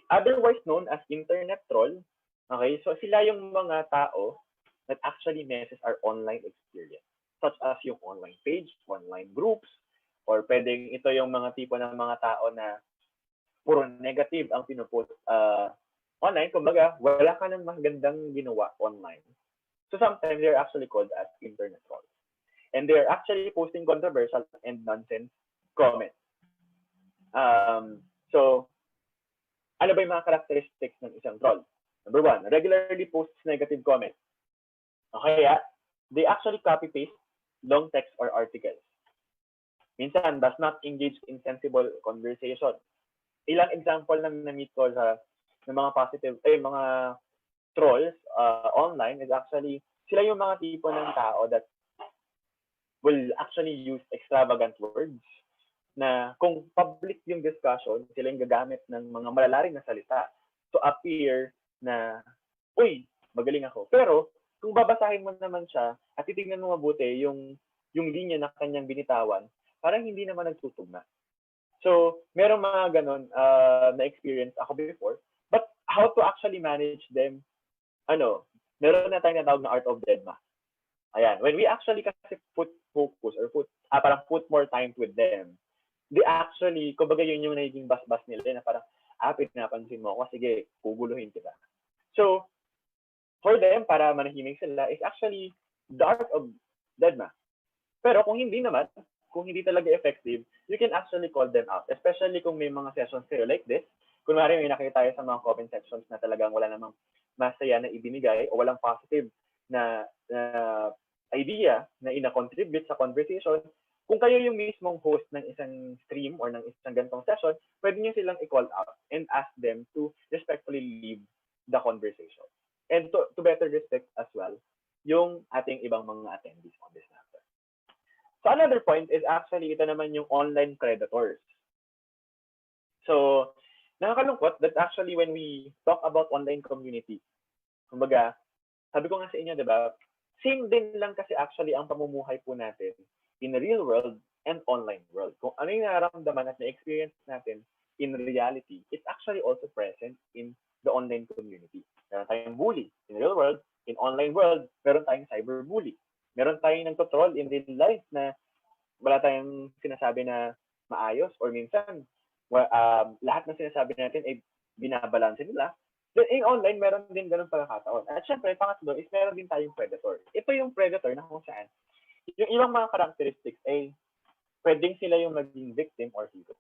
Otherwise known as internet troll. Okay? So sila yung mga tao that actually messes our online experience. Such as yung online page, online groups, or pwedeng ito yung mga tipo ng mga tao na puro negative ang pinupost online. Kumbaga, wala ka ng magandang ginawa online. So sometimes they're actually called as internet trolls. And they're actually posting controversial and nonsense comments. So, ano ba yung mga characteristics ng isang troll? Number 1, regularly posts negative comments. Okay, they actually copy-paste long text or articles. Minsan, does not engage in sensible conversation. Ilang example na na-meet ko sa mga positive, mga trolls online is actually, sila yung mga tipo ng tao that will actually use extravagant words na kung public yung discussion, sila yung gagamit ng mga malalaring na salita to appear na, uy, magaling ako. Pero, kung babasahin mo naman siya at titignan mo mabuti yung linya na kanyang binitawan, parang hindi naman nagtutugma. So, meron mga ganon na experience ako before. But how to actually manage them, meron na tayong natawag na art of deadma. Ayan, when we actually kasi put focus or parang put more time with them, they actually, kumbaga yun yung nagiging bas-bas nila na parang, pinapansin mo ako, sige, guguluhin kita. So, for them, para manahimik sila, is actually the art of deadma. Pero kung hindi naman, kung hindi talaga effective, you can actually call them out. Especially kung may mga sessions kayo like this. Kunwari may nakita tayo sa mga comment sections na talagang wala namang masaya na ibinigay o walang positive na idea na ina-contribute sa conversation. Kung kayo yung mismong host ng isang stream or ng isang ganitong session, pwede nyo silang i-call out and ask them to respectfully leave the conversation. And to better respect as well yung ating ibang mga attendees on this matter. So another point is actually ito naman yung online predators. So, nakakalungkot that actually when we talk about online community, kumbaga, sabi ko nga sa inyo, di ba, same din lang kasi actually ang pamumuhay po natin in the real world and online world. Kung ano yung nararamdaman at na-experience natin in reality, it's actually also present in the online community. Meron tayong bully in real world, in online world, meron tayong cyberbully. Meron tayong nagtotroll in real life na wala tayong sinasabi na maayos or minsan lahat ng sinasabi natin ay binabalanse nila. Then in online, meron din ganun pagkakataon. At syempre, pangatlo is meron din tayong predator. Ito yung predator na kung saan yung ibang mga characteristics ay pwedeng sila yung maging victim or hero.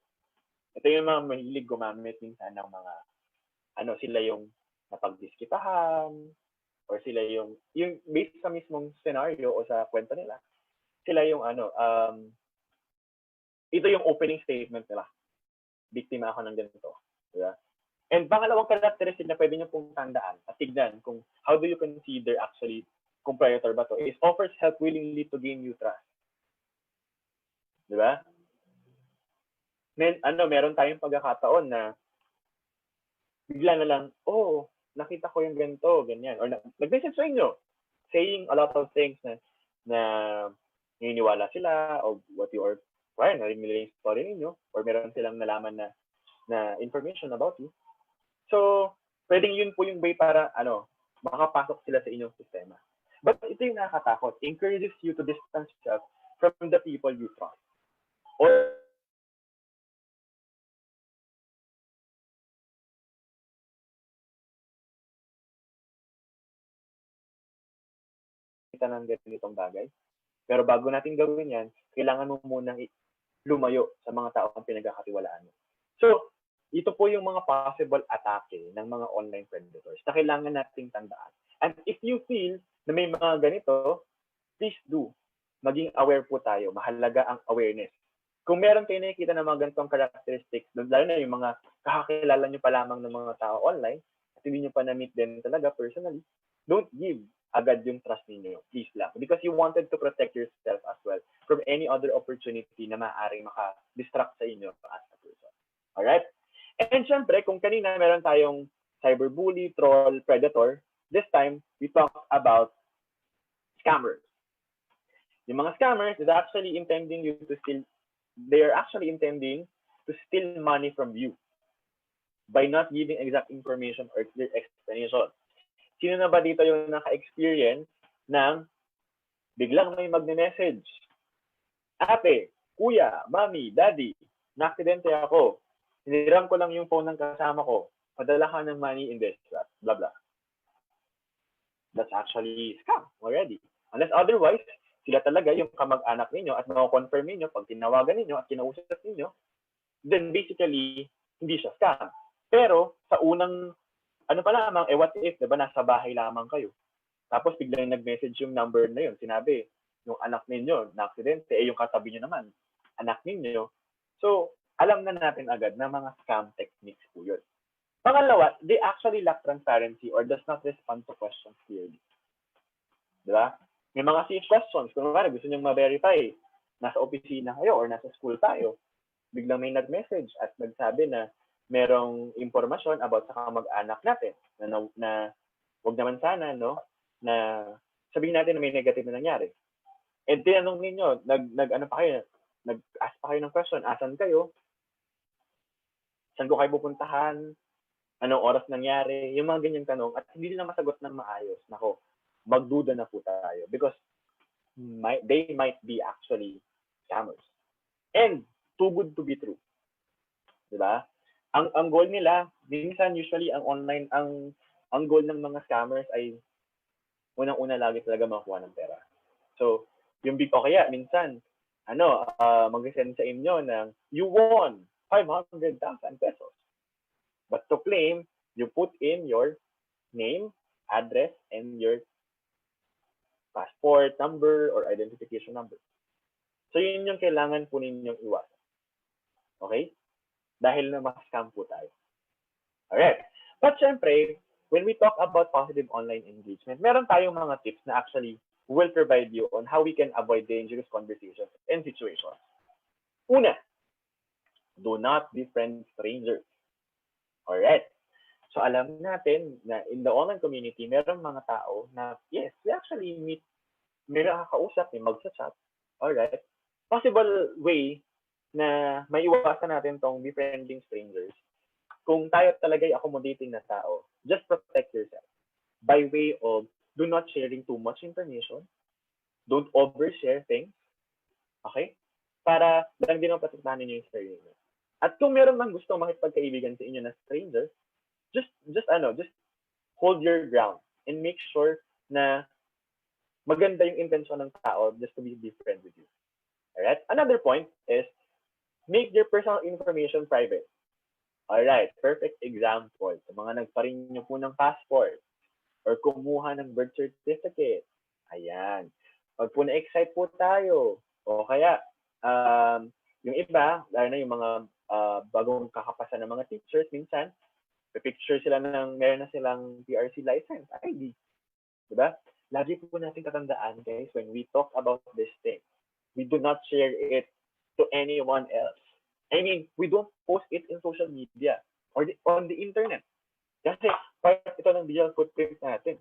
Ito yung mga mahilig gumamit minsan ng mga sila yung napagdiskitahan or sila yung based sa mismong scenario o sa kwento nila, sila yung ito yung opening statement nila. Biktima ako ng ganito. Diba? And pangalawang characteristic na pwede nyo pong tandaan at tignan kung how do you consider actually kung predator ba to is offers help willingly to gain you trust. Diba? Meron tayong pagkakataon na bigla na lang, nakita ko yung ganito, ganyan. Or nag-message sa inyo, saying a lot of things na naniniwala sila o what you are narinig nila yung story ninyo or meron silang nalaman na information about you. So, pwedeng yun po yung way para makapasok sila sa inyong sistema. But ito yung nakakatakot. Encourages you to distance yourself from the people you trust. Or kita ng ganitong bagay. Pero bago natin gawin yan, kailangan mo munang lumayo sa mga taong pinagkakatiwalaan mo. So, ito po yung mga possible atake ng mga online predators na kailangan nating tandaan. And if you feel na may mga ganito, please do. Maging aware po tayo. Mahalaga ang awareness. Kung meron kayo nakikita ng mga ganitong characteristics, lalo na yung mga kakakilala nyo pa lamang ng mga tao online, at hindi nyo pa na-meet din talaga personally, don't give agad yung trust ninyo. Please lang. Because you wanted to protect yourself as well from any other opportunity na maaaring maka-distract sa inyo as a person. Alright? And syempre, kung kanina meron tayong cyberbully, troll, predator, this time, we talk about scammers. Yung mga scammers is actually intending you to steal, they are actually intending to steal money from you by not giving exact information or clear explanation. Sino na ba dito yung naka-experience ng biglang may magne-message? Ate, kuya, mami, daddy, na-aksidente ako. Hiniram ko lang yung phone ng kasama ko. Padala ka ng money in this, blah, blah. That's actually scam already. Unless otherwise, sila talaga yung kamag-anak ninyo at mako-confirm ninyo pag tinawagan ninyo at kinausap ninyo, then basically, hindi siya scam. Pero, sa unang pa lamang, what if, diba, nasa bahay lamang kayo. Tapos biglang nag-message yung number na yun. Sinabi, yung anak ninyo, na-aksidente, yung katabi nyo naman, anak ninyo. So, alam na natin agad na mga scam techniques po yun. Pangalawa, they actually lack transparency or does not respond to questions clearly. Diba? May mga CH questions. Kung gusto nyo ma-verify, nasa opisina kayo or nasa school tayo, biglang may nag-message at nagsabi na merong impormasyon about sa kamag-anak natin na wag naman sana, no, na sabihin natin na may negative na nangyari. And tinanong ninyo, nag-ask pa kayo ng question, asan kayo? Saan ko kayo pupuntahan? Anong oras nangyari? Yung mga ganyang tanong at hindi nila masagot ng maayos. Nako, magduda na po tayo because they might be actually scammers. And too good to be true. Diba? Ang goal nila, minsan usually ang online, ang goal ng mga scammers ay unang-una lagi talaga makuha ng pera. So, yung big o kaya minsan, mag-send sa inyo ng you won 500,000 pesos. But to claim, you put in your name, address, and your passport number or identification number. So, yun yung kailangan po ninyong iwasan. Okay? Dahil na mas-scam po tayo. Alright. But syempre, when we talk about positive online engagement, meron tayong mga tips na actually will provide you on how we can avoid dangerous conversations and situations. Una, do not befriend strangers. Alright. So alam natin na in the online community, meron mga tao na, yes, we actually meet, may nakakausap, may magsa-chat. Alright. Possible way na maiwasan natin tong befriending strangers. Kung tayo talaga ay accommodating na tao, just protect yourself. By way of, do not sharing too much information. Don't overshare things. Okay? Para lang din ang patigtahan ninyo yung sarili niyo. At kung meron mang gusto makipagkaibigan sa inyo na stranger, just hold your ground and make sure na maganda yung intensyon ng tao just to be friend with you. Alright? Another point is, make your personal information private. Alright, perfect example. Sa mga nagpa-renew po ng passport or kumuha ng birth certificate. Ayan. Pag po na-excite po tayo, o kaya, yung iba, lalo na yung mga bagong kakapasa ng mga teachers, minsan, picture sila meron na silang PRC license, ID. Diba? Lagi po natin katandaan, guys, when we talk about this thing, we do not share it to anyone else. I mean, we don't post it in social media or on the internet. Kasi part ito ng digital footprint natin.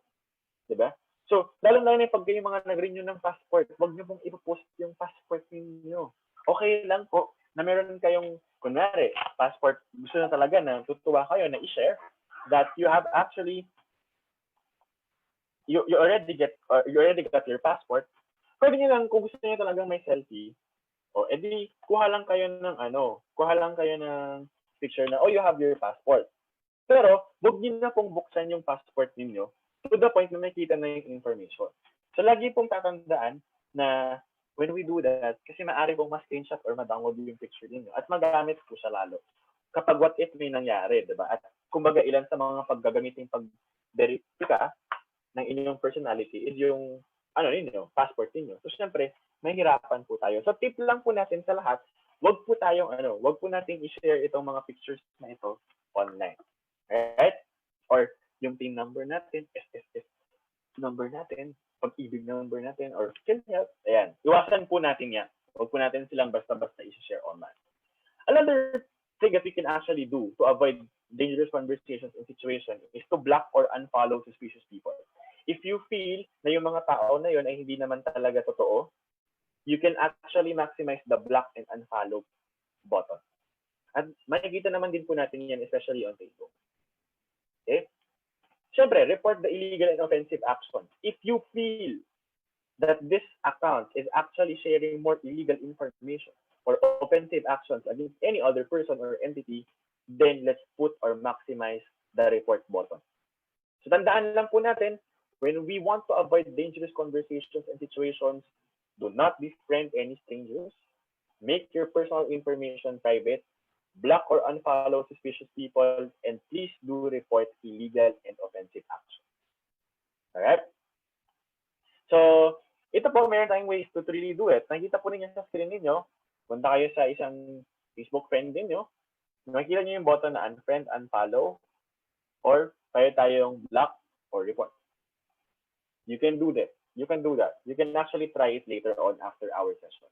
Diba? So, lalo-lalo na pag kayo mga nag-renew ng passport, huwag niyo pong ipopost yung passport niyo. Okay lang po na meron kayong, kunwari, passport, gusto na talaga na tutuwa kayo na i-share that you have actually, you already got your passport. Pwede niyo lang, kung gusto niyo talagang may selfie, o edi kuha lang kayo ng picture na, you have your passport. Pero, huwag niyo na pong buksan yung passport niyo to the point na makita na yung information. So, lagi pong tatandaan na when we do that, kasi maaari pong ma-screenshot or ma-download yung picture niyo at magamit po siya lalo. Kapag what if may nangyari, diba? At kumbaga ilan sa mga paggagamitin pag-verify ng inyong personality is yung passport niyo. So, syempre, mahirapan po tayo. So, tip lang po natin sa lahat, wag po nating i-share itong mga pictures na ito online. Right? Or yung PIN number natin, SSS number natin, pag-ibig number natin, or PhilHealth. Ayan. Iwasan po natin yan. Wag po natin silang basta-basta i-share online. Another thing that we can actually do to avoid dangerous conversations and situations is to block or unfollow suspicious people. If you feel na yung mga tao na yun ay hindi naman talaga totoo, you can actually maximize the block and unfollow button. At makikita naman din po natin yan, especially on Facebook. Okay? Siyempre, report the illegal and offensive actions. If you feel that this account is actually sharing more illegal information or offensive actions against any other person or entity, then let's put or maximize the report button. So tandaan lang po natin, when we want to avoid dangerous conversations and situations, do not befriend any strangers, make your personal information private, block or unfollow suspicious people, and please do report illegal and offensive actions. Alright? So, ito po, meron tayong ways to really do it. Nakikita po ninyo sa screen ninyo, punta kayo sa isang Facebook friend ninyo, makikita nyo yung button na unfriend, unfollow, or kaya tayong block or report. You can do that. You can do that. You can actually try it later on after our session.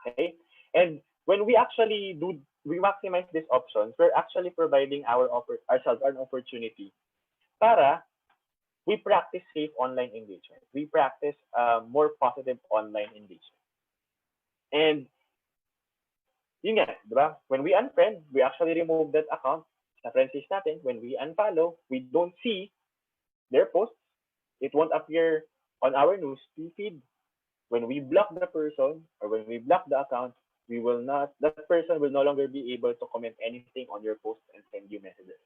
Okay? And when we maximize these options, we're actually providing ourselves an opportunity para we practice safe online engagement. We practice more positive online engagement. And yun nga, di ba? When we unfriend, we actually remove that account sa friends list natin. When we unfollow, we don't see their posts. It won't appear on our news feed. When we block the person or when we block the account, that person will no longer be able to comment anything on your post and send you messages.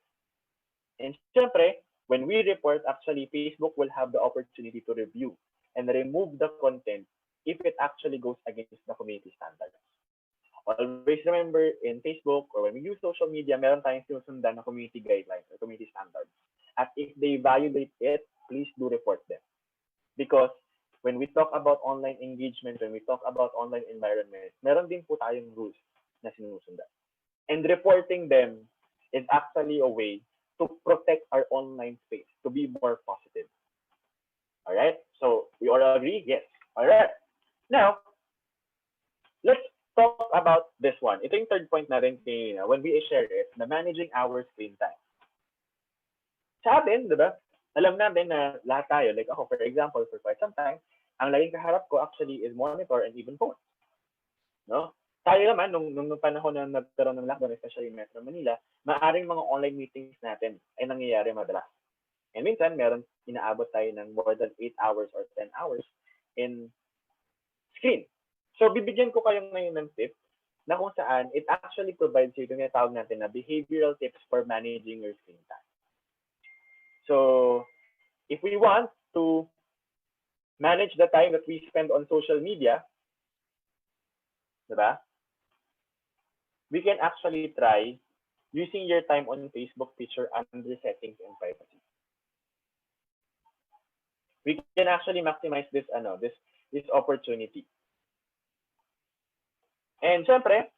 And syempre, when we report, actually, Facebook will have the opportunity to review and remove the content if it actually goes against the community standards. Always remember, in Facebook or when we use social media, meron tayong sinusundan na community guidelines or community standards. At if they violate it, please do report them. Because when we talk about online engagement, when we talk about online environment, meron din po tayong rules na sinusundan. And reporting them is actually a way to protect our online space, to be more positive. All right? So, we all agree? Yes. All right. Now, let's talk about this one. Ito yung third point natin when we share it, na managing our screen time. Sa atin, di ba? Alam natin na lahat tayo, like ako, for example, for quite some time, ang laging kaharap ko actually is monitor and even phone. No? Tayo naman, nung panahon na nagkaroon ng lockdown, especially in Metro Manila, maaring mga online meetings natin ay nangyayari madalas. And minsan, meron inaabot tayo ng more than 8 hours or 10 hours in screen. So, bibigyan ko kayo ngayon ng tip na kung saan it actually provides you yung tawag natin na behavioral tips for managing your screen time. So, if we want to manage the time that we spend on social media, diba? We can actually try using your time on Facebook feature under settings and privacy. We can actually maximize this opportunity. And syempre,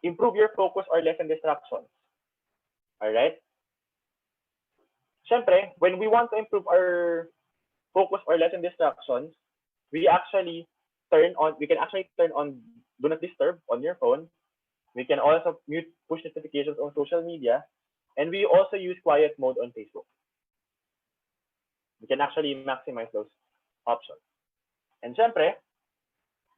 improve your focus or lessen distractions. All right? Syempre, when we want to improve our focus or lessen distractions, we can actually turn on do not disturb on your phone. We can also mute push notifications on social media, and we also use quiet mode on Facebook. We can actually maximize those options. And syempre,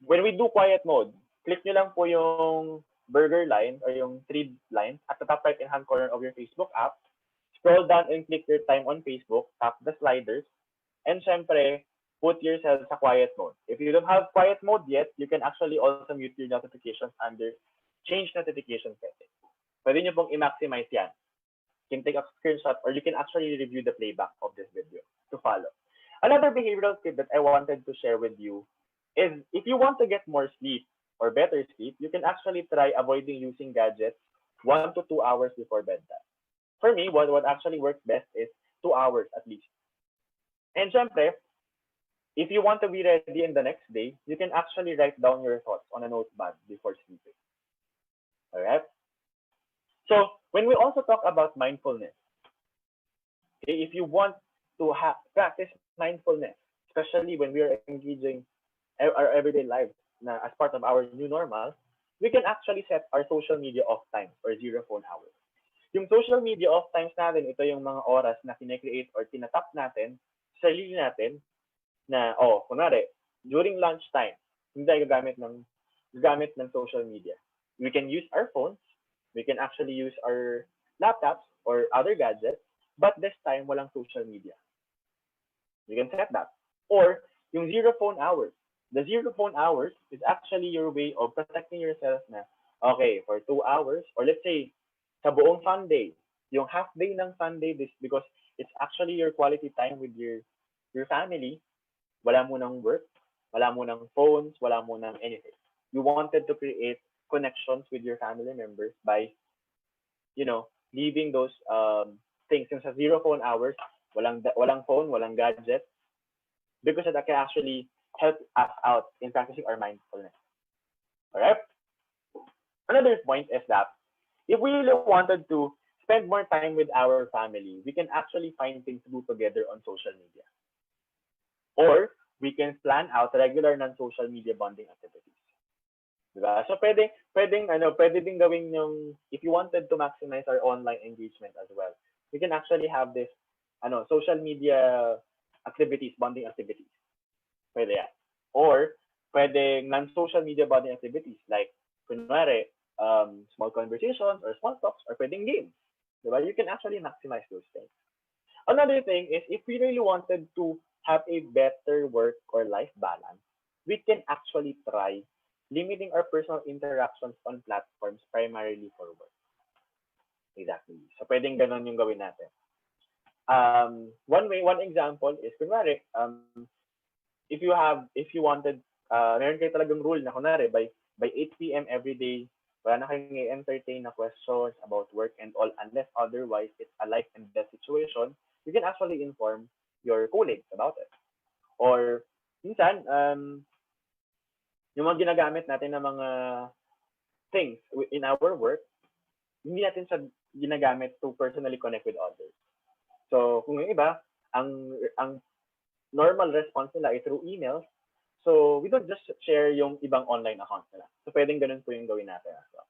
when we do quiet mode, click nyo lang po yung burger line or yung 3 line at the top right hand corner of your Facebook app. Scroll down and click your time on Facebook, tap the sliders, and syempre, put yourself sa quiet mode. If you don't have quiet mode yet, you can actually also mute your notifications under change notification settings. Pwede nyo pong i-maximize yan. You can take a screenshot or you can actually review the playback of this video to follow. Another behavioral tip that I wanted to share with you is if you want to get more sleep or better sleep, you can actually try avoiding using gadgets 1 to 2 hours before bedtime. For me, what actually works best is 2 hours at least. And syempre, if you want to be ready in the next day, you can actually write down your thoughts on a notepad before sleeping. All right? So, when we also talk about mindfulness, okay, if you want to practice mindfulness, especially when we are engaging our everyday lives as part of our new normal, we can actually set our social media off times or 0 phone hours. Yung social media off times natin, ito yung mga oras na kinecreate or tinatap natin sa sarili natin na, kunwari, during lunchtime, hindi tayo gagamit ng social media. We can use our phones, we can actually use our laptops or other gadgets, but this time, walang social media. You can set that. Or, yung 0 phone hours. The 0 phone hours is actually your way of protecting yourself na, okay, for 2 hours, or let's say, sa buong Sunday, yung half day ng Sunday, because it's actually your quality time with your family, wala mo ng work, wala mo ng phones, wala mo ng anything. You wanted to create connections with your family members by, leaving those things. Yung sa 0 phone hours, walang phone, walang gadget, because that can actually help us out in practicing our mindfulness. Alright? Another point is that if we really wanted to spend more time with our family, we can actually find things to do together on social media. Or weekends plan out regular non-social media bonding activities. Diba? So pwede din gawin yung, if you wanted to maximize our online engagement as well, we can actually have this social media activities, bonding activities. Pwede yan. Or pwede non-social media bonding activities like kunwari small conversations or small talks or pwedeng games. Diba? You can actually maximize those things. Another thing is if we really wanted to have a better work or life balance, we can actually try limiting our personal interactions on platforms primarily for work. Exactly. So pwedeng ganun yung gawin natin. One example is kunwari, if you wanted, meron kayo talagang rule na kunwari by 8 p.m. every day, wala na kayong i-entertain na questions about work and all unless otherwise it's a life and death situation, you can actually inform your colleagues about it. Or minsan, yung mga ginagamit natin na mga things in our work, hindi natin siya ginagamit to personally connect with others. So, kung yung iba, ang normal response nila ay through emails, so we don't just share yung ibang online accounts nila. So, pwedeng ganun po yung gawin natin as well.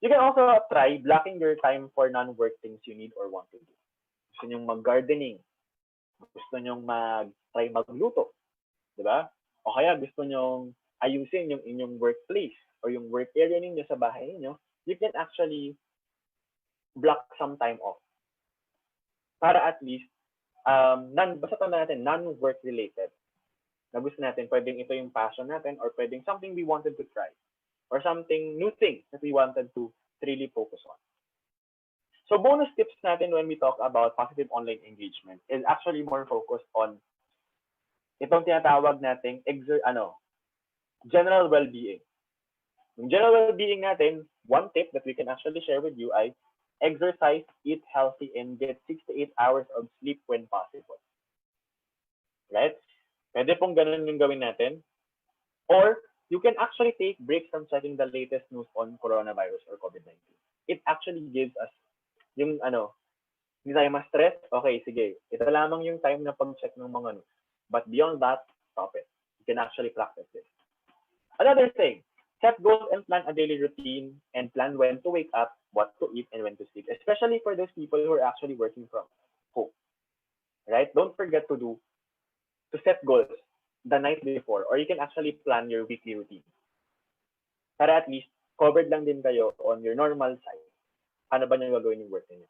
You can also try blocking your time for non-work things you need or want to do. Gusto nyong mag-gardening, gusto nyong try magluto, di ba? O kaya gusto nyong ayusin yung inyong workplace or yung work area ninyo sa bahay ninyo, you can actually block some time off. Para at least, basta tanda natin, non-work related. Na gusto natin, pwedeng ito yung passion natin or pwedeng something we wanted to try or something new thing that we wanted to really focus on. So bonus tips natin when we talk about positive online engagement is actually more focused on itong tinatawag nating general well-being. Yung general well-being natin, one tip that we can actually share with you ay exercise, eat healthy, and get 6 to 8 hours of sleep when possible. Right? Pwede pong ganun yung gawin natin. Or, you can actually take breaks from checking the latest news on coronavirus or COVID-19. It actually gives us yung hindi tayo ma-stress. Okay, sige. Ito lamang yung time na pag-check ng mga news. But beyond that, stop it. You can actually practice this. Another thing, set goals and plan a daily routine and plan when to wake up, what to eat, and when to sleep, especially for those people who are actually working from home. Right? Don't forget to set goals the night before, or you can actually plan your weekly routine. Para at least, covered lang din kayo on your normal side. Ano ba nyo gagawin yung work niyo?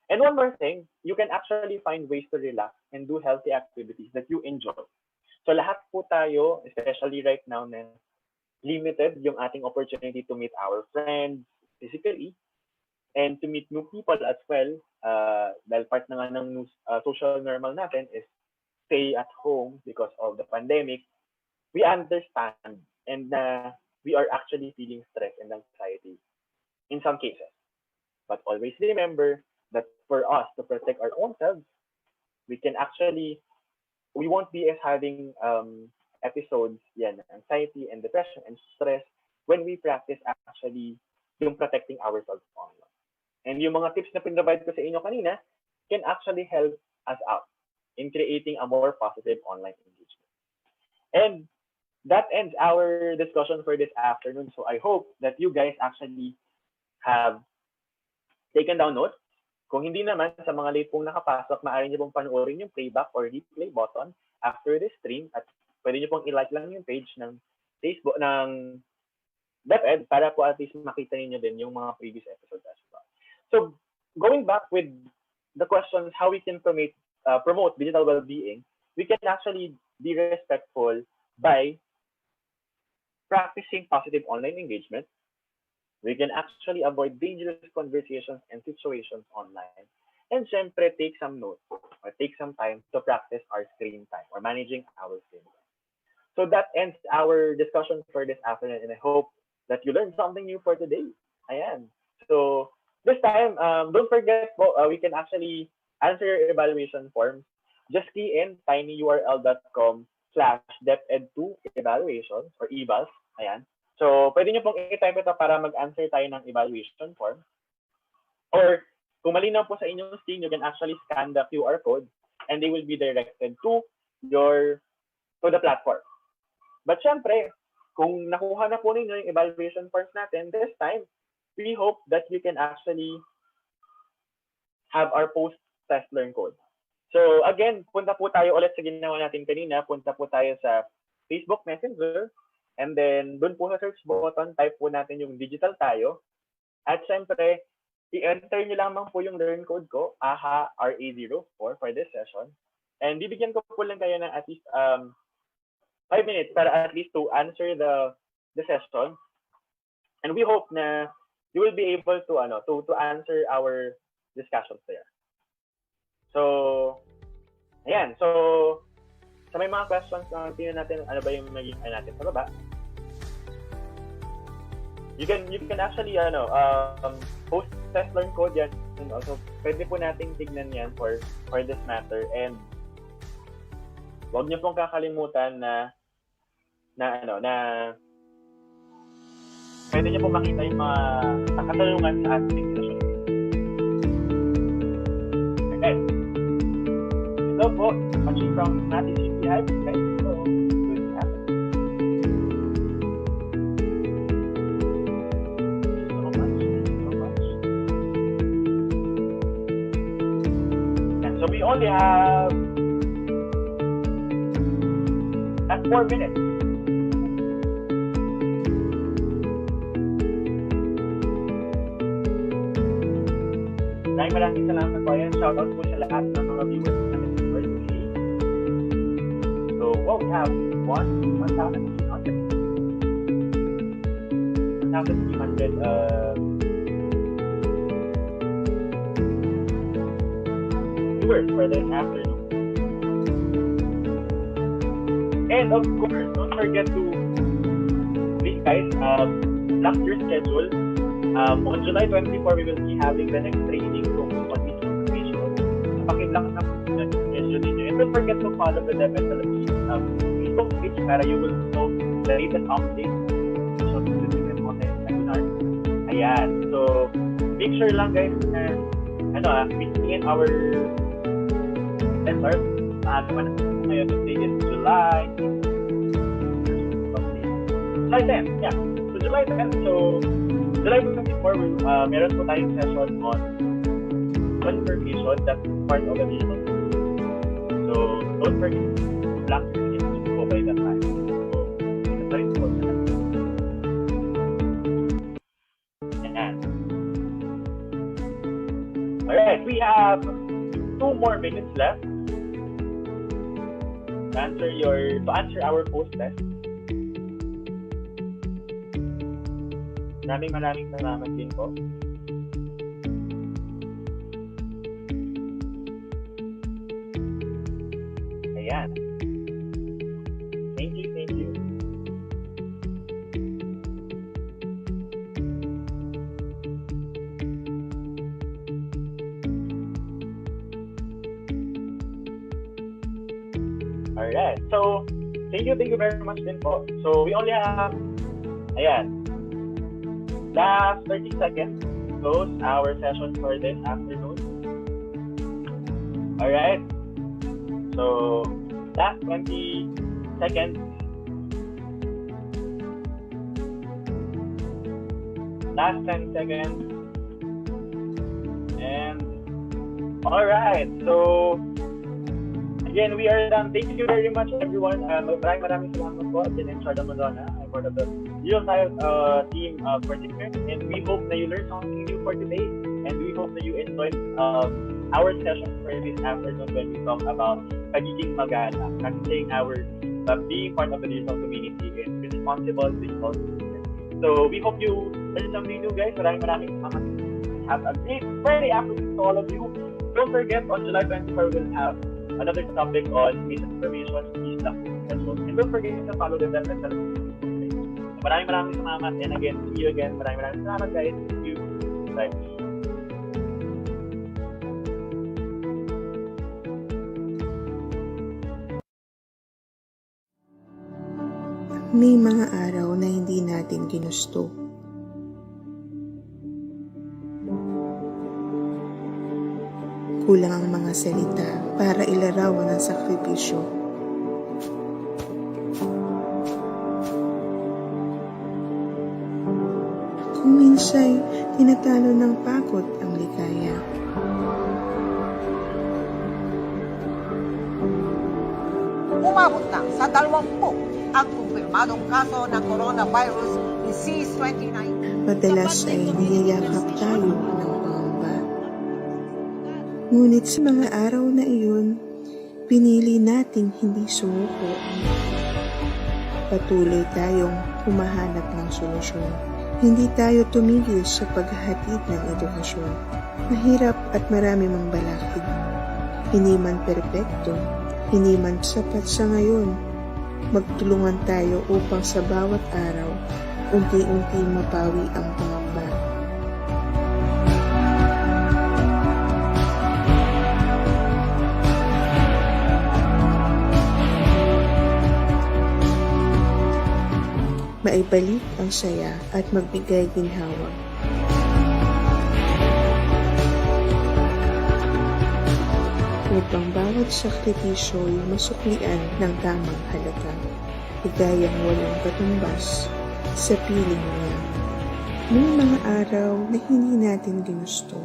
And one more thing, you can actually find ways to relax and do healthy activities that you enjoy. So lahat po tayo, especially right now na limited yung ating opportunity to meet our friends physically and to meet new people as well. Dahil part na nga ng social normal natin is stay at home because of the pandemic. We understand and we are actually feeling stress and anxiety in some cases. But always remember that for us to protect our own selves, we won't be as having episodes, anxiety and depression and stress when we practice actually yung protecting ourselves online. And yung mga tips na pinrovide ko sa inyo kanina can actually help us out in creating a more positive online engagement. And that ends our discussion for this afternoon. So I hope that you guys actually have taken down notes. Kung hindi naman, sa mga late pong nakapasok, maaari niyo pong panoorin yung playback or replay button after this stream at pwede niyo pong i-like lang yung page ng Facebook, ng DepEd para po at least makita niyo din yung mga previous episodes as well. So, going back with the questions how we can promote digital well-being, we can actually be respectful by practicing positive online engagement. We can actually avoid dangerous conversations and situations online. And syempre, take some notes or take some time to practice our screen time or managing our screen time. So that ends our discussion for this afternoon, and I hope that you learned something new for today. Ayan. So this time, don't forget, we can actually answer your evaluation forms. Just key in tinyurl.com/deped2evaluations or evals. Ayan. So, pwede nyo pong i-type ito para mag-answer tayo ng evaluation form. Or, kung malinaw po sa inyong screen, you can actually scan the QR code and they will be directed to your the platform. But syempre, kung nakuha na po ninyo yung evaluation forms natin, this time, we hope that you can actually have our post-test learn code. So again, punta po tayo ulit sa ginawa natin kanina. Punta po tayo sa Facebook Messenger. And then, dun po sa search button, type po natin yung digital tayo. At syempre, i-enter nyo lamang po yung learn code ko, AHA RA04 for this session. And bibigyan ko po lang kayo ng at least 5 minutes para at least to answer the session. And we hope na you will be able to answer our discussions there. So, ayan. So, sa may mga questions na tingnan natin, ano ba yung maging natin sa baba. You can actually post test learn code yan. And also, pwede po nating tignan yan for this matter. And huwag niyo pong kakalimutan na pwede niyo po makita yung mga katanungan sa ating session. Okay. Ito po, watching from Nati CPI. Okay. So, good to have it. So we only have 4 minutes. Maraming salamat po. Ayan, shoutout po sa lahat ng mga viewers natin for today. So, we have 1,300 viewers for this afternoon. And of course, don't forget to please guys, block your schedule. On July 24, we will be having the next training focused on misinformation. Pakiblock na po yung schedule ninyo. And don't forget to follow the DepEd Philippines Facebook page para you will know the latest updates. So, webinar. Ayan. So, make sure lang guys na between our sensors, ngayon today is July 10. Yeah. So, July 10. So, July 24, meron po tayong session on confirmation. That's part of the digital. So, don't forget to block your schedule po by that time. So, it's very important. Yan. Alright, we have 2 more minutes left to answer our post-test. Maraming salamat din po. Ayan. Thank you. Alright. So, thank you very much din po. So, we only have, last 30 seconds to close our session for this afternoon. Alright. So, last 20 seconds. Last 10 seconds. And, alright. So, again, we are done. Thank you very much, everyone. Maraming salamat po. I'm Charda Madonna. I'm part of the Digital team participants, and we hope that you learned something new for today, and we hope that you enjoyed our session for this afternoon when we talk about pagiging magala, practicing our being part of the digital community and responsible digital citizens. So we hope you learned something new, guys. Maraming salamat. Have a great Friday afternoon to all of you. Don't forget, on July 24, we'll have another topic on misinformation, and don't forget to follow the DepEd Dipolog. Maraming salamat, and again, see you again. Maraming salamat, guys. Thank you. Bye. May mga araw na hindi natin ginusto. Kulang ang mga salita para ilarawan ang sakripisyo. Kung minsa'y tinatalo ng pagod ang ligaya. Umabot na sa 20 ang kumpirmadong kaso ng coronavirus disease 2019. Madalas ay niyayakap tayo ng pangamba. Ngunit sa mga araw na iyon, pinili nating hindi sumuko. Patuloy tayong humahanap ng solusyon. Hindi tayo tumigil sa paghahatid ng edukasyon. Mahirap at marami mang balakid. Hindi man perpekto, hindi man sapat sa ngayon. Magtulungan tayo upang sa bawat araw, unti-unti mapawi ang pangamba. Maibalik ang saya at magbigay ginhawa. Upang bawat sakripisyo'y masuklian ng tamang halaga, higayang walang katumbas sa piling niya. May mga araw na hindi natin ginusto,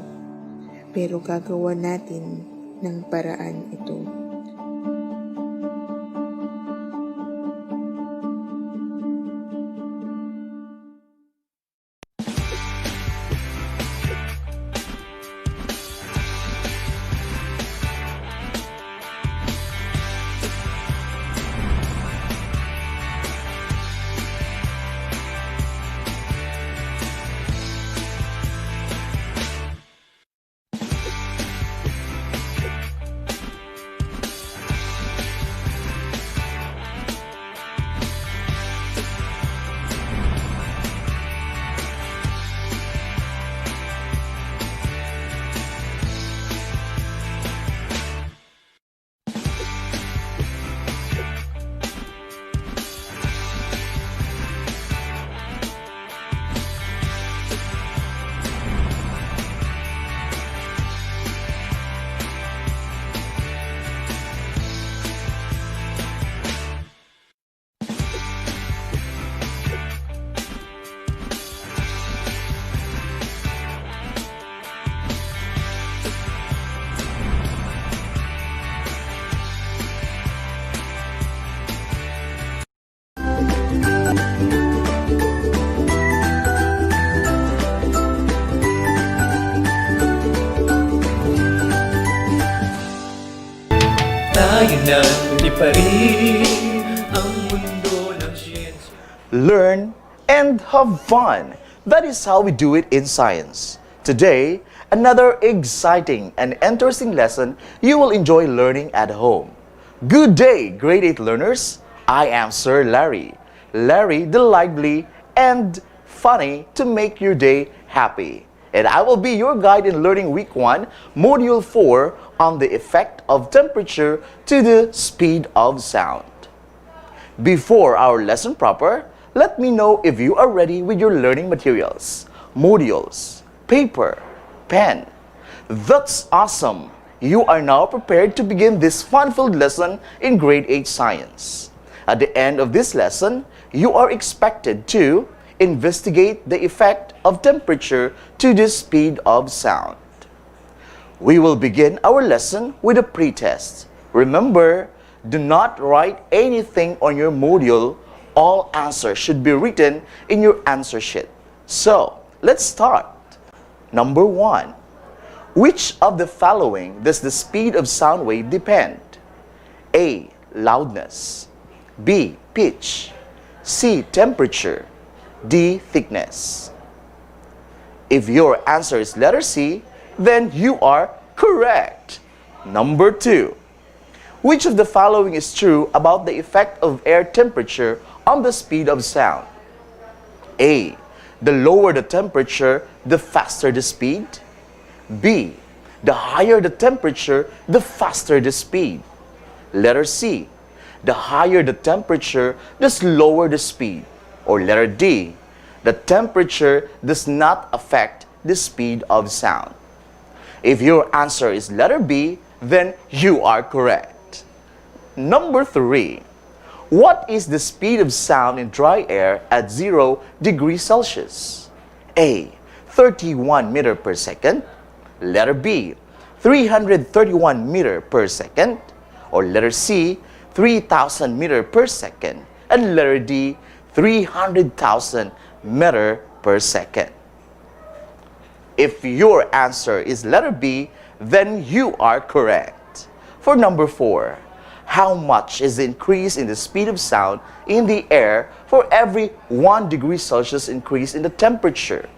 pero gagawa natin ng paraan ito. Tayo na liparin ang mundo ng siyensya. Learn and have fun. That is how we do it in science. Today, another exciting and interesting lesson you will enjoy learning at home. Good day, grade 8 learners. I am Sir Larry. Larry the lively and funny to make your day happy. And I will be your guide in learning week 1, module 4 on the effect of temperature to the speed of sound. Before our lesson proper, let me know if you are ready with your learning materials, modules, paper, pen. That's awesome! You are now prepared to begin this fun-filled lesson in grade 8 science. At the end of this lesson, you are expected to investigate the effect of temperature to the speed of sound. We will begin our lesson with a pretest. Remember, do not write anything on your module. All answers should be written in your answer sheet. So, let's start. Number 1. Which of the following does the speed of sound wave depend? A. Loudness. B. Pitch. C. Temperature. D. Thickness. If your answer is letter C, then you are correct. Number 2. Which of the following is true about the effect of air temperature on the speed of sound? A. The lower the temperature, the faster the speed. B. The higher the temperature, the faster the speed. Letter C. The higher the temperature, the slower the speed. Or letter D. The temperature does not affect the speed of sound. If your answer is letter B, then you are correct. Number 3. What is the speed of sound in dry air at 0 degrees Celsius? A. 31 meter per second. Letter B. 331 meter per second. Or letter C. 3,000 meter per second. And letter D. 300,000 meter per second. If your answer is letter B, then you are correct. For number 4, how much is the increase in the speed of sound in the air for every 1 degree Celsius increase in the temperature?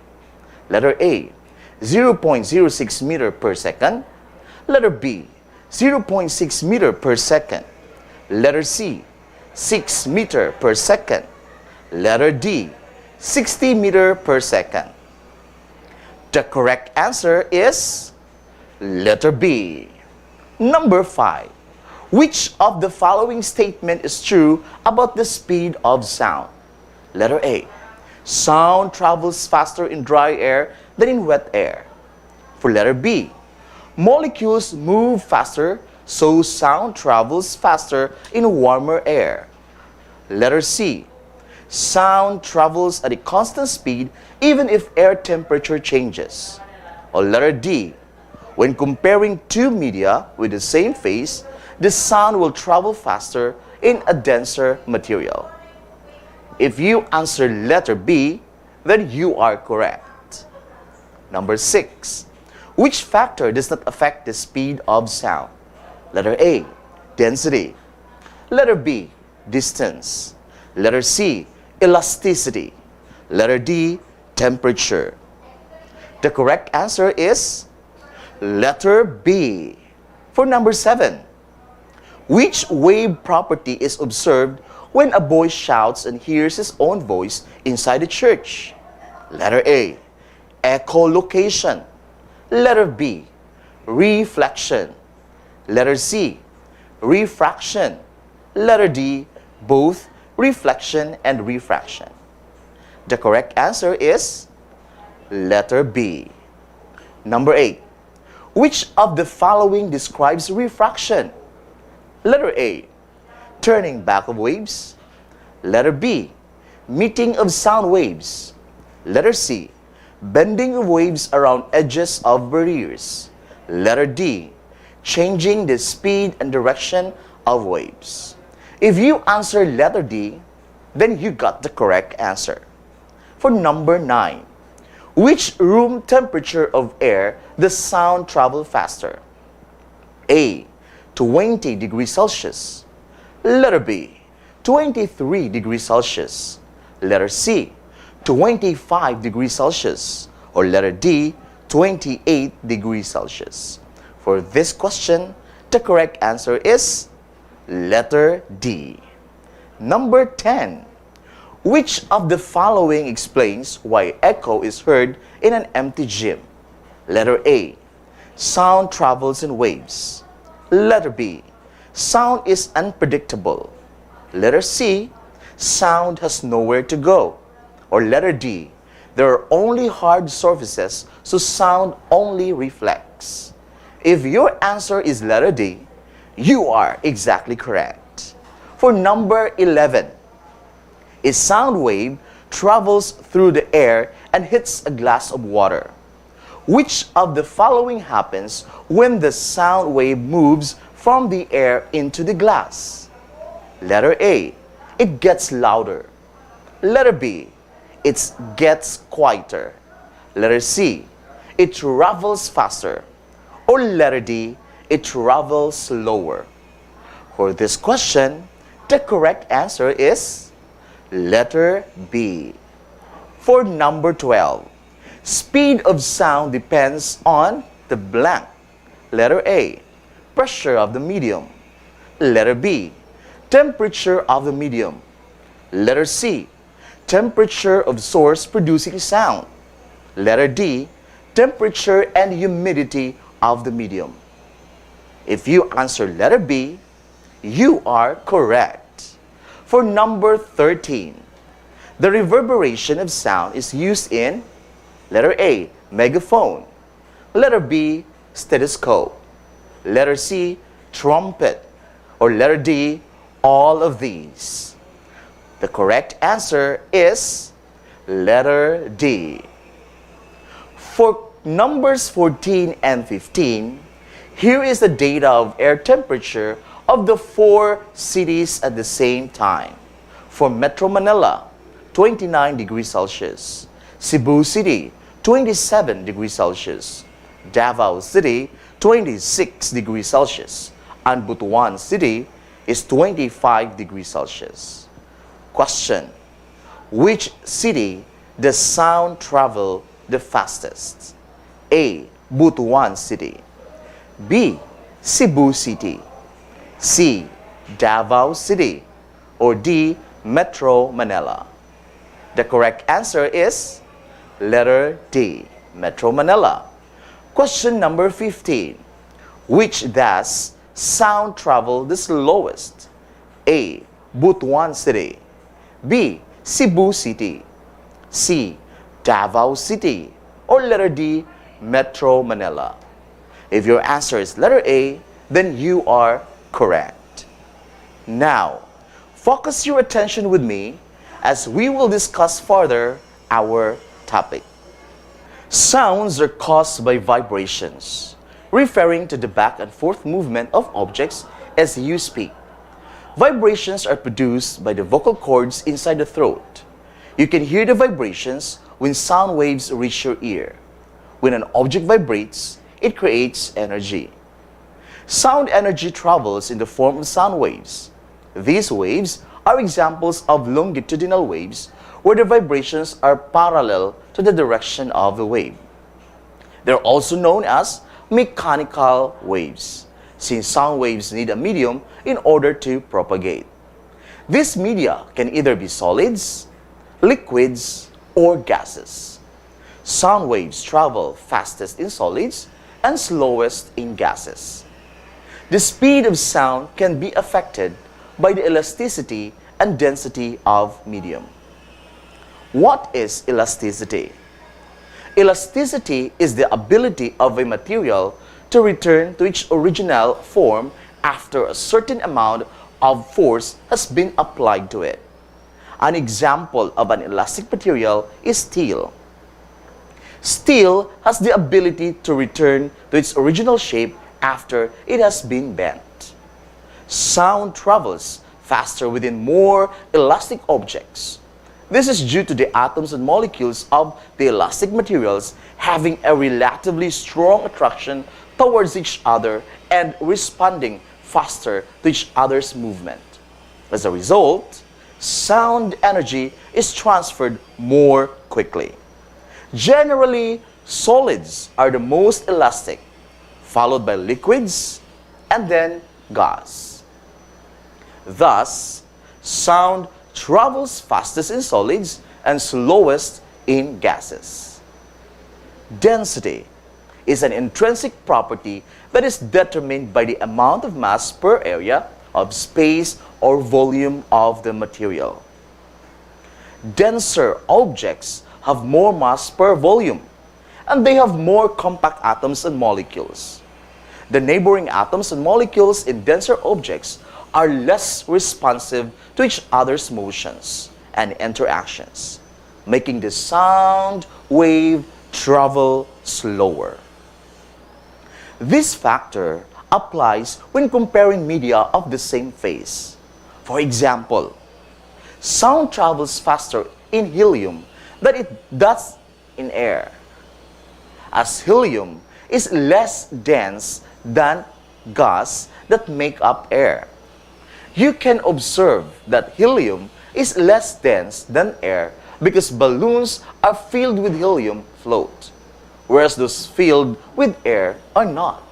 Letter A, 0.06 meter per second. Letter B, 0.6 meter per second. Letter C, 6 meter per second. Letter D, 60 meter per second. The correct answer is letter B. Number 5. Which of the following statement is true about the speed of sound? Letter A. Sound travels faster in dry air than in wet air. For letter B. Molecules move faster, so sound travels faster in warmer air. Letter C. Sound travels at a constant speed even if air temperature changes. Or letter D. When comparing two media with the same phase, the sound will travel faster in a denser material. If you answer letter B, then you are correct. Number 6. Which factor does not affect the speed of sound? Letter A, density. Letter B, distance. Letter C, elasticity. Letter D, temperature. The correct answer is letter B. For number 7, which wave property is observed when a boy shouts and hears his own voice inside the church? Letter A, echolocation. Letter B, reflection. Letter C, refraction. Letter D, both reflection and refraction. The correct answer is letter B. Number 8. Which of the following describes refraction? Letter A, turning back of waves. Letter B, meeting of sound waves. Letter C, bending of waves around edges of barriers. Letter D, changing the speed and direction of waves. If you answer letter D, then you got the correct answer. For number 9, which room temperature of air does sound travel faster? A, 20 degrees Celsius. Letter B, 23 degrees Celsius. Letter C, 25 degrees Celsius. Or letter D, 28 degrees Celsius. For this question, the correct answer is letter D. Number 10. Which of the following explains why echo is heard in an empty gym? Letter A, sound travels in waves. Letter B, sound is unpredictable. Letter C, sound has nowhere to go. Or letter D, there are only hard surfaces, so sound only reflects. If your answer is letter D, you are exactly correct. For number 11, a sound wave travels through the air and hits a glass of water. Which of the following happens when the sound wave moves from the air into the glass? Letter A, it gets louder. Letter B, it gets quieter. Letter C, it travels faster. Or letter D, it travels slower. For this question, the correct answer is letter B. For number 12, speed of sound depends on the blank. Letter A, pressure of the medium. Letter B, temperature of the medium. Letter C, temperature of source producing sound. Letter D, temperature and humidity of the medium. If you answer letter B, you are correct. For number 13, the reverberation of sound is used in letter A, megaphone. Letter B, stethoscope. Letter C, trumpet. Or letter D, all of these. The correct answer is letter D. For numbers 14 and 15, here is the data of air temperature of the 4 cities at the same time. For Metro Manila, 29 degrees Celsius. Cebu City, 27 degrees Celsius. Davao City, 26 degrees Celsius. And Butuan City is 25 degrees Celsius. Question: which city does sound travel the fastest? A. Butuan City. B. Cebu City. C. Davao City. Or D. Metro Manila. The correct answer is letter D, Metro Manila. Question number 15. Which does sound travel the slowest? A. Butuan City. B. Cebu City. C. Davao City. Or letter D, Metro Manila. If your answer is letter A, then you are correct. Now, focus your attention with me as we will discuss further our topic. Sounds are caused by vibrations, referring to the back and forth movement of objects as you speak. Vibrations are produced by the vocal cords inside the throat. You can hear the vibrations when sound waves reach your ear. When an object vibrates, it creates energy. Sound energy travels in the form of sound waves. These waves are examples of longitudinal waves where the vibrations are parallel to the direction of the wave. They're also known as mechanical waves, since sound waves need a medium in order to propagate. This media can either be solids, liquids, or gases. Sound waves travel fastest in solids and slowest in gases. The speed of sound can be affected by the elasticity and density of medium. What is elasticity? Elasticity is the ability of a material to return to its original form after a certain amount of force has been applied to it. An example of an elastic material is steel. Steel has the ability to return to its original shape after it has been bent. Sound travels faster within more elastic objects. This is due to the atoms and molecules of the elastic materials having a relatively strong attraction towards each other and responding faster to each other's movement. As a result, sound energy is transferred more quickly. Generally, solids are the most elastic, followed by liquids, and then gas. Thus, sound travels fastest in solids and slowest in gases. Density is an intrinsic property that is determined by the amount of mass per area of space or volume of the material. Denser objects have more mass per volume, and they have more compact atoms and molecules. The neighboring atoms and molecules in denser objects are less responsive to each other's motions and interactions, making the sound wave travel slower. This factor applies when comparing media of the same phase. For example, sound travels faster in helium than it does in air, as helium is less dense than gas that make up air. You can observe that helium is less dense than air because balloons are filled with helium float, whereas those filled with air are not.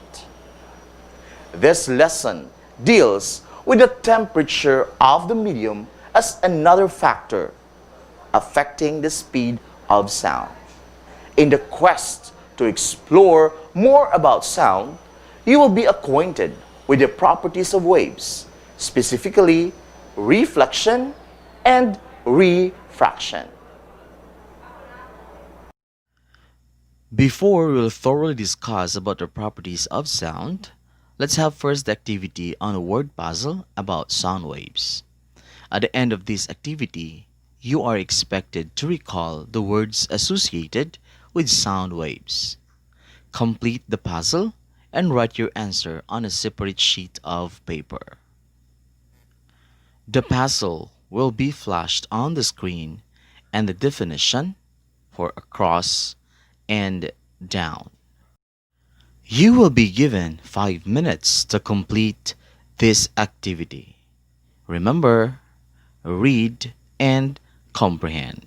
This lesson deals with the temperature of the medium as another factor affecting the speed of sound. In the quest to explore more about sound, you will be acquainted with the properties of waves, specifically reflection and refraction. Before we'll thoroughly discuss about the properties of sound, let's have first the activity on a word puzzle about sound waves. At the end of this activity, you are expected to recall the words associated with sound waves. Complete the puzzle and write your answer on a separate sheet of paper. The puzzle will be flashed on the screen and the definition for across and down. You will be given 5 minutes to complete this activity. Remember, read and comprehend.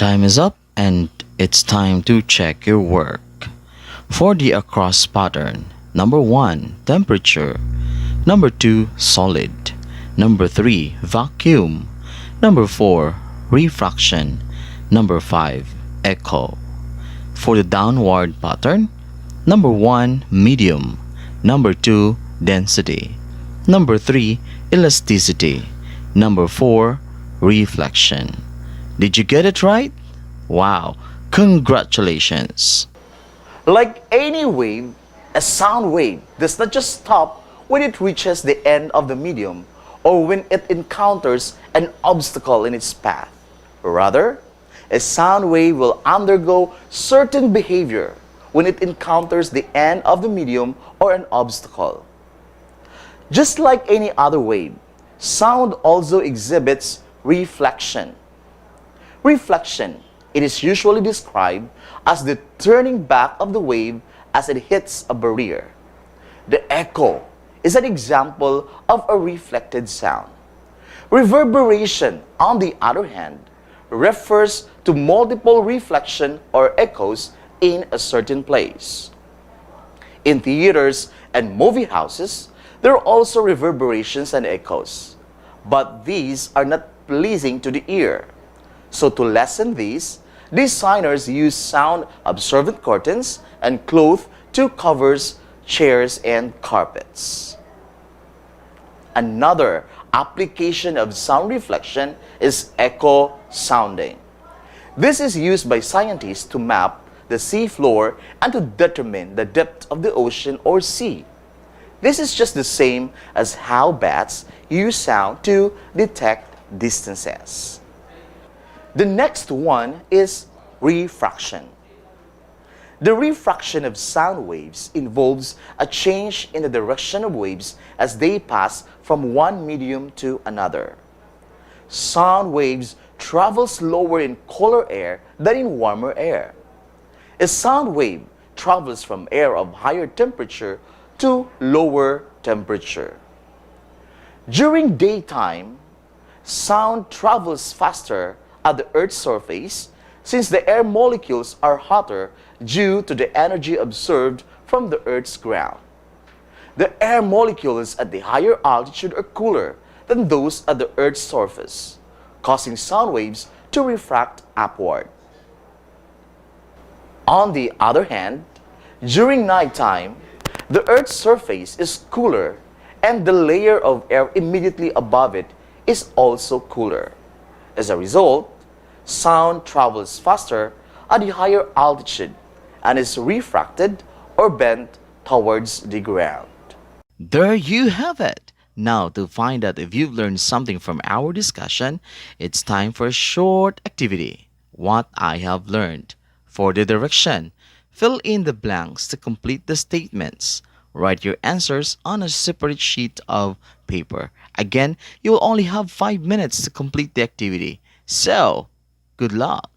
time is up and it's time to check your work. For the across pattern, number 1, temperature. Number 2, solid. Number 3, vacuum. Number 4, refraction. Number 5, echo. For the downward pattern, number 1, medium. Number 2, density. Number 3, elasticity. Number 4, reflection. Did you get it right? Wow, congratulations! Like any wave, a sound wave does not just stop when it reaches the end of the medium or when it encounters an obstacle in its path. Rather, a sound wave will undergo certain behavior when it encounters the end of the medium or an obstacle. Just like any other wave, sound also exhibits reflection. Reflection, it is usually described as the turning back of the wave as it hits a barrier. The echo is an example of a reflected sound. Reverberation, on the other hand, refers to multiple reflection or echoes in a certain place. In theaters and movie houses, there are also reverberations and echoes, but these are not pleasing to the ear. So to lessen these, designers use sound-absorbent curtains and cloth to cover chairs and carpets. Another application of sound reflection is echo sounding. This is used by scientists to map the sea floor and to determine the depth of the ocean or sea. This is just the same as how bats use sound to detect distances. The next one is refraction. The refraction of sound waves involves a change in the direction of waves as they pass from one medium to another. Sound waves travel slower in colder air than in warmer air. A sound wave travels from air of higher temperature to lower temperature. During daytime, sound travels faster at the Earth's surface since the air molecules are hotter due to the energy absorbed from the Earth's ground. The air molecules at the higher altitude are cooler than those at the Earth's surface, causing sound waves to refract upward. On the other hand, during nighttime, the Earth's surface is cooler and the layer of air immediately above it is also cooler. As a result, sound travels faster at the higher altitude and is refracted or bent towards the ground. There you have it! Now, to find out if you've learned something from our discussion, it's time for a short activity. What I have learned. For the direction, fill in the blanks to complete the statements. Write your answers on a separate sheet of paper. Again, you will only have 5 minutes to complete the activity. So, good luck!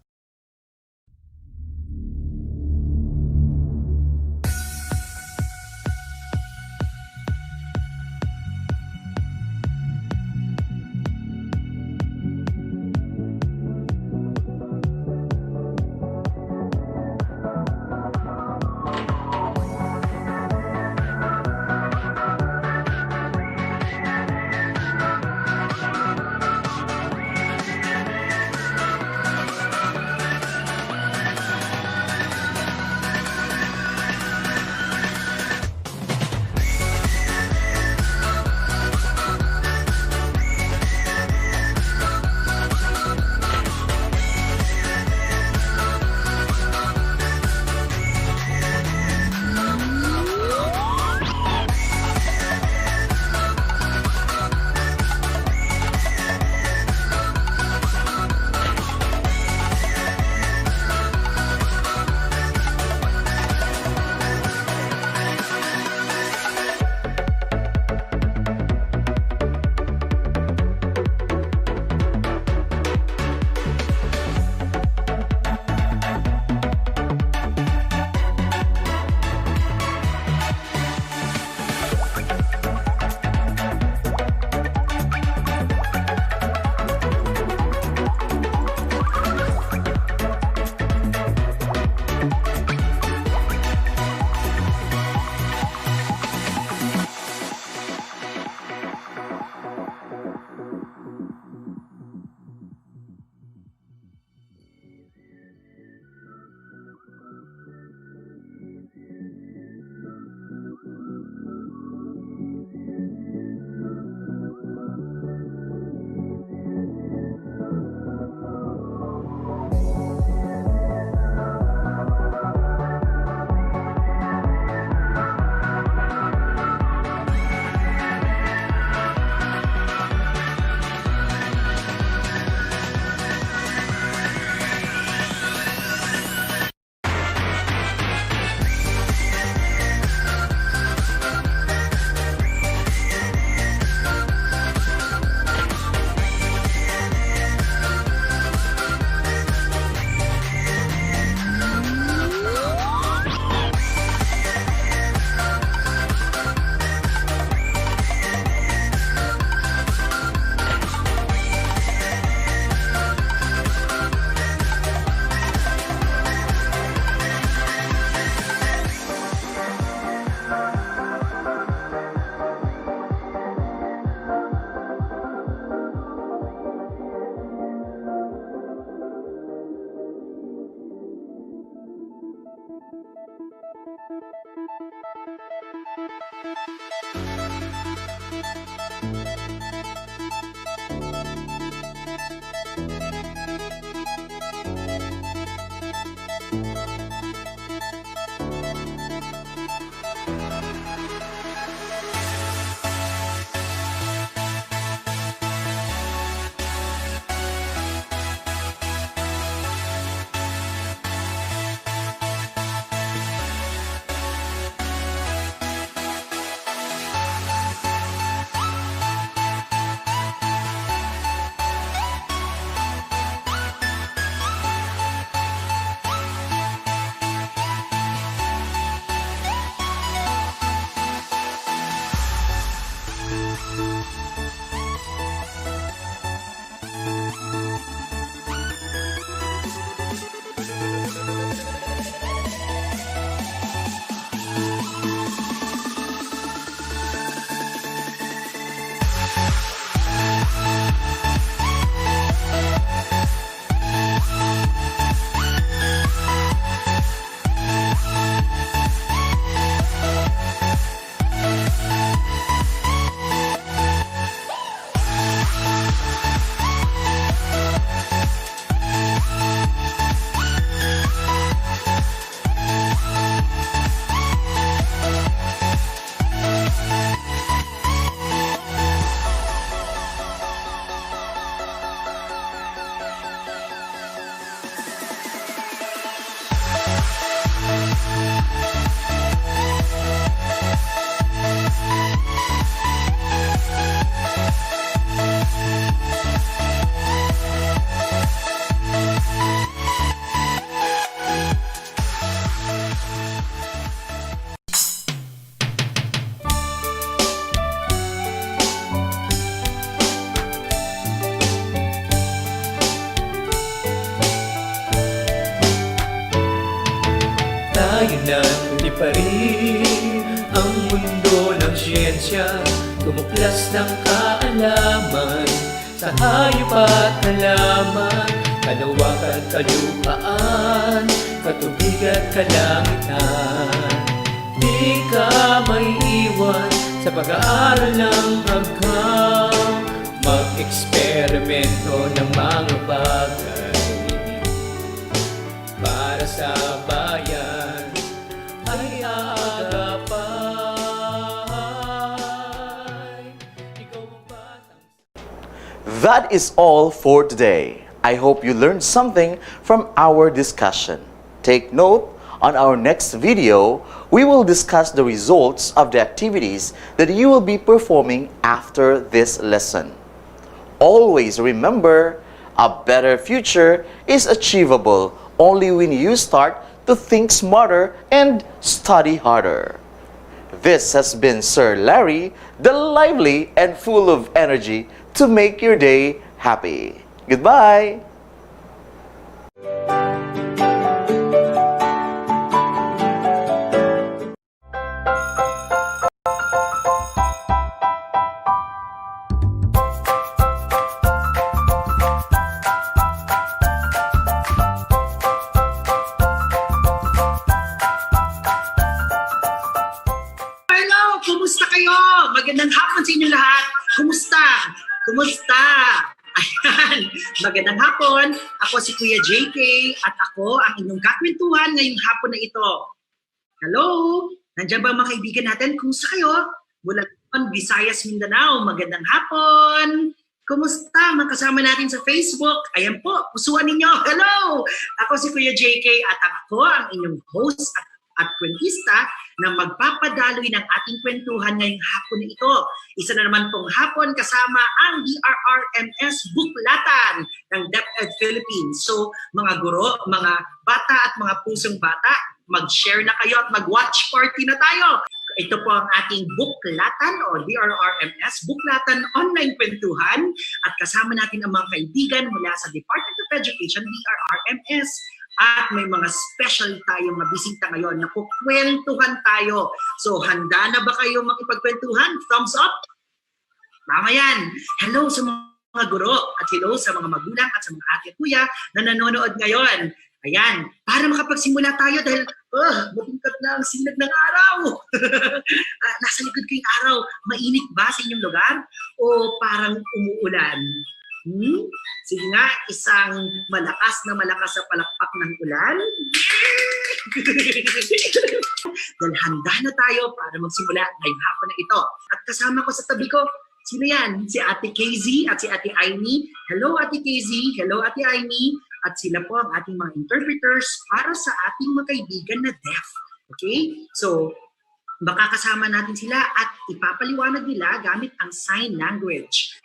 Pinatuloy pa rin ang mundo ng siyensya, tumuklas ng kaalaman sa hayop at halaman, kalawakan, kalupaan, katubig at kalangitan. Di ka may iwan sa pag-aaral ng agham, mag-eksperimento ng mga bagay para sa bayan ay aagapay. That is all for today. I hope you learned something from our discussion. Take note, on our next video, we will discuss the results of the activities that you will be performing after this lesson. Always remember, a better future is achievable only when you start to think smarter and study harder. This has been Sir Larry, the lively and full of energy to make your day happy. Goodbye! Hello! Kumusta kayo? Magandang hapon sa inyong lahat. Kumusta? Kumusta? Ayan, magandang hapon. Ako si Kuya JK at ako ang inyong kakwentuhan ngayong hapon na ito. Hello? Nandiyan ba mga kaibigan natin? Kumusta kayo? Mula Visayas, Mindanao, magandang hapon. Kumusta? Makasama natin sa Facebook. Ayan po, pusuan ninyo. Hello! Ako si Kuya JK at ako ang inyong host at kwentista na magpapadaloy ng ating kwentuhan ngayong hapon na ito. Isa na naman pong hapon kasama ang DRRMS Buklatan ng DepEd Philippines. So mga guro, mga bata at mga pusong bata, mag-share na kayo at mag-watch party na tayo. Ito po ang ating Buklatan o DRRMS Buklatan Online Kwentuhan at kasama natin ang mga kaibigan mula sa Department of Education, DRRMS. At may mga special tayong mabisita ngayon na kukwentuhan tayo. So, handa na ba kayo makipagkwentuhan? Thumbs up? Tama yan. Hello sa mga guro at hello sa mga magulang at sa mga ate at kuya na nanonood ngayon. Ayan, para makapagsimula tayo dahil matingkad na ang sinag ng araw. Nasa likod ko yung araw. Mainit ba sa inyong lugar? O parang umuulan? Sige nga, isang malakas na palakpak ng ulan. Dahil handa na tayo para magsimula ngayong hapon na ito. At kasama ko sa tabi ko, sino yan? Si Ate KZ at si Ate Aimee. Hello Ate KZ, hello Ate Aimee. At sila po ang ating mga interpreters para sa ating mga kaibigan na deaf. Okay? So, makakasama natin sila at ipapaliwanag nila gamit ang sign language.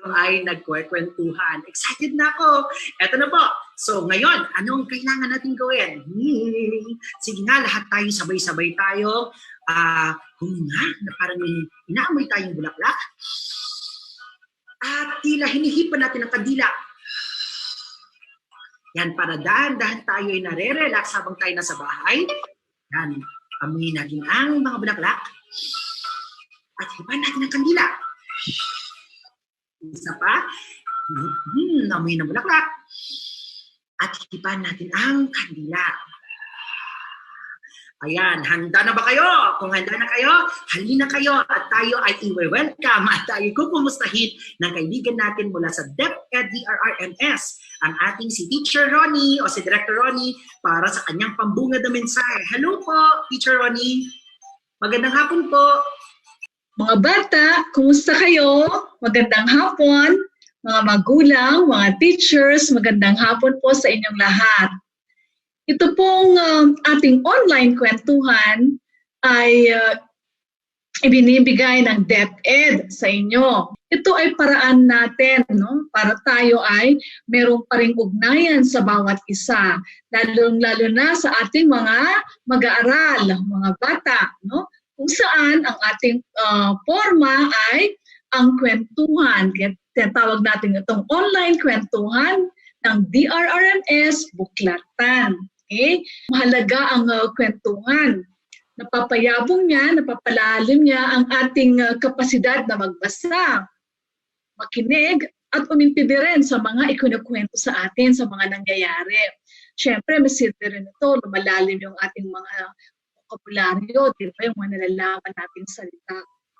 Ay nagkwekwentuhan. Excited na ako. Eto na po. So ngayon, anong kailangan natin gawin? Sige nga, lahat tayo sabay-sabay tayo. Huminga na parang inaamoy tayong bulaklak. At tila hinihipan natin ang kandila. Yan, para dahan-dahan tayo ay nare-relax habang tayo nasa bahay. Yan, amoyin natin ang mga bulaklak. At hipan natin ang kandila. Isa pa, amoy ng bulaklak. At hipan natin ang kandila. Ayan, handa na ba kayo? Kung handa na kayo, halina kayo at tayo ay i-welcome at tayo kukumustahin ng kaibigan natin mula sa DepEd DRRMS, ang ating si Teacher Ronnie o si Director Ronnie para sa kanyang pambungad na mensahe. Hello po, Teacher Ronnie. Magandang hapon po. Mga bata, kumusta kayo? Magandang hapon. Mga magulang, mga teachers, magandang hapon po sa inyong lahat. Ito pong ating online kwentuhan ay ibinibigay ng DepEd sa inyo. Ito ay paraan natin, no, para tayo ay merong pa ring ugnayan sa bawat isa, lalo na sa ating mga mag-aaral, mga bata, no? Kung saan ang ating forma ay ang kwentuhan. Kaya tinatawag natin itong online kwentuhan ng DRRMS Buklatan. Okay? Mahalaga ang kwentuhan. Napapayabong niya, napapalalim niya ang ating kapasidad na magbasa, makinig, at umintindi rin sa mga ikinukwento sa atin, sa mga nangyayari. Siyempre, masilbi rin ito, lumalalim yung ating mga vokabularyo, di ba, yung mga nalalaman nating salita.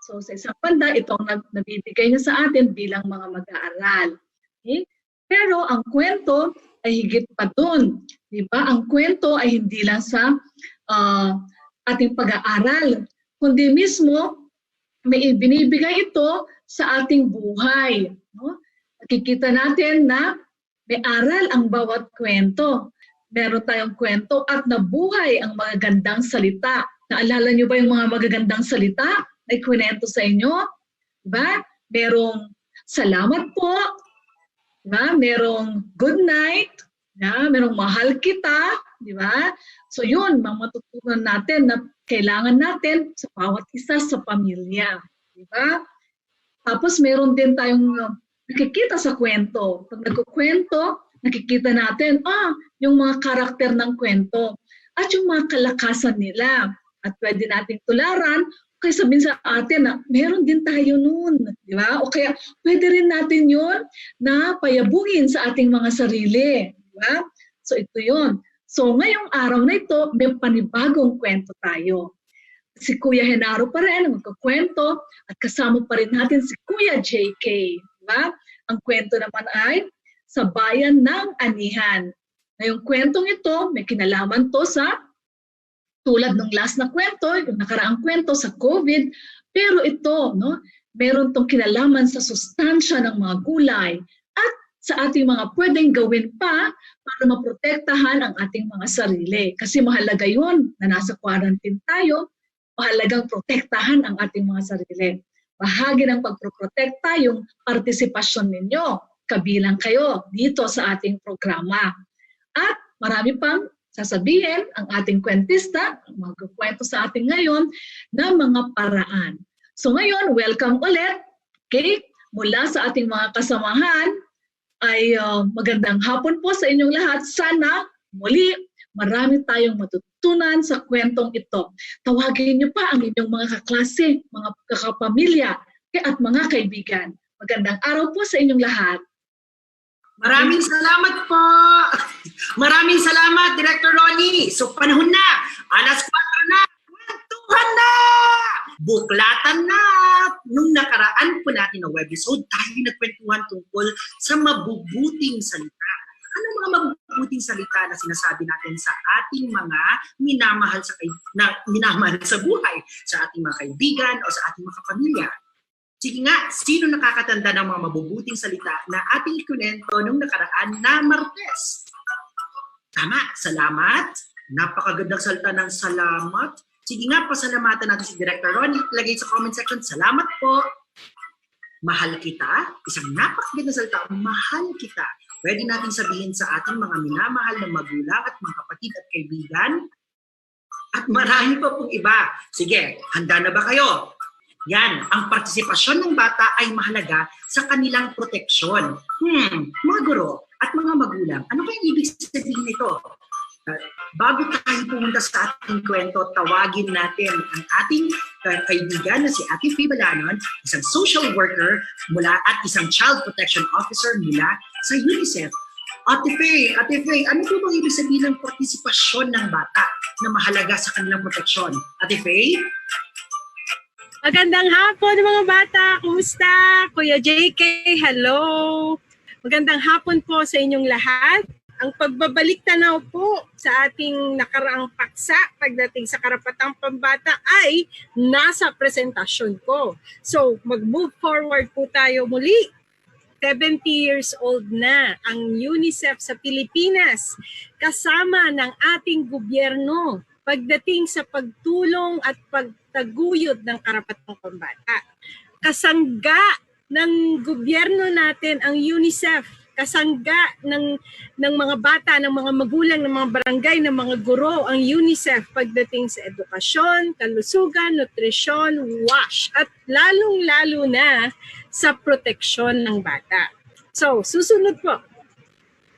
So, sa isang banda, itong nabibigay niya sa atin bilang mga mag-aaral. Okay? Pero ang kwento ay higit pa dun. Di ba? Ang kwento ay hindi lang sa ating pag-aaral, kundi mismo may binibigay ito sa ating buhay. No? Nakikita natin na may aral ang bawat kwento. Meron tayong kwento at nabuhay ang magagandang salita. Naalala niyo ba yung mga magagandang salita na ikwento sa inyo? Diba? Merong salamat po, diba? Merong good night, diba? Merong mahal kita, diba? So yun, matutunan natin na kailangan natin sa bawat isa sa pamilya. Diba? Tapos meron din tayong nakikita sa kwento. Pag nagkukwento, nakikita natin, yung mga karakter ng kwento at yung mga kalakasan nila. At pwede nating tularan, kaya sabihin sa atin na meron din tayo nun. Di ba? O kaya pwede rin natin yun na payabugin sa ating mga sarili. Di ba? So ito yun. So ngayong araw na ito, may panibagong kwento tayo. Si Kuya Henaro pa rin ang magkukwento at kasama pa rin natin si Kuya JK. Diba? Ang kwento naman ay sa bayan ng Anihan. Ngayong kwentong ito, may kinalaman to sa tulad ng last na kwento, yung nakaraang kwento sa COVID, pero ito, no, meron tong kinalaman sa sustansya ng mga gulay at sa ating mga pwedeng gawin pa para maprotektahan ang ating mga sarili. Kasi mahalaga yun na nasa quarantine tayo, mahalagang protektahan ang ating mga sarili. Bahagi ng pagproprotekta yung partisipasyon ninyo, kabilang kayo dito sa ating programa. At marami pang sasabihin ang ating kwentista, magkukwento sa atin ngayon na mga paraan. So ngayon, welcome ulit, okay? Mula sa ating mga kasamahan, ay magandang hapon po sa inyong lahat. Sana muli marami tayong matutunan sa kwentong ito. Tawagin niyo pa ang inyong mga kaklase, mga kakapamilya, at mga kaibigan. Magandang araw po sa inyong lahat. Maraming salamat po. Maraming salamat, Director Ronnie. So panahon na. Alas 4 na. Kwentuhan na. Buklatan na. Nung nakaraan po natin na webisode, tayo nagkwentuhan tungkol sa mabubuting salita. Ano mga mabubuting salita na sinasabi natin sa ating mga minamahal sa buhay, sa ating mga kaibigan o sa ating mga kapamilya? Sige nga, sino nakakatanda ng mga mabubuting salita na ating ikunento nung nakaraan na Martes? Tama, salamat. Napakagandang salita ng salamat. Sige nga, pasalamatan natin si Director Ronnie. Lagay sa comment section, salamat po. Mahal kita, isang napakagandang salita, mahal kita. Pwede natin sabihin sa ating mga minamahal na magulang at mga kapatid at kaibigan. At marami pa pong iba. Sige, handa na ba kayo? Yan, ang partisipasyon ng bata ay mahalaga sa kanilang proteksyon. Mga guro at mga magulang, ano kaya ibig sabihin nito? Bago tayo pumunta sa ating kwento, tawagin natin ang ating kaibigan na si Ate Faye Balanon, isang social worker mula at isang child protection officer mula sa UNICEF. Ate Faye, ano po bang ibig sabihin ng partisipasyon ng bata na mahalaga sa kanilang proteksyon? Ate Faye? Magandang hapon mga bata! Kumusta? Kuya JK, hello! Magandang hapon po sa inyong lahat. Ang pagbabalik tanaw po sa ating nakaraang paksa pagdating sa karapatang pambata ay nasa presentasyon ko. So, mag-move forward po tayo muli. 70 years old na ang UNICEF sa Pilipinas kasama ng ating gobyerno pagdating sa pagtulong at pagtaguyod ng karapatang pambata. Kasangga ng gobyerno natin ang UNICEF, kasangga ng mga bata, ng mga magulang, ng mga barangay, ng mga guro ang UNICEF pagdating sa edukasyon, kalusugan, nutrisyon, WASH, at lalong-lalo na sa proteksyon ng bata. So, susunod po.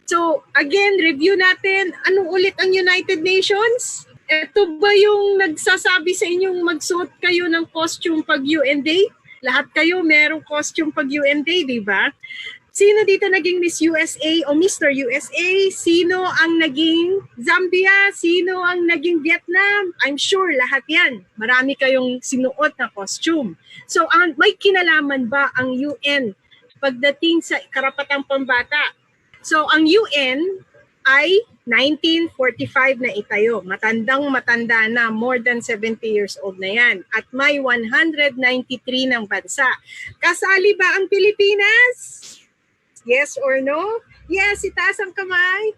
So, again, review natin. Ano ulit ang United Nations? Ito ba yung nagsasabi sa inyong magsuot kayo ng costume pag UN Day? Lahat kayo merong costume pag UN Day, di ba? Sino dito naging Miss USA o Mr. USA? Sino ang naging Zambia? Sino ang naging Vietnam? I'm sure lahat yan. Marami kayong sinuot na costume. So, may kinalaman ba ang UN pagdating sa karapatang pambata? So, ang UN ay 1945 na itayo. Matandang-matanda na, more than 70 years old na yan. At may 193 ng bansa. Kasali ba ang Pilipinas? Yes or no? Yes, itaas ang kamay.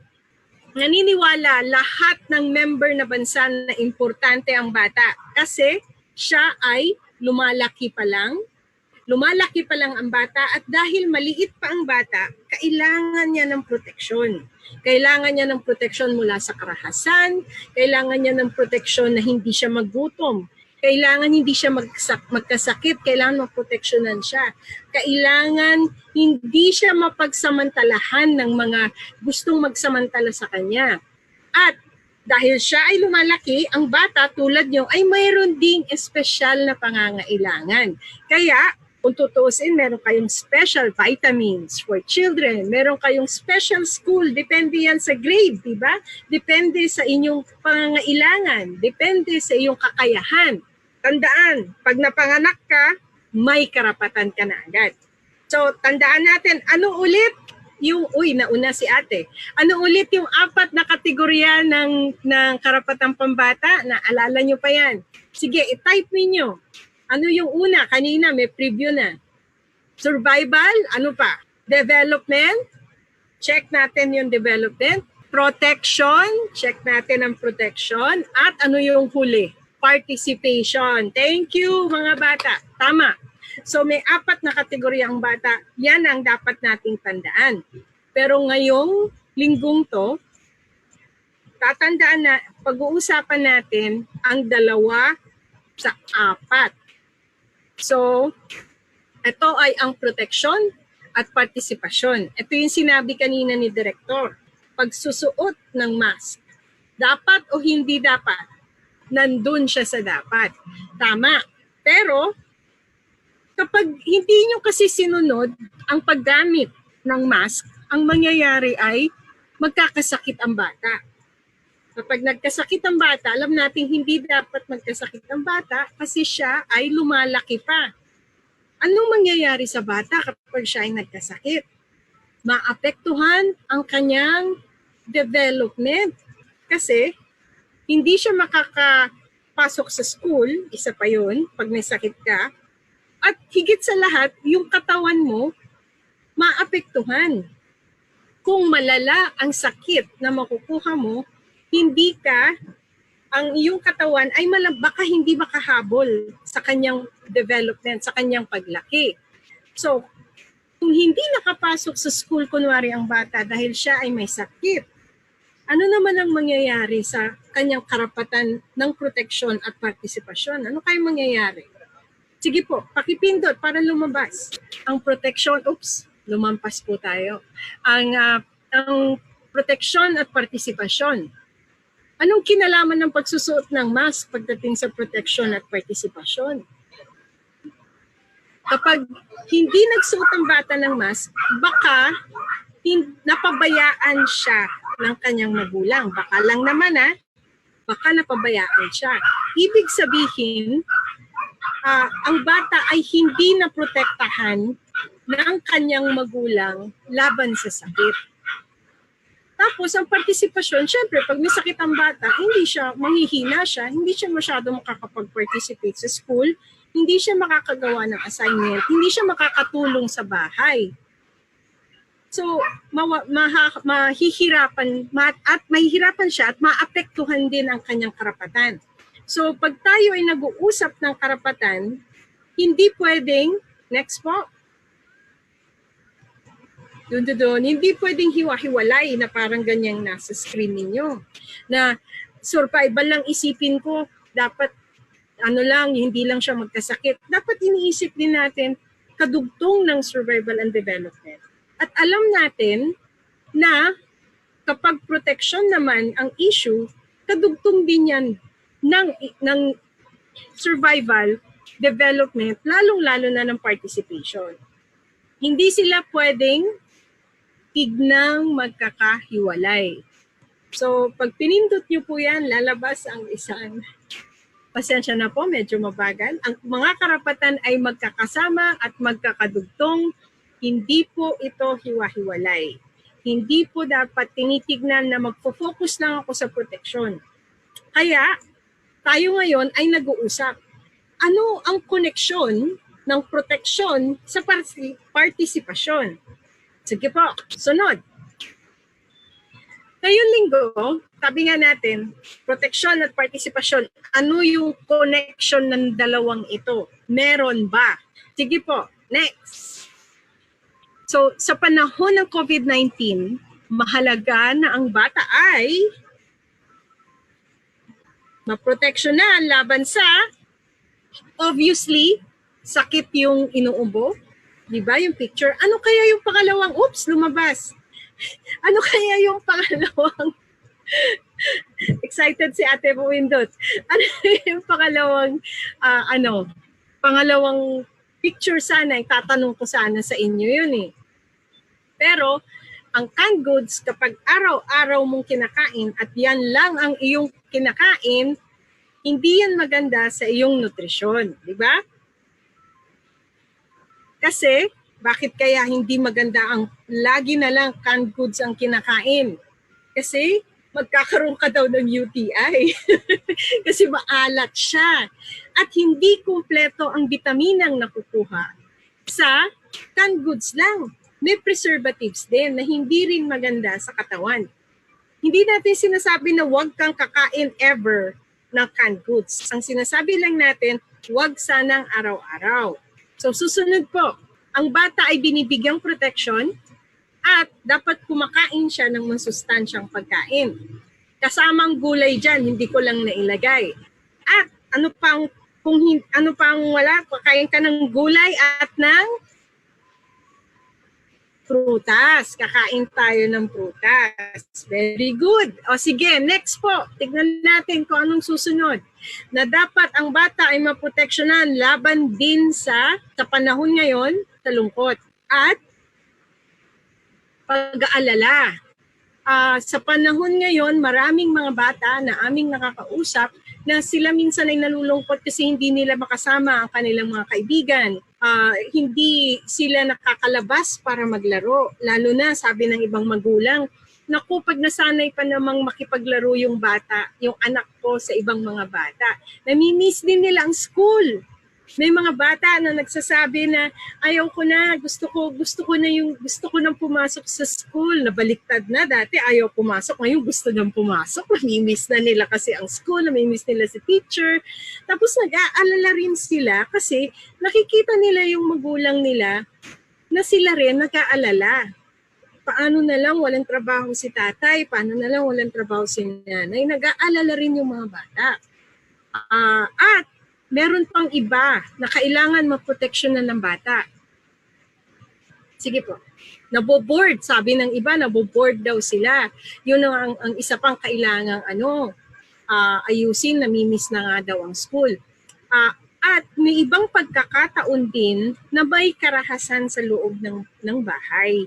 Naniniwala lahat ng member na bansa na importante ang bata kasi siya ay lumalaki pa lang ang bata at dahil maliit pa ang bata, kailangan niya ng proteksyon. Kailangan niya ng proteksyon mula sa karahasan, kailangan niya ng proteksyon na hindi siya magutom, kailangan hindi siya magkasakit, kailangan maproteksyonan siya. Kailangan hindi siya mapagsamantalahan ng mga gustong magsamantala sa kanya. At dahil siya ay lumalaki, ang bata tulad niyo ay mayroon ding espesyal na pangangailangan. Kaya, kung tutuusin, meron kayong special vitamins for children, meron kayong special school, depende yan sa grade, di ba? Depende sa inyong pangangailangan, depende sa iyong kakayahan. Tandaan, pag napanganak ka, may karapatan ka na agad. So, tandaan natin, ano ulit yung, nauna si ate. Ano ulit yung 4 na kategorya ng karapatang pambata? Naalala nyo pa yan. Sige, i-type ninyo. Ano yung una? Kanina may preview na. Survival, ano pa? Development, check natin yung development. Protection, check natin ang protection. At ano yung huli? Participation. Thank you mga bata. Tama. So may 4 na kategorya ang bata. Yan ang dapat nating tandaan. Pero ngayong linggong to, tatandaan na pag-uusapan natin ang 2 sa 4. So, ito ay ang protection at partisipasyon. Ito yung sinabi kanina ni Direktor. Pagsusuot ng mask. Dapat o hindi dapat? Nandun siya sa dapat. Tama. Pero, kapag hindi nyo kasi sinunod ang paggamit ng mask, ang mangyayari ay magkakasakit ang bata. Kapag nagkasakit ang bata, alam natin hindi dapat magkasakit ang bata kasi siya ay lumalaki pa. Anong mangyayari sa bata kapag siya ay nagkasakit? Maapektuhan ang kanyang development kasi hindi siya makakapasok sa school, isa pa yun, pag may sakit ka. At higit sa lahat, yung katawan mo, maapektuhan. Kung malala ang sakit na makukuha mo, hindi ka, ang iyong katawan ay baka hindi makahabol sa kanyang development, sa kanyang paglaki. So, kung hindi nakapasok sa school, kunwari ang bata dahil siya ay may sakit, ano naman ang mangyayari sa kanyang karapatan ng proteksyon at partisipasyon? Ano kayong mangyayari? Sige po, pakipindot para lumabas. Ang proteksyon, lumampas po tayo. Ang proteksyon at partisipasyon. Anong kinalaman ng pagsusuot ng mask pagdating sa proteksyon at partisipasyon? Kapag hindi nagsuot ang bata ng mask, baka napabayaan siya ng kanyang magulang. Baka lang naman baka napabayaan siya. Ibig sabihin, ang bata ay hindi naprotektahan ng kanyang magulang laban sa sakit. Tapos, ang partisipasyon, syempre, pag may sakit ang bata, hindi siya, manghihina siya, hindi siya masyado makakapag-participate sa school, hindi siya makakagawa ng assignment, hindi siya makakatulong sa bahay. So, mahihirapan siya at maapektuhan din ang kanyang karapatan. So, pag tayo ay nag-uusap ng karapatan, hindi pwedeng, next po, hindi pwedeng hiwa-hiwalay na parang ganyang nasa screen ninyo. Na survival lang isipin ko, dapat hindi lang siya magkasakit. Dapat iniisip din natin kadugtong ng survival and development. At alam natin na kapag protection naman ang issue, kadugtong din yan ng survival, development, lalong-lalo na ng participation. Hindi sila pwedeng tignang magkakahiwalay. So, pag pinindot nyo po yan, lalabas ang isang, pasensya na po, medyo mabagal. Ang mga karapatan ay magkakasama at magkakadugtong, hindi po ito hiwa-hiwalay. Hindi po dapat tinitignan na magpo-focus lang ako sa proteksyon. Kaya, tayo ngayon ay nag-uusap. Ano ang koneksyon ng proteksyon sa partisipasyon? Sige po, sunod. Ngayong linggo, sabi nga natin, proteksyon at partisipasyon, ano yung connection ng dalawang ito? Meron ba? Sige po, next. So, sa panahon ng COVID-19, mahalaga na ang bata ay maproteksyonan laban sa, obviously, sakit yung inuubo. Diba yung picture? Ano kaya yung pangalawang, oops, lumabas. Ano kaya yung pangalawang, excited si Ate Buwindot. Ano yung pangalawang, pangalawang picture sana, tatanong ko sana sa inyo yun eh. Pero, ang canned goods, kapag araw-araw mong kinakain at yan lang ang iyong kinakain, hindi yan maganda sa iyong nutrisyon. Di ba? Kasi, bakit kaya hindi maganda ang lagi na lang canned goods ang kinakain? Kasi magkakaroon ka daw ng UTI. Kasi maalat siya. At hindi kumpleto ang bitaminang nakukuha sa canned goods lang. May preservatives din na hindi rin maganda sa katawan. Hindi natin sinasabi na huwag kang kakain ever ng canned goods. Ang sinasabi lang natin, huwag sanang araw-araw. So susunod po, ang bata ay binibigyang protection at dapat kumakain siya ng masustansyang pagkain. Kasamang gulay dyan, hindi ko lang nailagay. At ano pang wala, kakain ka ng gulay at ng prutas. Kakain tayo ng prutas. Very good. O sige, next po. Tignan natin kung anong susunod. Na dapat ang bata ay maproteksyonan laban din sa panahon ngayon, sa lungkot at pag-aalala. Sa panahon ngayon, maraming mga bata na aming nakakausap na sila minsan ay nalulungkot kasi hindi nila makasama ang kanilang mga kaibigan. Hindi sila nakakalabas para maglaro. Lalo na, sabi ng ibang magulang, naku, pag nasanay pa namang makipaglaro yung bata, yung anak ko sa ibang mga bata, namimiss din nila ang school. May mga bata na nagsasabi na ayaw ko na, gusto ko nang pumasok sa school. Nabaliktad na, dati ayaw pumasok, ngayon gusto nang pumasok. Namimiss na nila kasi ang school, namimiss nila si teacher. Tapos nag-aalala rin sila kasi nakikita nila yung magulang nila na sila rin nag-aalala. Paano na lang walang trabaho si tatay, paano na lang walang trabaho si nanay, nag-aalala rin yung mga bata. At meron pang iba na kailangan maproteksyonan ng bata. Sige po. Naboboard, sabi ng iba, naboboard daw sila. Yun ang isa pang kailangang ayusin, namimiss na nga daw ang school. At may ibang pagkakataon din na may karahasan sa loob ng bahay.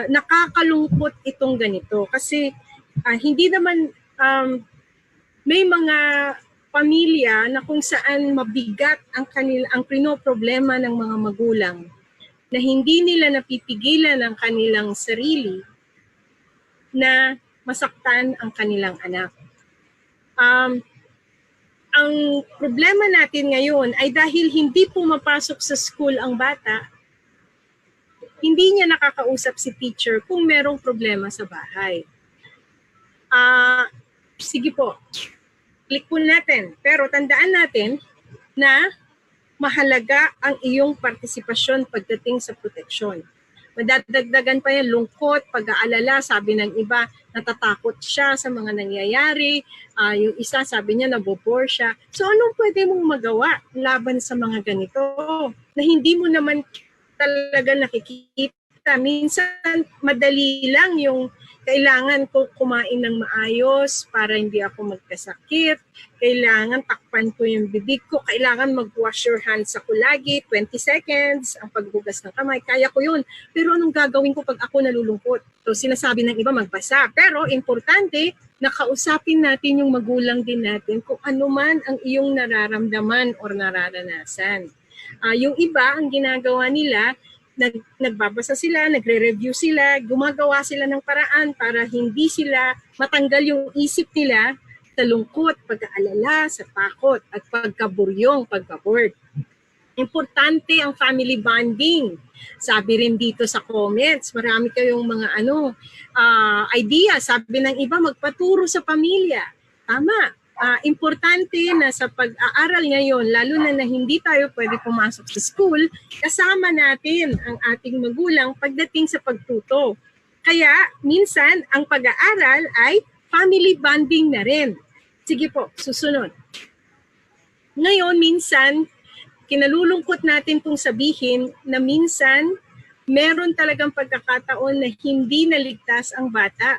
Nakakalungkot itong ganito kasi hindi naman may mga pamilya na kung saan mabigat ang pinoproblema ng mga magulang na hindi nila napipigilan ang kanilang sarili na masaktan ang kanilang anak. Ang problema natin ngayon ay dahil hindi pumapasok sa school ang bata, hindi niya nakakausap si teacher kung merong problema sa bahay. Sige po. Click po natin. Pero tandaan natin na mahalaga ang iyong partisipasyon pagdating sa proteksyon. Madadagdagan pa yan, lungkot, pag-aalala, sabi ng iba, natatakot siya sa mga nangyayari. Yung isa, sabi niya, nabobore siya. So anong pwede mong magawa laban sa mga ganito? Na hindi mo naman talaga nakikita Minsan madali lang yung kailangan ko kumain ng maayos para hindi ako magkasakit. Kailangan takpan ko yung bibig ko. Kailangan mag-wash your hands ako lagi, 20 seconds, ang paghugas ng kamay. Kaya ko yun. Pero anong gagawin ko pag ako nalulungkot? So sinasabi ng iba magbasa. Pero importante, nakausapin natin yung magulang din natin kung ano man ang iyong nararamdaman or nararanasan. Yung iba, ang ginagawa nila, nagbabasa sila, nagre-review sila, gumagawa sila ng paraan para hindi sila matanggal yung isip nila sa lungkot, pag-aalala, sa takot, at pagkaburyong, pagka-bored. Importante ang family bonding. Sabi rin dito sa comments, marami kayong mga idea. Sabi ng iba, magpaturo sa pamilya. Tama. Importante na sa pag-aaral ngayon, lalo na hindi tayo pwede pumasok sa school, kasama natin ang ating magulang pagdating sa pagtuto. Kaya minsan ang pag-aaral ay family bonding na rin. Sige po, susunod. Ngayon, minsan, kinalulungkot natin kung sabihin na minsan meron talagang pagkakataon na hindi naligtas ang bata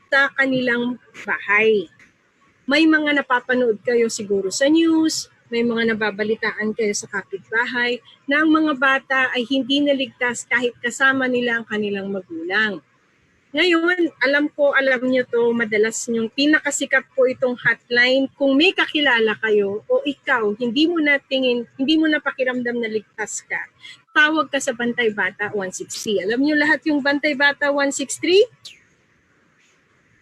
sa kanilang bahay. May mga napapanood kayo siguro sa news, may mga nababalitaan kayo sa kapitbahay na ang mga bata ay hindi naligtas kahit kasama nila ang kanilang magulang. Ngayon, alam niyo to, madalas yung pinakasikat po itong hotline. Kung may kakilala kayo o ikaw, hindi mo na pakiramdam na ligtas ka, tawag ka sa Bantay Bata 163. Alam niyo lahat yung Bantay Bata 163?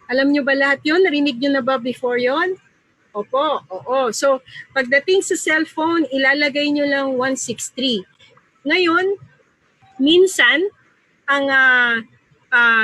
Alam nyo ba lahat yun? Narinig nyo na ba before yon? Opo, oo. So, pagdating sa cellphone, ilalagay nyo lang 163. Ngayon, minsan, ang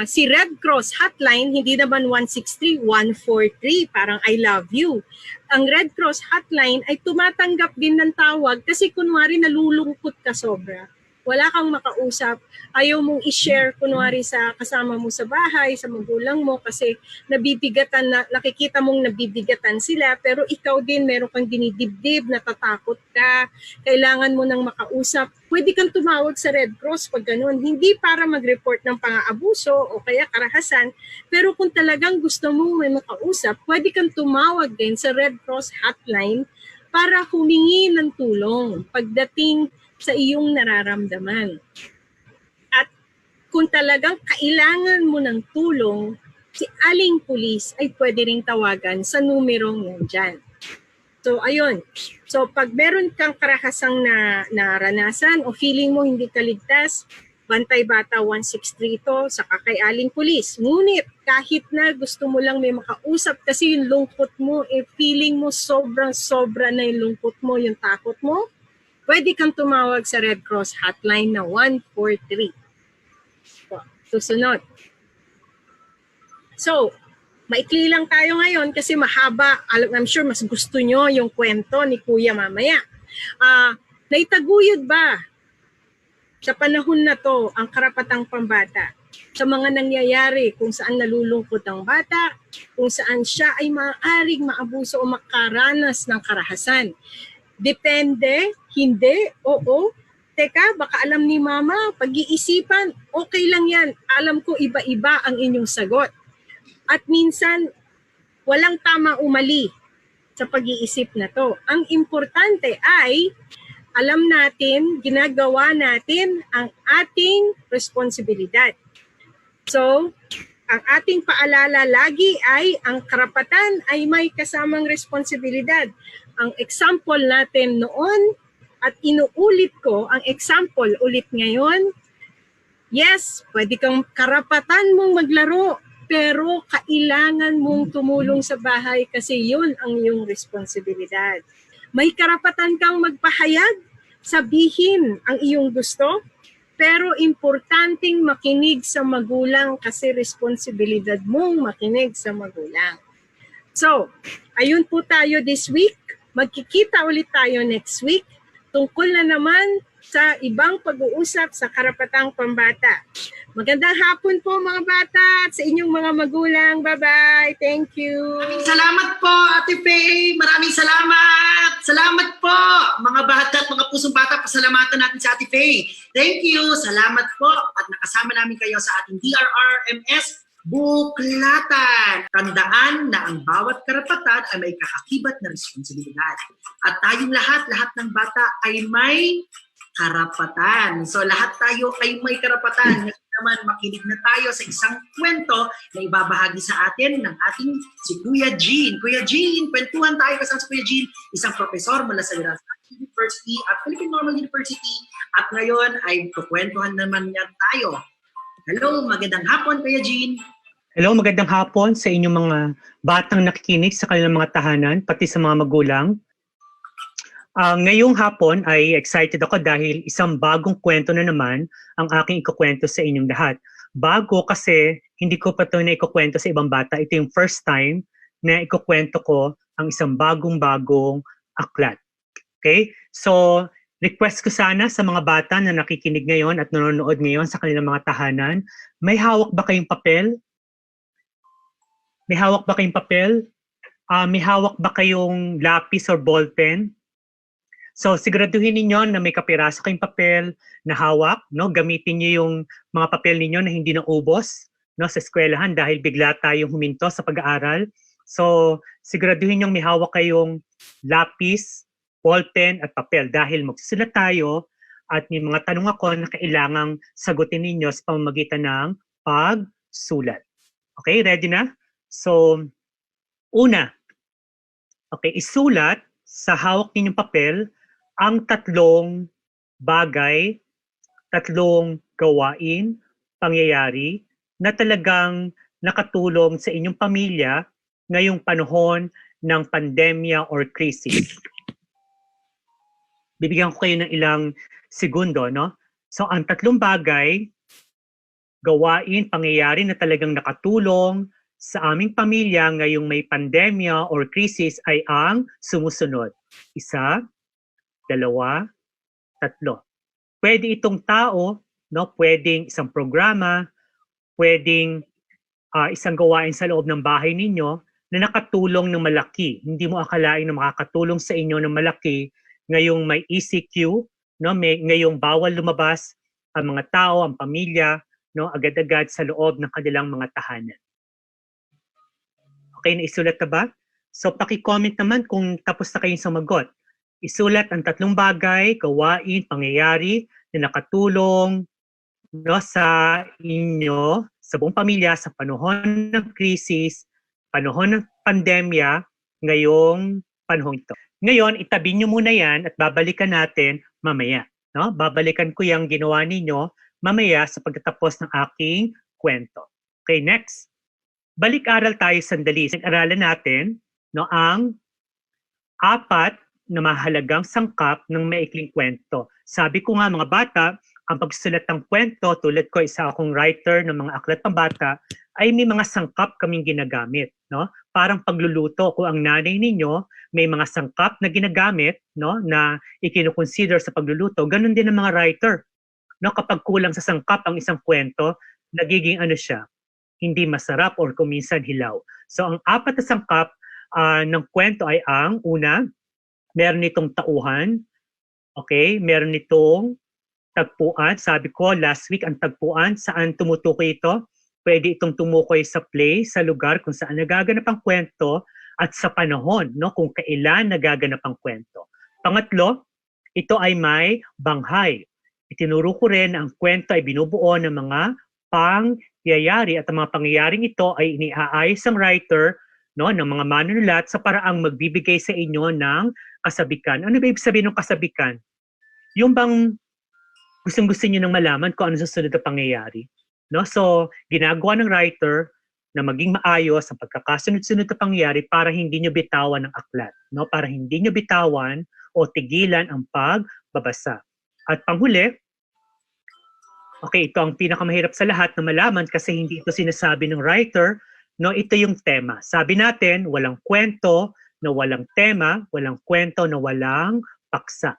si Red Cross hotline, hindi naman 163, 143, parang I love you. Ang Red Cross hotline ay tumatanggap din ng tawag kasi kunwari nalulungkot ka sobra. Wala kang makausap, ayaw mong i-share kunwari sa kasama mo sa bahay, sa magulang mo kasi nakikita mong nabibigatan sila pero ikaw din meron kang dinidibdib, natatakot ka, kailangan mo nang makausap. Pwede kang tumawag sa Red Cross pag ganun, hindi para mag-report ng pang-aabuso o kaya karahasan, pero kung talagang gusto mong may makausap, pwede kang tumawag din sa Red Cross hotline para humingi ng tulong pagdating sa iyong nararamdaman. At kung talagang kailangan mo ng tulong, si aling pulis ay pwede ring tawagan sa numerong nandyan. So, ayun. So, pag meron kang karahasang naranasan o feeling mo hindi ka ligtas, Bantay Bata 163 to, saka kay aling pulis. Ngunit, kahit na gusto mo lang may makausap kasi yung lungkot mo, feeling mo sobrang-sobra na yung lungkot mo, yung takot mo, pwede kang tumawag sa Red Cross hotline na 143. Susunod. So, maikli lang tayo ngayon kasi mahaba. I'm sure mas gusto nyo yung kwento ni Kuya mamaya. Naitaguyod ba sa panahon na to ang karapatang pambata sa mga nangyayari kung saan nalulungkot ang bata, kung saan siya ay maaaring maabuso o makaranas ng karahasan? Depende, hindi, oo. Teka, baka alam ni mama, pag-iisipan, okay lang yan. Alam ko iba-iba ang inyong sagot. At minsan, walang tama umali sa pag-iisip na to. Ang importante ay, alam natin, ginagawa natin ang ating responsibilidad. So, ang ating paalala lagi ay, ang karapatan ay may kasamang responsibilidad. Ang example natin noon at inuulit ko ang example ulit ngayon. Yes, pwede kang karapatan mong maglaro pero kailangan mong tumulong sa bahay kasi yun ang iyong responsibilidad. May karapatan kang magpahayag, sabihin ang iyong gusto, pero importanteng makinig sa magulang kasi responsibilidad mong makinig sa magulang. So, ayun po tayo this week. Magkikita ulit tayo next week tungkol na naman sa ibang pag-uusap sa karapatang pambata. Magandang hapon po mga bata at sa inyong mga magulang. Bye-bye. Thank you. Maraming salamat po, Ate Faye. Maraming salamat. Salamat po, mga bata at mga puso. pusong bata, pasalamatan natin si Ate Faye. Thank you, salamat po at nakasama namin kayo sa ating DRRMS Buklatan. Tandaan na ang bawat karapatan ay may kaakibat na responsibilidad. At tayong lahat ng bata ay may karapatan. So lahat tayo ay may karapatan. Ngayon naman makinig na tayo sa isang kwento na ibabahagi sa atin ng ating si Kuya Jean. Kuya Jean, kwentuhan tayo kasama si Kuya Jean, isang profesor mula sa University at Philippine Normal University. At ngayon ay kukwentuhan naman niya tayo. Hello, magandang hapon Kuya Jean. Hello, magandang hapon sa inyong mga batang nakikinig sa kanilang mga tahanan, pati sa mga magulang. Ngayong hapon ay excited ako dahil isang bagong kwento na naman ang aking ikukwento sa inyong lahat. Bago kasi hindi ko pa ito na ikukwento sa ibang bata. Ito yung first time na ikukwento ko ang isang bagong-bagong aklat. Okay? So, request ko sana sa mga bata na nakikinig ngayon at nanonood ngayon sa kanilang mga tahanan, may hawak ba kayong papel? May hawak ba kayong papel? May hawak ba kayong lapis or ballpen? So siguraduhin ninyo na may kapiraso kayong papel na hawak, no? Gamitin niyo yung mga papel ninyo na hindi naubos, no, sa eskwelahan dahil bigla tayong huminto sa pag-aaral. So siguraduhin niyo may hawak kayong lapis, ballpen at papel dahil magsusulat tayo at may mga tanong ako na kailangang sagutin ninyo sa pamamagitan ng pagsulat. Okay, ready na? So una, okay, isulat sa hawak ninyong papel ang tatlong bagay, tatlong gawain, pangyayari na talagang nakatulong sa inyong pamilya ngayong panahon ng pandemya or crisis. Bibigyan ko kayo ng ilang segundo, no? So ang tatlong bagay, gawain, pangyayari na talagang nakatulong sa aming pamilya ngayong may pandemya or crisis ay ang sumusunod. Isa, dalawa, tatlo. Pwede itong tao, no? Pwedeng isang programa, pwedeng isang gawain sa loob ng bahay ninyo na nakatulong ng malaki. Hindi mo akalain na makakatulong sa inyo ng malaki ngayong may ECQ, no? Ngayong bawal lumabas ang mga tao, ang pamilya, no? Agad-agad sa loob ng kanilang mga tahanan. Okay, naisulat na ba? So paki-comment naman kung tapos na kayong sumagot. Isulat ang tatlong bagay, gawain, pangyayari na nakatulong, no, sa inyo, sa buong pamilya, sa panahon ng krisis, panahon ng pandemya, ngayong panahon ito. Ngayon, itabi nyo muna yan at babalikan natin mamaya. No? Babalikan ko yung ginawa ninyo mamaya sa pagtatapos ng aking kwento. Okay, next. Balik-aral tayo sandali. Nag-aralan natin, no, ang 4 na mahalagang sangkap ng maikling kwento. Sabi ko nga mga bata, ang pagsulat ng kwento, tulad ko isa akong writer ng mga aklat pambata, ay may mga sangkap kaming ginagamit. No? Parang pagluluto, kung ang nanay ninyo may mga sangkap na ginagamit, no, na ikinukonsider sa pagluluto, ganun din ang mga writer. No? Kapag kulang sa sangkap ang isang kwento, nagiging ano siya, hindi masarap or kung minsan hilaw. So ang 4 na sangkap ng kwento ay ang una, meron itong tauhan, okay? Meron itong tagpuan. Sabi ko last week ang tagpuan, saan tumutukoy ito? Pwede itong tumukoy sa place, sa lugar kung saan nagaganap ang kwento at sa panahon, no? Kung kailan nagaganap ang kwento. Pangatlo, ito ay may banghay. Itinuro ko rin na ang kwento ay binubuo ng mga pangyayari at ang mga pangyayaring ito ay iniaayos ng writer, no, ng mga manunulat sa paraang magbibigay sa inyo ng kasabikan. Ano ba ibig sabihin ng kasabikan? Yung bang gustong-gusto niyo nang malaman kung ano susunod na pangyayari. No? So, ginagawa ng writer na maging maayos ang pagkakasunod-sunod na pangyayari para hindi niyo bitawan ang aklat. No? Para hindi niyo bitawan o tigilan ang pagbabasa. At panghuli, okay, ito ang pinakamahirap sa lahat na malaman kasi hindi ito sinasabi ng writer, no? Ito yung tema. Sabi natin, walang kwento na walang tema, walang kwento na walang paksa.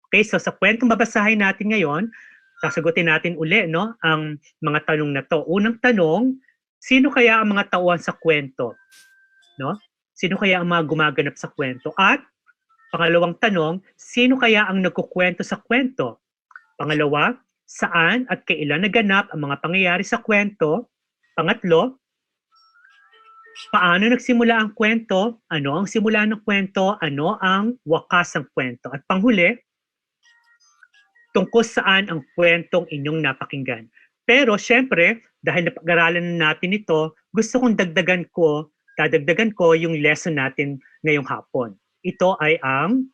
Okay, so sa kwentong babasahin natin ngayon, sasagutin natin uli, no, ang mga tanong na to. Unang tanong, sino kaya ang mga tauhan sa kwento? No? Sino kaya ang mga gumaganap sa kwento? At Pangalawang tanong, sino kaya ang nagkukwento sa kwento? Pangalawa, saan at kailan naganap ang mga pangyayari sa kwento? Pangatlo, paano nagsimula ang kwento? Ano ang simula ng kwento? Ano ang wakas ng kwento? At panghuli, tungkol saan ang kwentong inyong napakinggan. Pero syempre, dahil napag-aralan na natin ito, gusto kong dadagdagan ko yung lesson natin ngayong hapon. Ito ay ang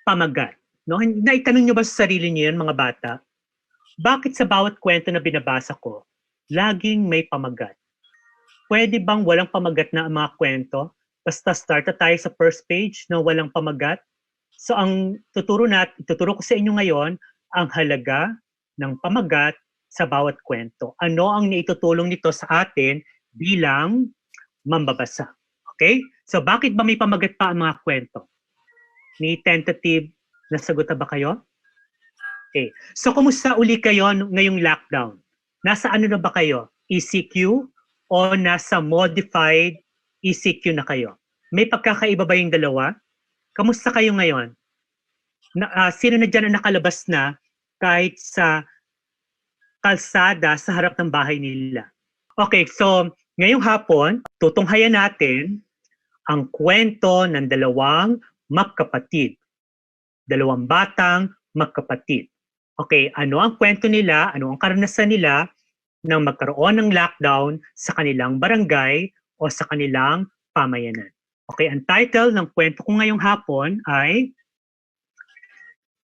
pamagat. No? Naitanong nyo ba sa sarili niyo yan, mga bata? Bakit sa bawat kwento na binabasa ko, laging may pamagat? Pwede bang walang pamagat na ang mga kwento? Basta start na tayo sa first page na walang pamagat? So ang tuturo ko sa inyo ngayon, ang halaga ng pamagat sa bawat kwento. Ano ang naitutulong nito sa atin bilang mambabasa? Okay? So bakit ba may pamagat pa ang mga kwento? May tentative na sagot na ba kayo? Okay. So kumusta uli kayo ngayong lockdown? Nasa ano na ba kayo? ECQ o nasa modified ECQ na kayo? May pagkakaiba ba yung dalawa? Kamusta kayo ngayon? Sino na dyan ang nakalabas na kahit sa kalsada sa harap ng bahay nila? Okay, so ngayong hapon, tutunghayan natin ang kwento ng dalawang magkapatid. Dalawang batang magkapatid. Okay, ano ang kwento nila? Ano ang karanasan nila nang magkaroon ng lockdown sa kanilang barangay o sa kanilang pamayanan? Okay, ang title ng kwento ko ngayong hapon ay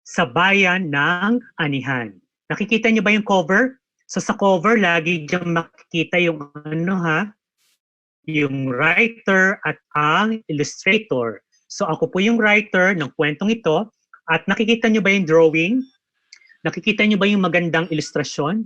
Sa Bayan ng Anihan. Nakikita niyo ba yung cover? So sa cover, lagi diyang makikita yung yung writer at ang illustrator. So ako po yung writer ng kwentong ito at nakikita niyo ba yung drawing? Nakikita niyo ba yung magandang ilustrasyon?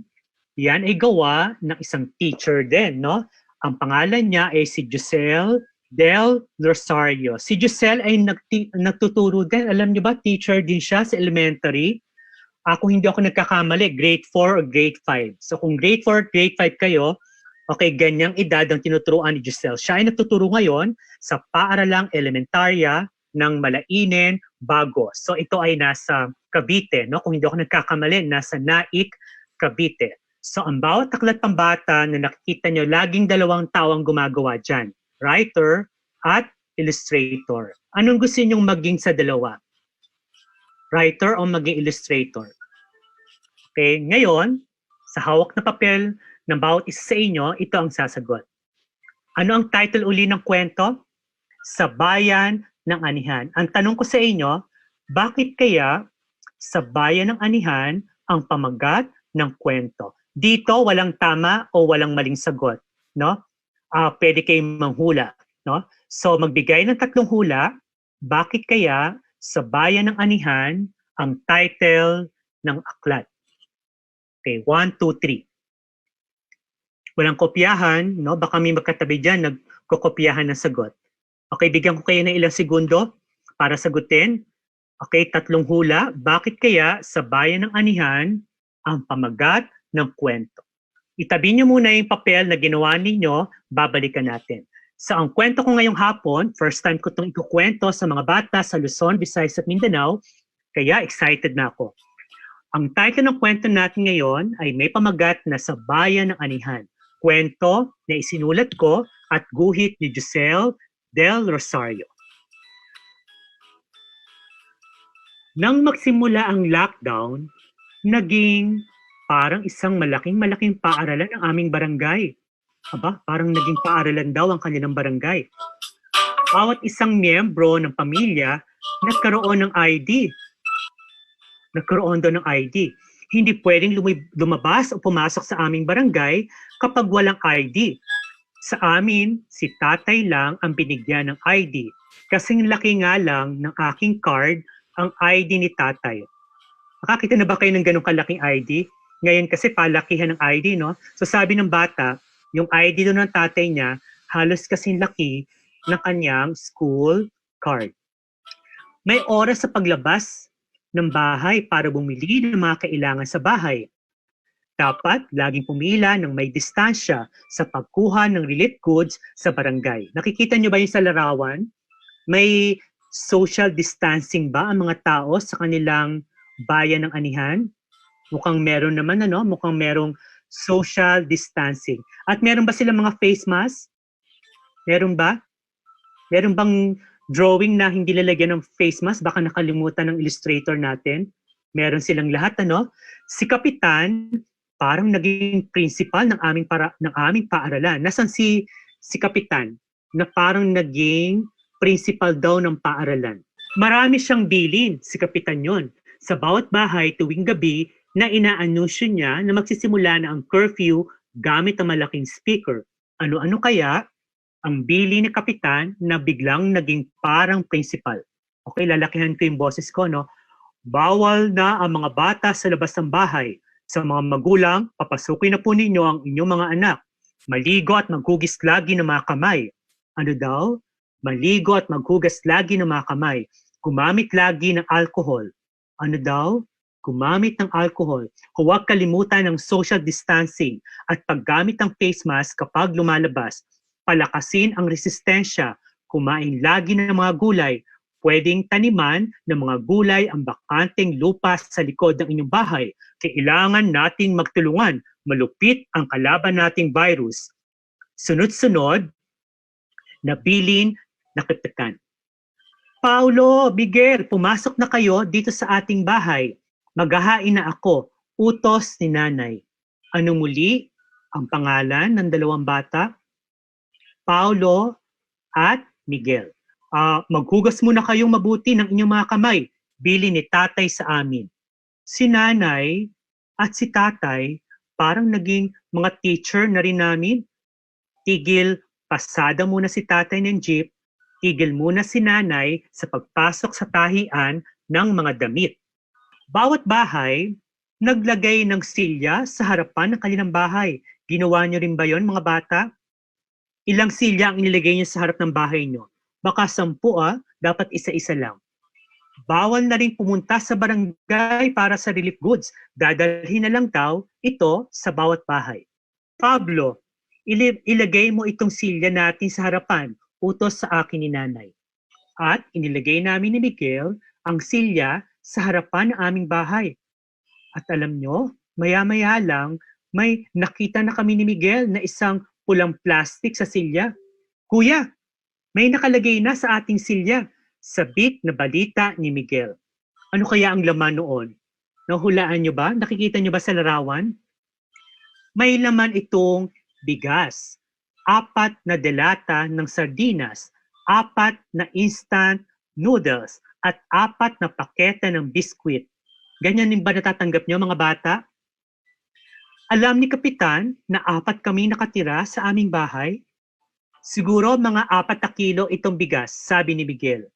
Yan ay gawa ng isang teacher din, no? Ang pangalan niya ay si Giselle Del Rosario. Si Giselle ay nagtuturo din. Alam niyo ba, teacher din siya sa elementary. Hindi ako nagkakamali, grade 4 or grade 5. So kung grade 4 or grade 5 kayo, okay, ganyang edad ang tinuturuan ni Giselle. Siya ay nagtuturo ngayon sa paaralang elementarya ng Malainen, Bago. So ito ay nasa Cavite, no? Kung hindi ako nagkakamali, nasa Naik, Cavite. So ang bawat aklat pambata na nakikita nyo, laging dalawang tao ang gumagawa dyan. Writer at illustrator. Anong gusto nyong maging sa dalawa? Writer o maging illustrator? Okay, ngayon, sa hawak na papel ng bawat isa sa inyo, ito ang sasagot. Ano ang title uli ng kwento? Sa Bayan ng Anihan. Ang tanong ko sa inyo, bakit kaya sa Bayan ng Anihan ang pamagat ng kwento? Dito walang tama o walang maling sagot, no? Pwede kayong manghula, no? So magbigay ng 3 hula, bakit kaya sa Bayan ng Anihan ang title ng aklat? Okay, 1, 2, 3. Walang kopyahan, no? Baka may magkatabi dyan, nagkokopyahan ng sagot. Okay, bigyan ko kayo ng ilang segundo para sagutin. Okay, 3 hula. Bakit kaya sa Bayan ng Anihan ang pamagat ng kwento? Itabi niyo muna yung papel na ginawa ninyo, babalikan natin. So ang kwento ko ngayong hapon, first time ko itong ikukwento sa mga bata sa Luzon, Visayas at Mindanao, kaya excited na ako. Ang title ng kwento natin ngayon ay may pamagat na Sa Bayan ng Anihan. Kwento na isinulat ko at guhit ni Giselle Del Rosario. Nang magsimula ang lockdown, naging parang isang malaking paaralan ang aming barangay. Parang naging paaralan daw ang kanilang barangay. Bawat isang miyembro ng pamilya nagkaroon ng ID. Nagkaroon daw ng ID. Hindi pwedeng lumabas o pumasok sa aming barangay kapag walang ID. Sa amin, si tatay lang ang binigyan ng ID. Kasing laki nga lang ng aking card ang ID ni tatay. Nakakita na ba kayo ng ganong kalaking ID? Ngayon kasi palakihan ng ID, no? So sabi ng bata, yung ID doon ng tatay niya, halos kasing laki ng kanyang school card. May oras sa paglabas ng bahay para bumili ng mga kailangan sa bahay. Dapat laging pumila ng may distansya sa pagkuha ng relief goods sa barangay. Nakikita niyo ba yung sa larawan? May social distancing ba ang mga tao sa kanilang bayan ng anihan? Mukhang meron naman, ano? Mukhang merong social distancing. At meron ba silang mga face mask? Meron ba? Meron bang drawing na hindi lalagyan ng face mask? Baka nakalimutan ng illustrator natin. Meron silang lahat, ano? Si Kapitan, parang naging principal ng aming paaralan. Nasaan si Kapitan na parang naging principal daw ng paaralan? Marami siyang bilin, si Kapitan yon. Sa bawat bahay tuwing gabi na inaanunsyo niya na magsisimula na ang curfew gamit ang malaking speaker. Ano-ano kaya ang bili ni Kapitan na biglang naging parang principal? Okay, lalakihan ko yung boses ko, no? Bawal na ang mga bata sa labas ng bahay. Sa mga magulang, papasukin na po ninyo ang inyong mga anak. Maligo at maghugis lagi ng mga kamay. Ano daw? Maligo at maghugas lagi ng mga kamay. Gumamit lagi ng alcohol. Ano daw? Gumamit ng alcohol. Huwag kalimutan ng social distancing at paggamit ng face mask kapag lumalabas. Palakasin ang resistensya. Kumain lagi ng mga gulay. Pwedeng taniman ng mga gulay ang bakanteng lupa sa likod ng inyong bahay. Kailangan nating magtulungan. Malupit ang kalaban nating virus. Sunod-sunod, nabilin na katakan. Paulo, Miguel, pumasok na kayo dito sa ating bahay. Maghahain na ako, utos ni nanay. Ano muli ang pangalan ng dalawang bata? Paulo at Miguel. Maghugas muna kayong mabuti ng inyong mga kamay. Bili ni tatay sa amin. Si nanay at si tatay parang naging mga teacher na rin namin. Tigil, pasada muna si tatay ng jeep. Tigil muna si nanay sa pagpasok sa tahian ng mga damit. Bawat bahay, naglagay ng silya sa harapan ng kanilang bahay. Ginawa niyo rin ba yon, mga bata? Ilang silya ang inilagay niyo sa harap ng bahay niyo? Baka 10, dapat isa-isa lang. Bawal na rin pumunta sa barangay para sa relief goods. Dadalhin na lang daw ito sa bawat bahay. Pablo, ilagay mo itong silya natin sa harapan. Utos sa akin ni nanay. At inilagay namin ni Miguel ang silya sa harapan ng aming bahay. At alam nyo, maya-maya lang, may nakita na kami ni Miguel na isang pulang plastic sa silya. Kuya, may nakalagay na sa ating silya. Sabik na balita ni Miguel. Ano kaya ang laman noon? Nahulaan nyo ba? Nakikita nyo ba sa larawan? May laman itong bigas, 4 na delata ng sardinas, 4 na instant noodles, at 4 na paketa ng biskwit. Ganyan din ba natatanggap nyo, mga bata? Alam ni Kapitan na 4 kami nakatira sa aming bahay. Siguro mga 4 na kilo itong bigas, sabi ni Miguel.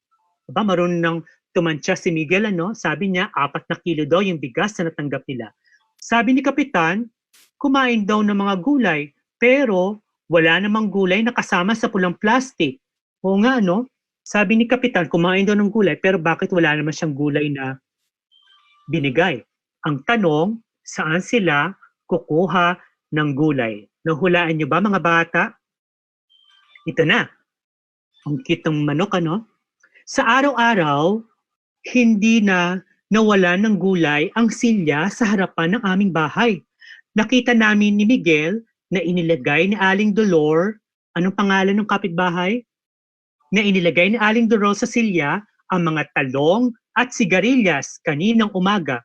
Aba, marunong nang tumantya si Miguel, ano? Sabi niya, 4 na kilo daw yung bigas na natanggap nila. Sabi ni Kapitan, kumain daw ng mga gulay, pero wala namang gulay na kasama sa pulang plastic. Oo nga, no? Sabi ni Kapitan, kumain daw ng gulay, pero bakit wala naman siyang gulay na binigay? Ang tanong, saan sila kukuha ng gulay? Nahulaan niyo ba, mga bata? Ito na. Ang cute ng manok, ano? Sa araw-araw, hindi na nawala ng gulay ang silya sa harapan ng aming bahay. Nakita namin ni Miguel na inilagay ni Aling Dolor, anong pangalan ng kapitbahay? Na inilagay ni Aling Dolor sa silya ang mga talong at sigarilyas kaninang umaga.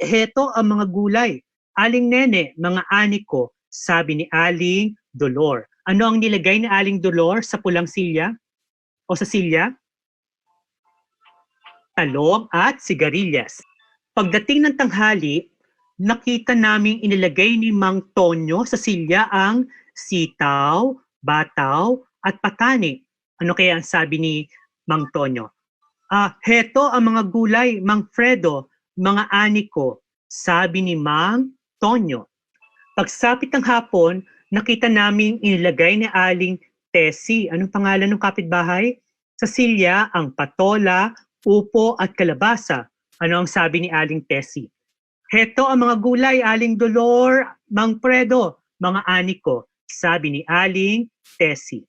Heto ang mga gulay. Aling Nene, mga ani ko, sabi ni Aling Dolor. Ano ang nilagay ni Aling Dolor sa pulang silya? O sa silya? Talong at sigarilyas. Pagdating ng tanghali, nakita naming inilagay ni Mang Tonyo sa silya ang sitaw, bataw, at patani. Ano kaya ang sabi ni Mang Tonyo? Heto ang mga gulay, Mang Fredo, mga ani ko, sabi ni Mang Tonyo. Pagsapit ng hapon, nakita naming inilagay ni Aling Tessie. Anong pangalan ng kapitbahay? Sa silya ang patola, upo at kalabasa. Ano ang sabi ni Aling Tessie? Heto ang mga gulay, Aling Dolor, Mang Fredo, mga ani ko, sabi ni Aling Tessie.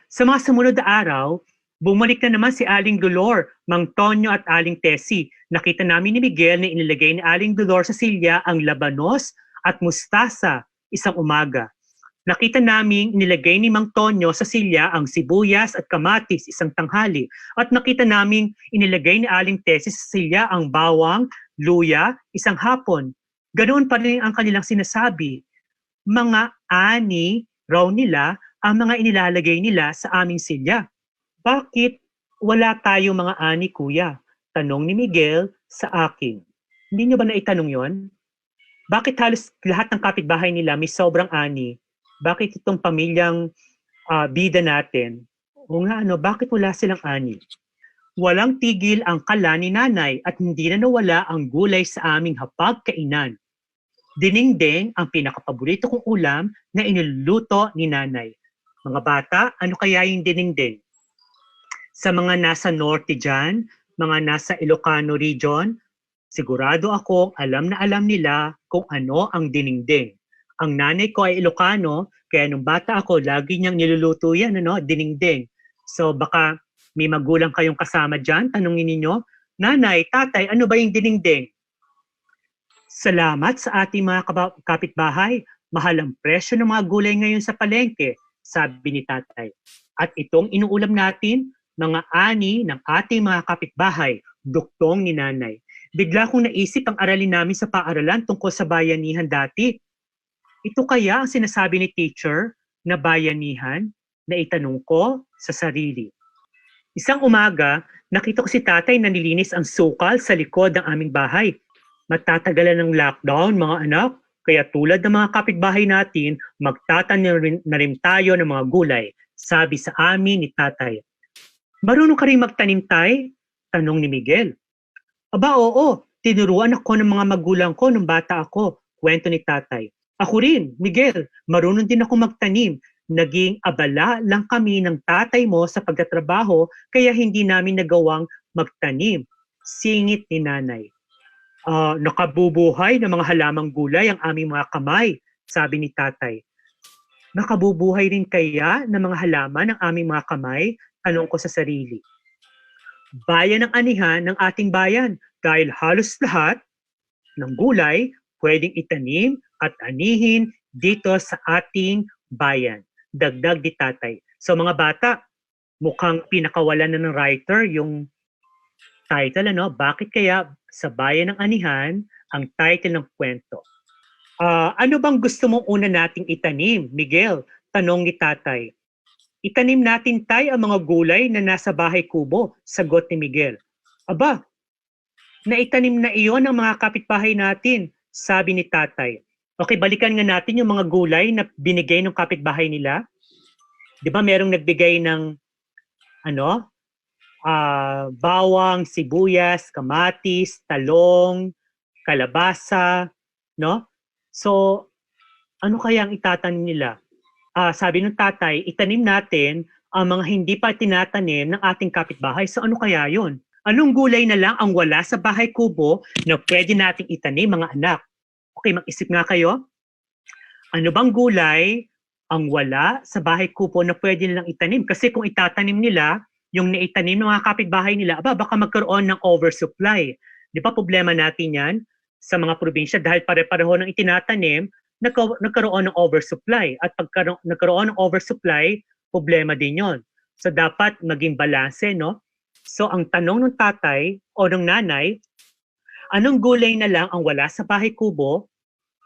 Sa mga sumunod na araw, Bumalik na naman si Aling Dolor, Mang Tonyo at Aling Tessie. Nakita namin ni Miguel na inilagay ni Aling Dolor sa silya ang labanos at mustasa isang umaga. Nakita namin inilagay ni Mang Tonyo sa silya ang sibuyas at kamatis isang tanghali. At nakita namin inilagay ni Aling Tessie sa silya ang bawang, luya isang hapon. Ganoon pa rin ang kanilang sinasabi. Mga ani raw nila ang mga inilalagay nila sa aming silya. Bakit wala tayo mga ani, kuya? Tanong ni Miguel sa akin. Hindi niyo ba naitanong yon? Bakit halos lahat ng kapitbahay nila may sobrang ani? Bakit itong pamilyang bida natin? O nga bakit wala silang ani? Walang tigil ang kala ni nanay at hindi na nawala ang gulay sa aming hapag-kainan. Dinengdeng ang pinakapaborito kong ulam na iniluluto ni nanay. Mga bata, ano kaya yung dinengdeng? Sa mga nasa norte dyan, mga nasa Ilocano region, sigurado akong alam na alam nila kung ano ang dinengdeng. Ang nanay ko ay Ilocano, kaya nung bata ako, lagi niyang niluluto yan, dinengdeng. So baka may magulang kayong kasama dyan, tanungin ninyo, nanay, tatay, ano ba yung dinengdeng? Salamat sa ating mga kapitbahay. Mahal ang presyo ng mga gulay ngayon sa palengke, sabi ni tatay. At itong inuulam natin, mga ani ng ating mga kapitbahay, duktong ni nanay. Bigla kong naisip ang aralin namin sa paaralan tungkol sa bayanihan dati. Ito kaya ang sinasabi ni teacher na bayanihan na itanong ko sa sarili. Isang umaga, nakita ko si tatay na nilinis ang sukal sa likod ng aming bahay. Matatagalan ng lockdown, mga anak, kaya tulad ng mga kapitbahay natin, magtatanim na rin tayo ng mga gulay, sabi sa amin ni tatay. Marunong ka rin magtanim, tay? Tanong ni Miguel. Aba, oo. Tinuruan ako ng mga magulang ko nung bata ako. Kwento ni tatay. Ako rin, Miguel. Marunong din ako magtanim. Naging abala lang kami ng tatay mo sa pagtatrabaho kaya hindi namin nagawang magtanim. Singit ni nanay. Nakabubuhay ng mga halamang gulay ang aming mga kamay, sabi ni tatay. Nakabubuhay rin kaya ng mga halaman ng aming mga kamay? Tanong ko sa sarili. Bayan ng anihan ng ating bayan dahil halos lahat ng gulay pwedeng itanim at anihin dito sa ating bayan. Dagdag ni tatay. So mga bata, mukhang pinakawalan na ng writer yung title, Bakit kaya sa bayan ng anihan ang title ng kwento? Ano bang gusto mong una nating itanim, Miguel? Tanong ni tatay. Itanim natin ang mga gulay na nasa bahay kubo, sagot ni Miguel. Aba, naitanim na iyon ng mga kapitbahay natin, sabi ni tatay. Okay, balikan nga natin yung mga gulay na binigay ng kapitbahay nila. Di ba merong nagbigay ng bawang, sibuyas, kamatis, talong, kalabasa, no? So, ano kaya ang itatanim nila? Sabi ng tatay, itanim natin ang mga hindi pa tinatanim ng ating kapitbahay. So ano kaya yun? Anong gulay na lang ang wala sa bahay kubo na pwede nating itanim, mga anak? Okay, mag-isip nga kayo. Ano bang gulay ang wala sa bahay kubo na pwede nilang itanim? Kasi kung itatanim nila, yung naitanim ng mga kapitbahay nila, baka magkaroon ng oversupply. Di ba problema natin yan sa mga probinsya dahil pare-pareho ng itinatanim, nagkaroon ng oversupply. At pag nagkaroon ng oversupply, problema din yon. So dapat maging balanse, no? So ang tanong ng tatay o ng nanay, anong gulay na lang ang wala sa bahay kubo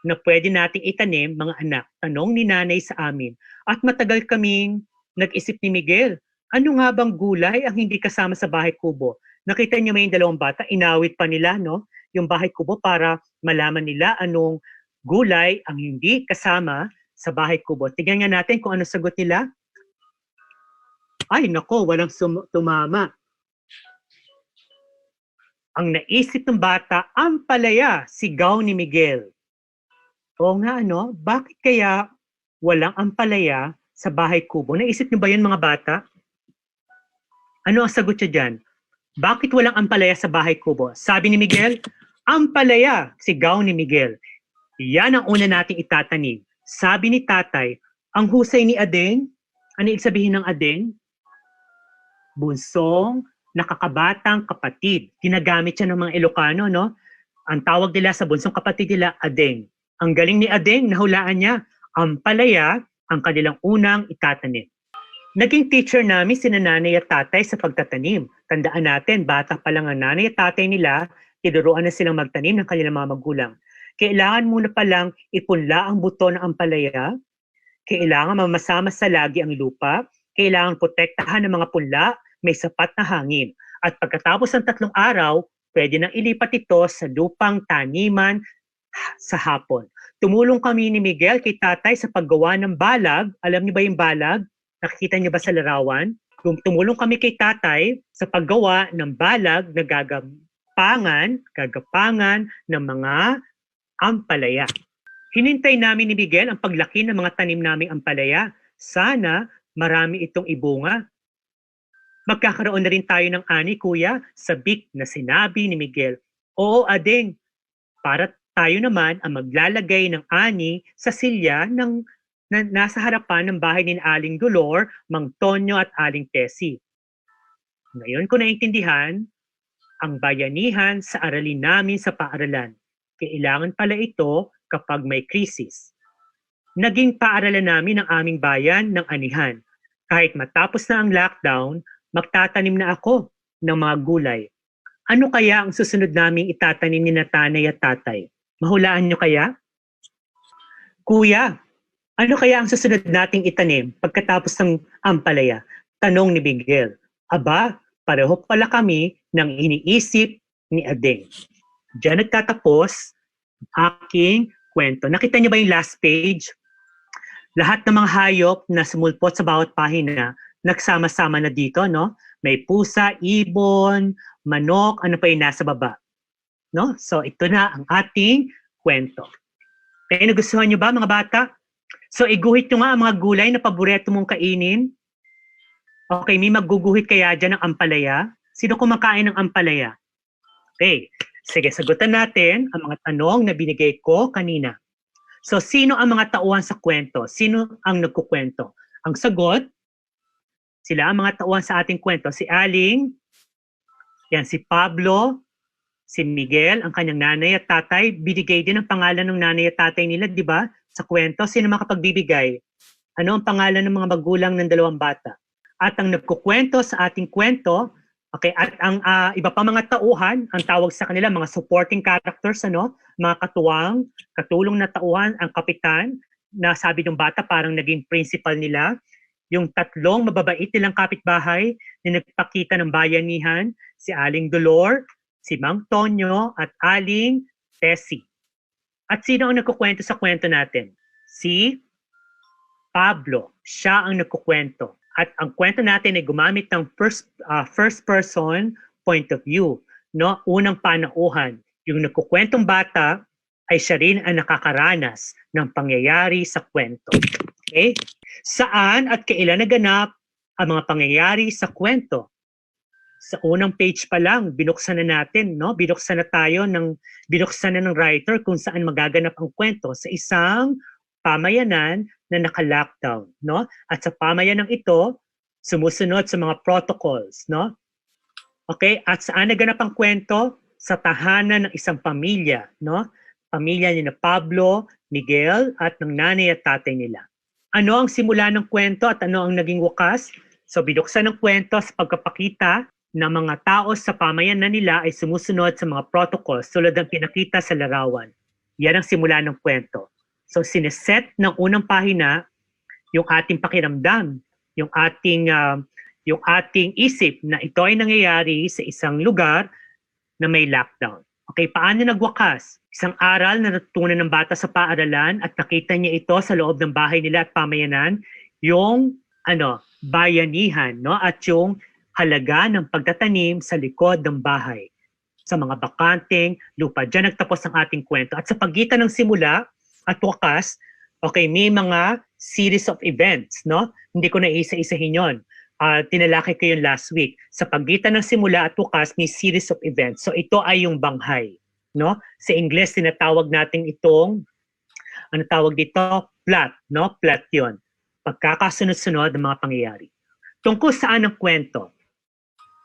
na pwede nating itanim, mga anak? Tanong ni nanay sa amin. At matagal kaming nag-isip ni Miguel, ano nga bang gulay ang hindi kasama sa bahay kubo? Nakita niyo may dalawang bata, inawit pa nila, no? Yung bahay kubo para malaman nila anong gulay ang hindi kasama sa bahay kubo. Tignan nga natin kung ano sagot nila. Ay, nako, walang tumama. Ang naisip ng bata, ampalaya, sigaw ni Miguel. Oo nga, bakit kaya walang ampalaya sa bahay kubo? Naisip niyo ba yan, mga bata? Ano ang sagot niya dyan? Bakit walang ampalaya sa bahay kubo? Sabi ni Miguel, ampalaya, sigaw ni Miguel. Yan ang una nating itatanim. Sabi ni tatay, ang husay ni Adeng, ano ibig sabihin ng Adeng? bunsong nakakabatang kapatid. Ginagamit siya ng mga Ilocano, no? Ang tawag nila sa bunsong kapatid nila, adeng. Ang galing ni adeng, nahulaan niya, ampalaya ang kanilang unang itatanim. Naging teacher namin si nanay at tatay sa pagtatanim. Tandaan natin, bata pa lang ang nanay at tatay nila, tinuruan na silang magtanim ng kanilang mga magulang. Kailangan muna palang ipunla ang buto ng ampalaya, kailangan mamasama sa lagi ang lupa, kailangan protektahan ng mga punla, may sapat na hangin. At pagkatapos ng 3 araw, pwede nang ilipat ito sa lupang taniman sa hapon. Tumulong kami ni Miguel kay tatay sa paggawa ng balag. Alam niyo ba yung balag? Nakikita niyo ba sa larawan? Tumulong kami kay tatay sa paggawa ng balag na gagapangan ng mga ampalaya. Hinintay namin ni Miguel ang paglaki ng mga tanim naming ampalaya. Sana marami itong ibunga. Magkakaroon na rin tayo ng ani, kuya, sabik na sinabi ni Miguel. Oo, adeng, para tayo naman ang maglalagay ng ani sa silya ng nasa harapan ng bahay ni Aling Dolor, Mang Tonyo at Aling Tessie. Ngayon ko naintindihan ang bayanihan sa aralin namin sa paaralan. Kailangan pala ito kapag may krisis. Naging paaralan namin ang aming bayan ng anihan. Kahit matapos na ang lockdown, magtatanim na ako ng mga gulay. Ano kaya ang susunod naming itatanim ni nanay at tatay? Mahulaan nyo kaya? Kuya, ano kaya ang susunod nating itanim pagkatapos ng ampalaya? Tanong ni Miguel. Aba, pareho pala kami ng iniisip ni Adeng. Diyan nagtatapos aking kwento. Nakita niyo ba yung last page? Lahat ng mga hayop na sumulpot sa bawat pahina, nagsama-sama na dito, no? May pusa, ibon, manok, ano pa yung nasa baba. No? So ito na ang ating kwento. Kaya nagustuhan niyo ba mga bata? So iguhit nyo nga ang mga gulay na paborito mong kainin. Okay, may magguguhit kaya dyan ng ampalaya? Sino kumakain ng ampalaya? Okay. Sige, sagutan natin ang mga tanong na binigay ko kanina. So, sino ang mga tauhan sa kwento? Sino ang nagkukwento? Ang sagot, sila ang mga tauhan sa ating kwento. Si Aling, yan, si Pablo, si Miguel, ang kanyang nanay at tatay. Binigay din ang pangalan ng nanay at tatay nila, di ba? Sa kwento, sino makapagbibigay? Ano ang pangalan ng mga magulang ng 2 bata? At ang nagkukwento sa ating kwento, okay, at ang iba pa mga tauhan, ang tawag sa kanila mga supporting characters, ano, mga katuwang, katulong na tauhan, ang kapitan, na sabi ng bata parang naging principal nila, yung 3 mababait nilang kapitbahay na nagpakita ng bayanihan, si Aling Dolor, si Mang Tonyo, at Aling Tessie. At sino ang nagkukwento sa kwento natin? Si Pablo. Siya ang nagkukwento. At ang kwento natin ay gumamit ng first person point of view, no? Unang panauhan. Yung nagkukwentong bata ay siya rin ang nakakaranas ng pangyayari sa kwento. Okay? Saan at kailan naganap ang mga pangyayari sa kwento? Sa unang page pa lang, binuksan na natin, no? Binuksan na ng writer kung saan magaganap ang kwento sa isang pamayanan na naka-lockdown, no? At sa pamayanang ito, sumusunod sa mga protocols, no? Okay, at saan naganap ang kwento? Sa tahanan ng isang pamilya, no? Pamilya ni na Pablo, Miguel, at ng nanay at tatay nila. Ano ang simula ng kwento at ano ang naging wakas? So binuksan ng kwento sa pagkapakita na mga tao sa pamayanan nila ay sumusunod sa mga protocols tulad ng pinakita sa larawan. Yan ang simula ng kwento. So sineset ng unang pahina yung ating pakiramdam, yung ating isip na ito ay nangyayari sa isang lugar na may lockdown. Okay, paano nagwakas? Isang aral na natutunan ng bata sa paaralan at nakita niya ito sa loob ng bahay nila at pamayanan, yung bayanihan, no? At yung halaga ng pagtatanim sa likod ng bahay, sa mga bakanteng lupa. Diyan nagtapos ang ating kwento. At sa pagitan ng simula at wakas, okay, may mga series of events, no? Hindi ko na isa-isahin yon. Tinalaki ko yun last week. Sa pagitan ng simula at wakas, may series of events. So ito ay yung banghay, no? Sa Ingles, tinatawag natin itong, ano tawag dito? Plot, no? Plot yun. Pagkakasunod-sunod ng mga pangyayari. Tungkol saan ang kwento?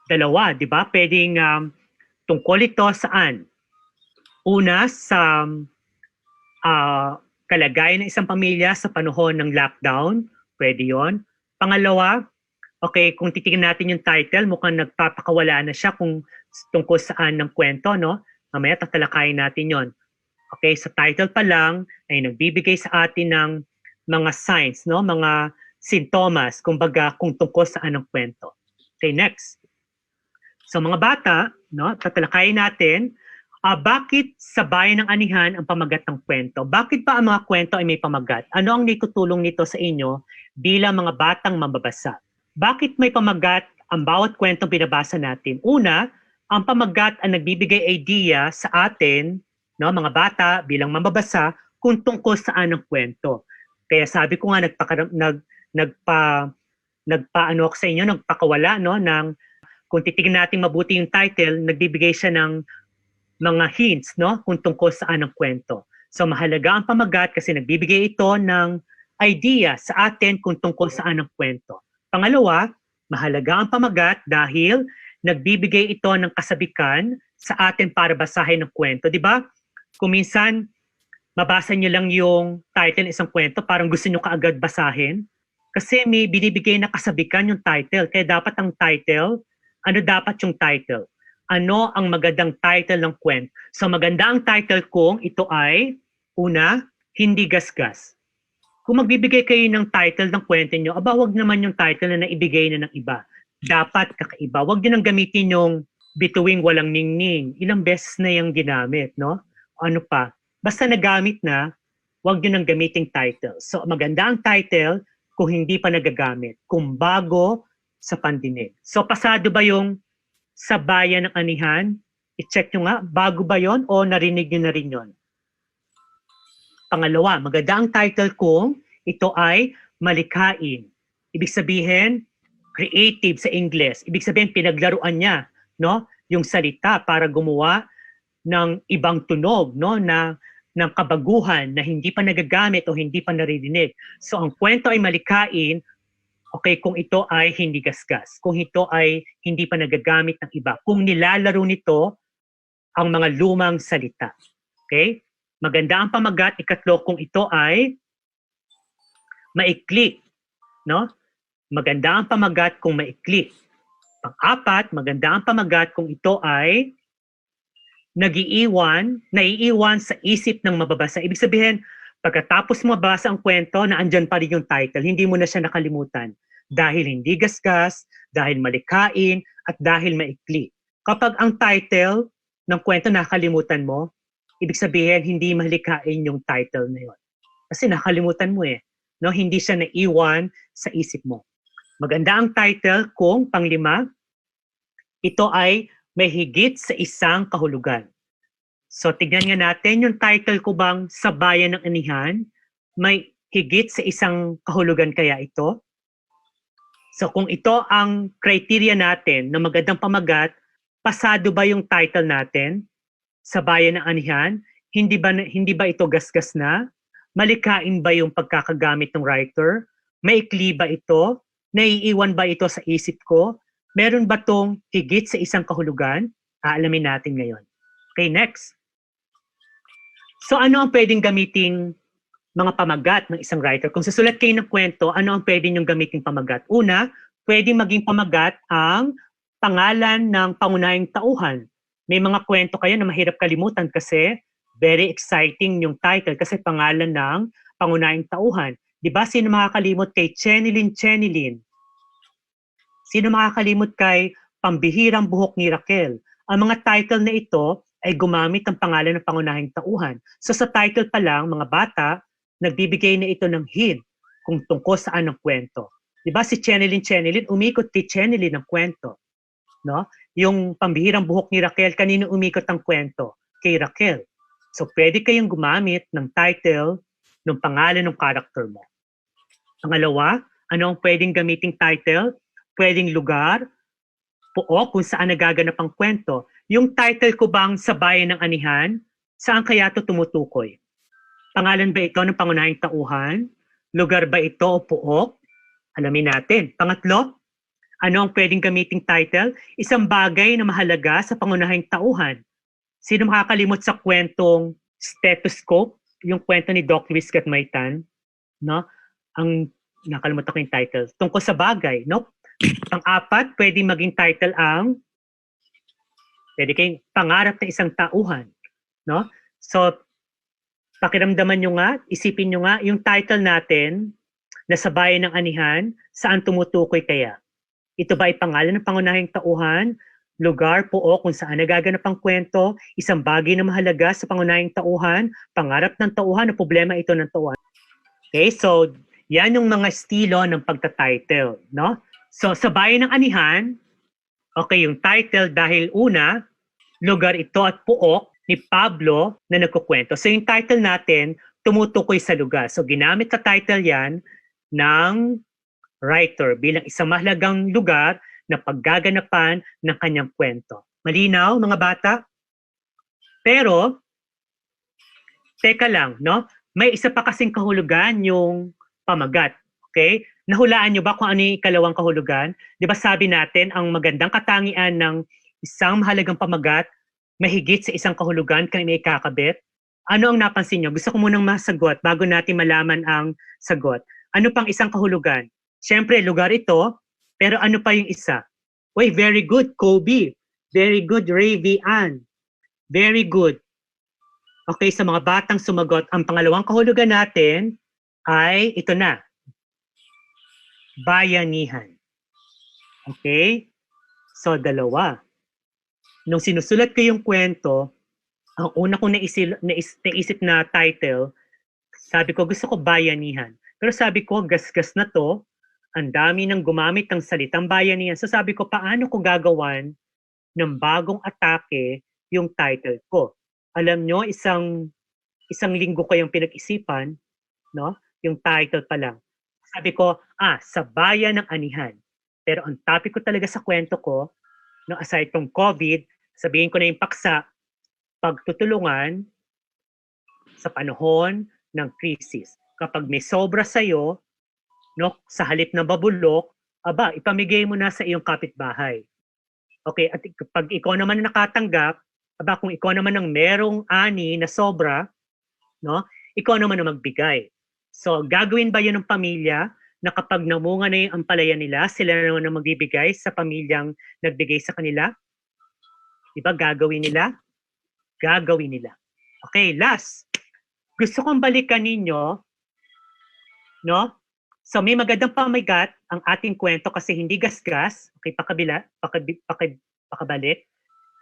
Dalawa, di ba? Pwedeng tungkol ito saan? Una, sa kalagayan ng isang pamilya sa panahon ng lockdown. Pwede yon. Pangalawa, okay, kung titingnan natin yung title, mukhang nagpapakawala na siya kung tungkol saan ng kwento, no? Mamaya tatalakayin natin yon. Okay, sa title pa lang ay nagbibigay sa atin ng mga signs, no? Mga sintomas, kumbaga kung tungkol saan ng kwento. Okay, next. So mga bata, no, tatalakayin natin, bakit sa bayan ng anihan ang pamagat ng kwento? Bakit ba ang mga kwento ay may pamagat? Ano ang naitutulong nito sa inyo bilang mga batang mambabasa? Bakit may pamagat ang bawat kwentong binabasa natin? Una, ang pamagat ang nagbibigay idea sa atin, no, mga bata bilang mambabasa, kung tungkol saan ang kwento. Kaya sabi ko nga nagpaano ako sa inyo, nagpakawala, no, ng kung titignan natin mabuti yung title, nagbibigay siya ng mga hints, no, kung tungkol saan ang kwento. So mahalaga ang pamagat kasi nagbibigay ito ng idea sa atin kung tungkol saan ang kwento. Pangalawa, mahalaga ang pamagat dahil nagbibigay ito ng kasabikan sa atin para basahin ng kwento. Di ba? Kung minsan, mabasa nyo lang yung title ng isang kwento, parang gusto nyo kaagad basahin. Kasi may binibigay na kasabikan yung title. Kaya dapat ang title, ano dapat yung title? Ano ang magandang title ng kwento? So maganda ang title kung ito ay, una, hindi gasgas. Kung magbibigay kayo ng title ng kwento nyo, wag naman yung title na naibigay na ng iba. Dapat kakaiba. Wag din ang gamitin yung bituing walang ningning. Ilang beses na yung ginamit, no? Ano pa? Basta nagamit na, wag din ang gamiting title. So maganda ang title kung hindi pa nagagamit. Kung bago sa pandinig. So pasado ba yung sa bayan ng anihan? I-check nyo nga, bago ba yon o narinig nyo na rin yon? Pangalawa, maganda ang title kung ito ay malikhain. Ibig sabihin, creative sa English. Ibig sabihin, pinaglaruan niya, no, yung salita para gumawa ng ibang tunog, no, ng kabaguhan na hindi pa nagagamit o hindi pa naririnig. So ang kwento ay malikhain, okay, kung ito ay hindi gasgas, kung ito ay hindi pa nagagamit ng iba, kung nilalaro nito ang mga lumang salita. Okay? Maganda ang pamagat, ikatlo, kung ito ay maikli, no? Maganda ang pamagat kung maikli. Pang-apat, maganda ang pamagat kung ito ay naiiwan sa isip ng mababasa. Ibig sabihin, pagkatapos mo mabasa ang kwento, na andyan pa rin yung title, hindi mo na siya nakalimutan. Dahil hindi gasgas, dahil malikhain, at dahil maikli. Kapag ang title ng kwento nakalimutan mo, ibig sabihin hindi malikhain yung title na yun. Kasi nakalimutan mo eh. No? Hindi siya naiwan sa isip mo. Maganda ang title kung, panglima, ito ay may higit sa isang kahulugan. So tignan nga natin yung title ko bang Sa Bayan ng Anihan, may higit sa isang kahulugan kaya ito? So kung ito ang criteria natin na magandang pamagat, pasado ba yung title natin, Sa Bayan ng Anihan? Hindi ba ito gasgas na? Malikhain ba yung pagkakagamit ng writer? Maikli ba ito? Naiiwan ba ito sa isip ko? Meron ba tong higit sa isang kahulugan? Aalamin natin ngayon. Okay, next. So ano ang pwedeng gamiting mga pamagat ng isang writer? Kung susulat kayo ng kwento, ano ang pwede niyong gamiting pamagat? Una, pwedeng maging pamagat ang pangalan ng pangunahing tauhan. May mga kwento kayo na mahirap kalimutan kasi very exciting yung title kasi pangalan ng pangunahing tauhan. Di ba? Sino makakalimot kay Chenilyn Chenilyn? Sino makakalimot kay Pambihirang Buhok ni Raquel? Ang mga title na ito ay gumamit ng pangalan ng pangunahing tauhan. So sa title pa lang, mga bata, nagbibigay na ito ng hint kung tungkol saan ang kwento. Di ba si Chenilyn Chenilyn, umikot kay Chenilyn ang kwento. No? Yung Pambihirang Buhok ni Raquel, kanino umikot ang kwento? Kay Raquel. So pwede kayong gumamit ng title ng pangalan ng character mo. Pangalawa, ano ang pwedeng gamiting title? Pwedeng lugar o kung saan nagaganap ang kwento. Yung title ko bang Sa Bayan ng Anihan, saan kaya ito tumutukoy? Pangalan ba ito ng pangunahing tauhan? Lugar ba ito o puok? Alamin natin. Pangatlo, Ano ang pwedeng gamiting title? Isang bagay na mahalaga sa pangunahing tauhan. Sino makakalimot sa kwentong stethoscope? Yung kwento ni Doc Luis Gatmaitan, no? Ang nakalimutan ko yung title. Tungkol sa bagay, no? Pang-apat, pwedeng maging title ang pwede kayong pangarap ng isang tauhan, no? So, pakiramdaman nyo nga, isipin nyo nga, yung title natin na sa bayan ng anihan, saan tumutukoy kaya? Ito ba ay pangalan ng pangunahing tauhan, lugar po o kung saan nagaganap ang kwento, isang bagay na mahalaga sa pangunahing tauhan, pangarap ng tauhan o problema ito ng tauhan? Okay, so yan yung mga estilo ng pagta-title, no? So sa bayan ng anihan, okay, yung title dahil una, lugar ito at puok ni Pablo na nagkukwento. So yung title natin, tumutukoy sa lugar. So ginamit sa title yan ng writer bilang isang mahalagang lugar na paggaganapan ng kanyang kwento. Malinaw, mga bata? Pero, teka lang, no? May isa pa kasing kahulugan yung pamagat. Okay? Nahulaan nyo ba kung ano yung ikalawang kahulugan? Di ba sabi natin, ang magandang katangian ng isang mahalagang pamagat, mahigit sa isang kahulugan kung may kakabit? Ano ang napansin nyo? Gusto ko munang masagot bago natin malaman ang sagot. Ano pang isang kahulugan? Siyempre, lugar ito, pero ano pa yung isa? Uy, very good, Kobe. Very good, Ravy Ann. Very good. Okay, sa mga batang sumagot, ang pangalawang kahulugan natin ay ito na. Bayanihan. Okay? So, dalawa. Nung sinusulat ko yung kwento, ang una kong naisip na title, sabi ko, gusto ko bayanihan. Pero sabi ko, gasgas na to, ang dami nang gumamit ng salitang bayanihan. So sabi ko, paano ko gagawan ng bagong atake yung title ko? Alam nyo, isang linggo ko yung pinag-isipan, no? Yung title pa lang. Sabi ko, sa bayan ng anihan. Pero ang topic ko talaga sa kwento ko, no, aside from COVID, sabihin ko na yung paksa, pagtutulungan sa panahon ng krisis. Kapag may sobra sa'yo, no, sa halip na babulok, ipamigay mo na sa iyong kapitbahay. Okay, at pag ikaw naman nakatanggap, kung ikaw naman ang merong ani na sobra, no, ikaw naman ang magbigay. So, gagawin ba yun ng pamilya na kapag namunga na yung ampalaya nila, sila naman ang magbibigay sa pamilyang nagbigay sa kanila? Diba, gagawin nila? Gagawin nila. Okay, last. Gusto kong balikan ninyo, no? So may magandang pamagat ang ating kwento kasi hindi gasgas. Okay, pakabalik.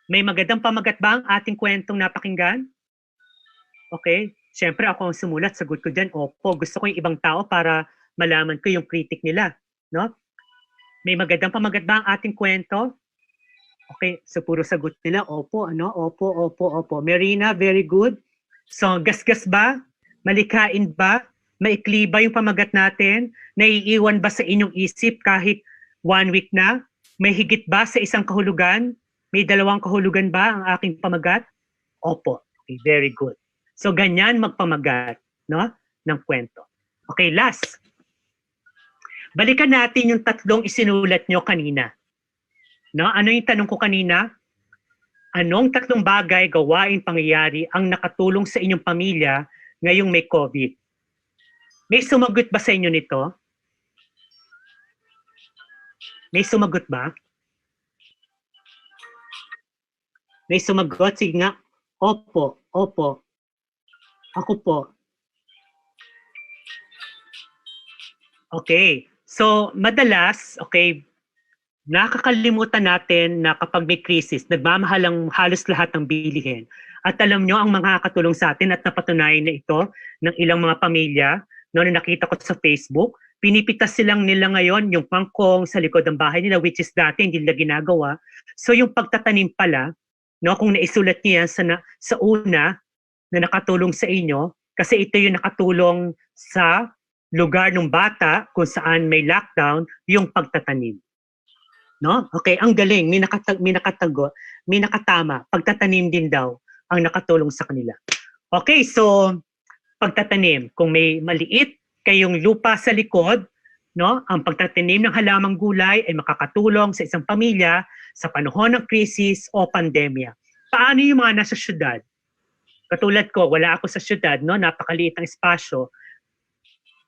May magandang pamagat ba ang ating kwentong napakinggan? Okay, syempre ako ang sumulat, sagot ko dyan, opo. Gusto ko yung ibang tao para malaman ko yung critic nila. No? May magandang pamagat ba ang ating kwento? Okay, so puro sagot nila, opo, ano? Opo, opo, opo. Marina, very good. So gasgas ba? Malikain ba? Maikli ba yung pamagat natin? Naiiwan ba sa inyong isip kahit 1 week na? May higit ba sa isang kahulugan? May 2 kahulugan ba ang aking pamagat? Opo. Okay, very good. So ganyan magpamagat, no, ng kwento. Okay, last. Balikan natin yung 3 isinulat nyo kanina. No, ano yung tanong ko kanina? Anong 3 bagay, gawain, pangyayari ang nakatulong sa inyong pamilya ngayong may COVID? May sumagot ba sa inyo nito? May sumagot ba? May sumagot? Sige nga. Opo, opo. Ako po. Okay. So, madalas, okay, nakakalimutan natin na kapag may krisis, nagmamahal ang halos lahat ng bilihin. At alam nyo, ang mga katulong sa atin at napatunayan na ito ng ilang mga pamilya, no, na nakita ko sa Facebook, pinipitas silang nila ngayon yung pangkong sa likod ng bahay nila, which is dati hindi nila ginagawa. So yung pagtatanim pala, no, kung naisulat niya sa una na nakatulong sa inyo, kasi ito yung nakatulong sa lugar ng bata kung saan may lockdown, yung pagtatanim. No? Okay, ang galing, may nakatama, pagtatanim din daw ang nakatulong sa kanila. Okay, so pagtatanim, kung may maliit kayong lupa sa likod, no? Ang pagtatanim ng halamang gulay ay makakatulong sa isang pamilya sa panahon ng krisis o pandemya. Paano yung mga nasa syudad? Katulad ko, wala ako sa syudad, no? Napakaliit ang espasyo.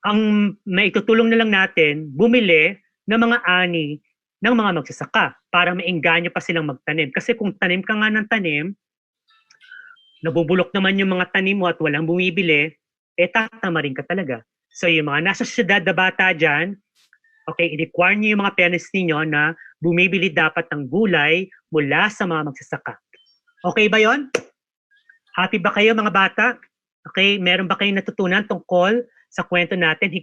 Ang maitutulong na lang natin, bumili ng mga ani ng mga magsasaka para maengganyo pa silang magtanim. Kasi kung tanim ka nga ng tanim, nabubulok naman yung mga tanim mo at walang bumibili, tatama rin ka talaga. So yung mga nasa syudad na bata dyan, okay, i-require nyo yung mga parents ninyo na bumibili dapat ng gulay mula sa mga magsasaka. Okay ba yon? Happy ba kayo mga bata? Okay, meron ba kayong natutunan tungkol sa kwento natin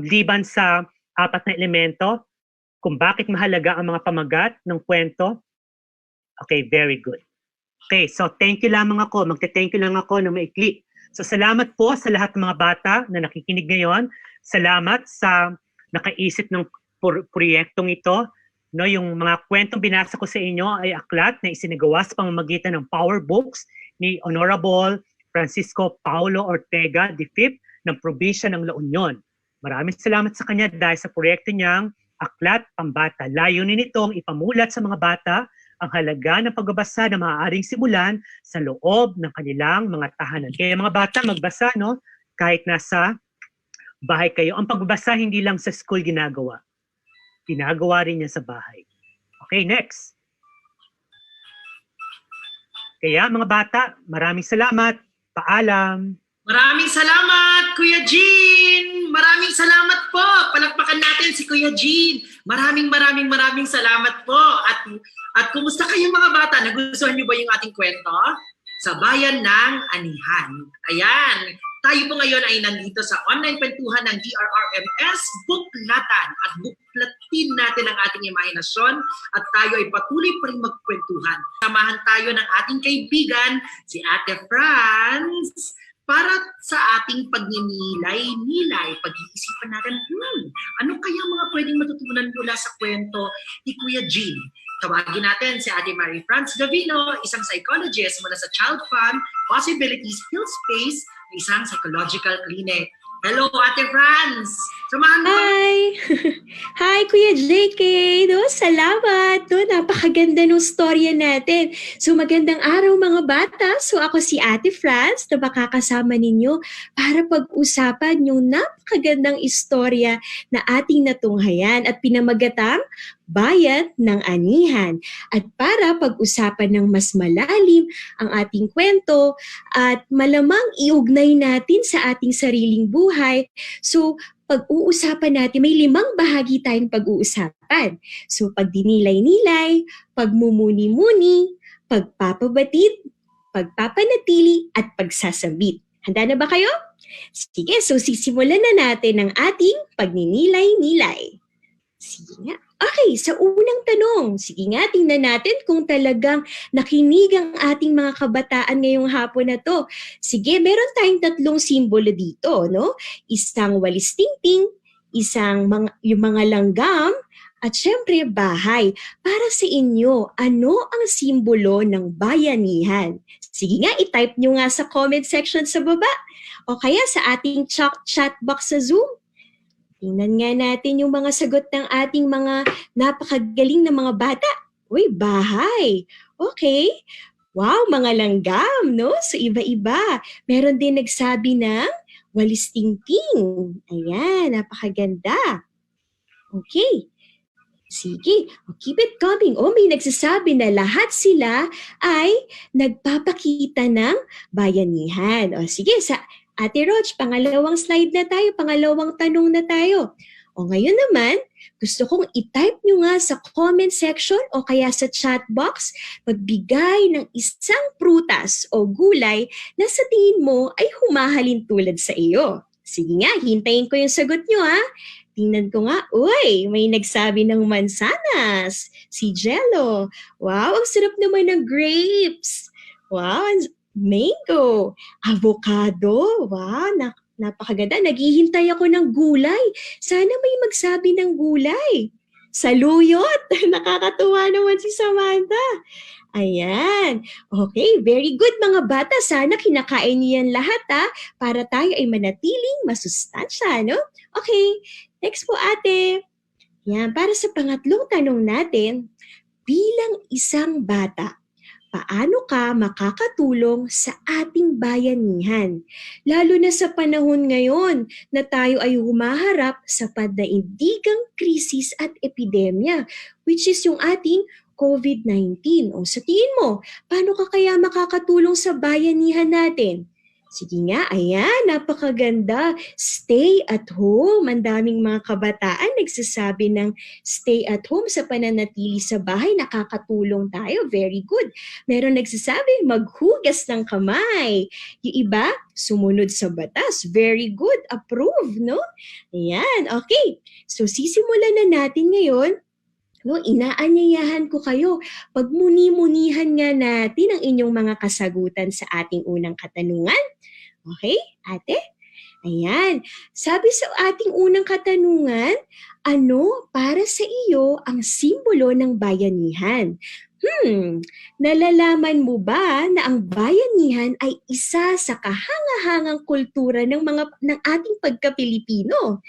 liban sa 4 na elemento? Kung bakit mahalaga ang mga pamagat ng kwento? Okay, very good. Okay, so thank you lamang ako. Magte-thank you lang ako ng maikli. So salamat po sa lahat ng mga bata na nakikinig ngayon. Salamat sa nakaisip ng proyektong ito. No, yung mga kwentong binasa ko sa inyo ay aklat na isinagawa sa pamamagitan ng Power Books ni Honorable Francisco Paulo Ortega V ng probinsya ng La Union. Maraming salamat sa kanya dahil sa proyekto niyang Aklat Pambata. Layunin nitong ipamulat sa mga bata ang halaga ng pagbabasa na maaaring simulan sa loob ng kanilang mga tahanan. Kaya mga bata, magbasa, no? Kahit nasa bahay kayo. Ang pagbabasa hindi lang sa school ginagawa. Ginagawa rin niya sa bahay. Okay, next. Kaya mga bata, maraming salamat. Paalam. Maraming salamat, Kuya Jean! Maraming salamat po! Palakpakan natin si Kuya Jean. Maraming salamat po. At kumusta kayo mga bata? Nagustuhan niyo ba yung ating kwento? Sa Bayan ng Anihan. Ayan, tayo po ngayon ay nandito sa online kwentuhan ng DRRMS Buklatan. At buklatin natin ang ating imahinasyon at tayo ay patuloy pa rin magkwentuhan. Samahan tayo ng ating kaibigan, si Ate Franz, para sa ating pagninilay-nilay, pag-iisipan natin, ano kaya mga pwedeng matutunan mula sa kwento ni Kuya Jean? Tawagin natin si Ate Mary Franz Davino, isang psychologist mula sa Child Fund Possibilities Heal Space, isang psychological clinic. Hello, Ate Franz! Samahan mo. Hi! Hi, Kuya JK! No, salamat! No, napakaganda ng storya natin. So, magandang araw mga bata. So, ako si Ate Franz na makakasama ninyo para pag-usapan yung napakagandang istorya na ating natunghayan at pinamagatang Bayan ng Anihan. At para pag-usapan ng mas malalim ang ating kwento at malamang iugnay natin sa ating sariling buhay. So, pag-uusapan natin, may 5 bahagi tayong pag-uusapan. So, pagdinilay-nilay, pagmumuni-muni, pagpapabatid, pagpapanatili, at pagsasabit. Handa na ba kayo? Sige, so sisimulan na natin ang ating pagninilay-nilay. Sige nga. Okay, sa unang tanong, sige nga, tingnan natin kung talagang nakinig ang ating mga kabataan ngayong hapon na to. Sige, meron tayong 3 simbolo dito, no? Isang walis tingting, isang yung mga langgam, at syempre bahay. Para sa inyo, ano ang simbolo ng bayanihan? Sige nga, i-type nyo nga sa comment section sa baba o kaya sa ating chat box sa Zoom. Tingnan nga natin yung mga sagot ng ating mga napakagaling na mga bata. Uy, bahay. Okay. Wow, mga langgam, no? So, iba-iba. Meron din nagsabi ng walis tingting. Ayan, napakaganda. Okay. Sige, keep it coming. May nagsasabi na lahat sila ay nagpapakita ng bayanihan. Sige, sa Ate Roch, pangalawang slide na tayo, pangalawang tanong na tayo. Ngayon naman, gusto kong i-type nyo nga sa comment section o kaya sa chat box, magbigay ng isang prutas o gulay na sa tingin mo ay humahalin tulad sa iyo. Sige nga, hintayin ko yung sagot nyo ha. Tingnan ko nga, may nagsabi ng mansanas, si Jello. Wow, ang sarap naman ng grapes. Wow, mango, avocado. Wow, napakaganda. Naghihintay ako ng gulay. Sana may magsabi ng gulay. Saluyot. Nakakatuwa naman si Samantha. Ayan. Okay, very good mga bata. Sana kinakain niyo yan lahat para tayo ay manatiling masustansya, no? Okay, Next po ate. Yan, para sa pangatlong tanong natin, bilang isang bata, paano ka makakatulong sa ating bayanihan? Lalo na sa panahon ngayon na tayo ay humaharap sa padaigdigang krisis at epidemya, which is yung ating COVID-19. O sa tingin mo, paano ka kaya makakatulong sa bayanihan natin? Sige nga, ayan, napakaganda. Stay at home. Ang daming mga kabataan nagsasabi ng stay at home sa pananatili sa bahay. Nakakatulong tayo. Very good. Meron nagsasabi, maghugas ng kamay. Yung iba, sumunod sa batas. Very good. Approve, no? Ayan, okay. So sisimulan na natin ngayon. No, inaanyayahan ko kayo, pagmuni-munihan nga natin ang inyong mga kasagutan sa ating unang katanungan. Okay, ate? Ayan. Sabi sa ating unang katanungan, ano para sa iyo ang simbolo ng bayanihan? Nalalaman mo ba na ang bayanihan ay isa sa kahangahangang kultura ng ating pagka-Pilipino?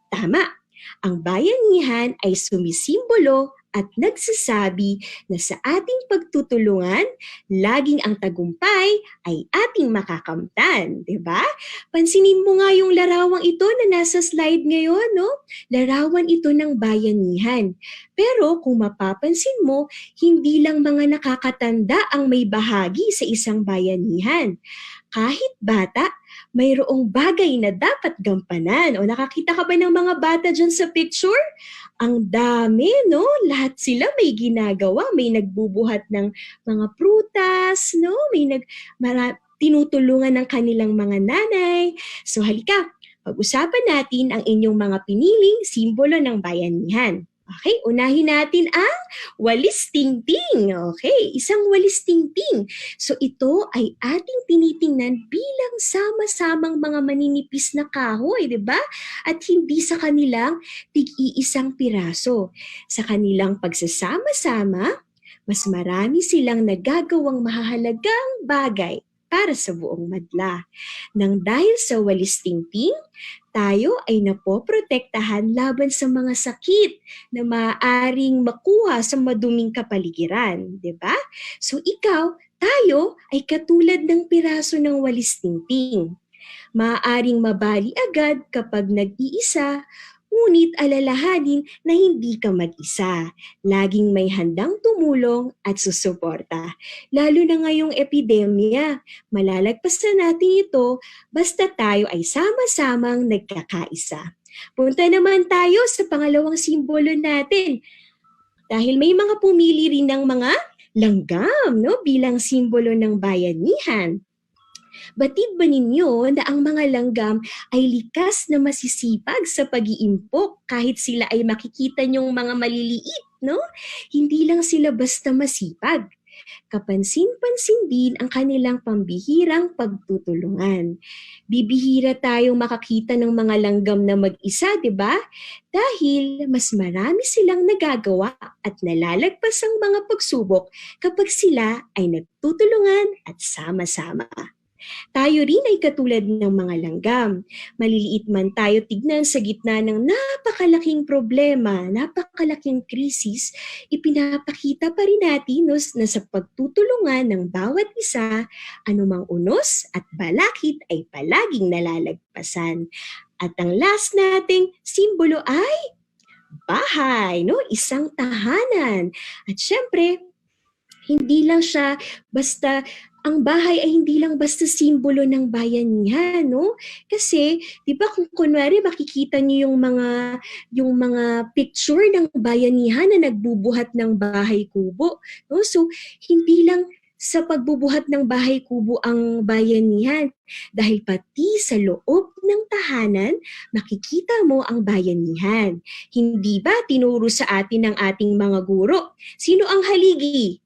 Tama. Ang bayanihan ay sumisimbolo at nagsasabi na sa ating pagtutulungan, laging ang tagumpay ay ating makakamtan, di ba? Pansinin mo nga yung larawang ito na nasa slide ngayon, no? Larawan ito ng bayanihan. Pero kung mapapansin mo, hindi lang mga nakakatanda ang may bahagi sa isang bayanihan. Kahit bata, mayroong bagay na dapat gampanan. O nakakita ka ba ng mga bata dyan sa picture? Ang dami, no? Lahat sila may ginagawa. May nagbubuhat ng mga prutas, no? Tinutulungan ng kanilang mga nanay. So halika, pag-usapan natin ang inyong mga piniling simbolo ng bayanihan. Okay, unahin natin ang walis tingting. Okay, isang walis tingting. So ito ay ating tinitingnan bilang sama-samang mga maninipis na kahoy, di ba? At hindi sa kanilang tig-iisang piraso. Sa kanilang pagsasama-sama, mas marami silang nagagawang mahahalagang bagay para sa buong madla. Nang dahil sa walis tingting, tayo ay napoprotektahan laban sa mga sakit na maaaring makuha sa maduming kapaligiran, di ba? So tayo ay katulad ng piraso ng walis tingting. Maaaring mabali agad kapag nag-iisa, ngunit alalahanin na hindi ka mag-isa. Laging may handang tumulong at susuporta. Lalo na ngayong epidemya, malalagpasan natin ito basta tayo ay sama-samang nagkakaisa. Punta naman tayo sa pangalawang simbolo natin. Dahil may mga pumili rin ng mga langgam, no, bilang simbolo ng bayanihan. Batid ba ninyo na ang mga langgam ay likas na masisipag sa pag-iimpok kahit sila ay makikita nyong mga maliliit, no? Hindi lang sila basta masipag. Kapansin-pansin din ang kanilang pambihirang pagtutulungan. Bibihira tayong makakita ng mga langgam na mag-isa, di ba? Dahil mas marami silang nagagawa at nalalagpas ang mga pagsubok kapag sila ay nagtutulungan at sama-sama. Tayo rin ay katulad ng mga langgam. Maliliit man tayo tignan sa gitna ng napakalaking problema, napakalaking krisis, ipinapakita pa rin natin na sa pagtutulungan ng bawat isa, anumang unos at balakid ay palaging nalalagpasan. At ang last nating simbolo ay bahay, no? Isang tahanan. At syempre, hindi lang siya basta ang bahay ay hindi lang basta simbolo ng bayanihan, no? Kasi, di ba kung kunwari makikita niyo yung mga picture ng bayanihan na nagbubuhat ng bahay kubo, no? So, hindi lang sa pagbubuhat ng bahay kubo ang bayanihan, dahil pati sa loob ng tahanan, makikita mo ang bayanihan. Hindi ba tinuro sa atin ng ating mga guro? Sino ang haligi?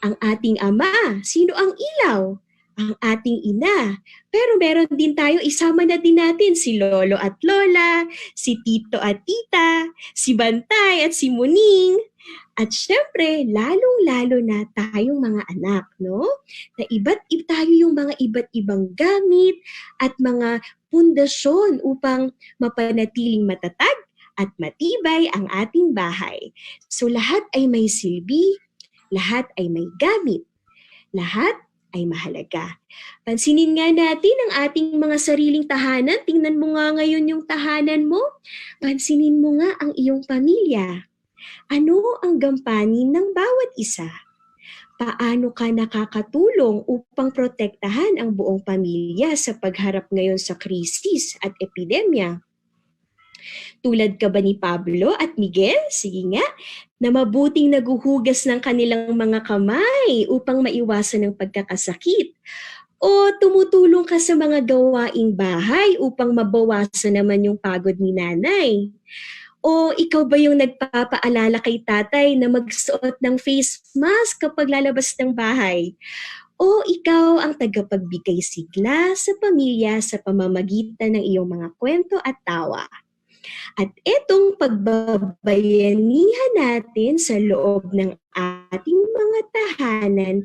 Ang ating ama. Sino ang ilaw? Ang ating ina. Pero meron din tayo, isama na din natin si lolo at lola, si tito at tita, si bantay at si muning. At syempre, lalong-lalo na tayong mga anak, no? Na tayo yung mga iba't ibang gamit at mga pundasyon upang mapanatiling matatag at matibay ang ating bahay. So lahat ay may silbi, lahat ay may gamit, lahat ay mahalaga. Pansinin nga natin ang ating mga sariling tahanan. Tingnan mo nga ngayon yung tahanan mo. Pansinin mo nga ang iyong pamilya. Ano ang gampanin ng bawat isa? Paano ka nakakatulong upang protektahan ang buong pamilya sa pagharap ngayon sa krisis at epidemya? Tulad ka ba ni Pablo at Miguel? Sige nga, na mabuting naguhugas ng kanilang mga kamay upang maiwasan ang pagkakasakit. O tumutulong ka sa mga gawaing bahay upang mabawasan naman yung pagod ni nanay? O ikaw ba yung nagpapaalala kay tatay na magsuot ng face mask kapag lalabas ng bahay? O ikaw ang tagapagbigay sigla sa pamilya sa pamamagitan ng iyong mga kwento at tawa? At itong pagbabayanihan natin sa loob ng ating mga tahanan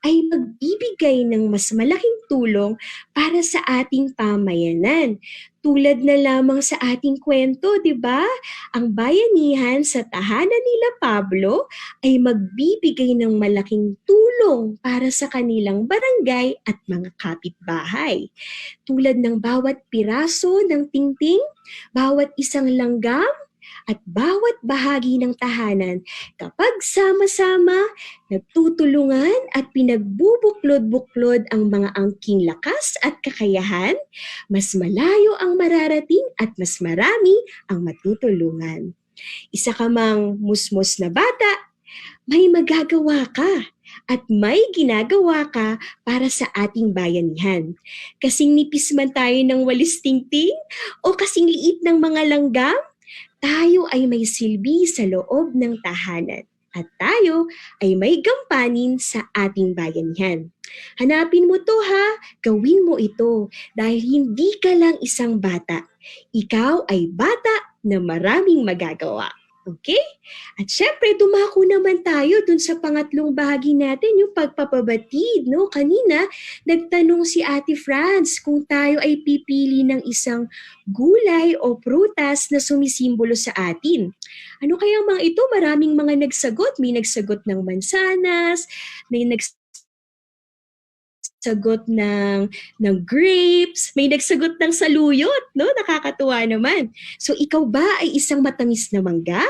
ay magbibigay ng mas malaking tulong para sa ating pamayanan. Tulad na lamang sa ating kwento, di ba? Ang bayanihan sa tahanan nila Pablo ay magbibigay ng malaking tulong para sa kanilang barangay at mga kapitbahay. Tulad ng bawat piraso ng tingting, bawat isang langgam, at bawat bahagi ng tahanan kapag sama-sama, nagtutulungan at pinagbubuklod-buklod ang mga angking lakas at kakayahan, mas malayo ang mararating at mas marami ang matutulungan. Isa ka mang musmos na bata, may magagawa ka at may ginagawa ka para sa ating bayanihan. Kasing nipis man tayo ng walis tingting o kasing liit ng mga langgam, tayo ay may silbi sa loob ng tahanan at tayo ay may gampanin sa ating bayanihan. Hanapin mo to ha, gawin mo ito dahil hindi ka lang isang bata. Ikaw ay bata na maraming magagawa. Okay? At syempre, dumako naman tayo dun sa pangatlong bahagi natin, yung pagpapabatid. No? Kanina, nagtanong si Ate Franz kung tayo ay pipili ng isang gulay o prutas na sumisimbolo sa atin. Ano kaya mga ito? Maraming mga nagsagot. May nagsagot ng mansanas, may nagsagot ng grapes, may nagsagot ng saluyot, no? Nakakatuwa naman. So ikaw ba ay isang matamis na mangga,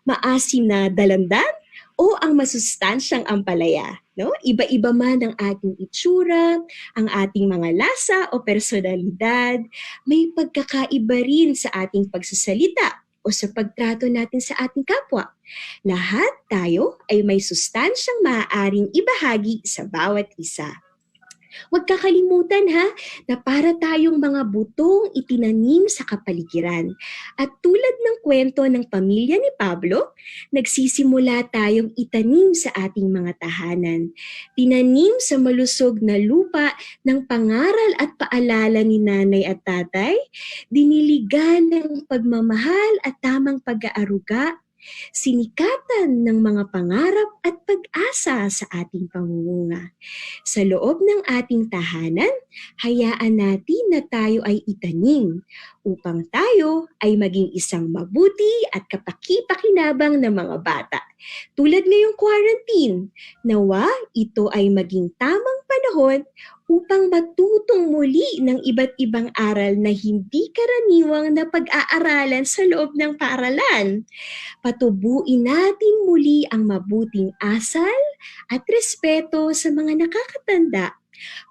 maasim na dalandan, o ang masustansyang ampalaya? No? Iba-iba man ang ating itsura, ang ating mga lasa o personalidad, may pagkakaiba rin sa ating pagsasalita o sa pagtrato natin sa ating kapwa. Lahat tayo ay may sustansyang maaaring ibahagi sa bawat isa. Huwag kakalimutan ha, na para tayong mga butong itinanim sa kapaligiran. At tulad ng kwento ng pamilya ni Pablo, nagsisimula tayong itanim sa ating mga tahanan. Tinanim sa malusog na lupa ng pangaral at paalala ni nanay at tatay, diniligan ng pagmamahal at tamang pag-aaruga, sinikatan ng mga pangarap at pag-asa sa ating pamumuno. Sa loob ng ating tahanan, hayaan natin na tayo ay itanim upang tayo ay maging isang mabuti at kapaki-pakinabang na mga bata. Tulad ngayong quarantine, nawa ito ay maging tamang panahon upang matutong muli ng iba't ibang aral na hindi karaniwang na pag-aaralan sa loob ng paaralan. Patubuin natin muli ang mabuting asal at respeto sa mga nakakatanda.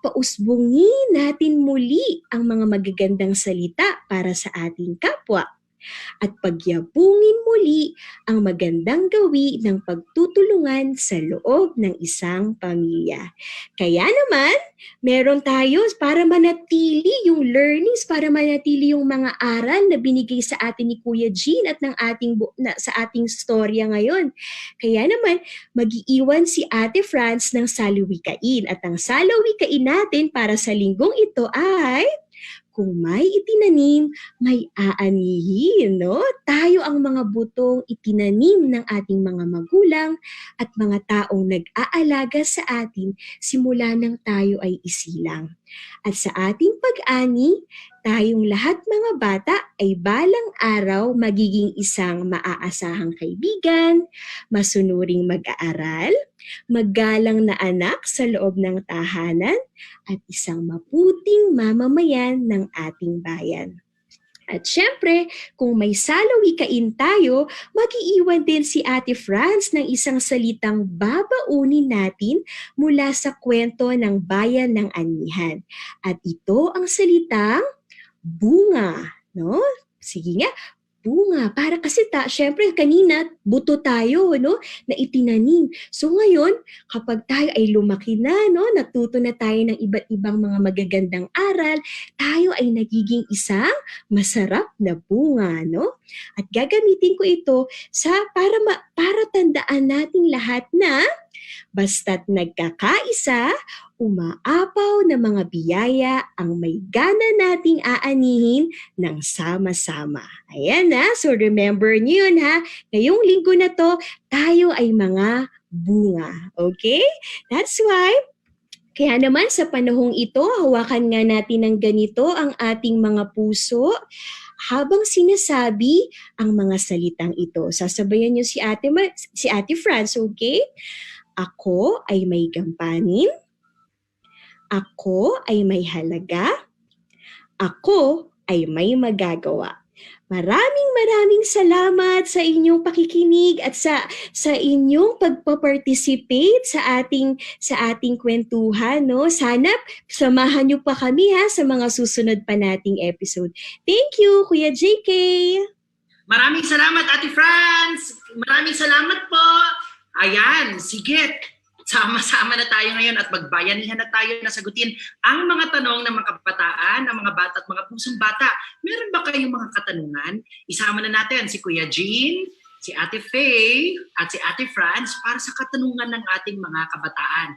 Pausbungin natin muli ang mga magagandang salita para sa ating kapwa. At pagyabungin muli ang magandang gawi ng pagtutulungan sa loob ng isang pamilya. Kaya naman, meron tayo para manatili yung learnings, para manatili yung mga aral na binigay sa atin ni Kuya Jean at ng sa ating storya ngayon. Kaya naman, mag-iiwan si Ate Franz ng salawikain. At ang salawikain natin para sa linggong ito ay Kung may itinanim, may aanihin, no? Tayo ang mga butong itinanim ng ating mga magulang at mga taong nag-aalaga sa atin simula nang tayo ay isilang. At sa ating pag-ani, tayong lahat mga bata ay balang araw magiging isang maaasahang kaibigan, masunuring mag-aaral, maggalang na anak sa loob ng tahanan, at isang maputing mamamayan ng ating bayan. At syempre, kung may salawikain tayo, mag-iiwan din si Ate Franz ng isang salitang babaunin natin mula sa kwento ng bayan ng Anihan. At ito ang salitang bunga, no? Sige nga, bunga. Para kasi syempre kanina buto tayo, no, na itinanim. So ngayon, kapag tayo ay lumaki na, no, natuto na tayo ng iba't ibang mga magagandang aral, tayo ay nagiging isang masarap na bunga, no? At gagamitin ko ito para tandaan nating lahat na basta't nagkakaisa, umaapaw na mga biyaya ang may gana nating aanihin ng sama-sama. Ayan na, so remember niyo yun ha. Ngayong linggo na to, tayo ay mga bunga. Okay? That's why, kaya naman sa panahong ito, hawakan nga natin ng ganito ang ating mga puso habang sinasabi ang mga salitang ito. Sasabayan niyo si Ate Franz, okay? Ako ay may gampanin. Ako ay may halaga. Ako ay may magagawa. Maraming salamat sa inyong pakikinig at sa inyong pagpa-participate sa ating kwentuhan, no. Sana samahan niyo pa kami ha sa mga susunod pa nating episode. Thank you, Kuya JK. Maraming salamat, Ate Franz. Maraming salamat po. Ayan, sige. Sama-sama na tayo ngayon at magbayanihan na tayo na sagutin ang mga tanong ng mga kabataan, ng mga bata at mga pusong bata. Meron ba kayong mga katanungan? Isama na natin si Kuya Jean, si Ate Faye, at si Ate Franz para sa katanungan ng ating mga kabataan.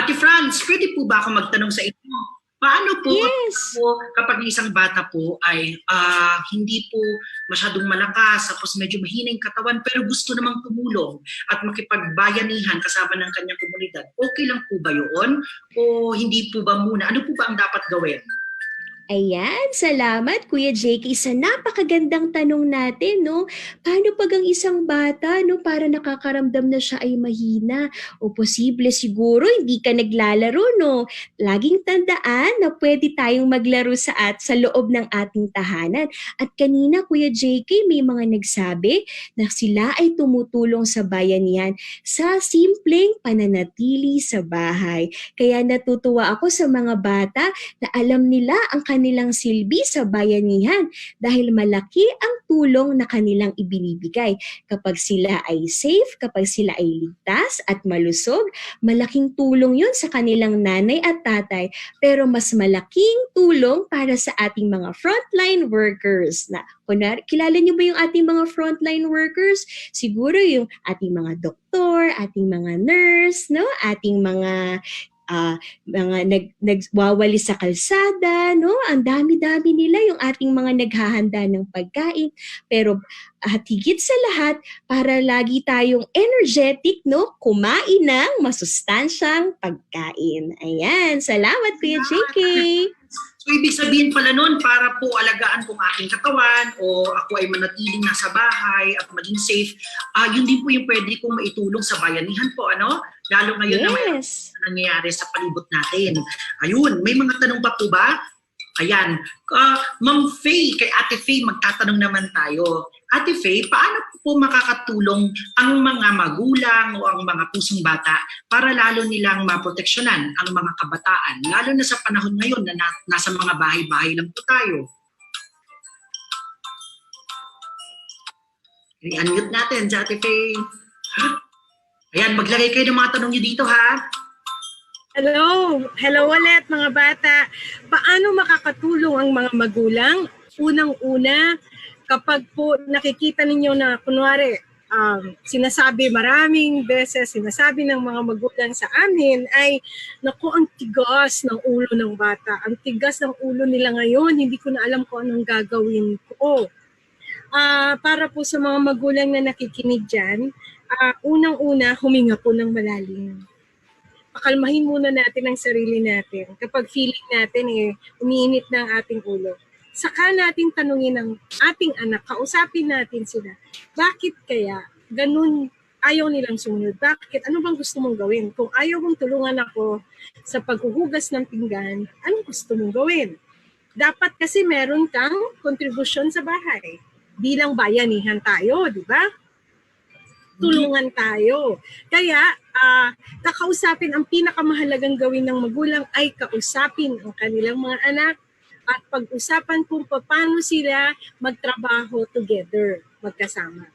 Ate Franz, pwede po ba ako magtanong sa inyo? Paano po kapag isang bata po ay hindi po masyadong malakas, tapos medyo mahinang katawan, pero gusto namang tumulong at makipagbayanihan kasama ng kanyang komunidad, okay lang po ba yun? O hindi po ba muna? Ano po ba ang dapat gawin? Ayan, salamat Kuya JK sa napakagandang tanong natin, no? Paano pag ang isang bata, no, para nakakaramdam na siya ay mahina o posible siguro hindi ka naglalaro, no? Laging tandaan na pwede tayong maglaro sa loob ng ating tahanan. At kanina Kuya JK may mga nagsabi na sila ay tumutulong sa bayanihan sa simpleng pananatili sa bahay. Kaya natutuwa ako sa mga bata na alam nila ang kanilang silbi sa bayanihan dahil malaki ang tulong na kanilang ibinibigay. Kapag sila ay safe, kapag sila ay ligtas at malusog, malaking tulong yun sa kanilang nanay at tatay. Pero mas malaking tulong para sa ating mga frontline workers. Na, kunwari, kilala niyo ba yung ating mga frontline workers? Siguro yung ating mga doktor, ating mga nurse, no? Ating mga nagwawali sa kalsada, no? Ang dami-dami nila yung ating mga naghahanda ng pagkain. Pero higit sa lahat, para lagi tayong energetic, no? Kumain ng masustansyang pagkain. Ayan, salamat Kuya JK. So, ibig sabihin pala nun, para po alagaan kong aking katawan o ako ay manatiling nasa bahay at maging safe, yun din po yung pwede kong maitulong sa bayanihan po, ano? Lalo ngayon na may nangyayari sa palibot natin. Ayun, may mga tanong pa po ba? Ayan, Ma'am Faye, kay Ate Faye, magtatanong naman tayo. Ate Faye, paano po makakatulong ang mga magulang o ang mga pusong bata para lalo nilang maproteksyonan ang mga kabataan, lalo na sa panahon ngayon na nasa mga bahay-bahay lang po tayo? I-unmute natin si Ate Faye. Ayan, maglagay kayo ng mga tanong nyo dito, ha? Hello ulit mga bata. Paano makakatulong ang mga magulang? Unang-una, kapag po nakikita ninyo na kunwari sinasabi maraming beses, sinasabi ng mga magulang sa amin ay, naku, ang tigas ng ulo ng bata. Ang tigas ng ulo nila ngayon, hindi ko na alam kung anong gagawin ko. Para po sa mga magulang na nakikinig dyan, unang-una, huminga po ng malalim. Pakalmahin muna natin ang sarili natin. Kapag feeling natin umiinit na ang ating ulo, saka natin tanungin ang ating anak, kausapin natin sila. Bakit kaya ganun ayaw nilang sumunod? Bakit? Ano bang gusto mong gawin? Kung ayaw mong tulungan ako sa paghuhugas ng pinggan, anong gusto mong gawin? Dapat kasi meron kang kontribusyon sa bahay. Bilang bayanihan tayo, di ba? Tulungan tayo. Kaya, kakausapin, ang pinakamahalagang gawin ng magulang ay kausapin ang kanilang mga anak at pag-usapan kung paano sila magtrabaho together, magkasama.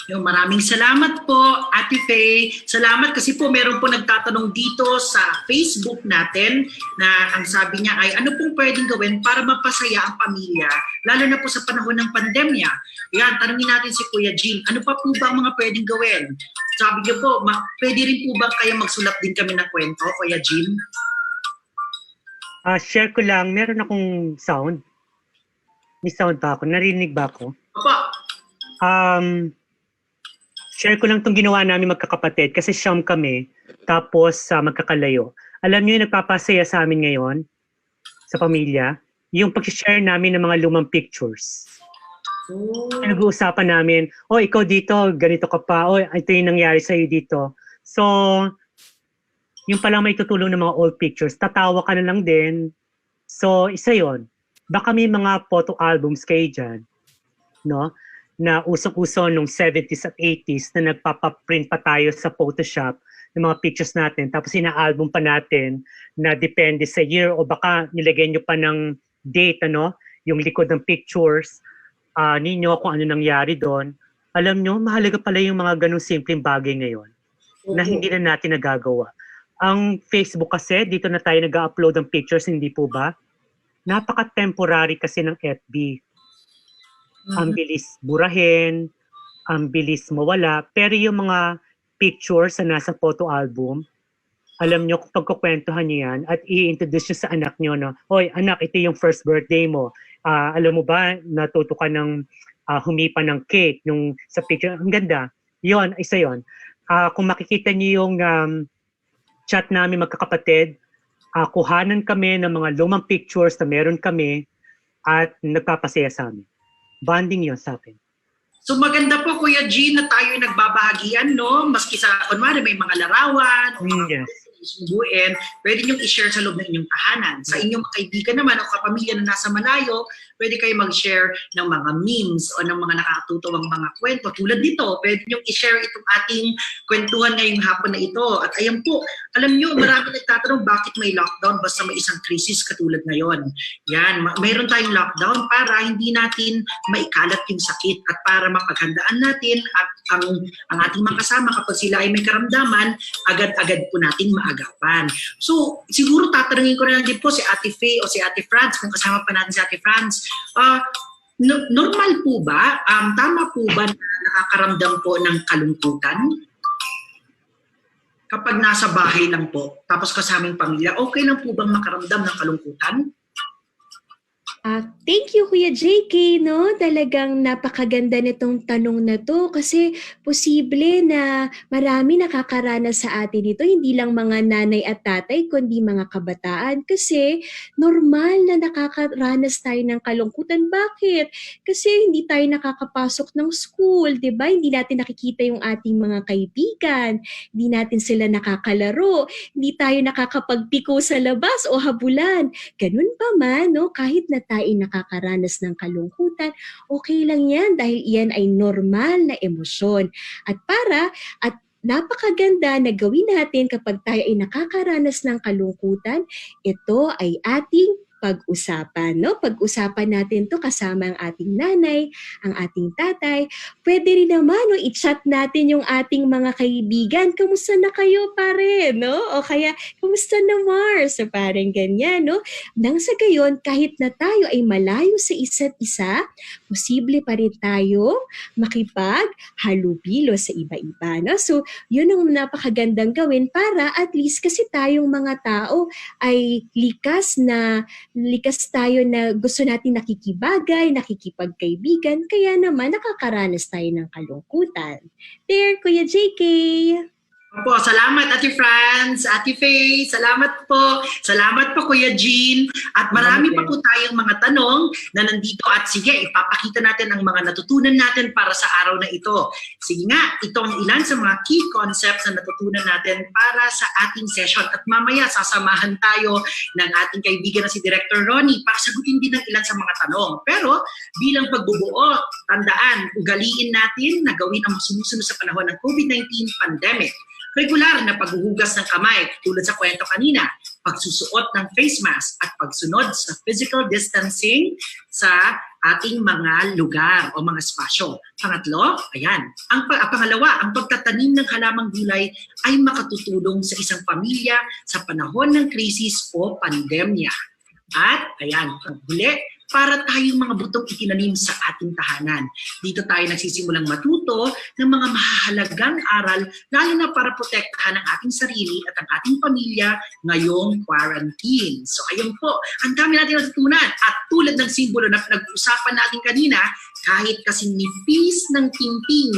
Maraming salamat po, Ate Faye. Salamat kasi po meron po nagtatanong dito sa Facebook natin na ang sabi niya ay ano pong pwedeng gawin para mapasaya ang pamilya, lalo na po sa panahon ng pandemya. Yan, tanungin natin si Kuya Jean, ano pa po ba ang mga pwedeng gawin? Sabi niyo po, pwede rin po ba kaya magsulat din kami ng kwento, Kuya Jean? Share ko lang, meron akong sound. May sound ba ako? Narinig ba ako? Opo. Share ko lang itong ginawa namin magkakapatid kasi siyam kami, tapos magkakalayo. Alam niyo yung nagpapasaya sa amin ngayon, sa pamilya, yung pag-share namin ng mga lumang pictures. Nag-uusapan namin, ikaw dito, ganito ka pa, ito yung nangyari sa'yo dito. So, yung palang may tutulong ng mga old pictures, tatawa ka na lang din. So, isa yon. Baka may mga photo albums kayo dyan, no? Na usok-uso nung 70s at 80s na nagpapaprint pa tayo sa Photoshop ng mga pictures natin. Tapos ina-album pa natin na depende sa year o baka nilagay nyo pa ng date, ano? Yung likod ng pictures, ninyo kung ano nangyari doon. Alam nyo, mahalaga pala yung mga ganung simpleng bagay ngayon na hindi na natin nagagawa. Ang Facebook kasi, dito na tayo nag-upload ng pictures, hindi po ba? Napaka-temporary kasi ng FB. Ang bilis burahin, ang bilis mawala. Pero yung mga pictures na nasa photo album, alam nyo, kung pagkukwentuhan nyo yan at i-introduce nyo sa anak nyo, no? Hoy, anak, ito yung first birthday mo. Alam mo ba, natuto ka ng humipa ng cake nung sa picture. Ang ganda. Yon, isa yon. Kung makikita nyo yung chat namin magkakapatid, kuhanan kami ng mga lumang pictures na meron kami at nagpapasaya sa amin. Bonding yon sa akin. So maganda po, Kuya Jean, na tayo nagbabahagian, no? Maski sa, kunwari, may mga larawan, yes. Subuin, pwede niyong i-share sa loob ng inyong tahanan. Sa inyong kaibigan naman o kapamilya na nasa malayo, pwede kayo mag-share ng mga memes o ng mga nakakatutawang mga kwento. Tulad nito, pwede niyong i-share itong ating kwentuhan ngayong hapon na ito. At ayan po, alam niyo, marami nagtatanong bakit may lockdown basta may isang krisis katulad ngayon. Yan, mayroon tayong lockdown para hindi natin maikalat yung sakit at para mapaghandaan natin at ang ating mga kasama kapag sila ay may karamdaman, agad-agad po nating maagapan. So, siguro tatanungin ko na lang din po si Ate Faye o si Ate Franz, kung kasama pa natin si Ate Franz, normal po ba, tama po ba na nakakaramdam po ng kalungkutan? Kapag nasa bahay lang po, tapos kasamang pamilya, okay lang po bang makaramdam ng kalungkutan? Thank you, Kuya JK, no? Talagang napakaganda nitong tanong na to kasi posible na marami nakakaranas sa atin ito, hindi lang mga nanay at tatay, kundi mga kabataan kasi normal na nakakaranas tayo ng kalungkutan. Bakit? Kasi hindi tayo nakakapasok ng school, di ba? Hindi natin nakikita yung ating mga kaibigan, hindi natin sila nakakalaro, hindi tayo nakakapagpiko sa labas o habulan. Ganun pa man, no? Kahit na tayo nakakaranas ng kalungkutan, okay lang yan dahil iyan ay normal na emosyon. At napakaganda na gawin natin kapag tayo ay nakakaranas ng kalungkutan, ito ay ating pag-usapan, no? Pag-usapan natin to kasama ang ating nanay, ang ating tatay. Pwede rin naman, no, i-chat natin yung ating mga kaibigan. Kamusta na kayo, pare? No? O kaya, kamusta kumusta na Mars? So parang ganyan, no? Nang sa gayon, kahit na tayo ay malayo sa isa't isa, posible pa rin tayo makipaghalubilo sa iba-iba, no? So, yun ang napakagandang gawin para at least kasi tayong mga tao ay likas tayo na gusto natin nakikibagay, nakikipagkaibigan, kaya naman nakakaranas tayo ng kalungkutan. There, Kuya JK! Po, salamat Ate Franz, Ate Faye, salamat po. Salamat po Kuya Jean. At marami pa po tayong mga tanong na nandito at sige, ipapakita natin ang mga natutunan natin para sa araw na ito. Sige nga, ito ang ilan sa mga key concepts na natutunan natin para sa ating session. At mamaya sasamahan tayo ng ating kaibigan na si Director Ronnie para sagutin din ng ilan sa mga tanong. Pero bilang pagbubuo, tandaan, ugaliin natin na gawin ang sumusunod sa panahon ng COVID-19 pandemic. Regular na paghuhugas ng kamay tulad sa kwento kanina, pagsusuot ng face mask at pagsunod sa physical distancing sa ating mga lugar o mga espasyo. Pangatlo, ayan, pangalawa, ang pagtatanim ng halamang gulay ay makatutulong sa isang pamilya sa panahon ng krisis o pandemya. At ayan, panghuli, para tayong mga butong itinanim sa ating tahanan. Dito tayo nagsisimulang matuto ng mga mahahalagang aral, lalo na para protektahan ang ating sarili at ang ating pamilya ngayong quarantine. So ayun po, ang dami natin natutunan. At tulad ng simbolo na pinag-usapan natin kanina, kahit kasing nipis ng tingting,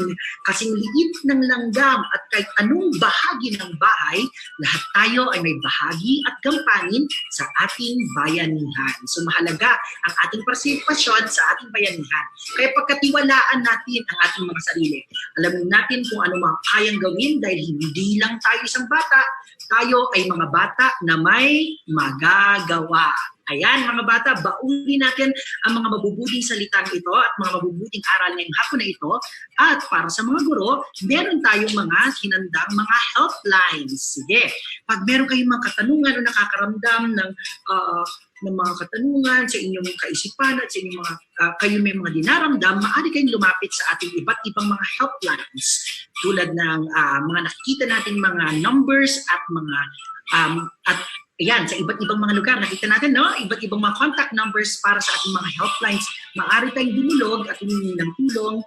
kasing liit ng langgam at kahit anong bahagi ng bahay, lahat tayo ay may bahagi at gampanin sa ating bayanihan. So mahalaga ang ating partisipasyon sa ating bayanihan. Kaya pagkatiwalaan natin ang ating mga sarili. Alamin natin kung ano mga kayang gawin dahil hindi lang tayo isang bata, tayo ay mga bata na may magagawa. Ayan mga bata, baulin natin ang mga mabubuting salitang ito at mga mabubuting aral ngayong hapon na ito. At para sa mga guro, meron tayong mga hinandang mga helplines. Sige, pag meron kayong mga katanungan o nakakaramdam ng mga katanungan sa inyong kaisipan at sa inyong mga kayo may mga dinaramdam, maaari kayong lumapit sa ating iba't ibang mga helplines tulad ng mga nakikita nating mga numbers at mga ayan, sa iba't ibang mga lugar, nakita natin, no? Iba't ibang mga contact numbers para sa ating mga helplines. Maaari tayong dumulog at humingi ng tulong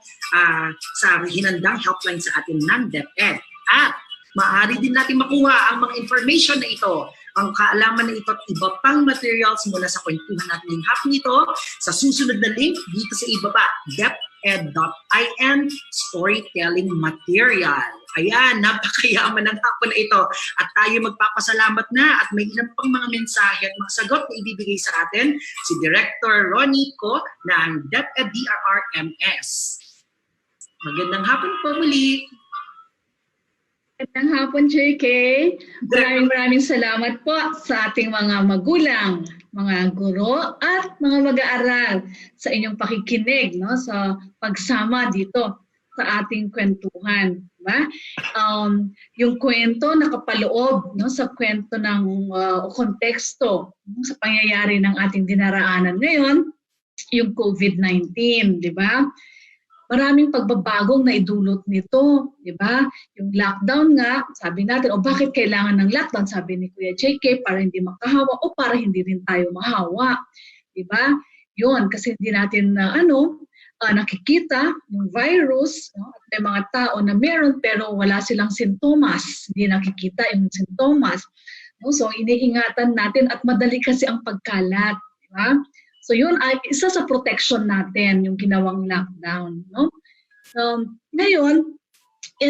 sa hinandang helpline sa ating ng DepEd. At maaari din natin makuha ang mga information na ito, ang kaalaman na ito at iba pang materials mula sa kwentuhan natin ng hapon ito sa susunod na link dito sa ibaba, DepEd.in Storytelling Material. Ayan, napakayaman ng hapon na ito. At tayo magpapasalamat na at may ilang pang mga mensahe at mga sagot na ibibigay sa atin si Director Ronnie ko ng DepEd DRRMS. Magandang hapon po muli. Magandang hapon, JK. Maraming salamat po sa ating mga magulang, mga guro at mga mag-aaral sa inyong pakikinig, no, sa pagsama dito sa ating kwentuhan. Diba? Yung kwento nakapaloob, no, sa kwento ng konteksto, no, sa pangyayari ng ating dinaraanan ngayon, yung COVID-19, di ba? Maraming pagbabagong naidulot nito, di ba? Yung lockdown nga, sabi natin, o bakit kailangan ng lockdown? Sabi ni Kuya JK, para hindi makahawa o para hindi rin tayo mahawa. Di ba? Yun, kasi hindi natin nakikita yung virus, no? At may mga tao na meron pero wala silang sintomas, hindi nakikita yung sintomas. No? So iniingatan natin at madali kasi ang pagkalat. Di ba? So yun ay isa sa protection natin, yung ginawang lockdown. No? Ngayon,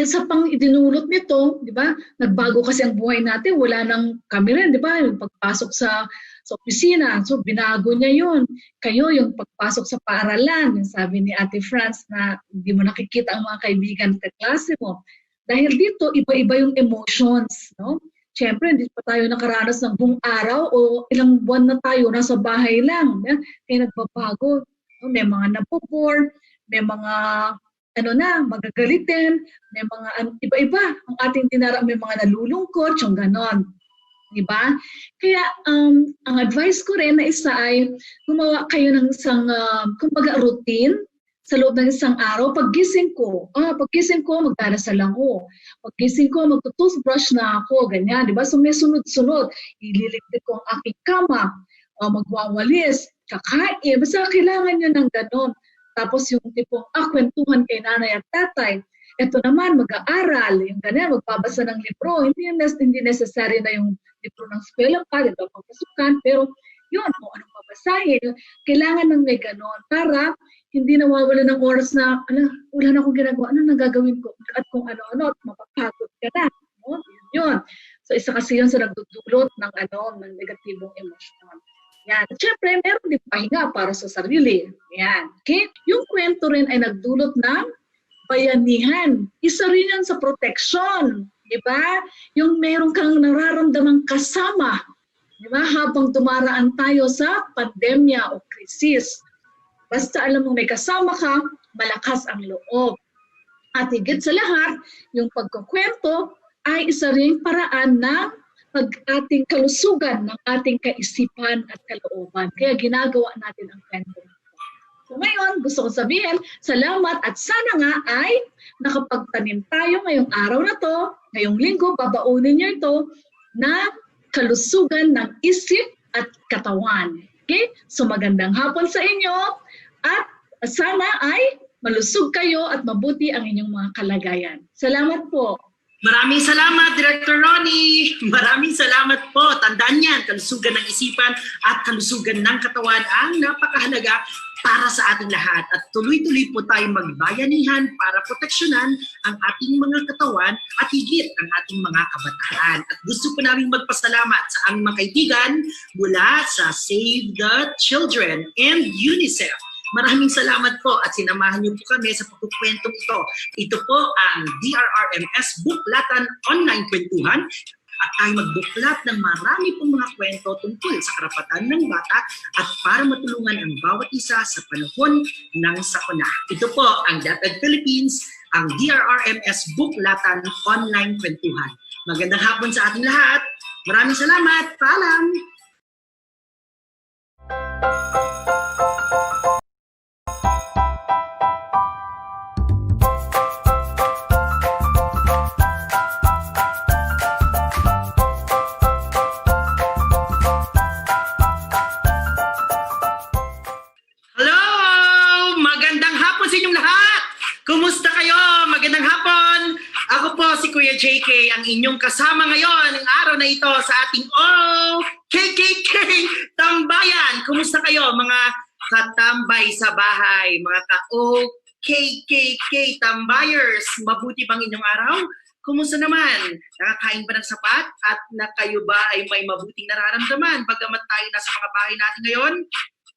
sa pang idinulot nito, di ba? Nagbago kasi ang buhay natin, wala nang kami rin, di ba? Yung pagpasok sa opisina, so binago niya yun. Kayo, yung pagpasok sa paaralan, yung sabi ni Ate Franz na hindi mo nakikita ang mga kaibigan sa klase mo. Dahil dito, iba-iba yung emotions, no? Siyempre, hindi pa tayo nakaranas ng buong araw o ilang buwan na tayo nasa bahay lang. Kaya nagbabago. May mga napupor, may mga magagalitin, may mga iba-iba. Ang ating may mga nalulungkot, yung ganon. Diba? Kaya ang advice ko rin na isa ay gumawa kayo ng isang kumbaga routine sa loob ng isang araw, paggising ko, magdarasal ako. Paggising ko, magtutoothbrush na ako, ganyan, di ba? So may sunod-sunod, ililigpit ko ang aking kama, magwawalis, kakain, basta kailangan nyo ng ganon. Tapos yung tipong, kwentuhan kay nanay at tatay. Ito naman, mag-aaral, yung ganyan, magbabasa ng libro. Hindi necessary na yung libro ng eskwela pa, di ba, papasukan, pero yun, kung anong babasahin, kailangan ng may ganon para hindi nawawala ng oras na, wala na akong ginagawa, ano nagagawin ko? At kung ano-ano, mapapagod ka na. No? Yun. So isa kasi yun sa nagdudulot ng ng negatibong emosyon. Yan. At syempre, meron din pahinga para sa sarili. Yan. Okay? Yung kwento rin ay nagdulot ng bayanihan. Isa rin yan sa protection. Diba? Yung meron kang nararamdamang kasama. Diba? Habang tumaraan tayo sa pandemya o krisis. Basta alam mo may kasama ka, malakas ang loob. At higit sa lahat, yung pagkukwento ay isa ring paraan ng ating kalusugan ng ating kaisipan at kalooban. Kaya ginagawa natin ang kwento. So ngayon, gusto ko sabihin, salamat at sana nga ay nakapagtanim tayo ngayong araw na to, ngayong linggo, babaunin niyo ito na kalusugan ng isip at katawan. Okay? So magandang hapon sa inyo at sana ay malusog kayo at mabuti ang inyong mga kalagayan. Salamat po. Maraming salamat, Director Ronnie. Maraming salamat po. Tandaan yan, kalusugan ng isipan at kalusugan ng katawan ang napakahalaga para sa ating lahat. At tuloy-tuloy po tayong magbayanihan para proteksyonan ang ating mga katawan at higit ang ating mga kabataan. At gusto po namin magpasalamat sa aming mga kaibigan mula sa Save the Children and UNICEF. Maraming salamat po at sinamahan niyo po kami sa pagkukwentong ito. Ito po ang DRRMS Buklatan Online Kwentuhan at tayo magbuklat ng marami pong mga kwento tungkol sa karapatan ng bata at para matulungan ang bawat isa sa panahon ng sakuna. Ito po ang DepEd Philippines, ang DRRMS Buklatan Online Kwentuhan. Magandang hapon sa ating lahat. Maraming salamat. Paalam! Kumusta kayo? Magandang hapon! Ako po si Kuya JK, ang inyong kasama ngayon ng araw na ito sa ating KKK Tambayan. Kumusta kayo mga katambay sa bahay, mga KKK Tambayers? Mabuti bang inyong araw? Kumusta naman? Nakakain ba ng sapat? At na kayo ba ay may mabuting nararamdaman bagamat tayo nasa mga bahay natin ngayon?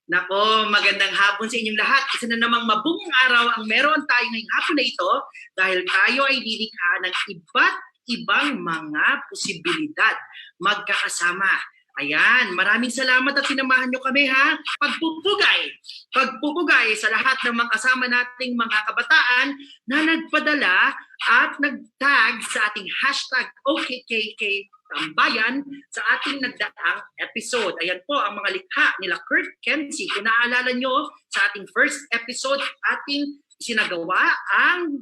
Nako, magandang hapon sa inyong lahat. Isa na namang mabungong araw ang meron tayo ngayong hapon na ito dahil tayo ay lilikha ng iba't ibang mga posibilidad magkakasama. Ayan, maraming salamat at sinamahan nyo kami ha. Pagpupugay sa lahat ng mga kasama nating mga kabataan na nagpadala at nag-tag sa ating hashtag OKKK Tambayan sa ating nagdaang episode. Ayan po ang mga likha nila Kurt Kenzie. Kung naaalala nyo sa ating first episode, ating sinagawa ang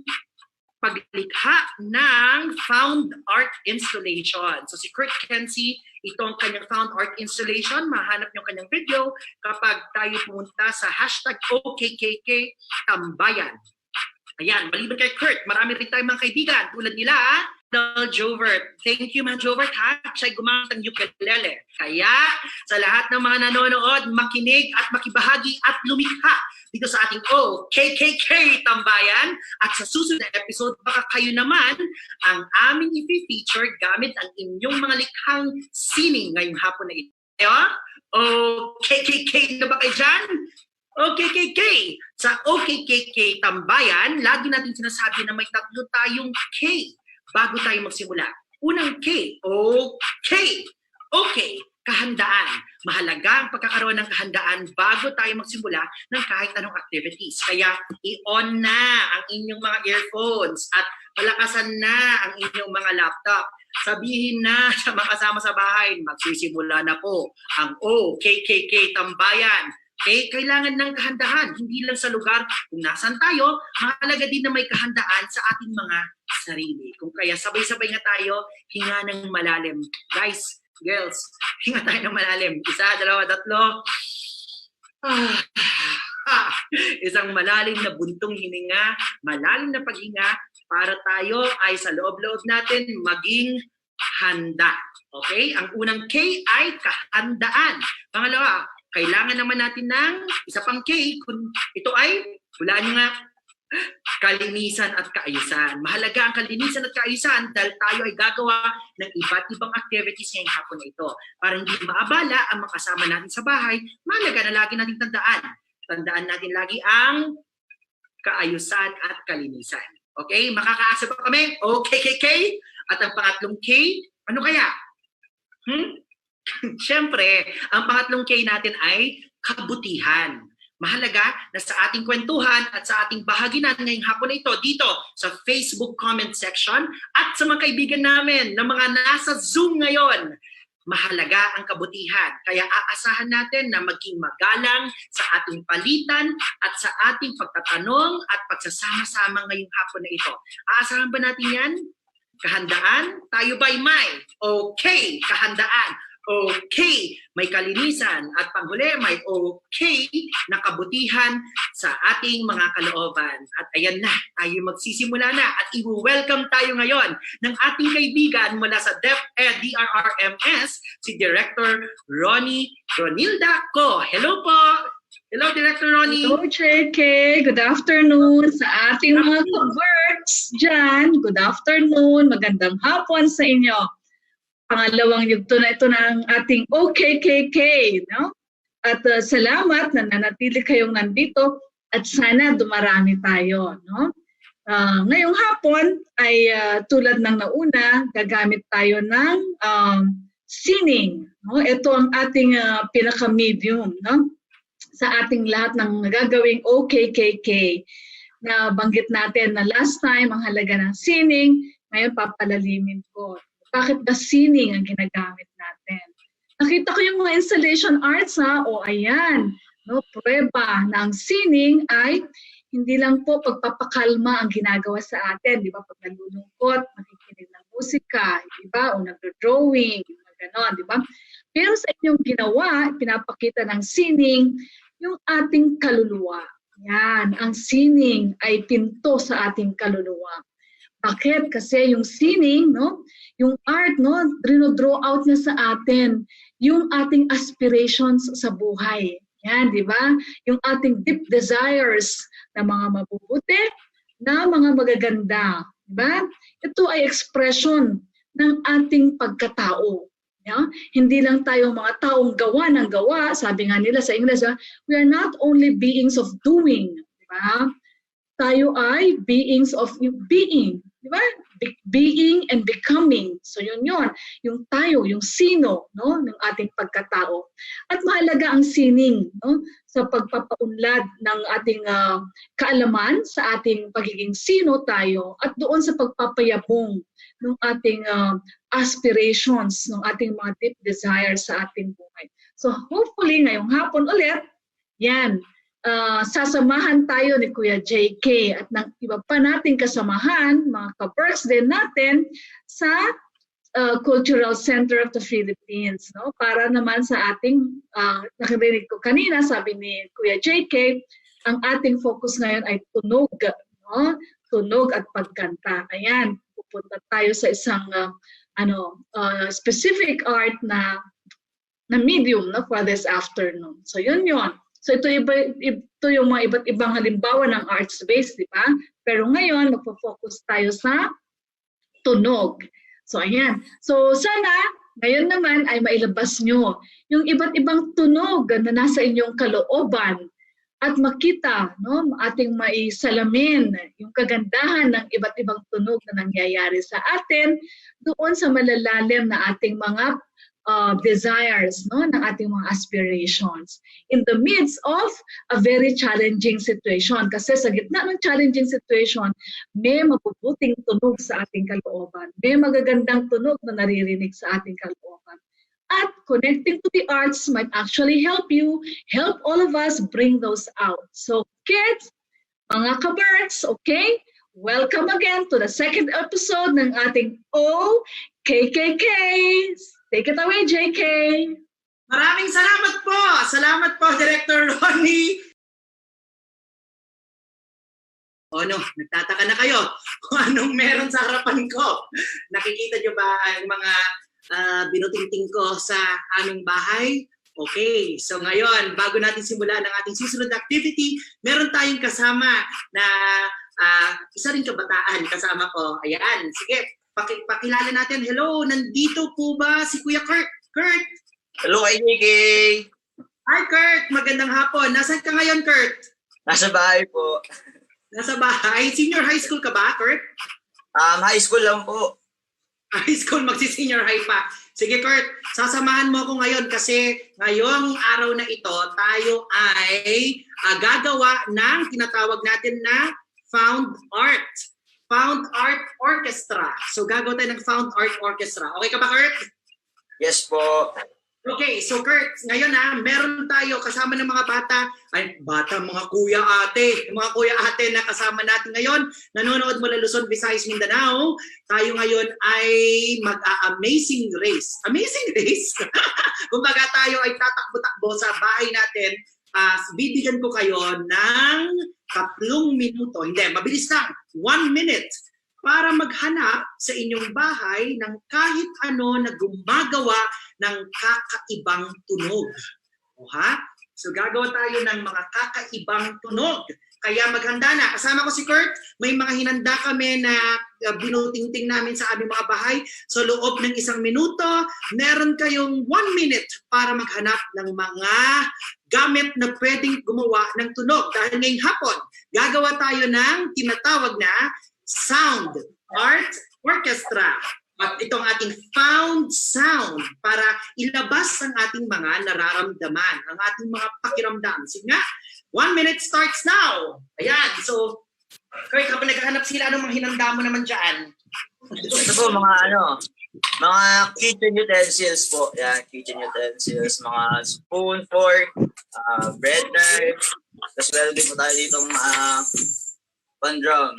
paglikha ng found art installation. So si Kurt Kenzie, ito ang kanyang found art installation. Mahanap nyo kanyang video kapag tayo pumunta sa hashtag OKKK Tambayan. Ayan, maliban kay Kurt, marami rin tayong mga kaibigan tulad nila, Jovert. Thank you, man Jovert, ha? Siya'y gumamit ng ukulele. Kaya, sa lahat ng mga nanonood, makinig at makibahagi at lumikha dito sa ating KKK Tambayan. At sa susunod na episode, baka kayo naman ang aming i-feature gamit ang inyong mga likhang sining ngayong hapon na ito. KKK na ba kayo dyan? OKKK! Sa OKKK Tambayan, lagi natin sinasabi na may tatlo tayong K bago tayo magsimula. Unang K, okay. Okay, kahandaan. Mahalaga ang pagkakaroon ng kahandaan bago tayo magsimula ng kahit anong activities. Kaya i-on na ang inyong mga earphones at palakasan na ang inyong mga laptop. Sabihin na sa mga kasama sa bahay, magsisimula na po ang OKKK Tambayan. Kailangan ng kahandaan, hindi lang sa lugar kung nasaan tayo, mahalaga din na may kahandaan sa ating mga sarili. Kung kaya sabay-sabay nga tayo, hinga ng malalim. Guys, girls, hinga tayo ng malalim. 1, 2, 3. Isang malalim na buntong hininga, malalim na paghinga para tayo ay sa loob-loob natin maging handa. Okay? Ang unang K ay kahandaan. Pangalawa, kailangan naman natin ng isa pang K. Kung ito ay, hulaan nyo nga, kalinisan at kaayusan. Mahalaga ang kalinisan at kaayusan dahil tayo ay gagawa ng iba't ibang activities ngayong hapon na ito. Para hindi maabala ang mga kasama natin sa bahay, mahalaga na lagi natin tandaan. Tandaan natin lagi ang kaayusan at kalinisan. Okay? Makakaasa pa kami? Okay. At ang pangatlong K, ano kaya? Siyempre, ang pangatlong K natin ay kabutihan. Mahalaga na sa ating kwentuhan at sa ating bahaginan ngayong hapon na ito dito sa Facebook comment section at sa mga kaibigan namin na mga nasa Zoom ngayon, mahalaga ang kabutihan. Kaya aasahan natin na maging magalang sa ating palitan at sa ating pagtatanong at pagsasama-sama ngayong hapon na ito. Aasahan ba natin yan? Kahandaan? Tayo ba'y may? Okay, kahandaan. Okay, may kalinisan at panghuli may okay na kabutihan sa ating mga kalooban. At ayan na, tayo magsisimula na at i-welcome tayo ngayon ng ating kaibigan mula sa DepEd DRRMS, si Director Ronilda Co. Hello po! Hello, Director Ronnie! Hello, JK! Good afternoon sa ating mga ka-works dyan. Good afternoon, magandang hapon sa inyo. Pangalawang yugto na ito ng ating OKKK, no? At salamat na nanatili kayong nandito at sana dumarami tayo, no? Ngayong hapon ay tulad ng nauna, gagamit tayo ng singing, no? Ito ang ating pinaka-medium, no? Sa ating lahat ng gagawing OKKK na banggit natin na last time ang halaga ng singing, ngayon papalalimin ko. Bakit ba singing ang ginagamit natin? Nakita ko yung mga installation arts ha, o ayan, no, prueba na ang singing ay hindi lang po pagpapakalma ang ginagawa sa atin, di ba? Pag nalulungkot, makikinig ng musika, di ba? O nagdo-drawing, gano'n, di ba? Pero sa inyong ginawa, pinapakita ng singing yung ating kaluluwa. Yan, ang singing ay pinto sa ating kaluluwa. Bakit? Kasi yung singing, no, yung art, no, draw out niya sa atin yung ating aspirations sa buhay. Yan, di ba? Yung ating deep desires na mga mabubuti, na mga magaganda. Di ba? Ito ay expression ng ating pagkatao. Yeah? Hindi lang tayo mga taong gawa ng gawa. Sabi nga nila sa English, we are not only beings of doing. Di ba? Tayo ay beings of being. Di ba? Being and becoming. So yun. Yung tayo, yung sino, no, ng ating pagkatao. At mahalaga ang sining, no, sa pagpapaunlad ng ating kaalaman sa ating pagiging sino tayo at doon sa pagpapayabong ng ating aspirations, ng ating mga deep desires sa ating buhay. So hopefully ngayong hapon ulit, yan, sasamahan tayo ni Kuya JK at ng iba pa nating kasamahan, mga ka-works din natin sa Cultural Center of the Philippines, no? Para naman sa ating, nakarinig ko kanina, sabi ni Kuya JK, ang ating focus ngayon ay tunog, no? Tunog at pagkanta. Ayan, pupunta tayo sa isang specific art na medium, no, for this afternoon. So yun. So ito yung mga iba't ibang halimbawa ng art space, di ba? Pero ngayon, magpo-focus tayo sa tunog. So ayan. So sana, ngayon naman ay mailabas nyo yung iba't ibang tunog na nasa inyong kalooban at makita, no, ating maisalamin yung kagandahan ng iba't ibang tunog na nangyayari sa atin doon sa malalalim na ating mga desires, no, ng ating mga aspirations in the midst of a very challenging situation. Kasi sa gitna ng challenging situation, may mabubuting tunog sa ating kalooban. May magagandang tunog na naririnig sa ating kalooban. At connecting to the arts might actually help you, help all of us bring those out. So kids, mga ka-birds, okay? Welcome again to the second episode ng ating OKKKs. Take it away, JK. Maraming salamat po. Salamat po, Director Ronnie. O no, nagtataka na kayo kung anong meron sa harapan ko. Nakikita nyo ba ang mga binutingting ko sa aming bahay? Okay, so ngayon, bago natin simulan ang ating susunod na activity, meron tayong kasama na isa rin kabataan kasama ko. Ayan, sige, pakilala natin. Hello, nandito po ba si Kuya Kurt? Kurt! Hello, JK! Hi, Kurt! Magandang hapon. Nasaan ka ngayon, Kurt? Nasa bahay po. Nasa bahay? Senior high school ka ba, Kurt? High school lang po. High school, magsi-senior high pa. Sige, Kurt, sasamahan mo ako ngayon kasi ngayong araw na ito, tayo ay gagawa ng tinatawag natin na Found Art. Found Art Orchestra. So, gagawa tayo ng Found Art Orchestra. Okay ka ba, Kurt? Yes po. Okay, so Kurt, ngayon meron tayo kasama ng mga bata, mga kuya ate na kasama natin ngayon, nanonood mula Luzon, Visayas, Mindanao. Tayo ngayon ay mag-amazing race. Amazing race? Kumbaga tayo ay tatakbo-takbo sa bahay natin. Bibigyan ko kayo ng 3 minuto. Hindi, mabilis lang. 1 minute. Para maghanap sa inyong bahay ng kahit ano na gumagawa ng kakaibang tunog. O ha? So gagawa tayo ng mga kakaibang tunog. Kaya maghanda na. Kasama ko si Kurt, may mga hinanda kami na binutingting namin sa aming mga bahay. So loob ng 1 minuto, meron kayong 1 minute para maghanap ng mga gamit na pwedeng gumawa ng tunog. Dahil ngayong hapon, gagawa tayo ng tinatawag na Sound Art Orchestra. At itong ating found sound para ilabas ang ating mga nararamdaman, ang ating mga pakiramdam. Sige nga, 1 minute starts now. Ayan, so, Kurt, kapag naghahanap sila, anong mga hinanda mo naman dyan? Ito po, mga kitchen utensils po. Yan, kitchen utensils, mga spoon, fork, bread knife. Tapos meron din po tayo dito pan-drum.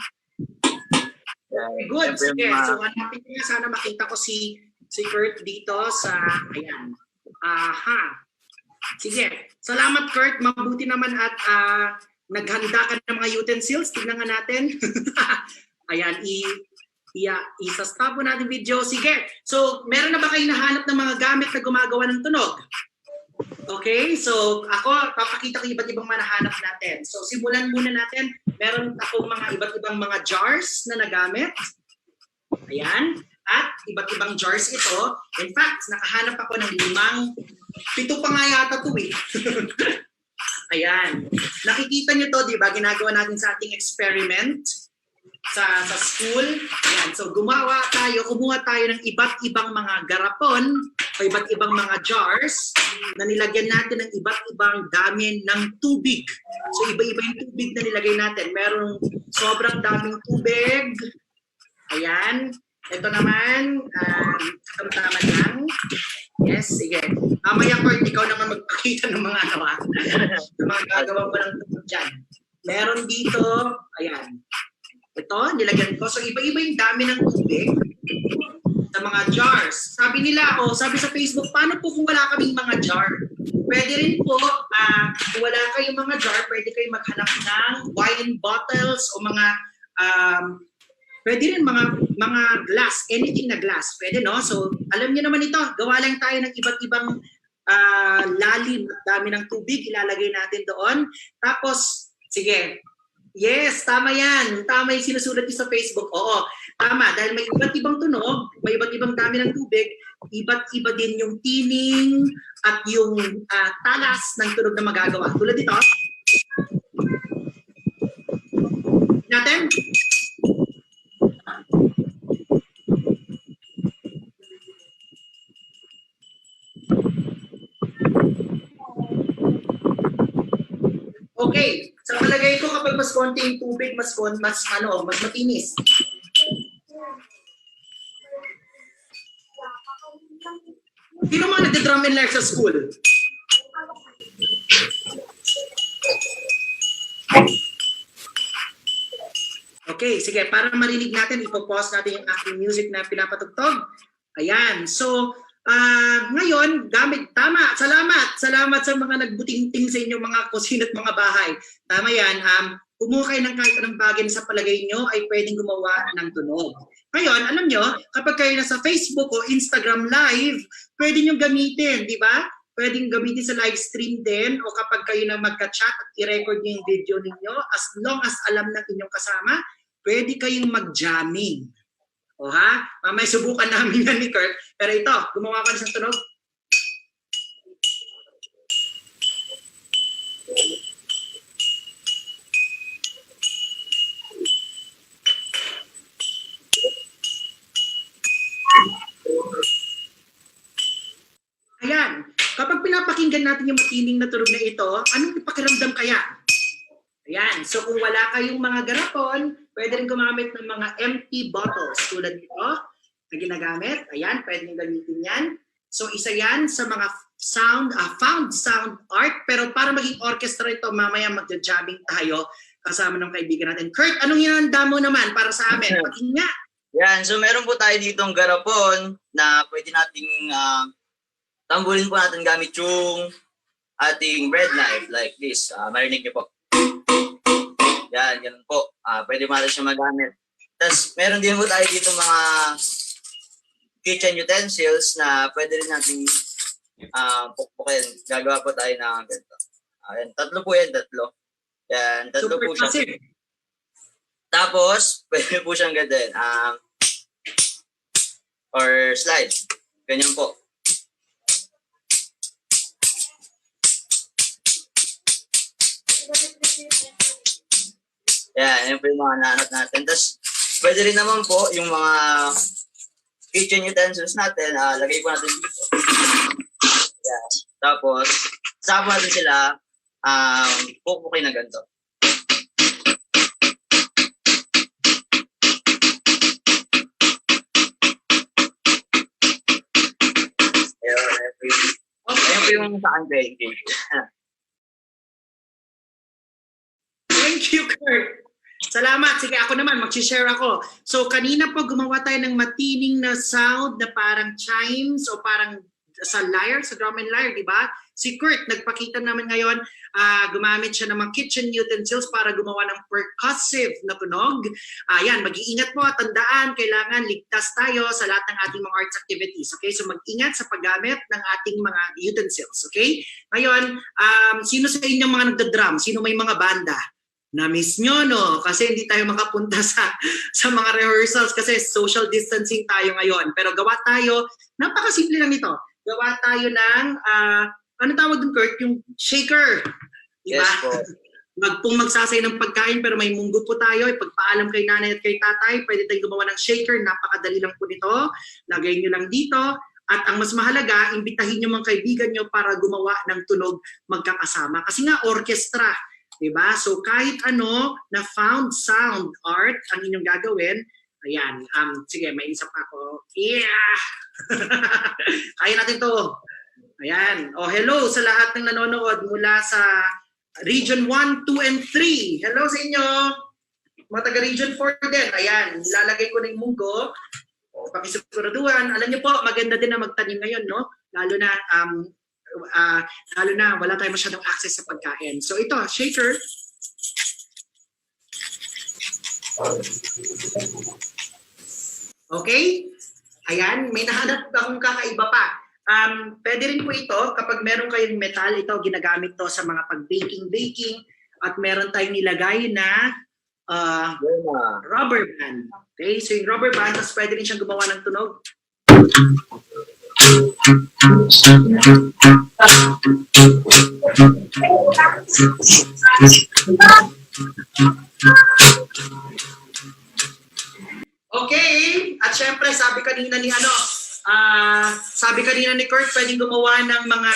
Good, sige. So, hanapin niya, sana makita ko si Kurt dito sa, ayan. Sige. Salamat, Kurt. Mabuti naman at naghanda ka ng mga utensils. Tignan nga natin. Ayan, isa-stop po natin video. Sige. So, meron na ba kayo nahanap ng mga gamit na gumagawa ng tunog? Okay, so ako, papakita ko iba't ibang manahanap natin. So simulan muna natin. Meron akong mga iba't ibang mga jars na nagamit. Ayan. At iba't ibang jars ito. In fact, nakahanap ako ng 7 pa nga yata ito eh. Ayan. Nakikita nyo to, di ba? Ginagawa natin sa ating experiment sa school. Ayan. So kumuha tayo ng iba't ibang mga garapon o iba't ibang mga jars na nilagyan natin ng iba't ibang dami ng tubig. So iba-iba yung tubig na nilagay natin. Merong sobrang daming tubig. Ayan. Ito naman, tama lang. Yes, sige. Mamaya, Kurt, ikaw naman magpakita ng mga ng mga gagawa mo ng tubig dyan. Meron dito, ayan. Ito, nilagyan ko. So, iba-iba yung dami ng tubig sa mga jars. Sabi nila, sabi sa Facebook, paano po kung wala kaming mga jar? Pwede rin po, kung wala kayong mga jar, pwede kayong maghanap ng wine bottles o mga, pwede rin mga glass, anything na glass. Pwede, no? So, alam niyo naman ito, gawa lang tayo ng iba't ibang lalim, dami ng tubig, ilalagay natin doon. Tapos, sige, yes, tama yan. Tama yung sinusulat niyo sa Facebook. Oo, tama. Dahil may iba't ibang tunog, may iba't ibang dami ng tubig, iba't iba din yung tining at yung talas ng tunog na magagawa. Tulad dito. Natin. Okay, sa palagay ko kapag mas konti yung tubig, mas matinis. Sino mga nagda-drum and lyre sa school? Okay, sige, para marinig natin, ipopause natin yung aking music na pinapatugtog. Ayan, so ngayon, tama, salamat sa mga nagbuting-ting sa inyo mga kusina at mga bahay. Tama yan, kumuha kayo ng kahit anong bagay na sa palagay nyo ay pwedeng gumawa ng tunog. Ngayon, alam nyo, kapag kayo nasa Facebook o Instagram live, pwede nyo gamitin, di ba? Pwedeng gamitin sa live stream din o kapag kayo na magka-chat at i-record nyo yung video ninyo, as long as alam ng inyong kasama, pwede kayong mag-jamming. O ha? Mamaya subukan namin yan ni Kurt. Pero ito, gumawa ka ng tunog. Ayan. Kapag pinapakinggan natin yung matining na tunog na ito, anong pakiramdam kaya? Ayan. So kung wala kayong mga garapon, pwede rin gumamit ng mga empty bottles tulad nito na ginagamit. Ayan, pwede nyo gamitin yan. So isa yan sa mga found sound art. Pero para maging orchestra ito, mamaya magja-jamming tayo kasama ng kaibigan natin. Kurt, anong hinanda mo naman para sa amin? Pakinggan nga. Yan, so meron po tayo ditong garapon na pwede nating tambulin po natin gamit yung ating bread knife like this. Marinig niyo po. Yan, ganun po. Pwede mo natin siya magamit. Tapos, meron din po tayo dito mga kitchen utensils na pwede rin natin pukpukin. Gagawa po tayo ng ganito. Yan, tatlo po yan, tatlo. Yan, tatlo po siya. Tapos, pwede po siyang ganyan. Or slide. Ganyan po. Yan po yung mga nahanap natin. Tapos, pwede rin naman po yung mga kitchen utensils natin, lagay po natin dito. Yan. Tapos, sama natin sila, pukpukin na ganito. Ayun po yung sa akin. Thank you, Kurt. Salamat. Sige, ako naman, mag-share ako. So, kanina po gumawa tayo ng matining na sound na parang chimes o parang sa lyre, sa drum and lyre, di ba? Si Kurt, nagpakita naman ngayon, gumamit siya ng mga kitchen utensils para gumawa ng percussive na tunog. Ayan, mag-iingat po, tandaan, kailangan ligtas tayo sa lahat ng ating mga arts activities. Okay, so mag-ingat sa paggamit ng ating mga utensils. Okay? Ngayon, sino sa inyo mga nagda-drum? Sino may mga banda? Na-miss nyo, no? Kasi hindi tayo makapunta sa mga rehearsals kasi social distancing tayo ngayon. Pero gawa tayo, napakasimple lang ito. Gawa tayo ng, ano tawag dun, Kurt? Yung shaker. Diba? Yes po. Magsasay ng pagkain pero may munggo po tayo. Ipagpaalam kay nanay at kay tatay. Pwede tayong gumawa ng shaker. Napakadali lang po nito. Lagay nyo lang dito. At ang mas mahalaga, imbitahin nyo mga kaibigan nyo para gumawa ng tunog magkakasama. Kasi nga, orchestra. Diba? So kahit ano na found sound art ang inyong gagawin, ayan, sige, may isa pa ako. Yeah! Kaya natin to. Ayan. Oh, hello sa lahat ng nanonood mula sa Region 1, 2, and 3. Hello sa inyo. Mga taga Region 4 din. Ayan, lalagay ko na yung munggo. Pakisiguraduhan. Alam niyo po, maganda din na magtanim ngayon, no? Lalo na wala tayong masyadong access sa pagkain. So ito, shaker. Okay? Ayan, may nahanap akong kakaiba pa. Pwede rin po ito, kapag meron kayong metal, ito ginagamit to sa mga pag-baking. At meron tayong nilagay na rubber band. Okay, so yung rubber band, tapos pwede rin siyang gumawa ng tunog. Okay, at syempre sabi kanina ni Kurt, pwedeng gumawa ng mga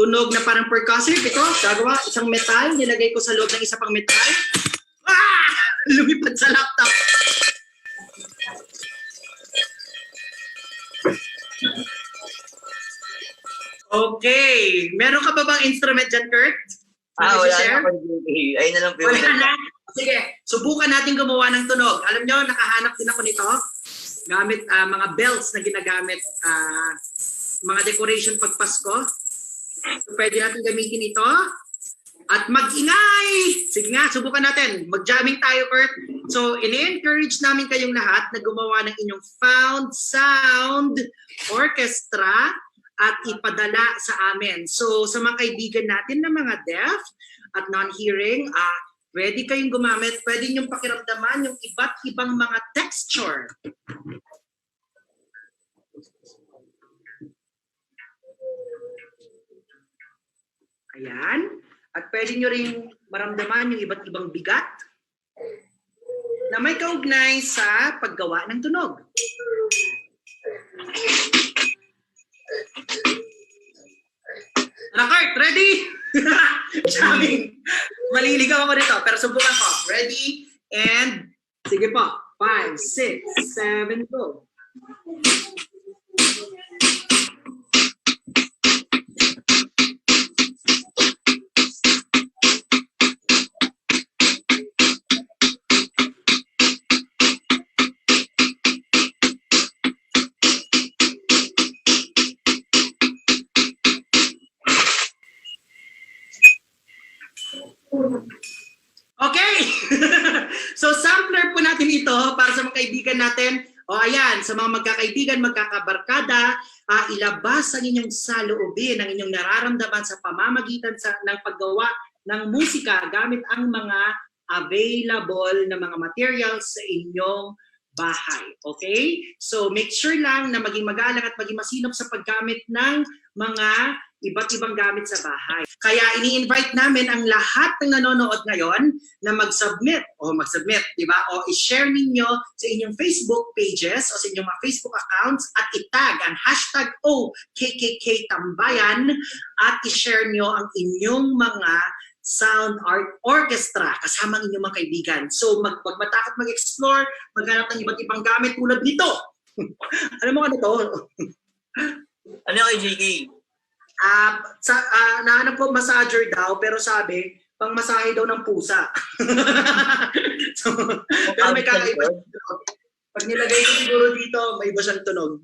tunog na parang percussive. Ito, gagawa isang metal, nilagay ko sa loob ng isa pang metal. Lumipad sa laptop. Okay. Meron ka ba bang instrument dyan, Kurt? Wala na ako. Ayun na lang po. Wala na. Sige, subukan natin gumawa ng tunog. Alam nyo, nakahanap din ako nito. Gamit mga bells na ginagamit, mga decoration pag Pasko. So, pwede natin gamitin ito. At mag-ingay! Sige nga, subukan natin. Mag-jamming tayo, Kurt. So, ini-encourage namin kayong lahat na gumawa ng inyong found sound orchestra at ipadala sa amin. So, sa mga kaibigan natin na mga deaf at non-hearing, pwede kayong gumamit, pwede niyong pakiramdaman yung iba't ibang mga texture. Ayan. At pwede nyo rin maramdaman yung iba't ibang bigat na may kaugnay sa paggawa ng tunog. Kurt, ready? Jamming. Maliligaw ako nito, pero subukan ko. Ready? And, sige po. 5, 6, 7, go. Okay! So, sampler po natin ito para sa mga kaibigan natin. O ayan, sa mga magkakaibigan, magkakabarkada, ilabas ang inyong saloobin, ang inyong nararamdaman sa pamamagitan ng paggawa ng musika gamit ang mga available na mga materials sa inyong bahay. Okay? So, make sure lang na maging magalang at maging masinop sa paggamit ng mga iba't ibang gamit sa bahay. Kaya ini-invite namin ang lahat ng nanonood ngayon na mag-submit, di ba? O i-share ninyo sa inyong Facebook pages o sa inyong mga Facebook accounts at itag ang hashtag #OKKK-tambayan at i-share nyo ang inyong mga sound art orchestra kasama ang inyong mga kaibigan. So, wag matakot mag-explore, maghanap ng iba't ibang gamit tulad nito. Alam mo ano to? Ano kay JK? Nahanap ko massager daw, pero sabi, pang masahe daw ng pusa. So, pero may kakaiba. Pag nilagay ko siguro dito, may iba siyang tunog.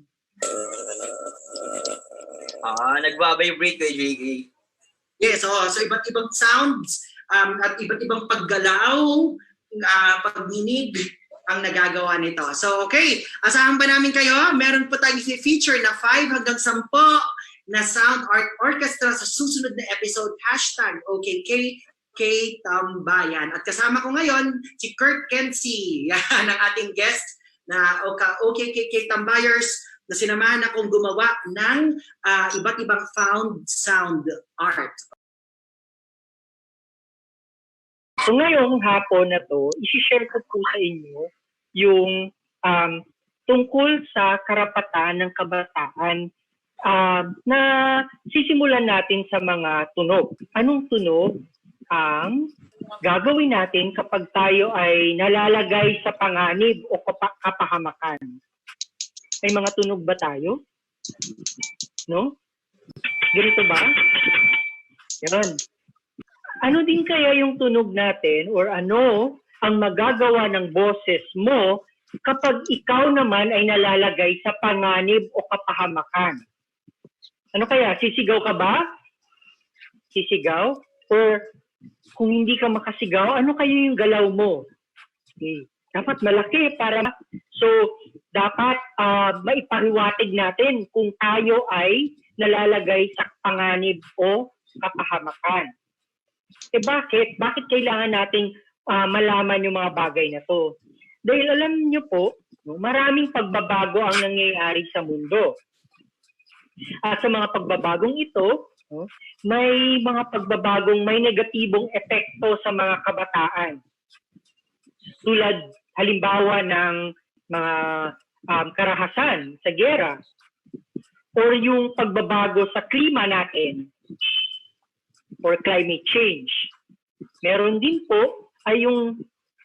Nagbabibrate kay JK. Yes, so iba't ibang sounds at iba't ibang paggalaw, pagninig ang nagagawa nito. So, okay, asahan ba namin kayo? Meron po tayong feature na 5 hanggang 10 na sound art orchestra sa susunod na episode, hashtag OKKK-tambayan. At kasama ko ngayon, si Kurt Kensi, yan ang ating guest na OKKK-tambayers na sinamahan akong gumawa ng iba't ibang found sound art. So ngayong hapon na to, isi-share ko po sa inyo yung tungkol sa karapatan ng kabataan na sisimulan natin sa mga tunog. Anong tunog ang gagawin natin kapag tayo ay nalalagay sa panganib o kapahamakan? May mga tunog ba tayo? No? Ganito ba? Yan. Ano din kaya yung tunog natin or ano ang magagawa ng boses mo kapag ikaw naman ay nalalagay sa panganib o kapahamakan? Ano kaya? Sisigaw ka ba? Sisigaw? Or kung hindi ka makasigaw, ano kayo yung galaw mo? Okay. Dapat malaki para... So, dapat maipariwatig natin kung tayo ay nalalagay sa panganib o kapahamakan. Bakit? Bakit kailangan nating malaman yung mga bagay na to? Dahil alam niyo po, maraming pagbabago ang nangyayari sa mundo. At sa mga pagbabagong ito, may mga pagbabagong may negatibong epekto sa mga kabataan. Tulad halimbawa ng mga karahasan sa giyera or yung pagbabago sa klima natin or climate change. Meron din po ay yung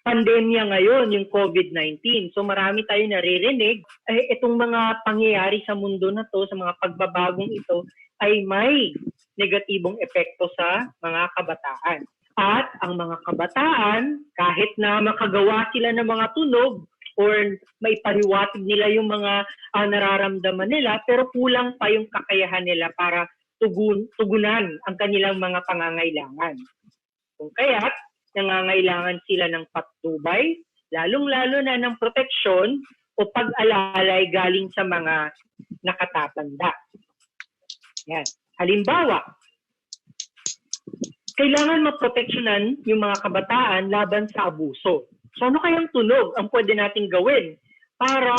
pandemya ngayon, yung COVID-19. So marami tayo naririnig, itong mga pangyayari sa mundo na to, sa mga pagbabagong ito, ay may negatibong epekto sa mga kabataan. At ang mga kabataan, kahit na makagawa sila ng mga tunog or maipahiwatig nila yung mga nararamdaman nila, pero kulang pa yung kakayahan nila para tugunan ang kanilang mga pangangailangan. Kung kaya't nangangailangan sila ng patnubay, lalong-lalo na ng proteksyon o pag-alalay galing sa mga nakatatanda. Yan. Halimbawa, kailangan maproteksyonan yung mga kabataan laban sa abuso. So ano kayang tunog ang pwede nating gawin para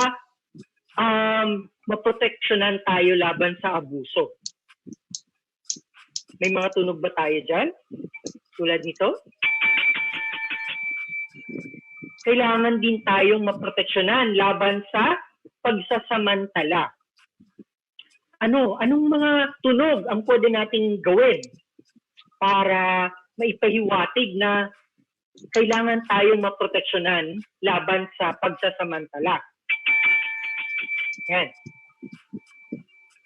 maproteksyonan tayo laban sa abuso? May mga tunog ba tayo dyan? Tulad nito? Kailangan din tayong maproteksyonan laban sa pagsasamantala. Anong mga tunog ang pwede nating gawin para maipahiwatig na kailangan tayong maproteksyonan laban sa pagsasamantala? Yan.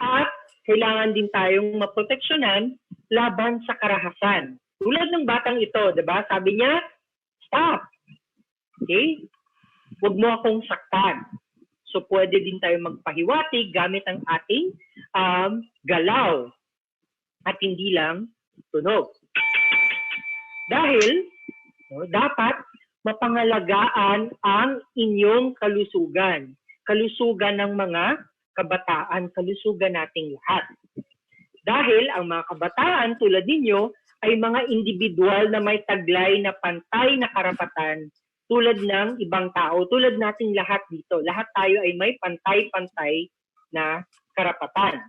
At kailangan din tayong maproteksyonan laban sa karahasan. Tulad ng batang ito, 'di ba? Sabi niya, stop. Okay? Huwag mo akong saktan. So pwede din tayo magpahiwatig gamit ang ating galaw at hindi lang tunog. Dahil dapat mapangalagaan ang inyong kalusugan. Kalusugan ng mga kabataan, kalusugan nating lahat. Dahil ang mga kabataan tulad ninyo ay mga individual na may taglay na pantay na karapatan tulad ng ibang tao, tulad nating lahat dito. Lahat tayo ay may pantay-pantay na karapatan.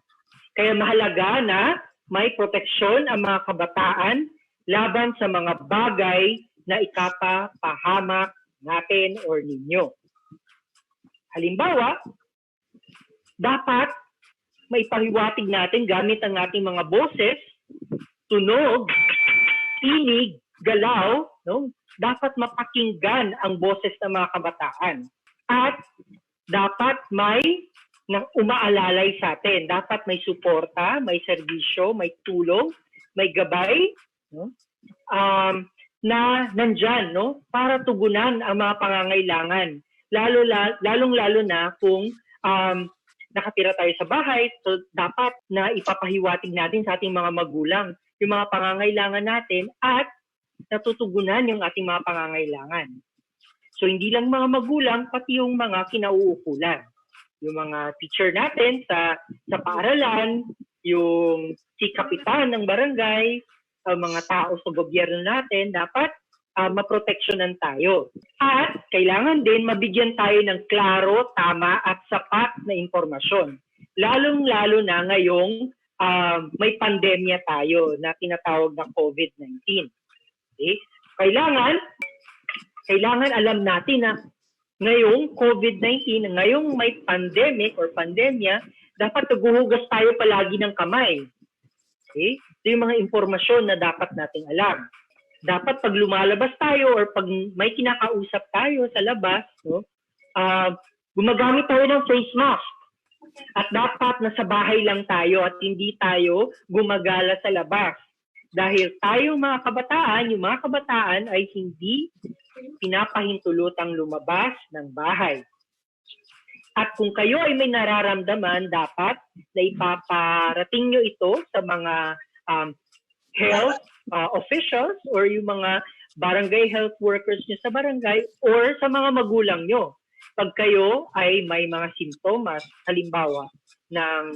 Kaya mahalaga na may proteksyon ang mga kabataan laban sa mga bagay na ikapapahamak natin or ninyo. Halimbawa, dapat maipahiwatig natin gamit ang ating mga boses, tunog, tinig, galaw, no? Dapat mapakinggan ang boses ng mga kabataan. At dapat may umaalalay sa atin. Dapat may suporta, may serbisyo, may tulong, may gabay, no? Na nandyan, no? Para tugunan ang mga pangangailangan. Lalong-lalo na kung nakatira tayo sa bahay, so dapat na ipapahiwatig natin sa ating mga magulang yung mga pangangailangan natin at natutugunan yung ating mga pangangailangan. So hindi lang mga magulang, pati yung mga kinauukulan. Yung mga teacher natin sa paaralan, yung si kapitan ng barangay, mga tao sa gobyerno natin, dapat maproteksyonan tayo. At kailangan din mabigyan tayo ng klaro, tama at sapat na impormasyon. Lalong-lalo na ngayong may pandemya tayo na tinatawag na COVID-19. Okay? Kailangan alam natin na ngayong COVID-19, ngayong may pandemic or pandemya, dapat naghuhugas tayo palagi ng kamay. Okay? Ito yung mga impormasyon na dapat nating alam. Dapat pag lumalabas tayo or pag may kinakausap tayo sa labas, no, gumagamit tayo ng face mask. At dapat nasa bahay lang tayo at hindi tayo gumagala sa labas. Dahil tayong mga kabataan, yung mga kabataan ay hindi pinapahintulutang lumabas ng bahay. At kung kayo ay may nararamdaman, dapat na ipaparating nyo ito sa mga health officials or yung mga barangay health workers nyo sa barangay or sa mga magulang nyo. Pag kayo ay may mga simptomas, halimbawa ng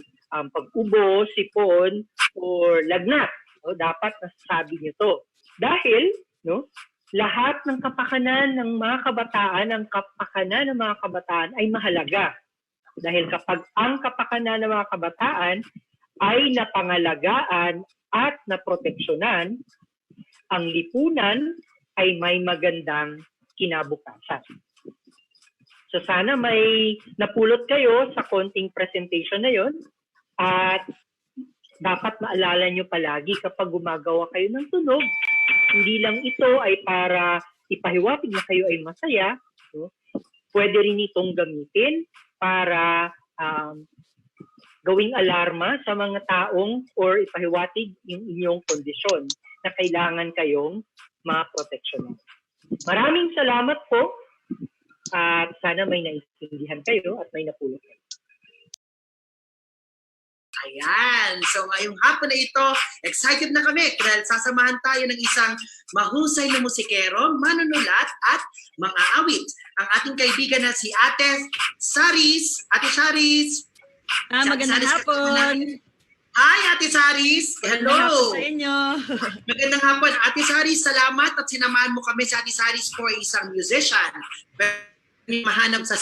pag-ubo, sipon, or lagnat, no, dapat nasasabi nyo to. Dahil, no, lahat ng kapakanan ng mga kabataan, ang kapakanan ng mga kabataan ay mahalaga. Dahil kapag ang kapakanan ng mga kabataan ay napangalagaan at naproteksyonan, ang lipunan ay may magandang kinabukasan. So sana may napulot kayo sa konting presentation na yon at dapat maalala nyo palagi kapag gumagawa kayo ng tunog, hindi lang ito ay para ipahiwatig na kayo ay masaya, no? Pwede rin itong gamitin para gawing alarma sa mga taong or ipahiwatig yung inyong kondisyon na kailangan kayong maproteksyonan. Maraming salamat po at sana may naintindihan kayo at may napulot kayo. Ayan. So ngayong hapon na ito, excited na kami dahil sasamahan tayo ng isang mahusay na musikero, manunulat at mga awit. Ang ating kaibigan na si Ate Saris. Ate Saris. Magandang hapon. Hi, Ate Saris. Hello. Magandang hapon sa inyo. Magandang hapon. Ate Saris, salamat at sinamahan mo kami sa Ate Saris for isang musician. Mahanap sa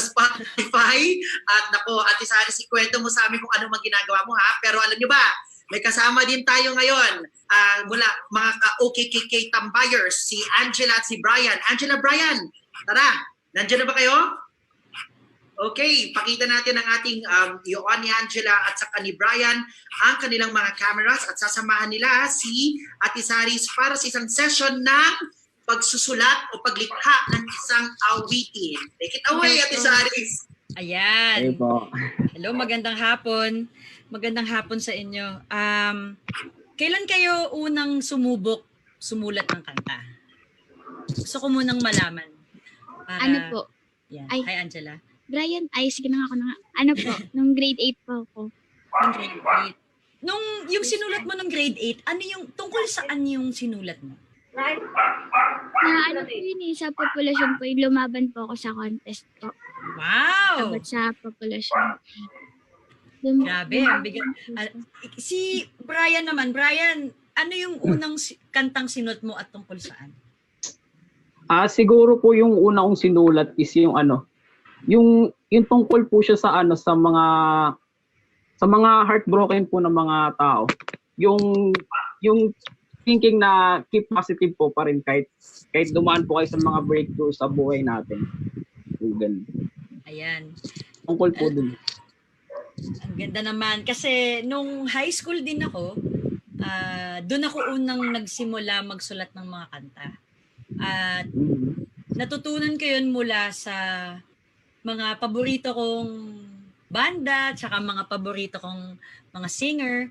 Spotify. At nako, Ate Saris, ikwento mo sa amin kung ano mang ginagawa mo ha. Pero alam nyo ba, may kasama din tayo ngayon mula mga ka-OKKK tambayers, si Angela at si Brian. Angela, Brian, tara, nandiyan na ba kayo? Okay, pakita natin ang ating Yoon ni Angela at saka ni Brian ang kanilang mga cameras at sasamahan nila si Ate Saris para sa isang session ng pagsusulat o paglikha ng isang awitin. Take it away, Ate Saris. Ayan. Hello, magandang hapon. Magandang hapon sa inyo. Kailan kayo unang sumulat ng kanta? Gusto ko munang malaman. Ano po? Yan. Ay. Hi, Angela. Brian, ay sige na nga ako na nga. Ano po, nung grade 8 po ako. Nung grade 8. Yung sinulat mo nung grade 8, tungkol saan yung sinulat mo? Na ano po yun sa populasyon po, lumaban po ako sa contest po. Wow! Sabat sa populasyon. Grabe, ang bigat. Si Brian naman, Brian, ano yung unang kantang sinulat mo at tungkol saan? Siguro po yung una kong sinulat is yung tungkol po siya sa mga heartbroken po ng mga tao. Yung thinking na keep positive po pa rin kahit dumaan po kayo sa mga breakthroughs sa buhay natin. Ganun. Ayan. Tungkol po dun. Ang ganda naman. Kasi nung high school din ako, doon ako unang nagsimula magsulat ng mga kanta. At natutunan ko yun mula sa mga paborito kong banda, tsaka mga paborito kong mga singer.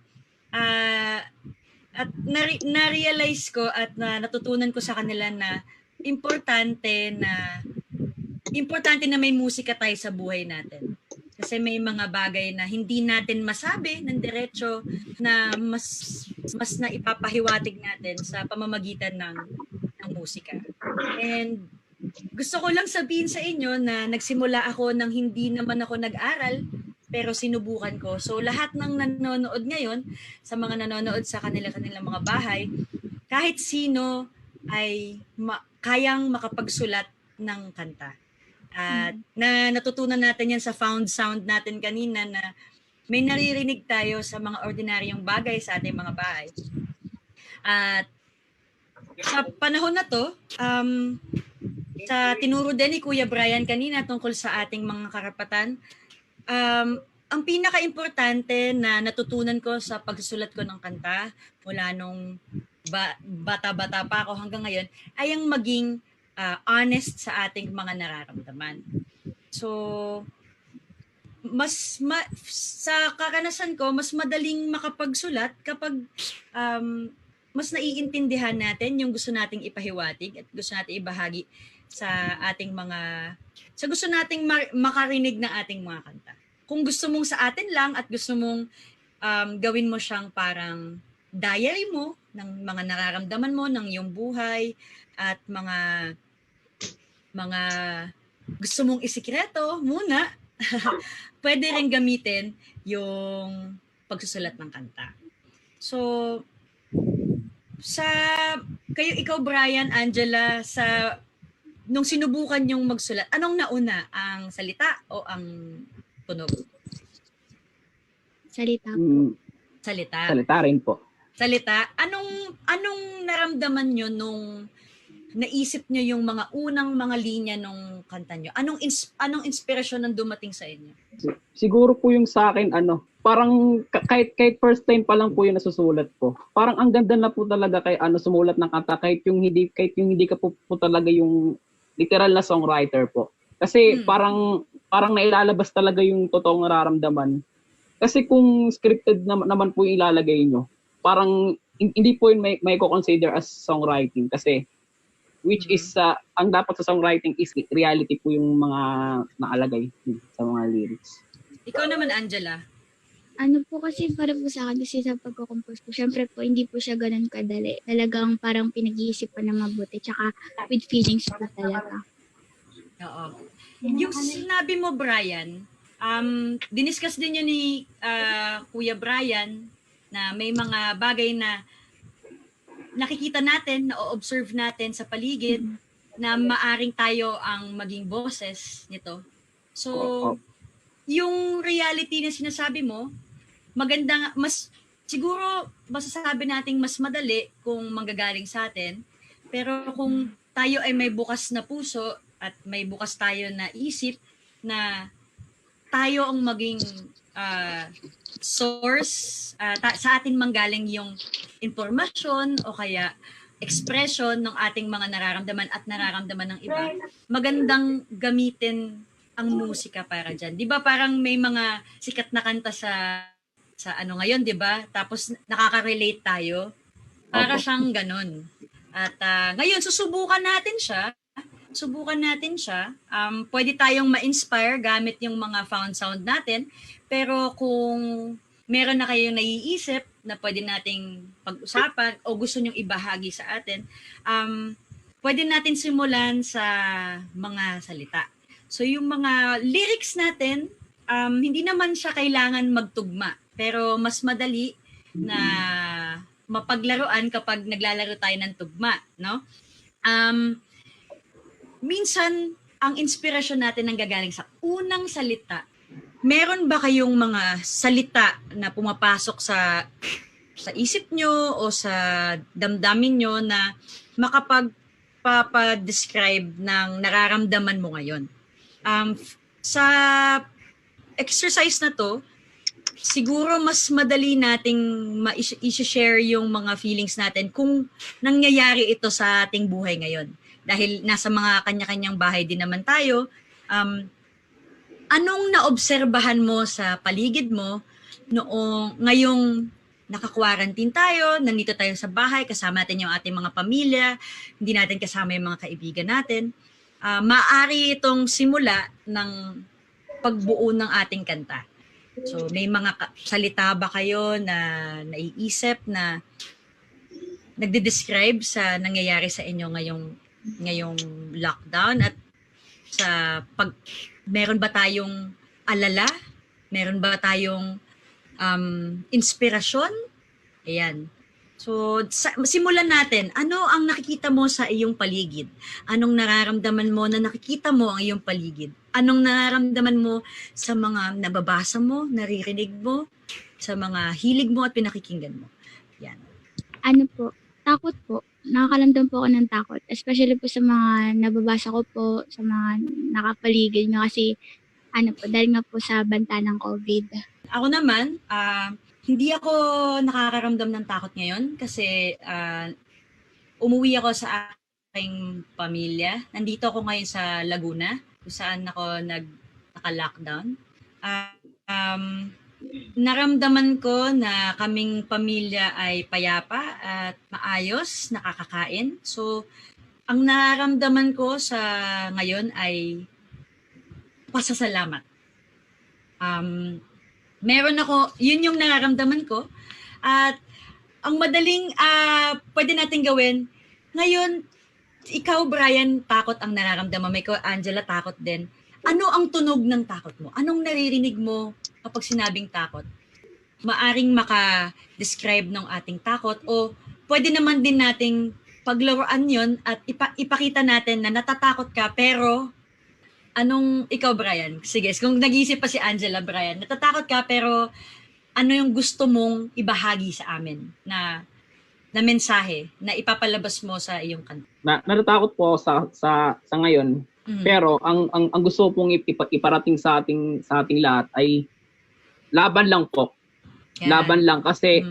At na-realize ko at natutunan ko sa kanila na importante na may musika tayo sa buhay natin. Kasi may mga bagay na hindi natin masabi ng diretso na mas na ipapahiwatig natin sa pamamagitan ng musika. And gusto ko lang sabihin sa inyo na nagsimula ako nang hindi naman ako nag-aral, pero sinubukan ko. So lahat ng nanonood ngayon, sa mga nanonood sa kanilang mga bahay, kahit sino ay kayang makapagsulat ng kanta. At natutunan natin yan sa found sound natin kanina na may naririnig tayo sa mga ordinaryong bagay sa ating mga bahay. At sa panahon na to, sa tinuro din ni Kuya Brian kanina tungkol sa ating mga karapatan, ang pinaka-importante na natutunan ko sa pagsusulat ko ng kanta mula nung bata-bata pa ako hanggang ngayon ay ang maging honest sa ating mga nararamdaman. So, sa kakanasan ko, mas madaling makapagsulat kapag mas naiintindihan natin yung gusto nating ipahiwatig at gusto nating ibahagi sa ating sa gusto nating makarinig ng ating mga kanta. Kung gusto mong sa atin lang at gusto mong gawin mo siyang parang diary mo ng mga nararamdaman mo ng iyong buhay at mga gusto mong isikreto muna, pwede rin gamitin yung pagsusulat ng kanta. So, ikaw Brian, Angela, nung sinubukan yung magsulat, anong nauna? Ang salita o ang tunog? Salita po. Salita. Salita rin po. Salita. Anong naramdaman nyo nung naisip nyo yung mga unang mga linya nung kanta nyo? Anong inspirasyon ang dumating sa inyo? Siguro po yung sa akin, parang kahit first time pa lang po yung nasusulat ko. Parang ang ganda na po talaga kay sumulat ng kanta kahit yung hindi ka po talaga yung literal na songwriter po. Kasi parang nailalabas talaga yung totoong nararamdaman Kasi kung scripted naman po yung ilalagay nyo, parang hindi po yun may consider as songwriting kasi which is ang dapat sa songwriting is reality po yung mga nakalagay sa mga lyrics. Ikaw naman, Angela. Ano po kasi para po sa akin kasi sa pagko-compose po, syempre po hindi po siya ganun kadali. Talagang parang pinag-iisipan na mabuti. Tsaka with feelings po talaga. Oo. Yung sinabi mo, Brian, diniscuss din yun ni Kuya Brian na may mga bagay na nakikita natin, na-observe natin sa paligid na maaring tayo ang maging boses nito. So, yung reality na sinasabi mo, maganda, siguro masasabi nating mas madali kung manggagaling sa atin, pero kung tayo ay may bukas na puso at may bukas tayo na isip na tayo ang maging source, sa atin manggaling yung impormasyon o kaya expression ng ating mga nararamdaman at nararamdaman ng iba, magandang gamitin ang musika para dyan. Di ba parang may mga sikat na kanta sa ano ngayon, di ba? Tapos nakaka-relate tayo. Para siyang ganun. At ngayon, susubukan natin siya. Pwede tayong ma-inspire gamit yung mga found sound natin. Pero kung meron na kayong naiisip na pwede nating pag-usapan o gusto nyong ibahagi sa atin, pwede natin simulan sa mga salita. So yung mga lyrics natin, hindi naman siya kailangan magtugma. Pero mas madali na mapaglaruan kapag naglalaro tayo ng tugma, no? Minsan, ang inspirasyon natin ang gagaling sa unang salita. Meron ba kayong mga salita na pumapasok sa isip nyo o sa damdamin nyo na makapagpapadescribe ng nararamdaman mo ngayon? Sa exercise na to, siguro mas madali nating i-share yung mga feelings natin kung nangyayari ito sa ating buhay ngayon. Dahil nasa mga kanya-kanyang bahay din naman tayo, anong naobserbahan mo sa paligid mo ngayong naka-quarantine tayo, nandito tayo sa bahay, kasama natin yung ating mga pamilya, hindi natin kasama yung mga kaibigan natin. Maaari itong simula ng pagbuo ng ating kanta. So may mga salita ba kayo na naiisip na nagde-describe sa nangyayari sa inyo ngayong lockdown at sa meron ba tayong alala? Meron ba tayong inspirasyon? Ayan. So, simulan natin. Ano ang nakikita mo sa iyong paligid? Anong nararamdaman mo na nakikita mo ang iyong paligid? Anong nararamdaman mo sa mga nababasa mo, naririnig mo, sa mga hilig mo at pinakikinggan mo? Yan. Ano po? Takot po. Nakakalamdam po ako ng takot. Especially po sa mga nababasa ko po, sa mga nakapaligid nyo. Kasi dahil nga po sa banta ng COVID. Ako naman, hindi ako nakakaramdam ng takot ngayon kasi umuwi ako sa aking pamilya. Nandito ako ngayon sa Laguna kung saan ako naka-lockdown. Naramdaman ko na kaming pamilya ay payapa at maayos, nakakakain. So, ang nararamdaman ko sa ngayon ay pasasalamat. Meron ako, yun yung nararamdaman ko. At ang madaling pwede natin gawin, ngayon, ikaw, Brian, takot ang nararamdaman mo. Ikaw, Angela, takot din. Ano ang tunog ng takot mo? Anong naririnig mo kapag sinabing takot? Maaring maka-describe ng ating takot o pwede naman din nating paglaruan yon at ipakita natin na natatakot ka pero ikaw, Brian? Sige, kung nag-iisip pa si Angela, Brian, natatakot ka pero ano yung gusto mong ibahagi sa amin na mensahe na ipapalabas mo sa iyong kanta? Natatakot po sa ngayon. Mm-hmm. Pero ang gusto pong iparating sa ating lahat ay laban lang po. Yeah. Laban lang kasi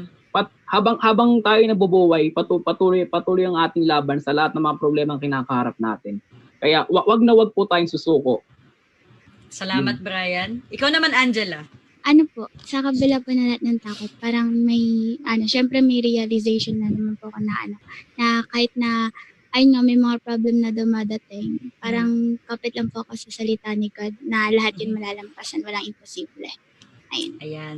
habang tayo nabubuhay, patuloy ang ating laban sa lahat ng mga problemang kinakaharap natin. Kaya wag po tayong susuko. Salamat, Brian. Ikaw naman, Angela. ano po, sa kabila po na lahat ng takot, parang may, syempre may realization na naman po ako na na kahit na, ayun nga, may mga problem na dumadating, parang kapit lang po ako sa salita ni God na lahat yun malalampasan, walang imposible. Ayun. Ayan.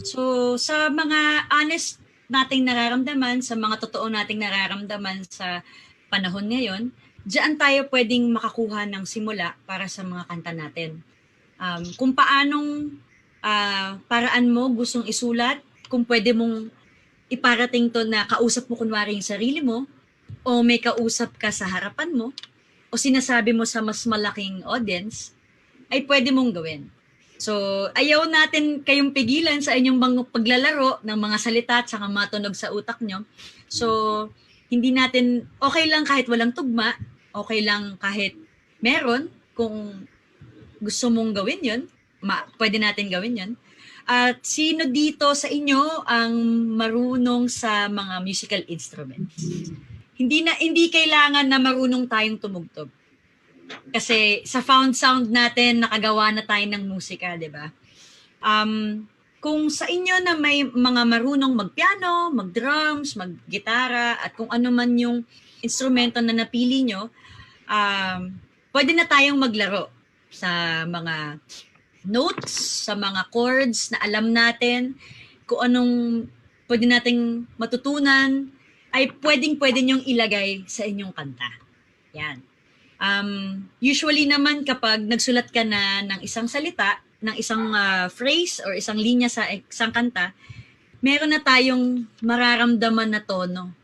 So, sa mga honest nating nararamdaman, sa mga totoo nating nararamdaman sa panahon ngayon, diyan tayo pwedeng makakuha ng simula para sa mga kanta natin. Kung paanong paraan mo gustong isulat, kung pwede mong iparating to na kausap mo kunwari yung sarili mo, o may kausap ka sa harapan mo, o sinasabi mo sa mas malaking audience, ay pwede mong gawin. So, ayaw natin kayong pigilan sa inyong mga paglalaro ng mga salita at saka matunog sa utak nyo. So, hindi natin, okay lang kahit walang tugma, okay lang kahit meron, kung gusto mong gawin yun, pwede natin gawin yun. At sino dito sa inyo ang marunong sa mga musical instruments? Hindi kailangan na marunong tayong tumugtog. Kasi sa found sound natin, nakagawa na tayo ng musika, di ba? Kung sa inyo na may mga marunong magpiano, mag-drums, mag-gitara, at kung ano man yung instrumento na napili nyo, pwede na tayong maglaro sa mga notes, sa mga chords na alam natin, kung anong pwede nating matutunan, ay pwedeng-pwede nyong ilagay sa inyong kanta. Yan. Usually naman kapag nagsulat ka na ng isang salita, ng isang phrase or isang linya sa isang kanta, meron na tayong mararamdaman na tono.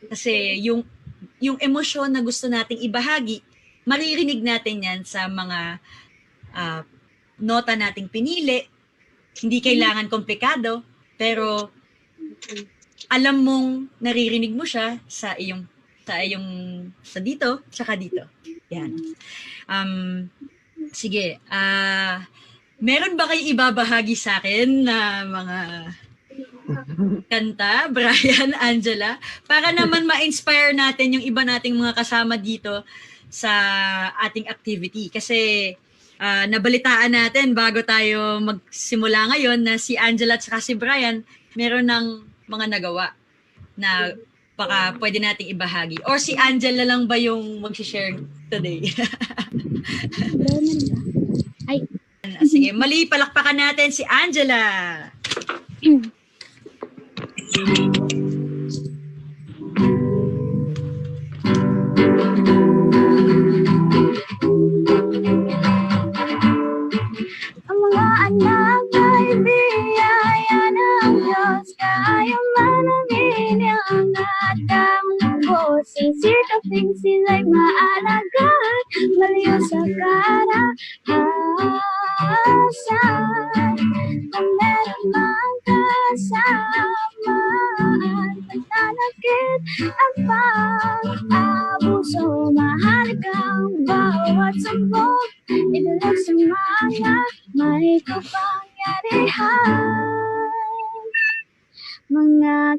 Kasi yung emosyon na gusto nating ibahagi, maririnig natin yan sa mga nota nating pinili. Hindi kailangan komplikado, pero alam mong naririnig mo siya sa dito, tsaka dito. Yan. Sige. Meron ba kayo ibabahagi sa akin na mga kanta, Brian, Angela, para naman ma-inspire natin yung iba nating mga kasama dito sa ating activity? Kasi nabalitaan natin bago tayo magsimula ngayon na si Angela at saka si Brian meron ng mga nagawa na baka pwede nating ibahagi. Or si Angela lang ba yung mag-share today? Ay. Sige, mali, palakpakan natin si Angela. Ang mga anak ay biyaya ng Diyos, kaya manangin ang atang lubos. Sisikaping sila'y maalagaan, malayo sa karahasan. Kung meron mang kasamaan, pagtanakit ang pang-abuso, mahalagang bawat sumbong, idalog sa mga may kapangyarihan. Mga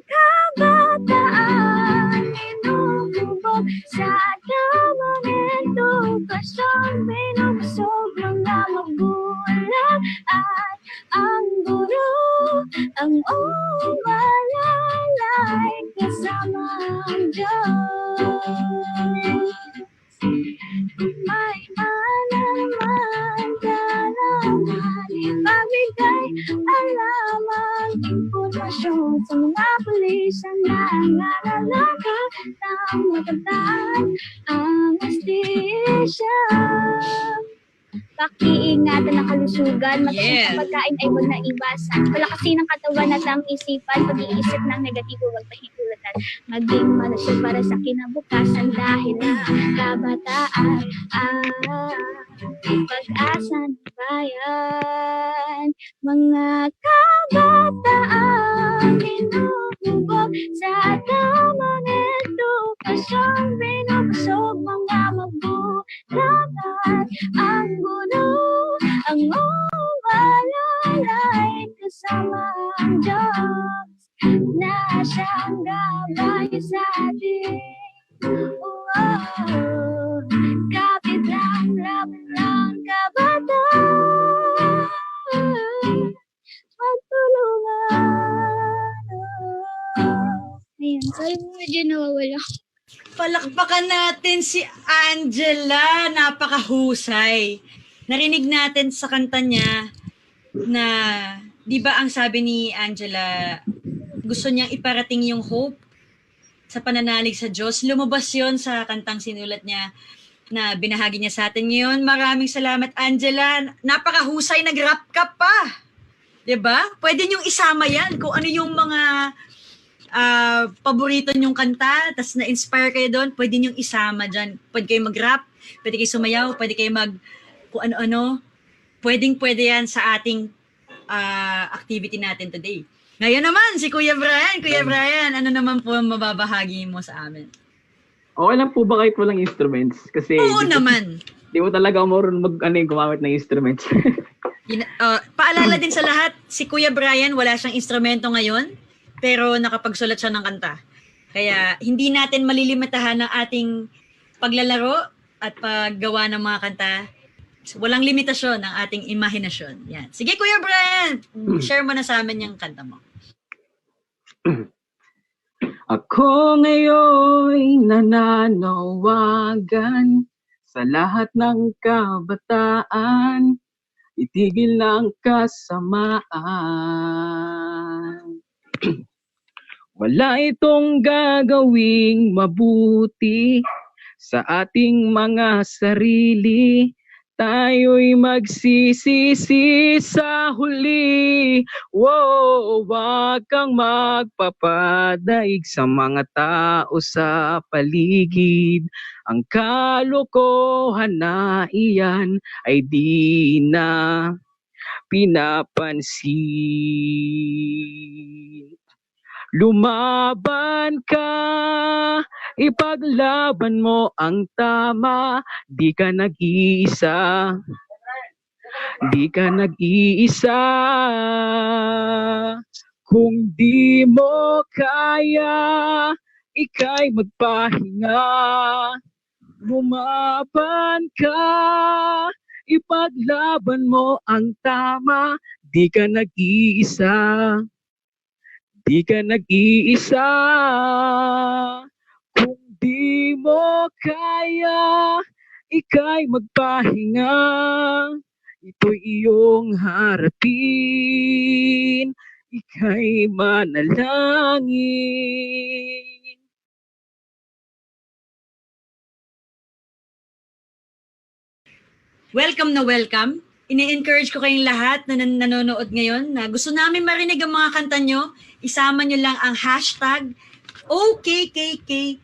kabataan, inububog sa damang edukasyon, binubusog mga magulang at ang guro, ang umalalay kasama ang Diyos. May alaman ka naman, ipamigay alamang impormasyon sa mga pulis ang nangangalaga ng matandaan ang hustisya. Pag-iingatan ng kalusugan, matusok sa pagkain ay huwag na iwasan. Palakasin ng katawan at ang isipan, pag-iisip ng negatibo, huwag pahintulutan. Maging malusog para sa kinabukasan dahil ang kabataan pag-asa ng bayan. Mga kabataan, inububog sa tamang edukasyon, binubusog mga magulang at ang gulo, ang umalalay kasama ang Diyos na siyang gabay sa atin. Kapit lang, lapit lang, kabataan. Ayun, sorry po, medyo nawawala. Palakpakan natin si Angela. Napakahusay. Narinig natin sa kanta niya na, di ba ang sabi ni Angela, gusto niyang iparating yung hope sa pananalig sa Diyos. Lumabas yon sa kantang sinulat niya na binahagi niya sa atin ngayon. Maraming salamat, Angela. Napakahusay, nag-rap ka pa. Diba? Pwede niyong isama yan kung ano yung mga paborito niyong kanta, tas na-inspire kayo doon, pwede niyong isama dyan. Pwede kayo mag-rap, pwede kayo sumayaw, pwede kayo kung ano-ano. Pwedeng-pwede yan sa ating activity natin today. Ngayon naman, si Kuya Brian. Kuya Brian, ano naman po ang mababahagi mo sa amin? Okay lang po ba kahit walang instruments? Kasi Oo naman. Di mo talaga marunong gumamit ng instruments. Paalala din sa lahat, si Kuya Brian, wala siyang instrumento ngayon, pero nakapagsulat siya ng kanta. Kaya hindi natin malilimitahan ang ating paglalaro at paggawa ng mga kanta. Walang limitasyon ang ating imahinasyon. Yan. Sige, Kuya Brian, share mo na sa amin yung kanta mo. Ako ngayon nananawagan sa lahat ng kabataan, itigil ng kasamaan. Wala itong gagawing mabuti sa ating mga sarili. Tayo'y magsisisi sa huli. Wag kang magpapadaig sa mga tao sa paligid. Ang kalokohan na iyan ay di na pinapansin. Lumaban ka, ipaglaban mo ang tama, di ka nag-iisa, di ka nag-iisa. Kung di mo kaya, ika'y magpahinga. Lumaban ka, ipaglaban mo ang tama, di ka nag-iisa. Di ka nag-iisa. Kung di mo kaya, ika'y magpahinga. Ito'y iyong harapin. Ika'y manalangin. Welcome na welcome. Ini-encourage ko kayong lahat na nanonood ngayon na gusto namin marinig ang mga kanta nyo. Isama nyo lang ang hashtag OKKK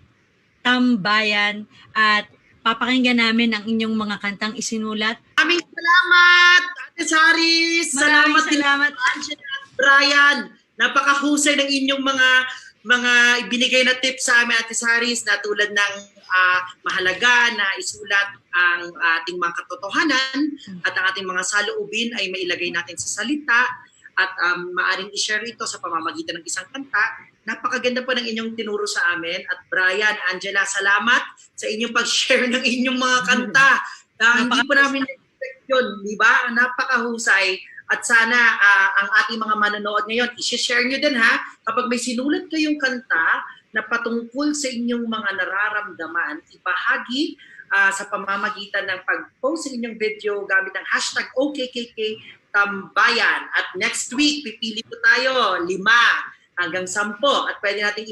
Tambayan at papakinggan namin ang inyong mga kantang isinulat. Maraming salamat, Ate Saris. Maraming salamat. Angela at Brian. Napakahusay ng inyong mga ibinigay na tips sa amin, Ate Saris, na tulad ng mahalaga na isulat ang ating mga katotohanan at ang ating mga saloobin ay mailagay natin sa salita at maaring i-share ito sa pamamagitan ng isang kanta. Napakaganda po ng inyong tinuro sa amin. At Brian, Angela, salamat sa inyong pag-share ng inyong mga kanta. Hindi po namin na-expect yun, di ba? Napakahusay. At sana ang ating mga manonood ngayon, i-share nyo din ha, kapag may sinulat kayong kanta na patungkol sa inyong mga nararamdaman, ibahagi sa pamamagitan ng pag-post sa inyong video gamit ang hashtag OKKK Tambayan. At next week, pipili po tayo 5 hanggang 10 at pwede natin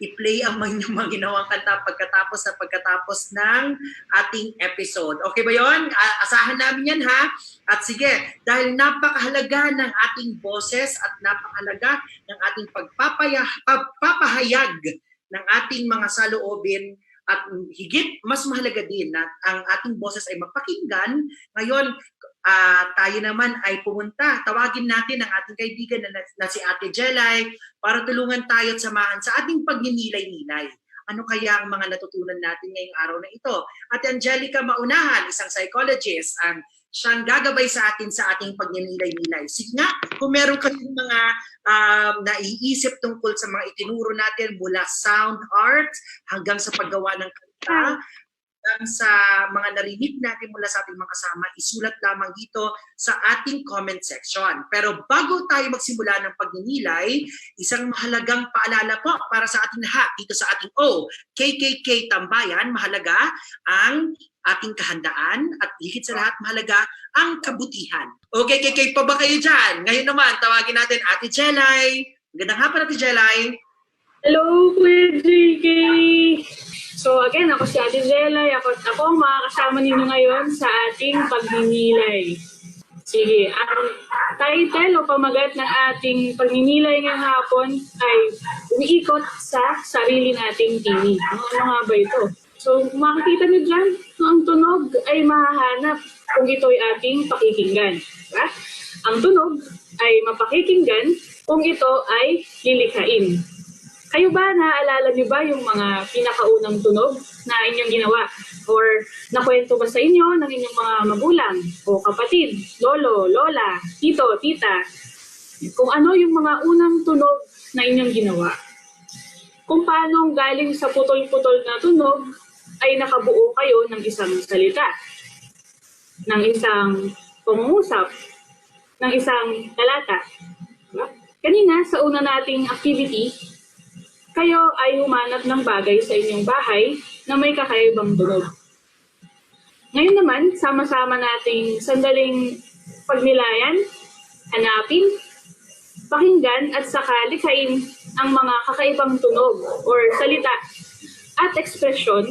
i-play ang mga ginawang kanta pagkatapos ng ating episode. Okay ba yon? Asahan namin yan ha. At sige, dahil napakahalaga ng ating boses at napakahalaga ng ating pagpapahayag ng ating mga saloobin, at higit mas mahalaga din na ang ating boses ay mapakinggan. Ngayon, tayo naman ay pumunta. Tawagin natin ang ating kaibigan na si Ate Jelay para tulungan tayo at samahan sa ating pagninilay-nilay. Ano kaya ang mga natutunan natin ngayong araw na ito? Ate Angelica Maunahan, isang psychologist, ang siyang gagabay sa atin sa ating pagninilay-nilay. Sige nga, kung meron kayong mga naiisip tungkol sa mga itinuro natin mula sound art hanggang sa paggawa ng kanta, sa mga narinig natin mula sa ating mga kasama, isulat lamang dito sa ating comment section. Pero bago tayo magsimula ng pagninilay, isang mahalagang paalala po para sa ating lahat dito sa ating KKK Tambayan, mahalaga ang ating kahandaan at higit sa lahat mahalaga ang kabutihan. Okay, KKK pa ba kayo dyan? Ngayon naman, tawagin natin Ate Jelay. Magandang hapon, Ate Jelay. Hello, Kuya JK! So again, ako si Ate Jelay. Ako ang makakasama ninyo ngayon sa ating pagninilay. Sige, ang title o pamagat ng ating pagninilay ngayong hapon ay umiikot sa sarili nating tinig. Ano nga ba ito? So makikita nyo dyan, ang tunog ay mahahanap kung ito ay ating pakikinggan. Diba? Ang tunog ay mapakikinggan kung ito ay lilikhain. Kayo ba, naaalala niyo ba yung mga pinakaunang tunog na inyong ginawa? Or nakwento ba sa inyo ng inyong mga magulang o kapatid, lolo, lola, tito, tita? Kung ano yung mga unang tunog na inyong ginawa? Kung paano galing sa putol-putol na tunog ay nakabuo kayo ng isang salita, ng isang pangungusap, ng isang talata. Kanina, sa una nating activity, kayo ay humanap ng bagay sa inyong bahay na may kakaibang tunog. Ngayon naman, sama-sama nating sandaling pagnilayan, hanapin, pakinggan at saka likhain ang mga kakaibang tunog or salita at ekspresyon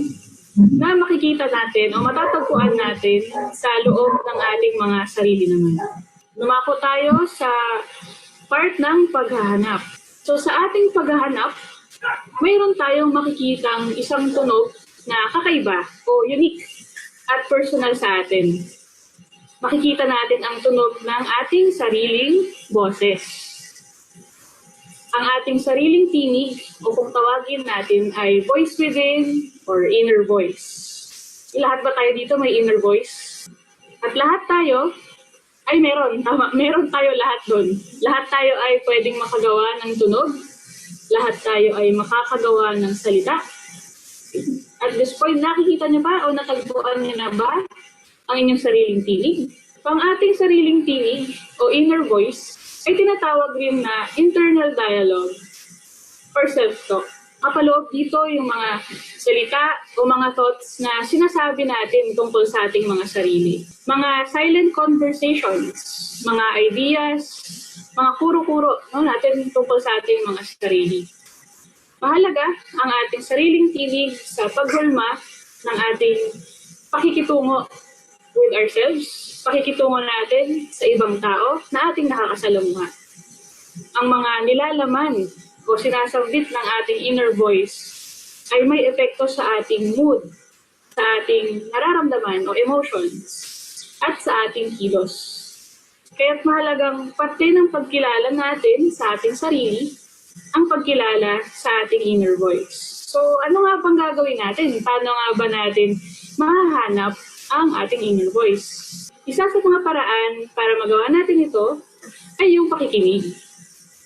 na makikita natin o matatagpuan natin sa loob ng ating mga sarili naman. Lumako tayo sa part ng paghahanap. So sa ating paghahanap, mayroon tayong makikitang isang tunog na kakaiba o unique at personal sa atin. Makikita natin ang tunog ng ating sariling boses. Ang ating sariling tinig o kung tawagin natin ay voice within or inner voice. Lahat ba tayo dito may inner voice? At lahat tayo ay meron. Tama, meron tayo lahat doon. Lahat tayo ay pwedeng makagawa ng tunog. Lahat tayo ay makakagawa ng salita. At this point, nakikita niyo ba o natagpuan niyo na ba ang inyong sariling tinig? Ang ating sariling tinig o inner voice ay tinatawag rin na internal dialogue or self-talk. Kapaloob dito yung mga salita o mga thoughts na sinasabi natin tungkol sa ating mga sarili. Mga silent conversations, mga ideas, mga kuro-kuro natin tungkol sa ating mga sarili. Mahalaga ang ating sariling tinig sa paghulma ng ating pakikitungo with ourselves, pakikitungo natin sa ibang tao na ating nakakasalamuha. Ang mga nilalaman o sinasambit ng ating inner voice ay may epekto sa ating mood, sa ating nararamdaman o emotions, at sa ating kilos. Kaya't mahalagang parte ng pagkilala natin sa ating sarili, ang pagkilala sa ating inner voice. So ano nga bang gagawin natin? Paano nga ba natin mahahanap ang ating inner voice? Isa sa mga paraan para magawa natin ito ay yung pakikinig.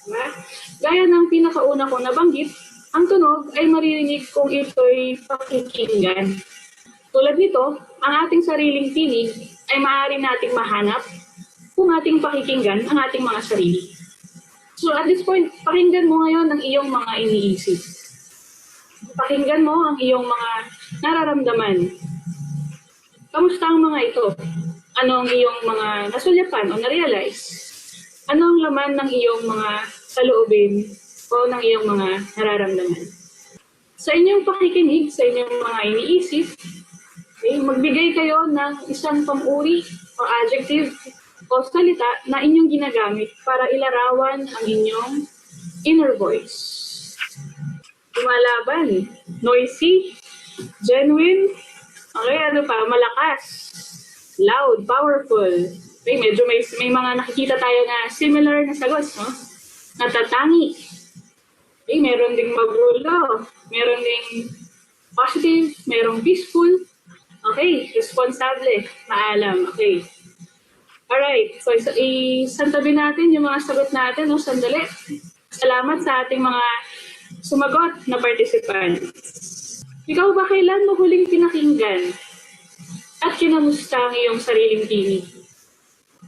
Diba? Gaya ng pinakauna kong nabanggit, ang tunog ay maririnig kung ito'y pakikinggan. Tulad nito, ang ating sariling tinig ay maaari nating mahanap kung ating pakikinggan ang ating mga sarili. So at this point, pakinggan mo ngayon ang iyong mga iniisip. Pakinggan mo ang iyong mga nararamdaman. Kamusta ang mga ito? Ano ang iyong mga nasulyapan o narealize? Ano ang laman ng iyong mga saloobin o ng iyong mga nararamdaman? Sa inyong pakikinig, sa inyong mga iniisip, magbigay kayo ng isang pamuri o adjective o salita na inyong ginagamit para ilarawan ang inyong inner voice. Lumalaban, noisy, genuine, okay, ano pa, malakas, loud, powerful. Okay, medyo may mga nakikita tayo na similar na sagot, no? Natatangi. Okay, meron ding magulo, meron ding positive, merong peaceful. Okay, responsable, maalam, okay. Alright, so isantabi natin yung mga sagot natin, no? Sandali. Salamat sa ating mga sumagot na participants. Ikaw ba kailan mo huling pinakinggan at kinamusta ang iyong sariling tinig?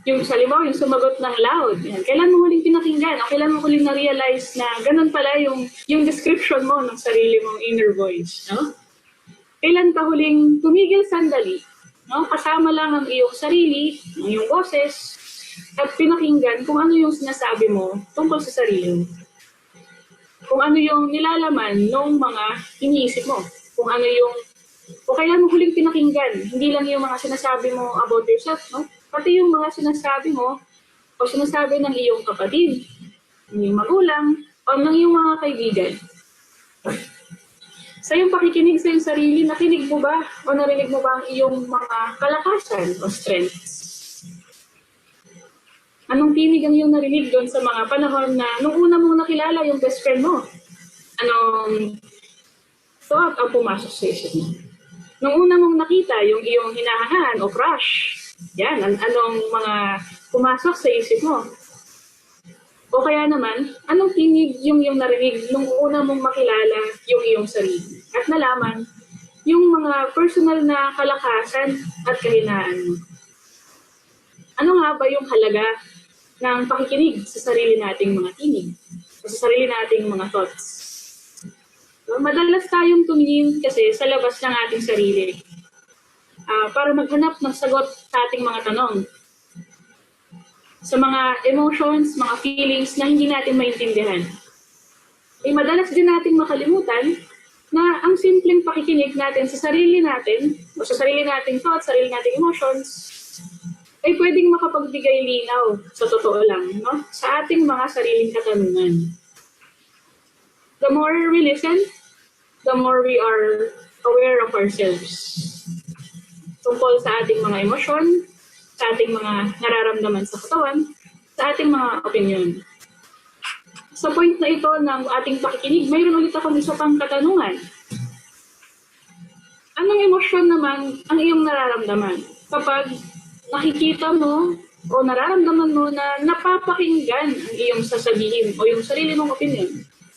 Yung halimbawa, yung sumagot ng loud. Yan. Kailan mo huling pinakinggan o kailan mo huling na-realize na ganun pala yung description mo ng sarili mong inner voice? No? Kailan ka huling tumigil sandali? No? Kasama lang ang iyong sarili, ang iyong boses, at pinakinggan kung ano yung sinasabi mo tungkol sa sarili mo. Kung ano yung nilalaman ng mga iniisip mo. Kung ano yung, o kailan mo huling pinakinggan, hindi lang yung mga sinasabi mo about yourself, no? Pati yung mga sinasabi mo o sinasabi ng iyong kapatid, ng iyong magulang, o ng iyong mga kaibigan. Sa iyong pakikinig sa iyong sarili, nakinig mo ba o narinig mo ba ang iyong mga kalakasan o strengths? Anong tinig ang iyong narinig doon sa mga panahon na nung una mong nakilala yung best friend mo? Anong thought ang pumasok sa isip mo? Nung una mong nakita yung iyong hinahangaan o crush, yan, anong mga pumasok sa isip mo? O kaya naman, anong tinig yung narinig nung una mong makilala yung iyong sarili? At nalaman yung mga personal na kalakasan at kahinaan mo. Ano nga ba yung halaga ng pakikinig sa sarili nating mga tinig? O sa sarili nating mga thoughts? So, madalas tayong tumingin kasi sa labas ng ating sarili. Para maghanap ng sagot sa ating mga tanong. Sa mga emotions, mga feelings na hindi natin maintindihan. Madalas din natin makalimutan na ang simpleng pakikinig natin sa sarili natin, o sa sarili nating thoughts, sarili nating emotions, ay pwedeng makapagbigay linaw sa totoo lang, no? Sa ating mga sariling katanungan. The more we listen, the more we are aware of ourselves. Tungkol sa ating mga emosyon, sa ating mga nararamdaman sa katawan, sa ating mga opinion. Sa point na ito ng ating pakikinig, mayroon ulit akong isa pang katanungan. Anong emosyon naman ang iyong nararamdaman kapag nakikita mo o nararamdaman mo na napapakinggan ang iyong sasabihin o yung sarili mong opinion?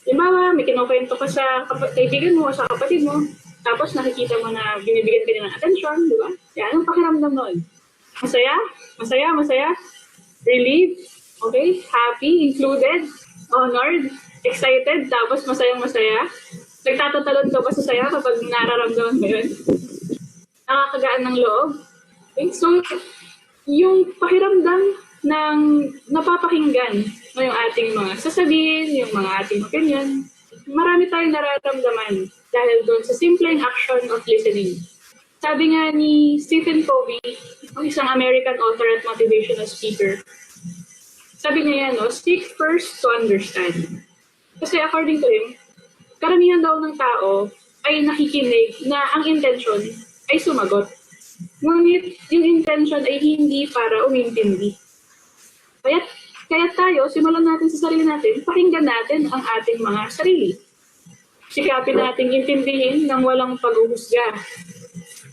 Halimbawa, may kinukwento ka sa kaibigan mo o sa kapatid mo, tapos nakikita mo na binibigyan ka niya ng atensyon, di ba? Yan, anong pakiramdam nun? Masaya? Masaya? Masaya? Relieved? Okay? Happy? Included? Honored? Excited? Tapos masayang-masaya? Nagtatatalon ka ba sa saya kapag nararamdaman mo yun? Nakakagaan ng loob? Okay? So, yung pakiramdam ng napapakinggan mo yung ating mga sasabihin, yung mga ating opinion, marami tayong nararamdaman dahil doon sa simpleng action of listening. Sabi nga ni Stephen Covey, isang American author at motivational speaker, sabi niya yan, seek first to understand. Kasi according to him, karamihan daw ng tao ay nakikinig na ang intention ay sumagot. Ngunit yung intention ay hindi para umintindi. Kaya tayo, simulan natin sa sarili natin, pakinggan natin ang ating mga sarili. Sikapin natin intindihin ng walang paghuhusga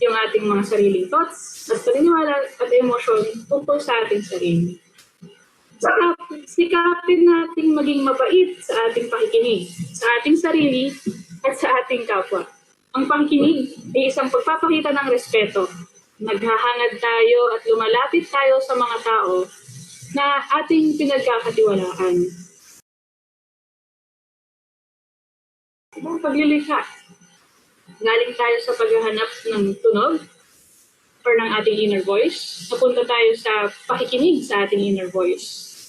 yung ating mga sariling thoughts at paniniwala at emosyon tungkol sa ating sarili. Sikapin natin maging mabait sa ating pakikinig, sa ating sarili at sa ating kapwa. Ang pakikinig ay isang pagpapakita ng respeto. Naghahangad tayo at lumalapit tayo sa mga tao na ating pinagkakatiwalaan. Ang paglilikha. Galing tayo sa paghahanap ng tunog or ng ating inner voice. Napunta tayo sa pakikinig sa ating inner voice.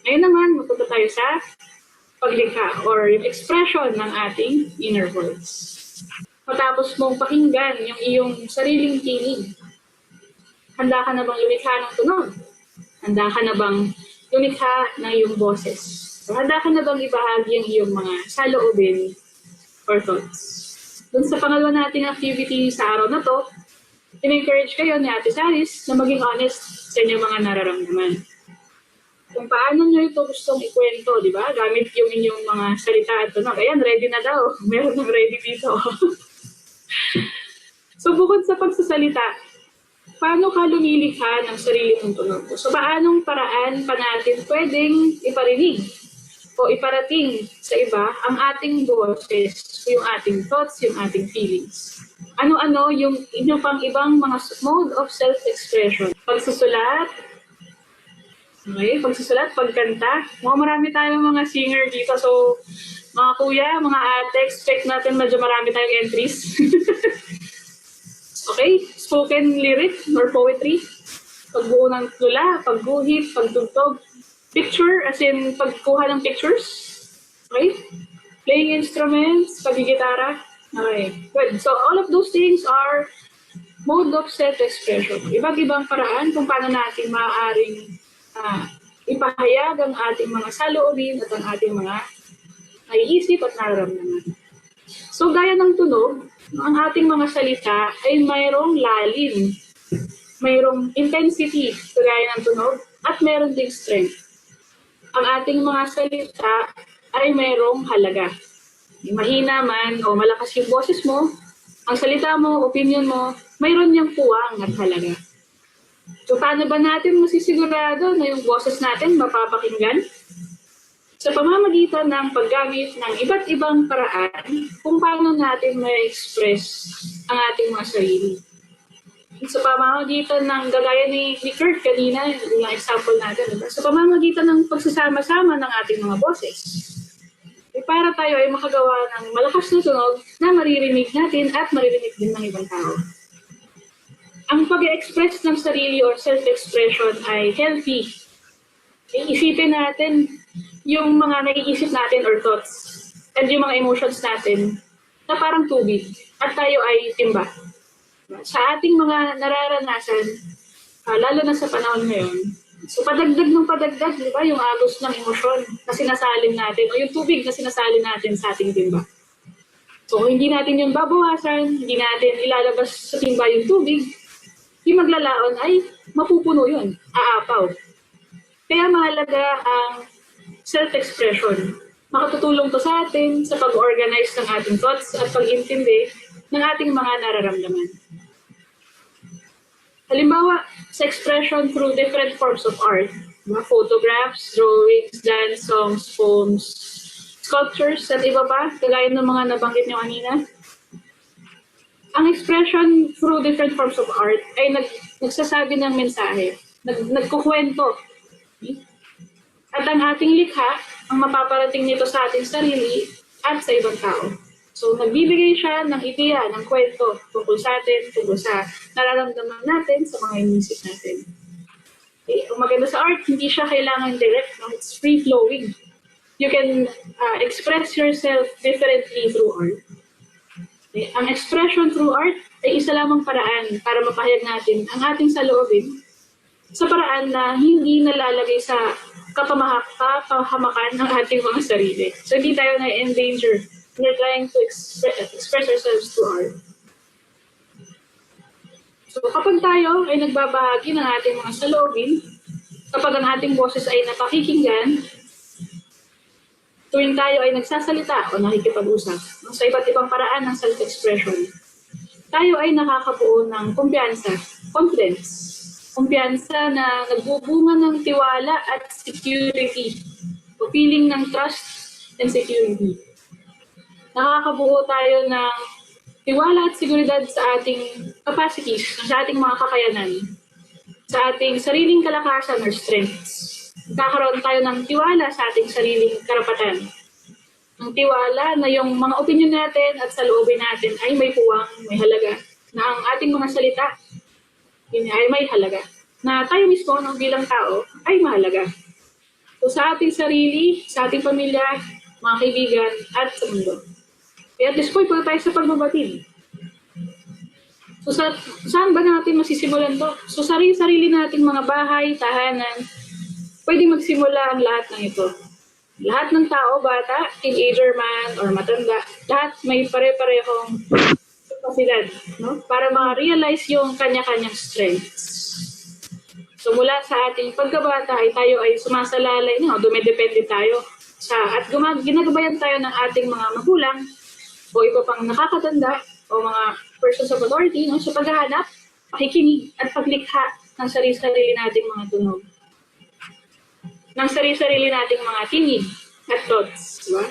Ngayon naman, mapunta tayo sa paglikha or yung expression ng ating inner voice. Matapos mong pakinggan yung iyong sariling tinig, handa ka na bang lumikha ng tunog? Handa ka na bang lumikha ng iyong boses? O handa ka na bang ibahagi ang iyong mga saloobin or thoughts? Doon sa pangalawa nating activity sa araw na to, in-encourage kayo ni Ate Saris na maging honest sa inyong mga nararamdaman. Kung paano nyo ito gustong ikwento, di ba? Gamit yung inyong mga salita at tunog. Ayan, ready na daw. Meron ng ready dito. So, bukod sa pagsasalita, paano ka lumilikha ng sarili mong tunog? So, paanong paraan pa natin pwedeng iparinig o o iparating sa iba ang ating boses, yung ating thoughts, yung ating feelings. Ano-ano yung pang ibang mga mode of self-expression. Pagsusulat, okay, pagsusulat, pagkanta. Marami tayong mga singer dito. So, mga kuya, mga ate, expect natin medyo marami tayong entries. Okay, spoken lyric or poetry. Pagbuo ng tula, pagguhit, pagtugtog. Picture, as in pagkuha ng pictures. Okay? Playing instruments, pagigitara. Okay, good. So all of those things are mode of self-expression. Iba't-ibang paraan kung paano natin maaaring ipahayag ang ating mga saloobin at ang ating mga naiisip at nararamdaman. So gaya ng tunog, ang ating mga salita ay mayroong lalim, mayroong intensity, gaya ng tunog, at mayroong ding strength. Ang ating mga salita ay mayroong halaga. Mahina man o malakas yung boses mo, ang salita mo, opinion mo, mayroon niyang puwang at halaga. So paano ba natin masisigurado na yung boses natin mapapakinggan? Sa pamamagitan ng paggamit ng iba't ibang paraan kung paano natin ma-express ang ating mga sarili. Sa pamamagitan ng gagaya ni Kurt kanina, yung example natin, diba? Sa pamamagitan ng pagsasama-sama ng ating mga boses, para tayo ay makagawa ng malakas na tunog na maririnig natin at maririnig din ng ibang tao. Ang pag-express ng sarili or self-expression ay healthy. Iisipin natin yung mga naiisip natin or thoughts and yung mga emotions natin na parang tubig at tayo ay timba. Sa ating mga nararanasan, lalo na sa panahon ngayon, so padagdag ng padagdag, di ba, yung agos ng emosyon na sinasalin natin o yung tubig na sinasalin natin sa ating timba. So hindi natin yun babawasan, hindi natin ilalabas sa timba yung tubig, yung maglalaon ay mapupuno yun, aapaw. Kaya mahalaga ang self-expression. Makatutulong to sa atin sa pag-organize ng ating thoughts at pag-intindi ng ating mga nararamdaman. Halimbawa, sa expression through different forms of art, mga photographs, drawings, dance, songs, poems, sculptures, at iba pa, kagaya ng mga nabanggit niyo kanina. Ang expression through different forms of art ay nagsasabi ng mensahe, nagkukwento. At ang ating likha, ang mapaparating nito sa ating sarili at sa ibang tao. So, nagbibigay siya ng ideya, ng kwento tungkol sa atin, tungkol sa nararamdaman natin, sa mga inisip natin. Okay? Ang maganda sa art, hindi siya kailangan direct, no? It's free-flowing. You can express yourself differently through art. Okay? Ang expression through art ay isa lamang paraan para mapahayag natin ang ating saloobin sa paraan na hindi nalalagay sa kapahamakan ng ating mga sarili. So, hindi tayo na-endanger. We're trying to express ourselves through art. So kapag tayo ay nagbabahagi ng ating mga saloobin, kapag ang ating boses ay napakikinggan, tuwing tayo ay nagsasalita o nakikipag-usap sa iba't ibang paraan ng self-expression, tayo ay nakakabuo ng kumpiyansa, confidence. Kumpiyansa na nagbubunga ng tiwala at security, o feeling ng trust and security. Nakakabuo tayo ng tiwala at seguridad sa ating capacities, sa ating mga kakayanan, sa ating sariling kalakasan or strengths. Kakaroon tayo ng tiwala sa ating sariling karapatan. Ang tiwala na yung mga opinion natin at saloobin natin ay may puwang, may halaga. Na ang ating mga salita yun ay may halaga. Na tayo mismo ng bilang tao ay mahalaga. So sa ating sarili, sa ating pamilya, mga kaibigan, at sa mundo. At this point, pala tayo sa pagbabatid. So, saan ba natin masisimulan to? So, sarili nating mga bahay, tahanan, pwede magsimula ang lahat ng ito. Lahat ng tao, bata, teenager man, or matanda, lahat may pare-parehong kapasidad, no? Para ma-realize yung kanya-kanyang strengths. So, mula sa ating pagkabata, ay tayo ay sumasalalay, no? Dumedepende tayo. At ginagabayan tayo ng ating mga magulang, o iba pang nakakatanda o mga persons of authority, no, sa paghahanap, pakikinig at paglikha ng sarili-sarili nating mga tunog. Ng sarili-sarili nating mga tinig at thoughts, di ba?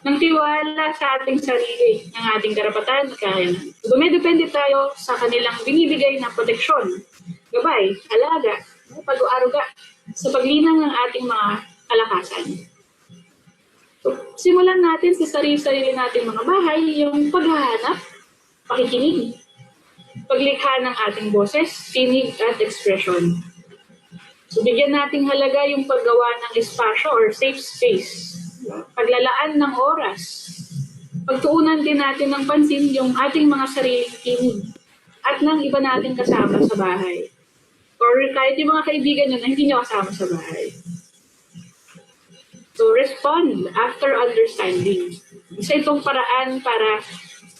Ng tiwala sa ating sarili, ng ating karapatan at kakayanan. Dumidepende tayo sa kanilang binibigay na proteksyon, gabay, alaga, pag-aaruga sa paglinang ng ating mga kalakasan. So, simulan natin sa sarili-sarili nating mga bahay yung paghahanap, pakikinig, paglikha ng ating boses, tinig at ekspresyon. So, bigyan nating halaga yung paggawa ng espasyo or safe space, paglalaan ng oras, pagtuunan din natin ng pansin yung ating mga sariling tinig at ng iba nating kasama sa bahay. Or kahit yung mga kaibigan nyo na hindi nyo kasama sa bahay. So, respond after understanding. Isa itong paraan para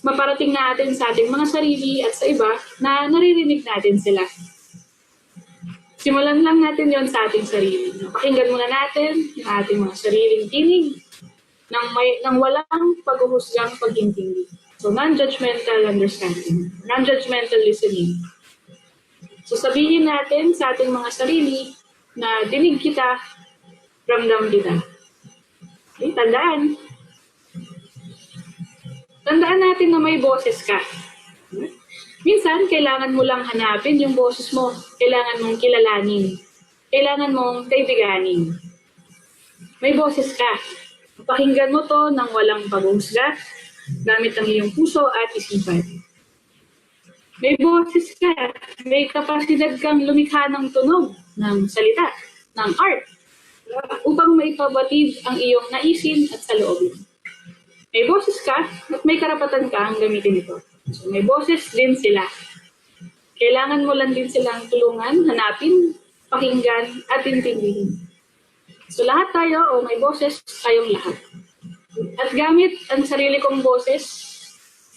maparating natin sa ating mga sarili at sa iba na naririnig natin sila. Simulan lang natin yon sa ating sarili. Pakinggan muna natin yung ating mga sariling tinig ng walang paghuhusgang pag-intindi. So, non-judgmental understanding, non-judgmental listening. So, sabihin natin sa ating mga sarili na dinig kita, ramdam kita. Okay, tandaan. Tandaan natin na may boses ka. Minsan, kailangan mo lang hanapin yung boses mo. Kailangan mong kilalanin. Kailangan mong kaibiganin. May boses ka. Pakinggan mo to ng walang pag-uusga, gamit ang iyong puso at isipan. May boses ka. May kapasidad kang lumikha ng tunog, ng salita, ng art, upang maipabatid ang iyong naisin at saloobin. May boses ka at may karapatan ka ang gamitin ito. So, may boses din sila. Kailangan mo lang din silang tulungan, hanapin, pakinggan, at intindihin. So lahat tayo, may boses, tayong lahat. At gamit ang sarili kong boses,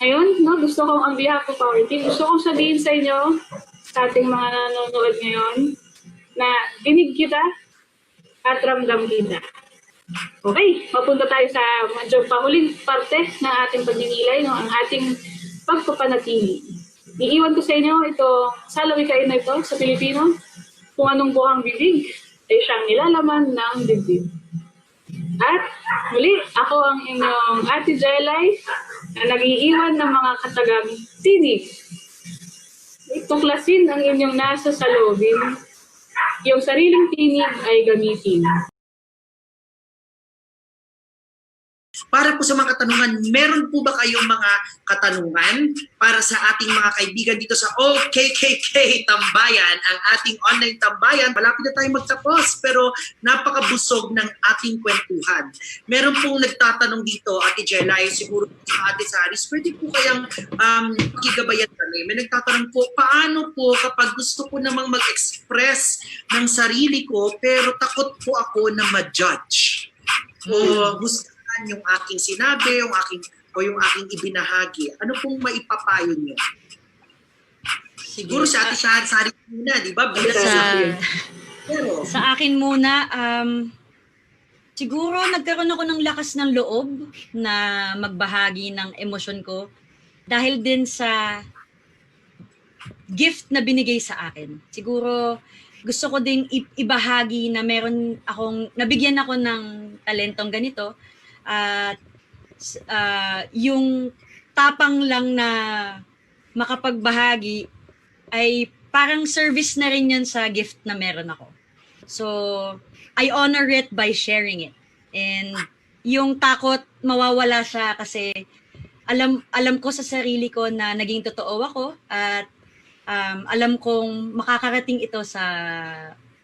ngayon, gusto kong ang behalf of our team, gusto kong sabihin sa inyo, sa ating mga nanonood ngayon, na dinig kita at ramdam kita. Okay, mapunta tayo sa medyo pahuling parte ng ating pagninilay, ang ating pagpapanatili. Iiwan ko sa inyo itong salawikain na ito sa Pilipino, kung anong buhang bibig ay siyang nilalaman ng dibdib. At muli, ako ang inyong Ate Jelay na nag-iiwan ng mga katagang tinig. Tuklasin ang inyong nasa salobin. Yung sariling tinig ay gamitin. Para po sa mga katanungan, meron po ba kayong mga katanungan para sa ating mga kaibigan dito sa OKKK Tambayan, ang ating online tambayan? Malapit na tayo magtapos pero napakabusog ng ating kwentuhan. Meron pong nagtatanong dito, Ate Jelay, siguro sa Ate Saris, pwede po kayang gigabayan kami. May nagtatanong po, paano po kapag gusto ko namang mag-express ng sarili ko pero takot po ako na ma-judge? O gusto yung aking sinabi, yung aking ibinahagi. Ano pong maipapayo niyo? Siguro sa Ate Sari muna, di ba? Sa akin muna, siguro nagkaroon ako ng lakas ng loob na magbahagi ng emosyon ko dahil din sa gift na binigay sa akin. Siguro gusto ko ding ibahagi na meron akong, nabigyan ako ng talentong ganito. At yung tapang lang na makapagbahagi ay parang service na rin yun sa gift na meron ako. So, I honor it by sharing it. And yung takot, mawawala siya kasi alam ko sa sarili ko na naging totoo ako at alam kong makakarating ito sa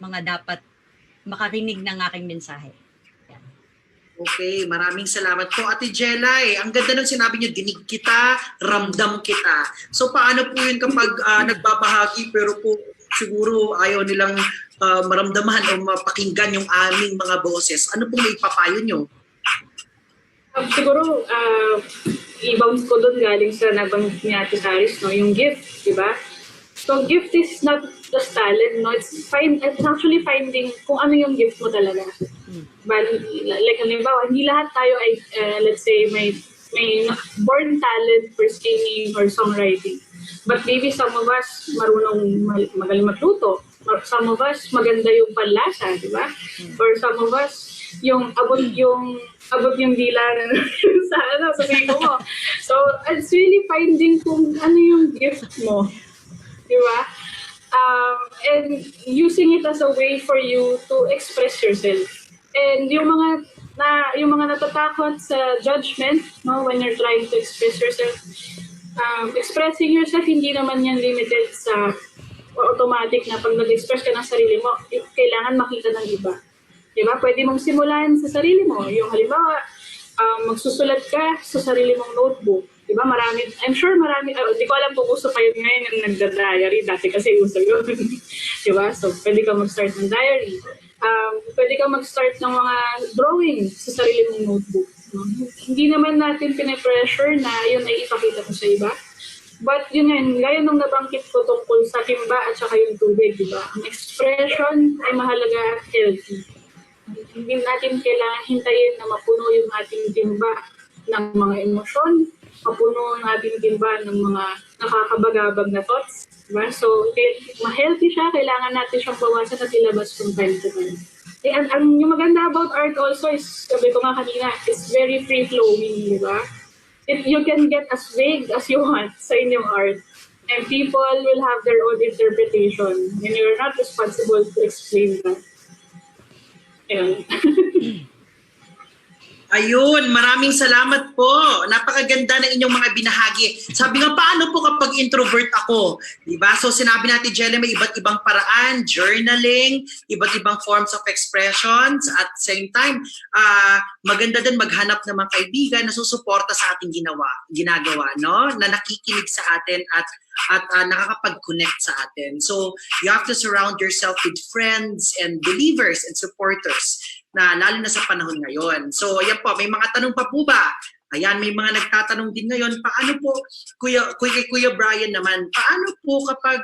mga dapat makarinig ng aking mensahe. Okay, maraming salamat po Ate Jelay. Ang ganda ng sinabi niyo, dinig kita, ramdam kita. So paano po yun kapag nagbabahagi pero po siguro ayaw nilang maramdaman o mapakinggan yung aming mga boses? Ano pong may papayo niyo? Siguro, i-bounce ko doon galing sa nabanggit ni Ate Saris, yung gift, di ba? So gift is not just talent, it's actually finding kung ano yung gift mo talaga. But, like halimbawa, hindi lahat tayo ay, let's say, may born talent for singing or songwriting. But maybe some of us marunong magaling magluto. Or some of us maganda yung panlasa, di ba? Or some of us abot yung dila na sa siko mo. So, it's really finding kung ano yung gift mo. Di ba? And using it as a way for you to express yourself. And yung mga natatakot sa judgment, no, when you're trying to express yourself, expressing yourself, hindi naman yan limited sa automatic na pag nag-express ka ng sarili mo, kailangan makita ng iba. Diba? Pwede mong simulan sa sarili mo. Yung halimbawa, magsusulat ka sa sarili mong notebook. Diba? I'm sure marami, di ko alam kung uso pa yun ngayon yung nagda-diary. Dati kasi uso yun. Diba? So, pwede ka mag-start ng diary. Pwede ka mag-start ng mga drawing sa sarili mong notebook. Hindi naman natin pine-pressure na yun ay ipakita mo sa iba. But yun nga, gaya nung nabanggit ko tungkol sa timba at saka yung tubig, di ba? Ang expression ay mahalaga at healthy. Hindi natin kailangan hintayin na mapuno yung ating timba ng mga emosyon, mapuno ang ating timba ng mga nakakabagabag na thoughts. Diba? So, ma-healthy siya, kailangan natin siyang bawasan at ilabas from time to time. Yung maganda about art also is, sabi ko nga kanina, it's very free-flowing, di ba? You can get as vague as you want sa inyong art. And people will have their own interpretation. And you're not responsible to explain that. Ayun, maraming salamat po. Napakaganda ng inyong mga binahagi. Sabi nga, paano po kapag introvert ako? Diba? So sinabi natin, Jelly, may iba't ibang paraan, journaling, iba't ibang forms of expressions. At same time, maganda din maghanap ng mga kaibigan na susuporta sa ating ginagawa, no? Na nakikinig sa atin at nakakapag-connect sa atin. So you have to surround yourself with friends and believers and supporters na lalo na sa panahon ngayon. So ayan po, may mga tanong pa po ba? Ayan, may mga nagtatanong din ngayon, paano po, Kuya Brian naman, paano po kapag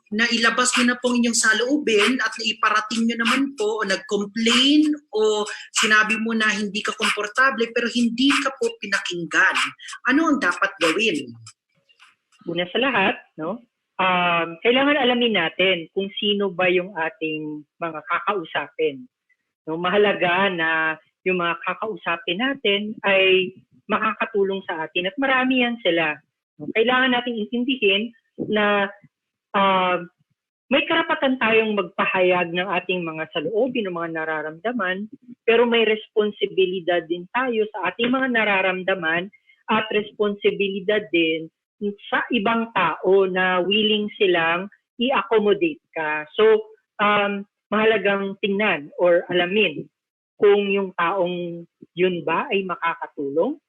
nailabas nyo na po inyong saloobin at naiparating nyo naman po o nag-complain o sinabi mo na hindi ka komportable pero hindi ka po pinakinggan, ano ang dapat gawin? Una sa lahat, no? Kailangan alamin natin kung sino ba yung ating mga kakausapin. No, mahalaga na yung mga kakausapin natin ay makakatulong sa atin at marami yan sila. No, kailangan nating intindihin na may karapatan tayong magpahayag ng ating mga saloobin o mga nararamdaman, pero may responsibilidad din tayo sa ating mga nararamdaman at responsibilidad din sa ibang tao na willing silang i-accommodate ka. So, mahalagang tingnan or alamin kung yung taong yun ba ay makakatulong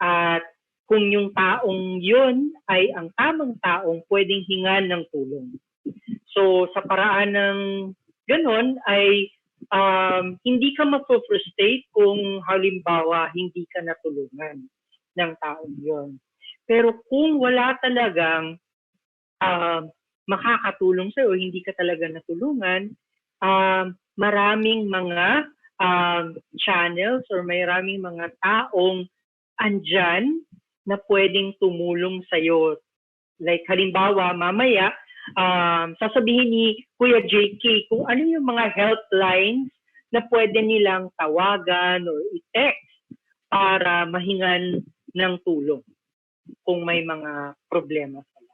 at kung yung taong yun ay ang tamang taong pwedeng hingan ng tulong. So, sa paraan ng ganon ay hindi ka mapofrustrate kung halimbawa hindi ka natulungan ng taong yun. Pero kung wala talagang makakatulong sa'yo, hindi ka talaga natulungan, maraming mga channels or maraming mga taong andyan na pwedeng tumulong sa'yo. Like halimbawa, mamaya, sasabihin ni Kuya JK kung ano yung mga helplines na pwede nilang tawagan or i-text para mahingan ng tulong kung may mga problema sila.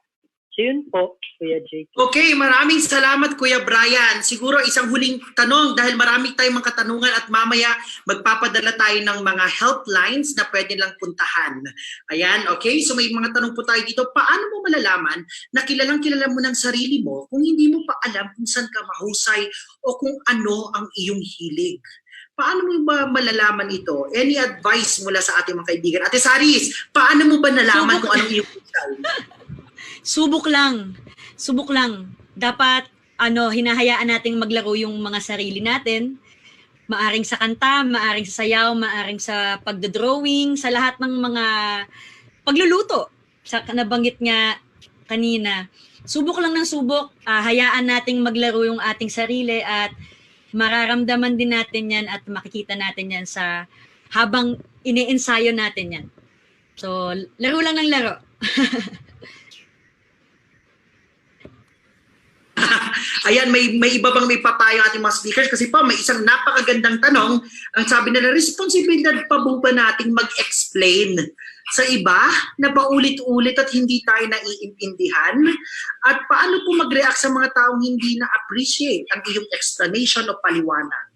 So yun po, Kuya JK. Okay, maraming salamat Kuya Brian. Siguro isang huling tanong dahil marami tayong mga katanungan at mamaya magpapadala tayo ng mga helplines na pwede lang puntahan. Ayan, okay? So may mga tanong po tayo dito. Paano mo malalaman na kilala mo ng sarili mo kung hindi mo pa alam kung saan ka mahusay o kung ano ang iyong hilig? Paano mo ba malalaman ito? Any advice mula sa ating mga kaibigan? Ate Saris, paano mo ba nalaman kung anong iyong husay? Subok lang. Subok lang. Dapat hinahayaan nating maglaro yung mga sarili natin. Maaring sa kanta, maaring sa sayaw, maaring sa pagdodrawing, sa lahat ng mga pagluluto. Sa nabanggit nga kanina. Subok lang ng subok. Hayaan nating maglaro yung ating sarili at mararamdaman din natin yan at makikita natin yan sa habang ine-ensayo natin yan. So, laro lang ng laro. Ayan, may iba bang may papayo ating mga speakers? Kasi po, may isang napakagandang tanong. Ang sabi nila, responsibilidad pa ba nating mag-explain sa iba na paulit-ulit at hindi tayo naiintindihan? At paano po mag-react sa mga taong hindi na-appreciate ang iyong explanation o paliwanag?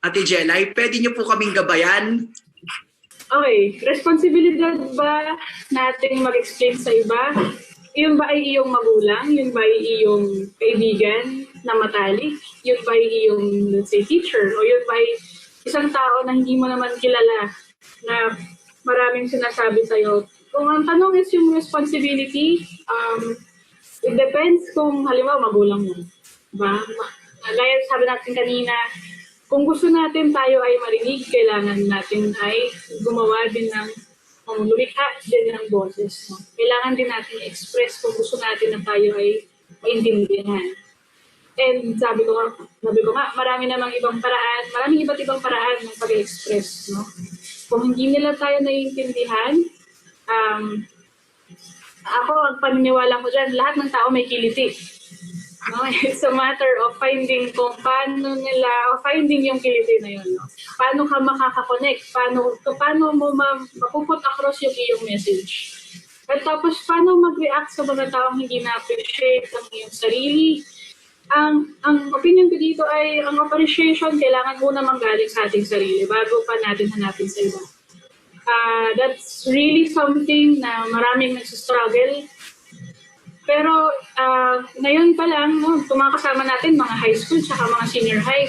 Ate Jelay, pwede niyo po kaming gabayan? Okay, responsibilidad ba nating mag-explain sa iba? Yun ba ay iyong magulang? Yun ba ay iyong kaibigan na matalik? Yun ba ay iyong, let's say, teacher? O yun ba ay isang tao na hindi mo naman kilala na maraming sinasabi sa'yo? Kung ang tanong is yung responsibility, it depends kung halimbawa magulang mo. Diba? Gaya sabi natin kanina, kung gusto natin tayo ay marinig, kailangan natin ay gumawa din ng lumikha din ng boses. No? Kailangan din natin i-express kung gusto natin na tayo ay maintindihan. And sabi ko nga, maraming iba't ibang paraan ng pag-express. No? Kung hindi nila tayo naiintindihan, ako, ang paniniwala ko dyan, lahat ng tao may kiliti. No? It's a matter of finding kung finding yung kiliti na yun. No? Paano ka makaka-connect? Paano mo mapuput across yung iyong message? At tapos, paano mag-react sa mga taong hindi na-appreciate ang iyong sarili? Ang opinion ko dito ay, ang appreciation kailangan muna manggaling sa ating sarili bago pa natin hanapin sa iba. That's really something na maraming nagsistruggle. Pero ngayon pa lang, tumakasama natin mga high school tsaka mga senior high.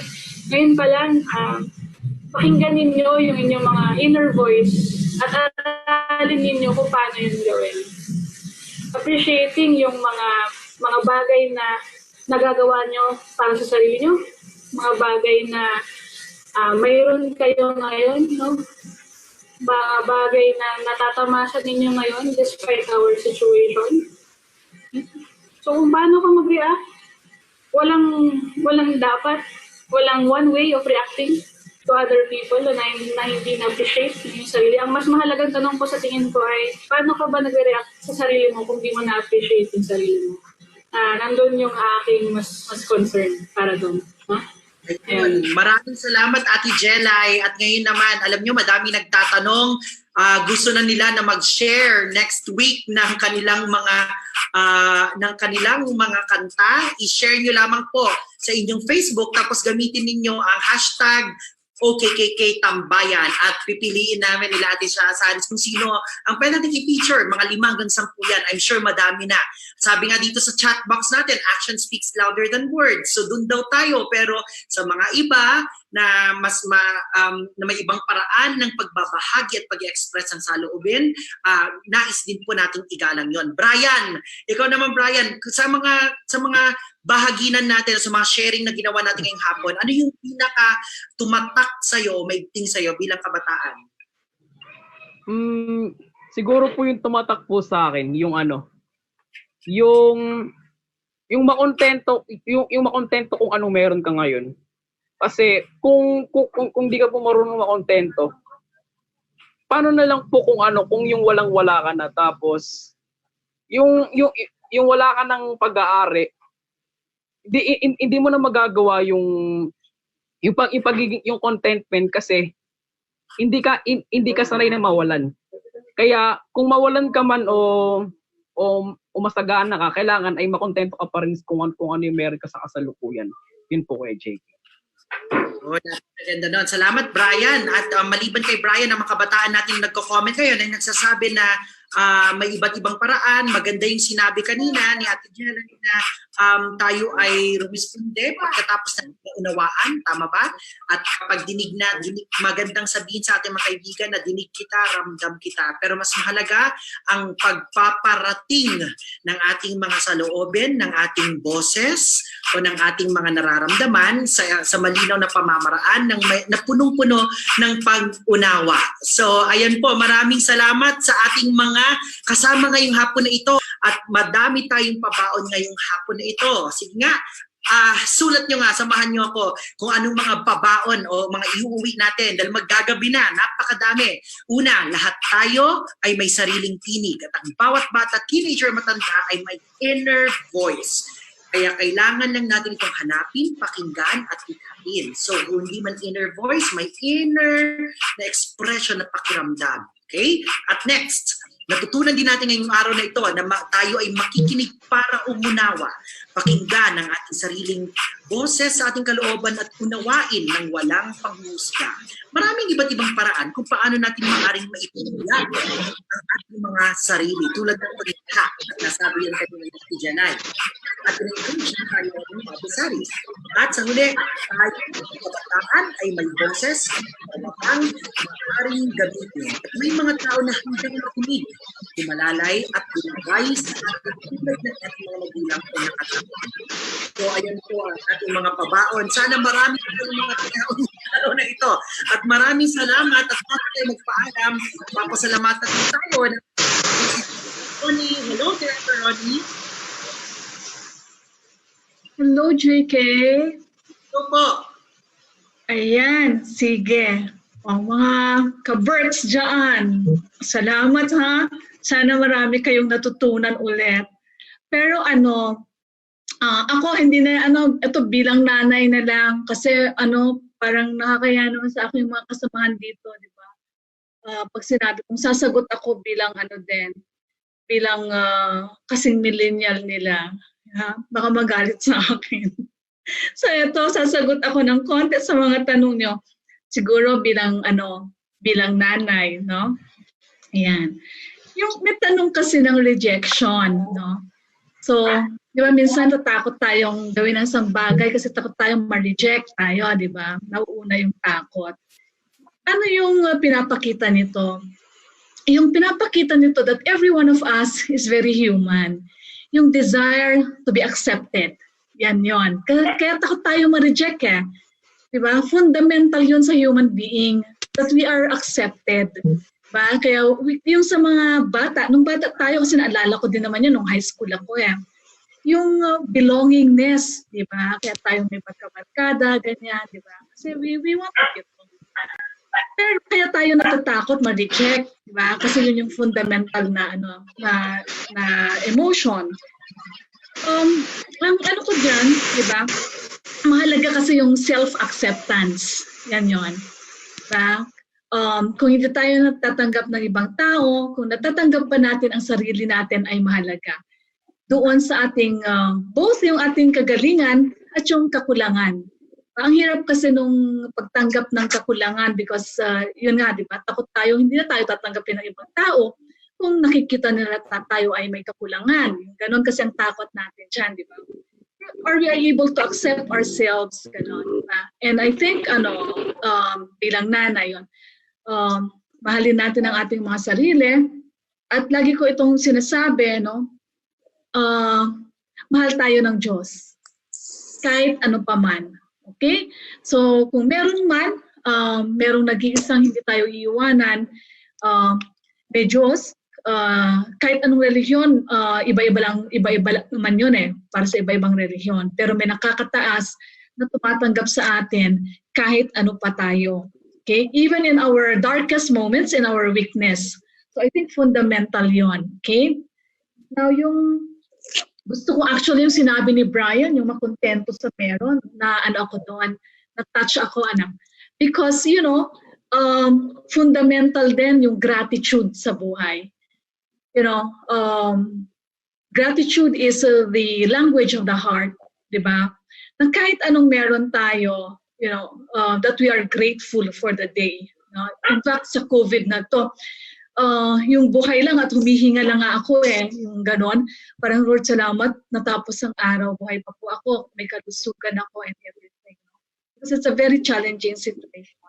Ngayon pa lang, pakinggan ninyo yung inyong mga inner voice at aralin ninyo kung paano yun gawin. Appreciating yung mga bagay na nagagawa nyo para sa sarili nyo, mga bagay na mayroon kayo ngayon, no? Mga bagay na natatamasa ninyo ngayon despite our situation. So kung paano ka mag-react, walang dapat, walang one way of reacting to other people na hindi na-appreciate yung sarili. Ang mas mahalagang tanong ko sa tingin ko ay, paano ka ba nag-react sa sarili mo kung di mo na-appreciate yung sarili mo? Nandun yung aking mas concern para doon. Huh? Maraming salamat, Ate Jelay. At ngayon naman, alam nyo, madami nagtatanong. Gusto na nila na mag-share next week ng kanilang mga kanta. I-share nyo lamang po sa inyong Facebook, tapos gamitin ninyo ang hashtag OKKK Tambayan at pipiliin namin nila Ate Saris kung sino ang pwede natin i-feature, mga 5 hanggang 10 yan. I'm sure madami na. Sabi nga dito sa chat box natin, action speaks louder than words. So dun daw tayo, pero sa mga iba na na may ibang paraan ng pagbabahagi at pag-express ng saloobin, nais din po nating igalang yon. Brian, ikaw naman Brian, sa mga bahaginan natin, sa mga sharing na ginawa natin ngayong hapon, ano yung pinaka tumatak sa'yo, maigting sa'yo bilang kabataan? Siguro po yung tumatak po sa akin, yung makontento, yung makontento kung ano meron ka ngayon. Kasi kung di ka po marunong makontento, paano na lang po kung yung walang-wala ka na, tapos yung wala ka ng pag-aari, hindi mo na magagawa yung contentment kasi hindi ka sanay na mawalan. Kaya kung mawalan ka man o masagaan na ka, kailangan ay makontento ka pa rin kung ano yung meron ka sa kasalukuyan. Yun po kay JK. Ganda nun. Salamat Brian. At maliban kay Brian, ang mga kabataan natin nagko-comment kayo na nagsasabi na may iba't ibang paraan. Maganda yung sinabi kanina ni Ate Jelay na tayo ay rumisponde pagkatapos ng unawaan. Tama ba? At kapag dinig magandang sabihin sa ating mga kaibigan na dinig kita, ramdam kita. Pero mas mahalaga ang pagpaparating ng ating mga saloobin, ng ating boses o ng ating mga nararamdaman sa malinaw na pamamaraan na punong-puno ng pag-unawa. So ayan po, maraming salamat sa ating mga kasama ngayong hapon na ito at madami tayong pabaon ngayong hapon na ito. Sige nga, sulat nyo nga, samahan nyo ako kung anong mga babaon o mga iuuwi natin dahil maggagabi na, napakadami. Una, lahat tayo ay may sariling tinig at ang bawat bata, teenager, matanda ay may inner voice. Kaya kailangan lang natin itong hanapin, pakinggan at ikain. So kung hindi man inner voice, may inner na expression na pakiramdam. Okay? At next, natutunan din natin ngayong araw na ito na tayo ay makikinig para umunawa. Pakinggan ang ating sariling boses sa ating kalooban at unawain ng walang panghusga. Maraming iba't ibang paraan kung paano natin maaaring maipinaglag ang ating mga sarili tulad ng paglikha at nasabi yan kayo ng Janay at rin-encourage na tayo ng mga besaris. At sa huli, tayo kabataan ay may boses na maaaring gamitin. At may mga tao na hanggang makinig, kumalalay at lumagay sa ating tulad ng ating mga magulang o nakatawa. So ayan po ang ating mga pabaon. Sana marami tayong mga tao araw na ito. At maraming salamat at bago tayo magpaalam, papasalamatan tayo ng Ronnie. Hello, Director Ronnie. Hello, JK. Hello po. Ayan, sige. O mga ka-birds dyan, salamat ha. Sana marami kayong natutunan ulit. Pero ako hindi na, ito bilang nanay na lang kasi parang nakakaya naman sa akin yung mga kasamahan dito, di ba? Pag sinabi kong sasagot ako bilang bilang kasing millennial nila. Ha? Baka magalit sa akin. So ito, sasagot ako ng konti sa mga tanong nyo. Siguro bilang nanay, no? Ayan. Yung may tanong kasi ng rejection, no? So, di ba minsan natakot tayong gawin ng isang bagay kasi takot tayong ma-reject tayo, di ba? Nauuna yung takot. Ano yung pinapakita nito? Yung pinapakita nito that every one of us is very human. Yung desire to be accepted. Yan yon. Kaya takot tayo ma-reject eh. Diba? Fundamental yun sa human being that we are accepted. Diba? Kaya yung sa mga bata, nung bata tayo, kasi naalala ko din naman yun nung high school ako eh. Yung belongingness, diba? Kaya tayo may pagkabarkada, ganyan, diba? Kasi we want to get along. Pero kaya tayo natatakot ma-reject, diba? Kasi yun yung fundamental na emotion. Ang ko dyan, diba? Mahalaga kasi yung self-acceptance. Yan yun. Diba? Kung hindi tayo natatanggap ng ibang tao, kung natatanggap pa natin ang sarili natin ay mahalaga. Doon sa ating, both yung ating kagalingan at yung kakulangan. Ang hirap kasi nung pagtanggap ng kakulangan because yun nga, di ba, takot tayo, hindi na tayo tatanggapin ng ibang tao kung nakikita nila tayo ay may kakulangan. Ganon kasi ang takot natin dyan, di ba? Or we are able to accept ourselves, ganon, di ba? And I think, bilang nanay yun, mahalin natin ang ating mga sarili at lagi ko itong sinasabi, no? Mahal tayo ng Diyos. Kahit ano pa man. Okay? So, kung meron man, merong nag-iisang hindi tayo iiwanan, may Diyos, kahit anong relihiyon, iba-iba naman yun eh, para sa iba-ibang relihiyon. Pero may nakakataas na tumatanggap sa atin kahit ano pa tayo. Okay? Even in our darkest moments, in our weakness. So, I think fundamental yun. Okay? Now, yung gusto ko actually yung sinabi ni Brian, yung makontento sa meron, na ako doon, na-touch ako, Because, fundamental din yung gratitude sa buhay. Gratitude is the language of the heart, di ba? Na kahit anong meron tayo, that we are grateful for the day. In fact, sa COVID na to, yung buhay lang at humihinga lang ako yung ganon. Parang Lord, salamat, natapos ang araw, buhay pa po ako, may kalusugan ako and everything. Because it's a very challenging situation.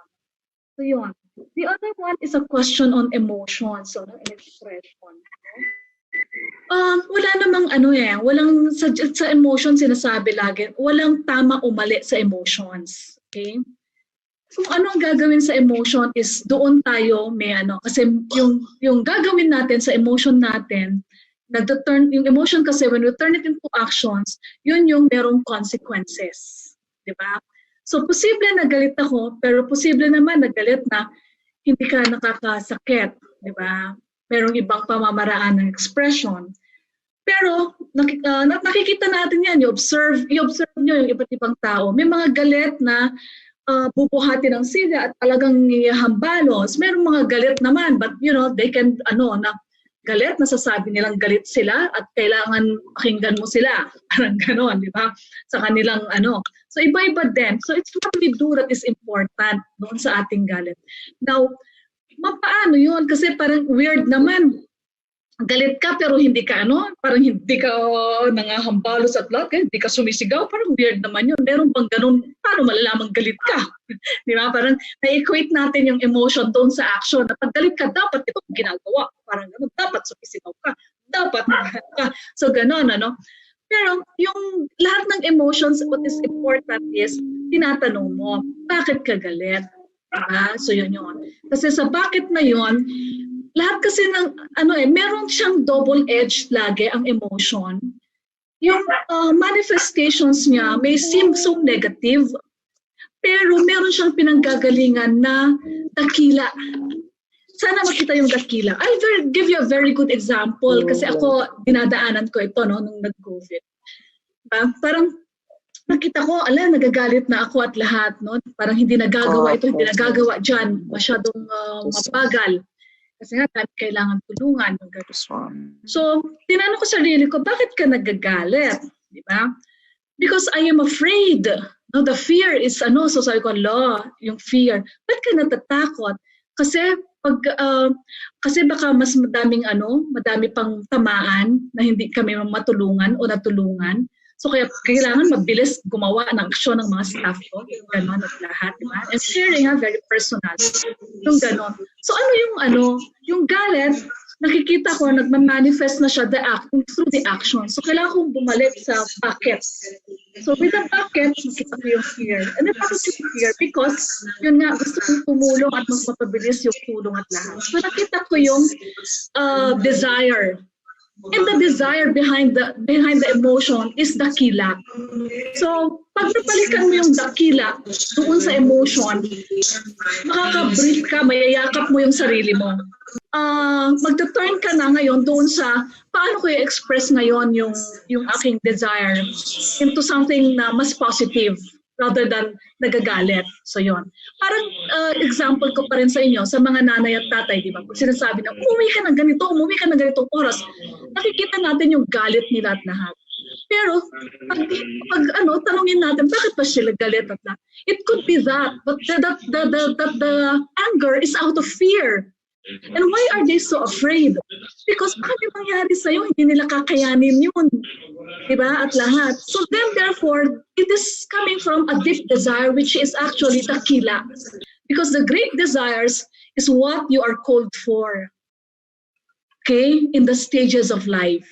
So yun. The other one is a question on emotions, so an expression. Wala namang walang sa emotions sinasabi lagi, walang tama o mali sa emotions. Okay? Kung anong gagawin sa emotion is doon tayo may kasi yung gagawin natin sa emotion natin, yung emotion kasi when we turn it into actions, yun yung merong consequences. Di ba? So, posible na galit ako, pero posible naman na galit na hindi ka nakakasakit. Di ba? Merong ibang pamamaraan ng expression. Pero, nakikita natin yan, i-observe nyo yung iba't ibang tao. May mga galit na bubuhati ng sila at talagang hambalos. Merong mga galit naman, but they can, na galit, nasasabi nilang galit sila at kailangan pakinggan mo sila. Parang ganon, di ba? Sa kanilang So, iba-iba din. So, it's what we do that is important doon sa ating galit. Now, paano yun? Kasi parang weird naman. Galit ka pero hindi ka parang hindi ka nangahambalos at lahat, hindi ka sumisigaw, parang weird naman yun. Meron bang ganun, paano malalamang galit ka? Di ba? Parang na-equate natin yung emotion doon sa action. Na pag galit ka, dapat ito ginagawa. Parang ganun, dapat sumisigaw ka. Dapat ka. So ganun, Pero yung lahat ng emotions, what is important is, tinatanong mo, bakit ka galit? Diba? So yun. Kasi sa bakit na yun, lahat kasi ng, meron siyang double-edged lagi ang emotion. Yung manifestations niya may seem so negative, pero meron siyang pinanggagalingan na dakila. Sana makita yung dakila. I'll give you a very good example kasi ako, dinadaanan ko ito nung nag-COVID. Parang nakita ko, nagagalit na ako at lahat. Parang hindi nagagawa ito, hindi nagagawa dyan. Masyadong mabagal. Kasi nga, kailangan tulungan. So, tinanong ko sarili ko, bakit ka nagagalit? Di ba? Because I am afraid. No, the fear is, so sabi ko, yung fear. Ba't ka natatakot? Kasi, kasi baka mas madami pang tamaan na hindi kami matulungan o natulungan. So, kaya kailangan mabilis gumawa ng aksyon ng mga staff ko. Ganon at lahat. Diba? And sharing, very personal. Yung ganon. So, yung galit, nakikita ko, nagmamanifest na siya through the action. So, kailangan kong bumalik sa bucket. So, with the bucket, nakita ko yung fear. And then, bakit yung fear? Because, yun nga, gusto kong tumulong at mas mapabilis yung tulong at lahat. So, nakita ko yung desire. And the desire behind the emotion is dakila. So, pag napalikan mo yung dakila doon sa emotion, makaka-breathe ka, mayayakap mo yung sarili mo. Magta-turn ka na ngayon doon sa paano ko i-express ngayon yung aking desire into something na mas positive rather than nagagalit. So, yon. Parang example ko pa rin sa inyo, sa mga nanay at tatay, di ba? Kung sinasabi na, umuwi ka ng ganitong oras, nakikita natin yung galit nila at lahat. Pero, pag tanungin natin, bakit ba sila galit at lahat? It could be that, but the anger is out of fear. And why are they so afraid? Because bakit yung mangyari sa'yo, hindi nila kakayanin yun. Diba? At lahat. So then, therefore, it is coming from a deep desire, which is actually dakila. Because the great desires is what you are called for. Okay? In the stages of life.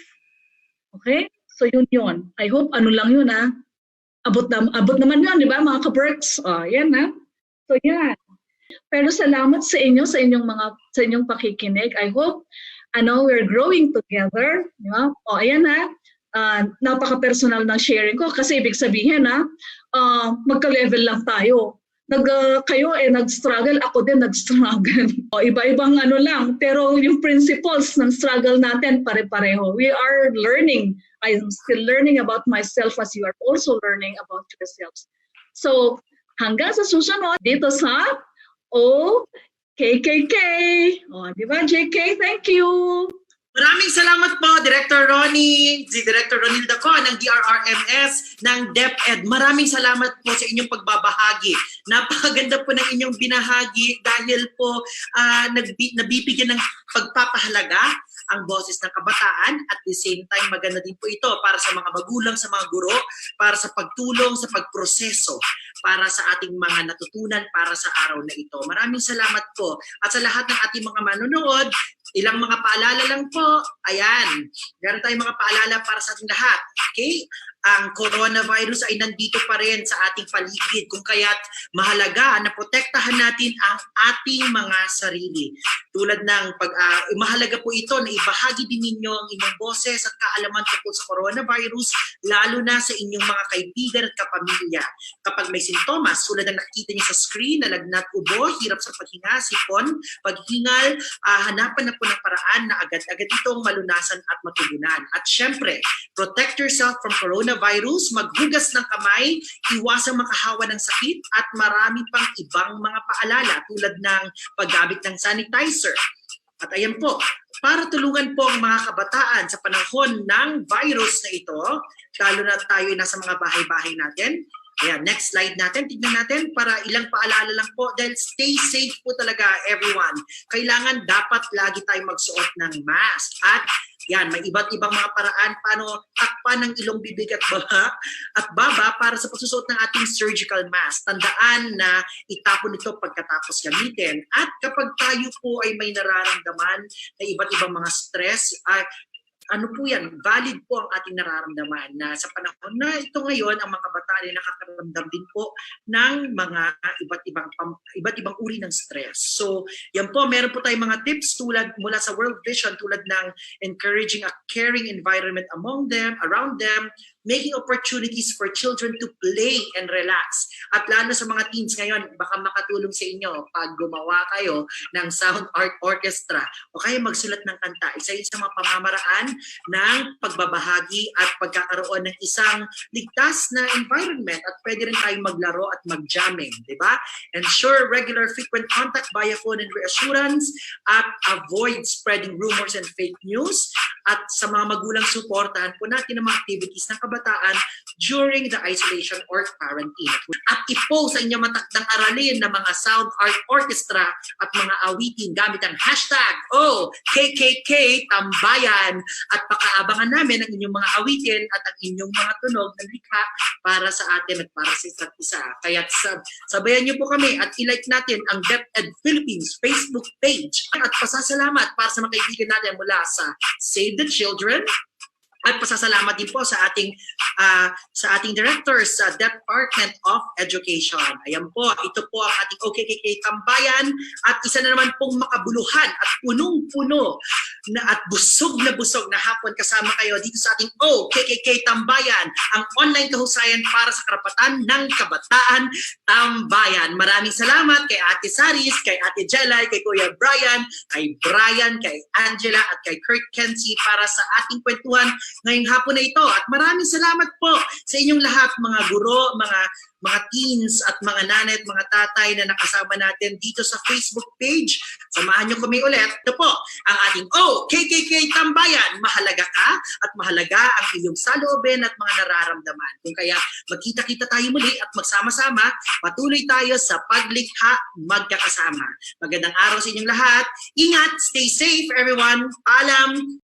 Okay? So yun. I hope lang yun Abot naman yun, di ba mga ka-Berks? Yan So yan. Pero salamat sa inyo, sa inyong pakikinig. I hope, we're growing together. Di ba? Ayan napaka-personal ng sharing ko kasi ibig sabihin magka-level lang tayo. Kayo nag-struggle, ako din nag-struggle. Iba-ibang lang, pero yung principles ng struggle natin pare-pareho. We are learning. I am still learning about myself as you are also learning about yourselves. So, hanggang sa susunod dito sa KKK. Di ba, JK? Thank you. Maraming salamat po, Director Ronnie, si Director Ronilda ko ng DRRMS ng DepEd. Maraming salamat po sa inyong pagbabahagi. Napakaganda po ng inyong binahagi dahil po nabibigyan ng pagpapahalaga ang boses ng kabataan at the same time maganda din po ito para sa mga magulang, sa mga guro, para sa pagtulong, sa pagproseso, para sa ating mga natutunan para sa araw na ito. Maraming salamat po. At sa lahat ng ating mga manonood, ilang mga paalala lang po. Ayan, meron tayong mga paalala para sa ating lahat. Okay? Ang coronavirus ay nandito pa rin sa ating paligid kung kaya't mahalaga na protektahan natin ang ating mga sarili. tulad ng mahalaga po ito na ibahagi din ninyo ang inyong boses at kaalaman tungkol sa coronavirus, lalo na sa inyong mga kaibigan at kapamilya. Kapag may sintomas, tulad ng nakikita niyo sa screen na lagnat, ubo, hirap sa paghinga, sipon, paghingal, hanapan na po ng paraan na agad-agad itong malunasan at matugunan. At syempre, protect yourself from coronavirus, maghugas ng kamay, iwasang makahawa ng sakit, at marami pang ibang mga paalala tulad ng paggamit ng sanitizer. At ayan po, para tulungan po ang mga kabataan sa panahon ng virus na ito, lalo na tayo nasa mga bahay-bahay natin. Ayan, next slide natin. Tignan natin para ilang paalala lang po dahil stay safe po talaga everyone. Kailangan dapat lagi tayong magsuot ng mask. At yan, may iba't ibang mga paraan paano takpan ng ilong, bibig at baba para sa pagsusuot ng ating surgical mask. Tandaan na itapon ito pagkatapos gamitin. At kapag tayo po ay may nararamdaman na iba't ibang mga stress, ano po yan, valid po ang ating nararamdaman na sa panahon na ito ngayon, ang mga kabataan ay nakakaramdam din po ng mga iba't ibang uri ng stress. So, yan po, meron po tayong mga tips tulad mula sa World Vision, tulad ng encouraging a caring environment around them, making opportunities for children to play and relax. At lalo sa mga teens ngayon, baka makatulong sa inyo pag gumawa kayo ng sound art orchestra o kaya magsulat ng kanta. Isa yun sa mga pamamaraan ng pagbabahagi at pagkakaroon ng isang ligtas na environment at pwede rin tayong maglaro at mag-jamming, di ba? Ensure regular frequent contact via phone and reassurance at avoid spreading rumors and fake news. At sa mga magulang, suportahan po natin ang mga activities ng kabataan during the isolation or quarantine. At i-post sa inyong matakdang aralin ng mga sound art orchestra at mga awitin gamit ang hashtag KKK Tambayan. At pakaabangan namin ang inyong mga awitin at ang inyong mga tunog ng likha para sa atin at para sa isa't isa. Kaya sabayan niyo po kami at i-like natin ang DepEd Philippines Facebook page. At pasasalamat para sa mga kaibigan natin mula sa Save the Children, at pasasalamat din po sa ating director sa Department of Education. Ayan po, ito po ang ating OKKK Tambayan at isa na naman pong makabuluhan at punong-puno na at busog na hapon kasama kayo dito sa ating OKKK Tambayan, ang online kahusayan para sa karapatan ng kabataan Tambayan. Maraming salamat kay Ate Saris, kay Ate Jelay, kay Kuya Brian, kay Angela at kay Kurt Kenzie para sa ating kwentuhan ngayong hapon na ito. At maraming salamat po sa inyong lahat, mga guro, mga teens at mga nanay at mga tatay na nakasama natin dito sa Facebook page. Samahan niyo kami ulit. Ito po ang ating KKK Tambayan. Mahalaga ka at mahalaga ang iyong saloobin at mga nararamdaman. Kung kaya magkita-kita tayo muli at magsama-sama, patuloy tayo sa paglikha magkakasama. Magandang araw sa inyong lahat. Ingat, stay safe everyone. Paalam!